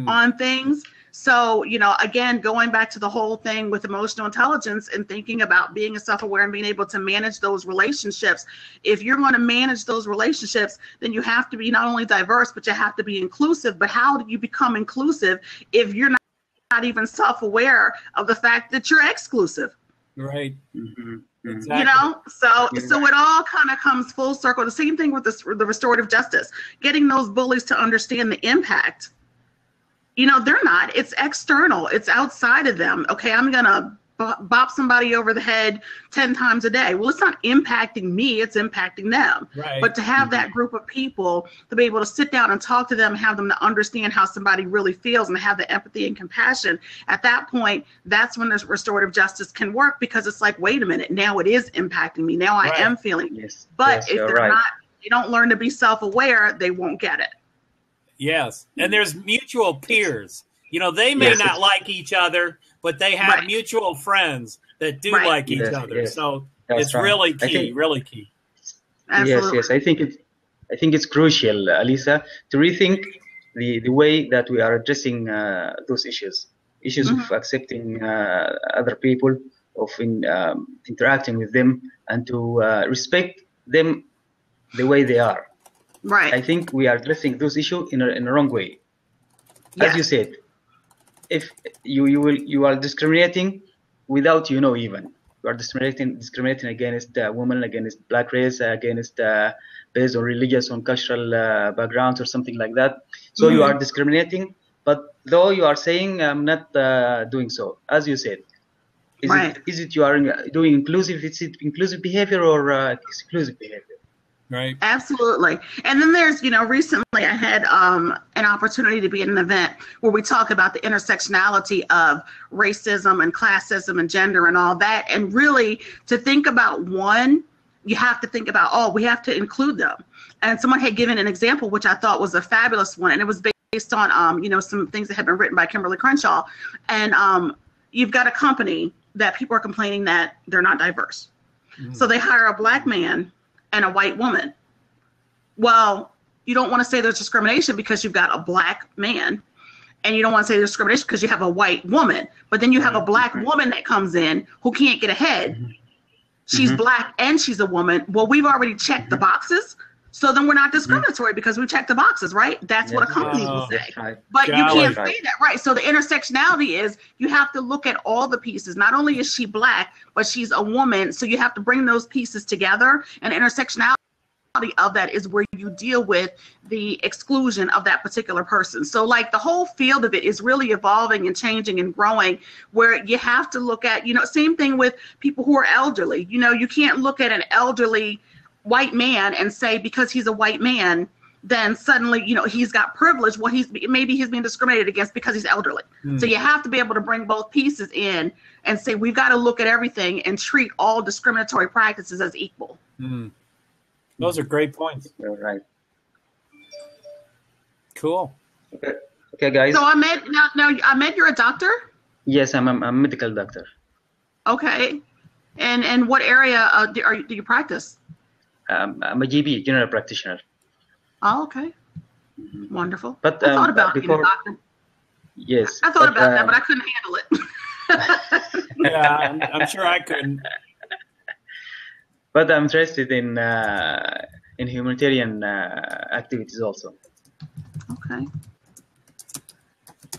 on things. So, again, going back to the whole thing with emotional intelligence and thinking about being self-aware and being able to manage those relationships. If you're going to manage those relationships, then you have to be not only diverse, but you have to be inclusive. But how do you become inclusive if you're not even self-aware of the fact that you're exclusive? Right. Mm-hmm. Exactly. So it all kind of comes full circle. The same thing with the restorative justice, getting those bullies to understand the impact. They're not. It's external. It's outside of them. Okay, I'm going to bop somebody over the head 10 times a day. Well, it's not impacting me. It's impacting them. Right. But to have that group of people, to be able to sit down and talk to them, have them to understand how somebody really feels and have the empathy and compassion, at that point, that's when the restorative justice can work, because it's like, wait a minute, now it is impacting me. Now I Right. am feeling it. Yes. But Yes, if you're they're right. not, they don't learn to be self-aware, they won't get it. Yes. And there's mutual peers. They may Yes. not like each other, but they have Right. mutual friends that do Right. like each Yes, other. yes. So That's it's right. really I key, think- really key. Absolutely. Yes. I think it's crucial, Alisa, to rethink the way that we are addressing those issues of accepting other people, of interacting with them, and to respect them the way they are. Right. I think we are addressing those issues in a wrong way. Yes. As you said, if you are discriminating without even. You are discriminating against women, against black race, against based on religious, on cultural backgrounds or something like that. So you are discriminating, but though you are saying I'm not doing so, as you said. Is it you are doing inclusive? Is it inclusive behavior or exclusive behavior? Right. Absolutely. And then there's, recently I had an opportunity to be at an event where we talk about the intersectionality of racism and classism and gender and all that. And really to think about one, you have to think about, we have to include them. And someone had given an example, which I thought was a fabulous one. And it was based on, some things that had been written by Kimberly Crenshaw. And you've got a company that people are complaining that they're not diverse. So they hire a black man and a white woman. Well, you don't want to say there's discrimination because you've got a black man, and you don't want to say there's discrimination because you have a white woman. But then you have a black woman that comes in who can't get ahead. She's black and she's a woman. Well, we've already checked the boxes. So then we're not discriminatory because we checked the boxes, right? That's what a company will say. Right. But you Yeah, can't right. say that, right? So the intersectionality is you have to look at all the pieces. Not only is she black, but she's a woman. So you have to bring those pieces together. And intersectionality of that is where you deal with the exclusion of that particular person. So like the whole field of it is really evolving and changing and growing, where you have to look at, same thing with people who are elderly. You can't look at an elderly white man and say because he's a white man, then suddenly, he's got privilege. Well, maybe he's being discriminated against because he's elderly. So you have to be able to bring both pieces in and say, we've got to look at everything and treat all discriminatory practices as equal. Those are great points. You're right. Cool. Okay, guys. So Ahmed, now Ahmed, you're a doctor? Yes, I'm a medical doctor. Okay. And what area do you practice? I'm a GB, general practitioner. Oh, okay. Wonderful. But I thought about being a doctor. Yes. I thought about that, but I couldn't handle it. Yeah, I'm sure I couldn't. But I'm interested in humanitarian activities also. Okay.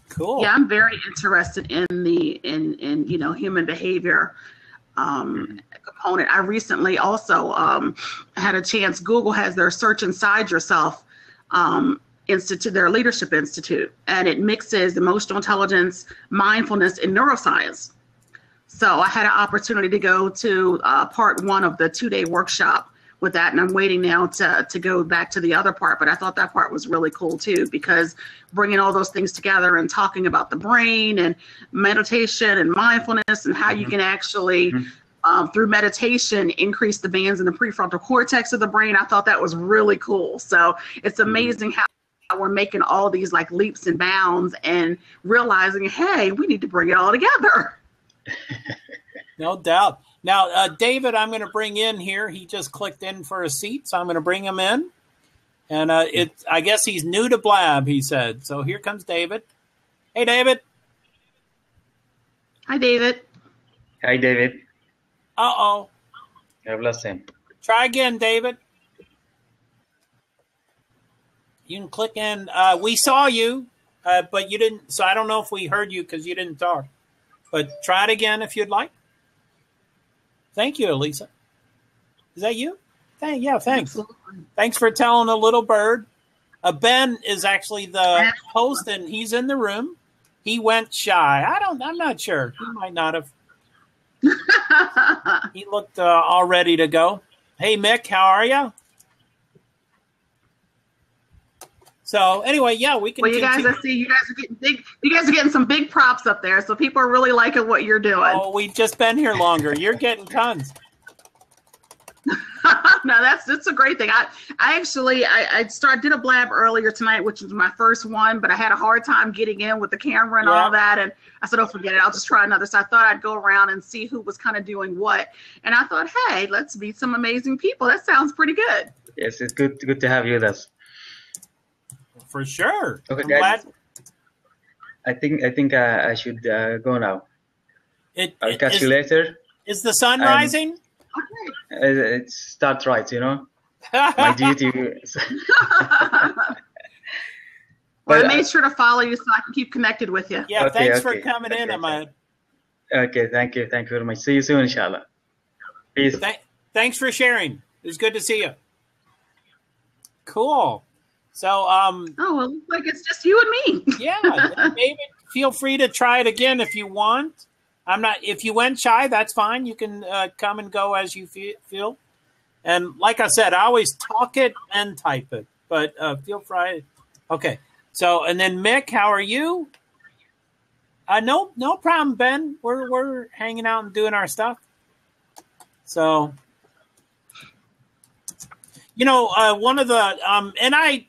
Cool. Yeah, I'm very interested in human behavior component. I recently also had a chance. Google has their Search Inside Yourself institute, their leadership institute, and it mixes emotional intelligence, mindfulness, and neuroscience. So I had an opportunity to go to part 1 of the 2-day workshop with that, and I'm waiting now to go back to the other part. But I thought that part was really cool too, because bringing all those things together and talking about the brain and meditation and mindfulness and how you can actually through meditation increase the bands in the prefrontal cortex of the brain. I thought that was really cool. So it's amazing how we're making all these like leaps and bounds and realizing, hey, we need to bring it all together. No doubt. Now, David, I'm going to bring in here. He just clicked in for a seat, so I'm going to bring him in. And I guess he's new to Blab, he said. So here comes David. Hey, David. Hi, David. Hi, David. Uh-oh. I've lost him. Try again, David. You can click in. We saw you, but you didn't. So I don't know if we heard you because you didn't talk. But try it again if you'd like. Thank you, Elisa. Is that you? Yeah, thanks. Absolutely. Thanks for telling a little bird. Ben is actually the host, and he's in the room. He went shy. I'm not sure. He might not have. He looked all ready to go. Hey, Mick, how are you? So anyway, yeah, we can. Well, you guys, I see you guys are getting big. You guys are getting some big props up there, so people are really liking what you're doing. Oh, we've just been here longer. You're getting tons. No, that's a great thing. I actually did a Blab earlier tonight, which was my first one, but I had a hard time getting in with the camera and all that, and I said, "Oh, forget it. I'll just try another." So I thought I'd go around and see who was kind of doing what, and I thought, hey, let's meet some amazing people. That sounds pretty good. Yes, it's good to have you with us. For sure. Okay, I'm glad. I think I should go now. I'll catch you later. Is the sun rising? It starts right, my duty. Well, I made sure to follow you so I can keep connected with you. Yeah, thanks for coming in, Ahmad. Okay, thank you very much. See you soon, inshallah. Peace. Thanks for sharing. It was good to see you. Cool. So, oh, well, looks like it's just you and me. Yeah, David, feel free to try it again if you want. If you went shy, that's fine. You can come and go as you feel. And like I said, I always talk it and type it, but feel free. Okay. So, and then Mick, how are you? No problem, Ben. We're hanging out and doing our stuff. So, one of the, and I,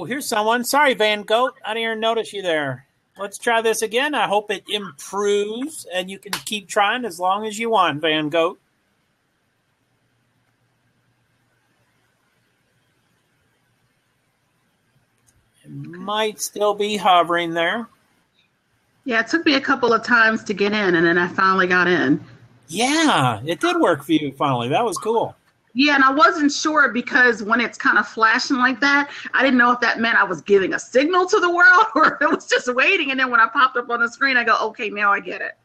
here's someone. Sorry, Van Goat. I didn't even notice you there. Let's try this again. I hope it improves, and you can keep trying as long as you want, Van Goat. It might still be hovering there. Yeah, it took me a couple of times to get in, and then I finally got in. Yeah, it did work for you finally. That was cool. Yeah, and I wasn't sure because when it's kind of flashing like that, I didn't know if that meant I was giving a signal to the world or it was just waiting. And then when I popped up on the screen, I go, okay, now I get it.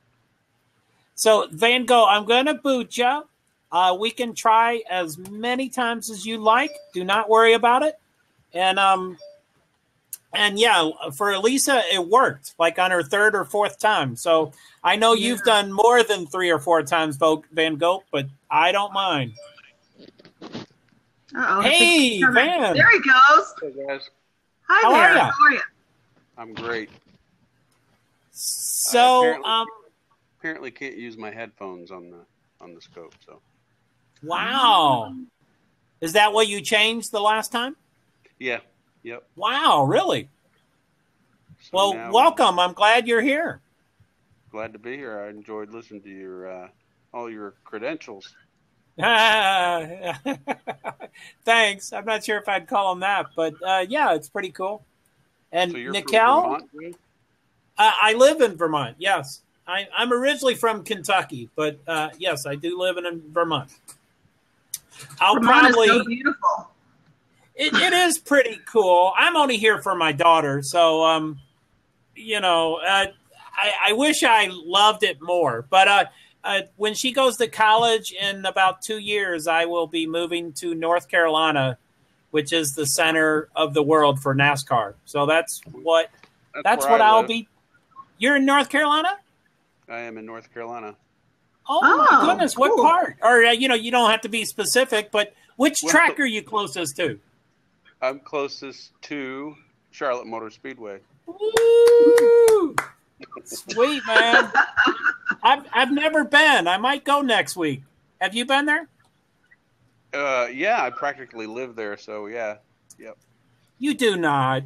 So, Van Gogh, I'm going to boot you. We can try as many times as you like. Do not worry about it. And yeah, for Elisa, it worked like on her third or fourth time. So I know you've done more than 3 or 4 times, Van Gogh, but I don't mind. Uh-oh, hey, Van. There he goes. Hey, guys. Hi How there. are you? How are you? I'm great. So, apparently can't use my headphones on the scope. So. Wow. Is that what you changed the last time? Yeah. Yep. Wow, really? So well, welcome. I'm glad you're here. Glad to be here. I enjoyed listening to your all your credentials. Thanks. I'm not sure if I'd call them that, but yeah, it's pretty cool. And So you're Nikel, from Vermont, right? I live in Vermont. Yes, I'm originally from Kentucky, but yes, I do live in Vermont. Vermont is so beautiful. It is pretty cool. I'm only here for my daughter, so you know, I wish I loved it more. But when she goes to college in about 2 years, I will be moving to North Carolina, which is the center of the world for NASCAR. So that's what I'll be. You're in North Carolina? I am in North Carolina. Oh my goodness! What part? Or you know, you don't have to be specific, but which track are you closest to? I'm closest to Charlotte Motor Speedway. Woo! Sweet, man. I've never been. I might go next week. Have you been there? Yeah, I practically live there, so yeah. Yep. You do not.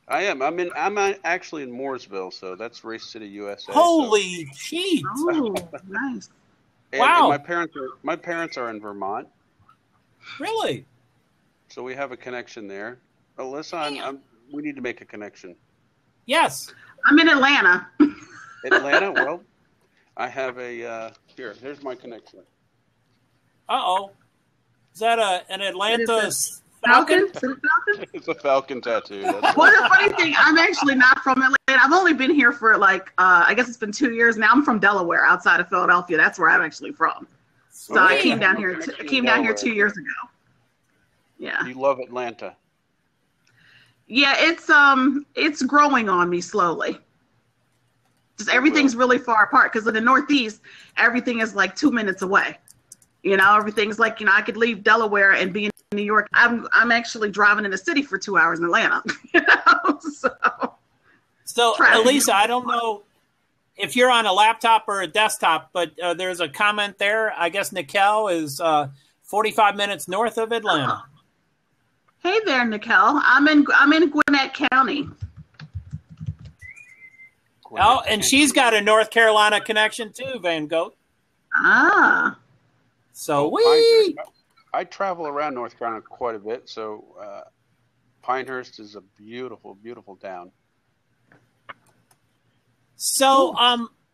I am. I'm actually in Mooresville, so that's Race City, USA. Holy shit! Oh, nice. Wow. And my parents are in Vermont. Really? So we have a connection there. Alyssa, we need to make a connection. Yes. I'm in Atlanta. Atlanta? Well, I have a here's my connection. Uh-oh. Is that an Atlanta Falcon? Falcon? It's a falcon tattoo. Well, the funny thing, I'm actually not from Atlanta. I've only been here for I guess it's been 2 years now. I'm from Delaware, outside of Philadelphia. That's where I'm actually from. So I came down here. Down here 2 years ago. Yeah. You love Atlanta. Yeah, it's growing on me slowly. Just everything's really far apart because in the Northeast, everything is like 2 minutes away. You know, everything's like, I could leave Delaware and be in New York. I'm actually driving in the city for 2 hours in Atlanta. So Elisa, I don't know if you're on a laptop or a desktop, but there's a comment there. I guess Nikel is 45 minutes north of Atlanta. Hey there, Nikel. I'm in Gwinnett County. Oh, and she's got a North Carolina connection too, Van Goat. Ah. So I travel around North Carolina quite a bit, so Pinehurst is a beautiful, beautiful town. So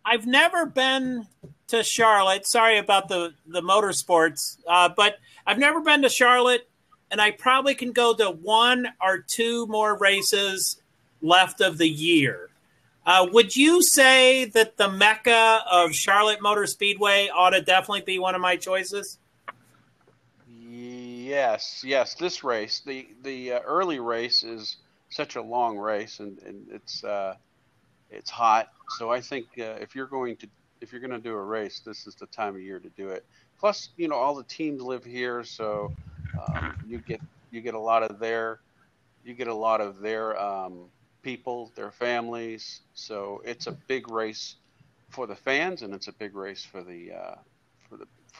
I've never been to Charlotte. Sorry about the motorsports, but I've never been to Charlotte, and I probably can go to 1 or 2 more races left of the year. Would you say that the Mecca of Charlotte Motor Speedway ought to definitely be one of my choices? Yes. This race, the early race is such a long race, and it's hot. So I think if you're going to do a race, this is the time of year to do it. Plus, all the teams live here, so you get a lot of their people, their families. So it's a big race for the fans, and it's a big race for the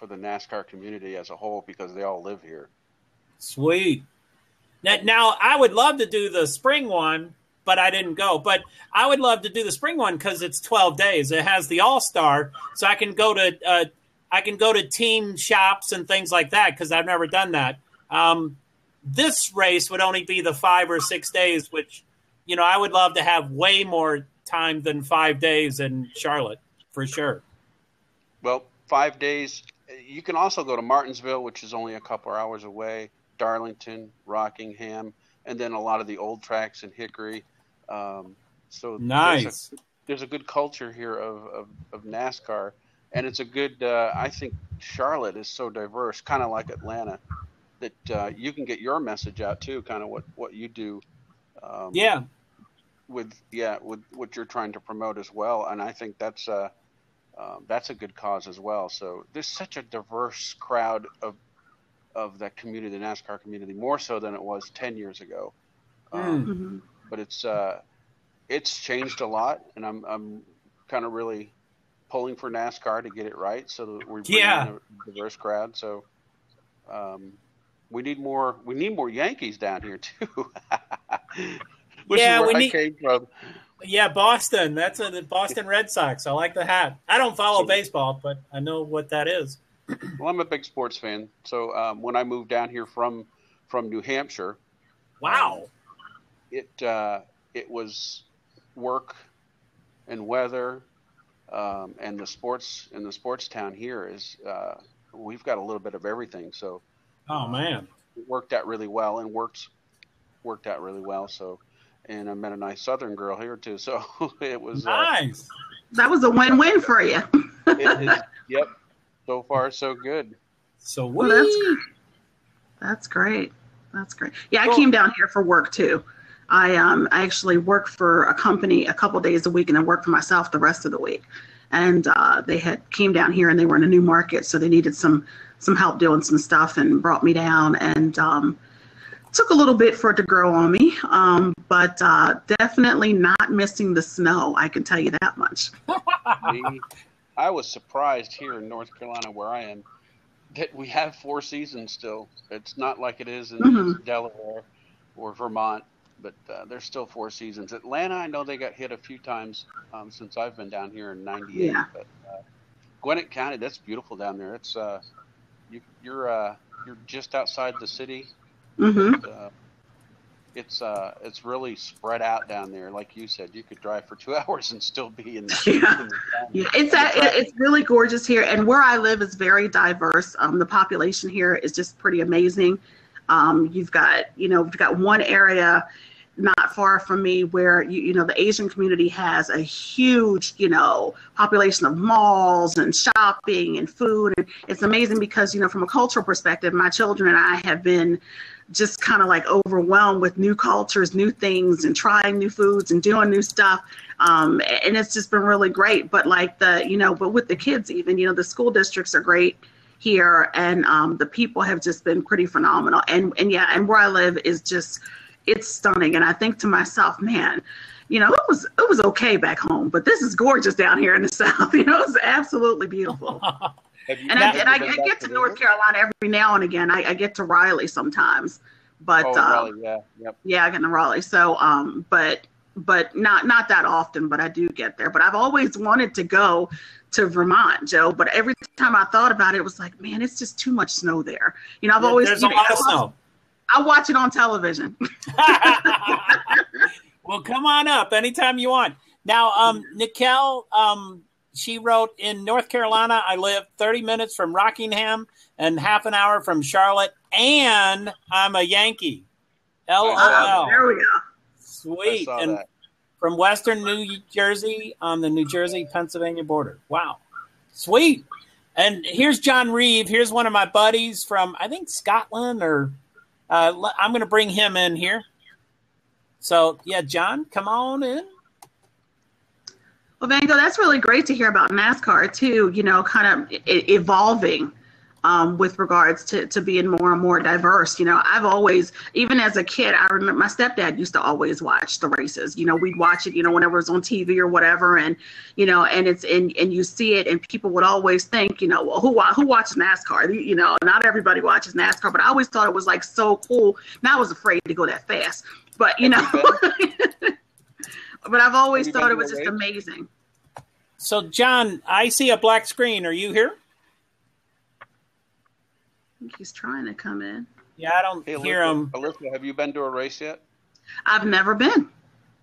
NASCAR community as a whole because they all live here. Sweet. Now I would love to do the spring one, but I didn't go. But I would love to do the spring one because it's 12 days. It has the All-Star, so I can go to team shops and things like that because I've never done that. This race would only be the 5 or 6 days, which I would love to have way more time than 5 days in Charlotte for sure. Well, 5 days. You can also go to Martinsville, which is only a couple hours away. Darlington, Rockingham, and then a lot of the old tracks in Hickory. So nice. There's a good culture here of NASCAR, and it's a good. I think Charlotte is so diverse, kind of like Atlanta, that you can get your message out too, kind of what you do. With what you're trying to promote as well, and I think that's a good cause as well. So there's such a diverse crowd of that community, the NASCAR community, more so than it was 10 years ago. But it's changed a lot, and I'm kind of really pulling for NASCAR to get it right, so that we bring in a diverse crowd. So we need more Yankees down here too. Which is where I came from. Yeah, Boston. That's the Boston Red Sox. I like the hat. I don't follow baseball, but I know what that is. Well, I'm a big sports fan. So when I moved down here from New Hampshire, wow, it was work and weather, and the sports in the sports town here is we've got a little bit of everything. So, oh man, it worked out really well and worked out really well. So, and I met a nice Southern girl here too. So it was nice. That was a win-win for you. Yep. So far, so good. So well, that's great. That's great. Yeah, I came down here for work too. I actually work for a company a couple days a week, and then work for myself the rest of the week. And they came down here, and they were in a new market, so they needed some help doing some stuff, and brought me down. And took a little bit for it to grow on me, but definitely not missing the snow. I can tell you that much. I was surprised here in North Carolina, where I am, that we have 4 seasons still. It's not like it is in Delaware or Vermont, but there's still 4 seasons. Atlanta, I know they got hit a few times since I've been down here in '98. Yeah. But Gwinnett County, that's beautiful down there. It's you're just outside the city. Mm-hmm. It's really spread out down there. Like you said, you could drive for 2 hours and still be in the yeah. It's really gorgeous here, and where I live is very diverse. The population here is just pretty amazing. You've got one area not far from me where the Asian community has a huge population of malls and shopping and food, and it's amazing because from a cultural perspective, my children and I have been just kind of like overwhelmed with new cultures, new things, and trying new foods and doing new stuff. And it's just been really great. But but with the kids, even, the school districts are great here, and the people have just been pretty phenomenal. And where I live is just, it's stunning. And I think to myself, man, it was okay back home, but this is gorgeous down here in the South. It's absolutely beautiful. I get to North Carolina every now and again. I get to Raleigh sometimes, but Raleigh, yeah, yep. Yeah, I get to Raleigh. So, but not that often. But I do get there. But I've always wanted to go to Vermont, Joe. But every time I thought about it, it was like, man, it's just too much snow there. I've always there's a lot of snow. I watch it on television. Well, come on up anytime you want. Now, Nicole, she wrote, in North Carolina, I live 30 minutes from Rockingham and half an hour from Charlotte, and I'm a Yankee. LOL. There we go. Sweet. And that. From Western New Jersey on the New Jersey-Pennsylvania border. Wow. Sweet. And here's John Reeve. Here's one of my buddies from, I think, Scotland, or I'm going to bring him in here. So, yeah, John, come on in. Well, Van Gogh, that's really great to hear about NASCAR too, kind of evolving with regards to being more and more diverse. I've always, even as a kid, I remember my stepdad used to always watch the races. We'd watch it, whenever it was on TV or whatever. And, and it's, and you see it, and people would always think, well, who watches NASCAR? Not everybody watches NASCAR, but I always thought it was like so cool. And I was afraid to go that fast, but but I've always thought it was just amazing. So, John, I see a black screen. Are you here? I think he's trying to come in. Yeah, I don't hear him. Alyssa, have you been to a race yet? I've never been.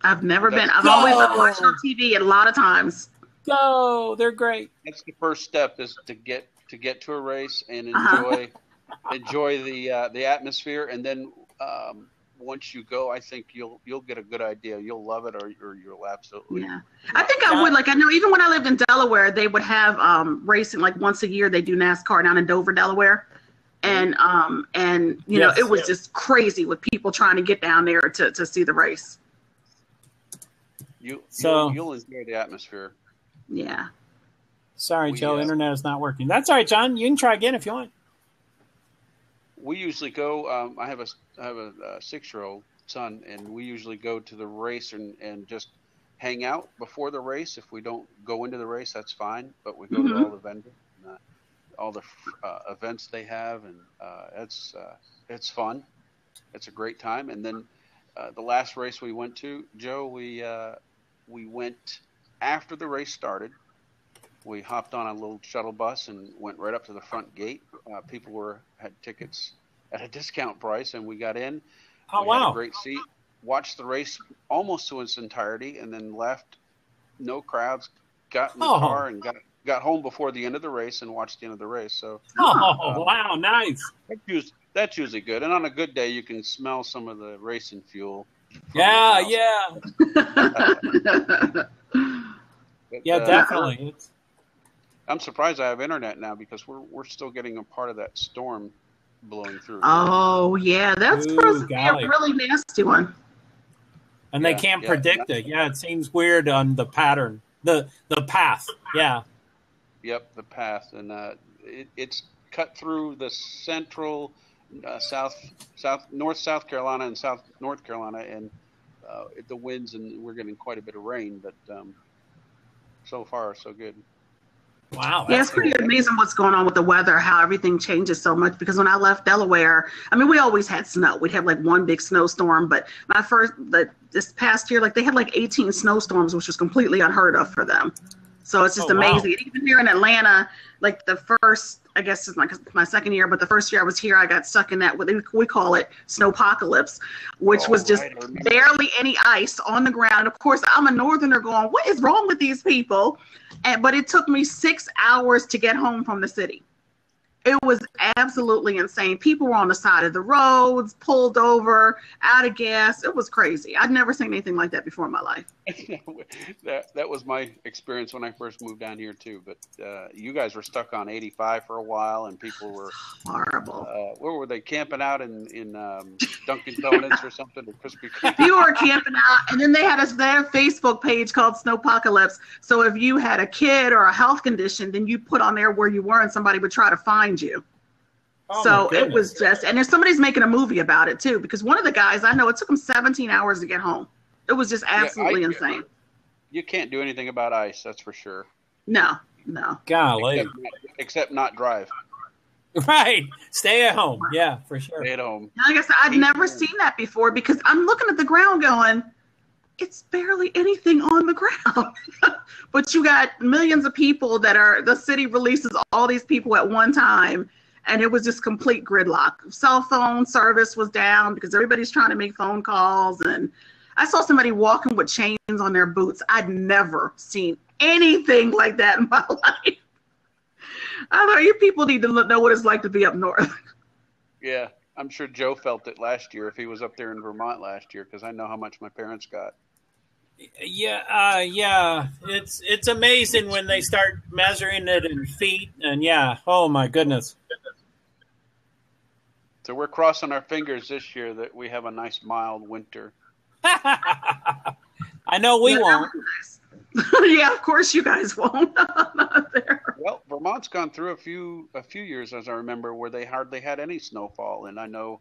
I've always watched on TV a lot of times. Go, they're great. That's the first step, is to get to a race and enjoy the atmosphere, and then once you go, I think you'll get a good idea. You'll love it, or you'll absolutely. Yeah, I think I would. I know even when I lived in Delaware, they would have racing once a year. They do NASCAR down in Dover, Delaware, and yes, it was just crazy with people trying to get down there to see the race. You'll enjoy the atmosphere. Yeah. Sorry, Joe, internet is not working. That's all right, John. You can try again if you want. We usually go. I have a 6-year-old son, and we usually go to the race and just hang out before the race. If we don't go into the race, that's fine. But we go to all the vendors, and, all the events they have, and it's fun. It's a great time. And then the last race we went to, Joe, we we went after the race started. We hopped on a little shuttle bus and went right up to the front gate. People had tickets at a discount price, and we got in. Oh, we had a great seat. Watched the race almost to its entirety, and then left. No crowds. Got in the car and got home before the end of the race and watched the end of the race. So, wow, nice. That's usually good. And on a good day, you can smell some of the racing fuel. Yeah. Yeah, definitely. I'm surprised I have internet now because we're still getting a part of that storm blowing through. Oh yeah, that's supposed to be a really nasty one. And they can't predict it. Yeah, it seems weird on the pattern, the path. Yeah. Yep, the path, and it's cut through the central, North South Carolina and South North Carolina, and the winds, and we're getting quite a bit of rain. But so far, so good. Wow. Yeah, it's pretty amazing what's going on with the weather, how everything changes so much. Because when I left Delaware, I mean, we always had snow. We'd have like one big snowstorm. But this past year, like they had like 18 snowstorms, which was completely unheard of for them. So it's just amazing. And even here in Atlanta, like the first, I guess it's my second year, but the first year I was here, I got stuck in that, what we call it, snowpocalypse, which was just barely any ice on the ground. Of course, I'm a northerner going, what is wrong with these people? But it took me 6 hours to get home from the city. It was absolutely insane. People were on the side of the roads, pulled over, out of gas. It was crazy. I'd never seen anything like that before in my life. That was my experience when I first moved down here too. But you guys were stuck on 85 for a while, and people were horrible. Where were they camping out in Dunkin' Donuts or something, or Krispy Kreme? You were camping out, and then they had their Facebook page called Snowpocalypse. So if you had a kid or a health condition, then you put on there where you were, and somebody would try to find you. So it was just, and there's somebody's making a movie about it too, because one of the guys I know, it took him 17 hours to get home. It was just absolutely insane. You can't do anything about ice, that's for sure. No. Golly. Except not drive. Right. Stay at home. Yeah, for sure. Stay at home. Like I said, I've never seen that before, because I'm looking at the ground going, it's barely anything on the ground. But you got millions of people the city releases all these people at one time. And it was just complete gridlock. Cell phone service was down because everybody's trying to make phone calls. And I saw somebody walking with chains on their boots. I'd never seen anything like that in my life. I thought you people need to know what it's like to be up north. Yeah, I'm sure Joe felt it last year if he was up there in Vermont last year, because I know how much my parents got. Yeah. It's amazing when they start measuring it in feet, and oh my goodness. So we're crossing our fingers this year that we have a nice mild winter. I know we won't. Yeah, of course you guys won't. Not there. Well, Vermont's gone through a few years, as I remember, where they hardly had any snowfall, and I know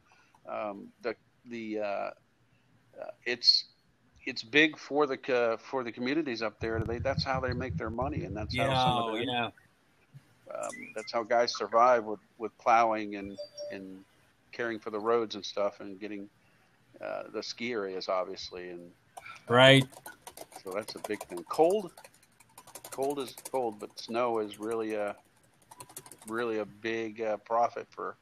it's big for the communities up there. That's how they make their money, and that's how some of that's how guys survive with plowing and caring for the roads and stuff, and getting the ski areas, obviously, and right. So that's a big thing. Cold is cold, but snow is really a big profit for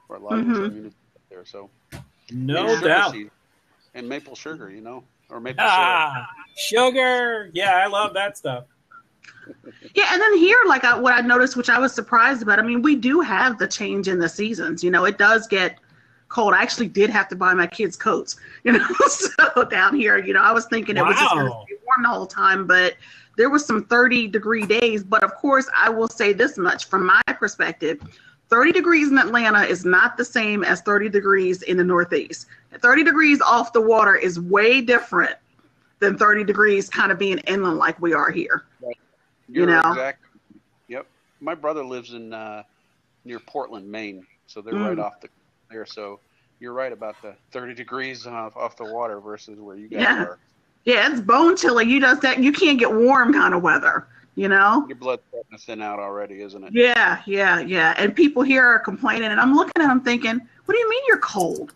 a lot of the communities up there. So no doubt. And maple sugar, or maple syrup. Sugar. Yeah, I love that stuff. Yeah, and then here, like what I noticed, which I was surprised about, I mean, we do have the change in the seasons. It does get cold. I actually did have to buy my kids coats, so down here, I was thinking it was just going to be warm the whole time, but there was some 30-degree days. But of course, I will say this much from my perspective, 30 degrees in Atlanta is not the same as 30 degrees in the Northeast. 30 degrees off the water is way different than 30 degrees kind of being inland like we are here. Right. Exactly. Yep. My brother lives in near Portland, Maine, so they're right off there. So you're right about the 30 degrees off the water versus where you guys are. Yeah, it's bone chilly. You can't get warm kind of weather. Your blood's starting to thin out already, isn't it? Yeah. And people here are complaining, and I'm looking at them thinking, what do you mean you're cold?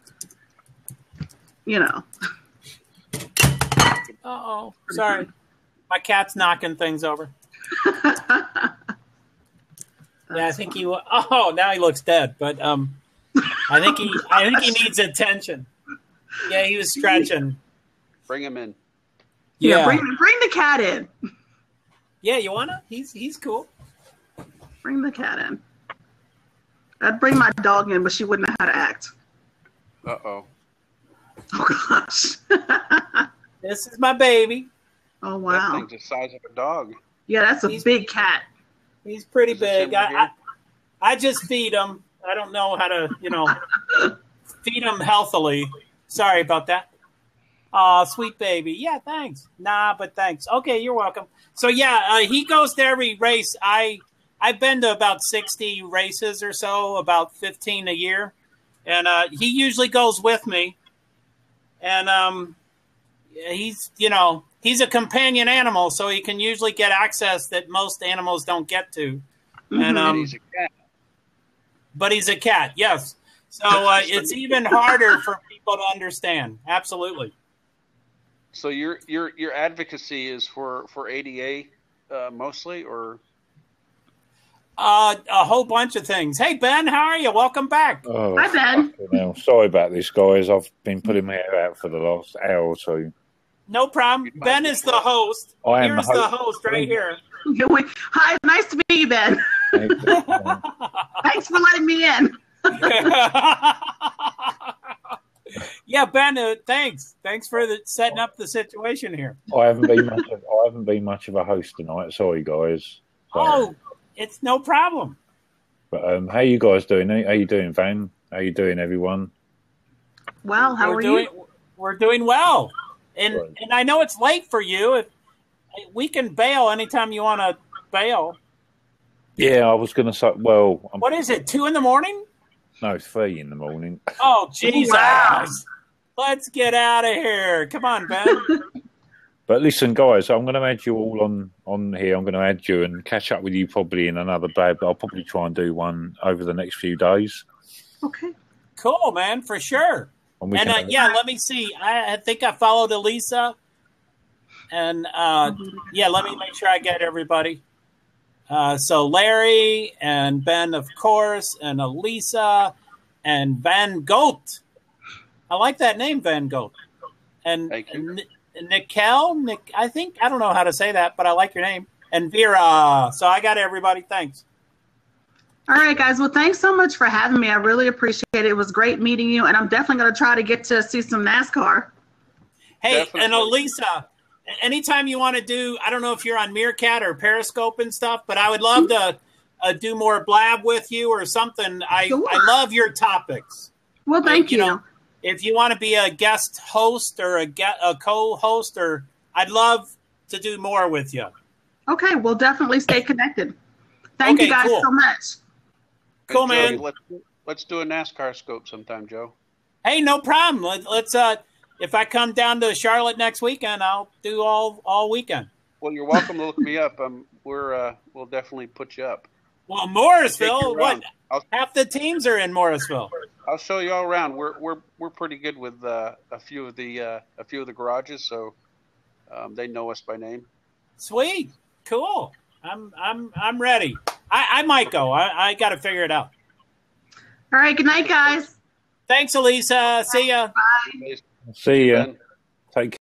Uh-oh. Sorry. My cat's knocking things over. Yeah, I think he. Oh, now he looks dead. But I think he needs attention. Yeah, he was stretching. Bring him in. Yeah, bring the cat in. Yeah, you wanna? He's cool. Bring the cat in. I'd bring my dog in, but she wouldn't know how to act. Uh-oh. Oh, gosh. This is my baby. Oh, wow. That thing's the size of a dog. Yeah, that's a big cat. He's pretty big. I just feed him. I don't know how to, feed him healthily. Sorry about that. Aw, sweet baby. Yeah, thanks. Nah, but thanks. Okay, you're welcome. So, yeah, he goes to every race. I've been to about 60 races or so, about 15 a year. And he usually goes with me. And he's a companion animal, so he can usually get access that most animals don't get to. And And he's a cat. but he's a cat, yes. So it's even harder for people to understand. Absolutely. So your advocacy is for ADA mostly, or a whole bunch of things. Hey Ben, how are you? Welcome back. Oh, Hi, Ben. hell. Sorry about this, guys. I've been putting my hair out for the last hour or two. No problem. Ben is the host. I am Here's the host right here. Hi, nice to meet you, Ben. Thanks for letting me in. Yeah, Ben. Thanks. Thanks for setting up the situation here. I haven't been much of a host tonight. Sorry, guys. Oh, it's no problem. But how you guys doing? How you doing, Van? How you doing, everyone? Well, how are you? We're doing well, and I know it's late for you. We can bail anytime you want to bail. Yeah, I was going to say. Well, What is it? 2 a.m? No, 3 a.m. Oh, Jesus! Wow. Let's get out of here. Come on, Ben. But listen, guys, I'm going to add you all on here. I'm going to add you and catch up with you probably in another Blab. I'll probably try and do one over the next few days. Okay. Cool, man, for sure. And let me see. I think I followed Elisa. And, let me make sure I get everybody. So Larry and Ben, of course, and Elisa and Van Goat. I like that name, Van Goat. And Nickel, I don't know how to say that, but I like your name. And Vera. So I got everybody. Thanks. All right, guys. Well, thanks so much for having me. I really appreciate it. It was great meeting you, and I'm definitely going to try to get to see some NASCAR. Hey, Definitely. and Elisa, anytime you want to do, I don't know if you're on Meerkat or Periscope and stuff, but I would love to do more Blab with you or something. I love your topics. Well, thank you. If you want to be a guest host or a co-host, or I'd love to do more with you. Okay, we'll definitely stay connected. Thank you guys so much. Cool, Joe, man. Let's do a NASCAR scope sometime, Joe. Hey, no problem. Let's if I come down to Charlotte next weekend, I'll do all weekend. Well, you're welcome to look me up. We'll definitely put you up. Well, Morrisville, what? Half the teams are in Morrisville. I'll show you all around. We're pretty good with a few of the garages, so they know us by name. Sweet, cool. I'm ready. I might go. I got to figure it out. All right. Good night, guys. Thanks, Elisa. See ya. Bye. See ya. Take care.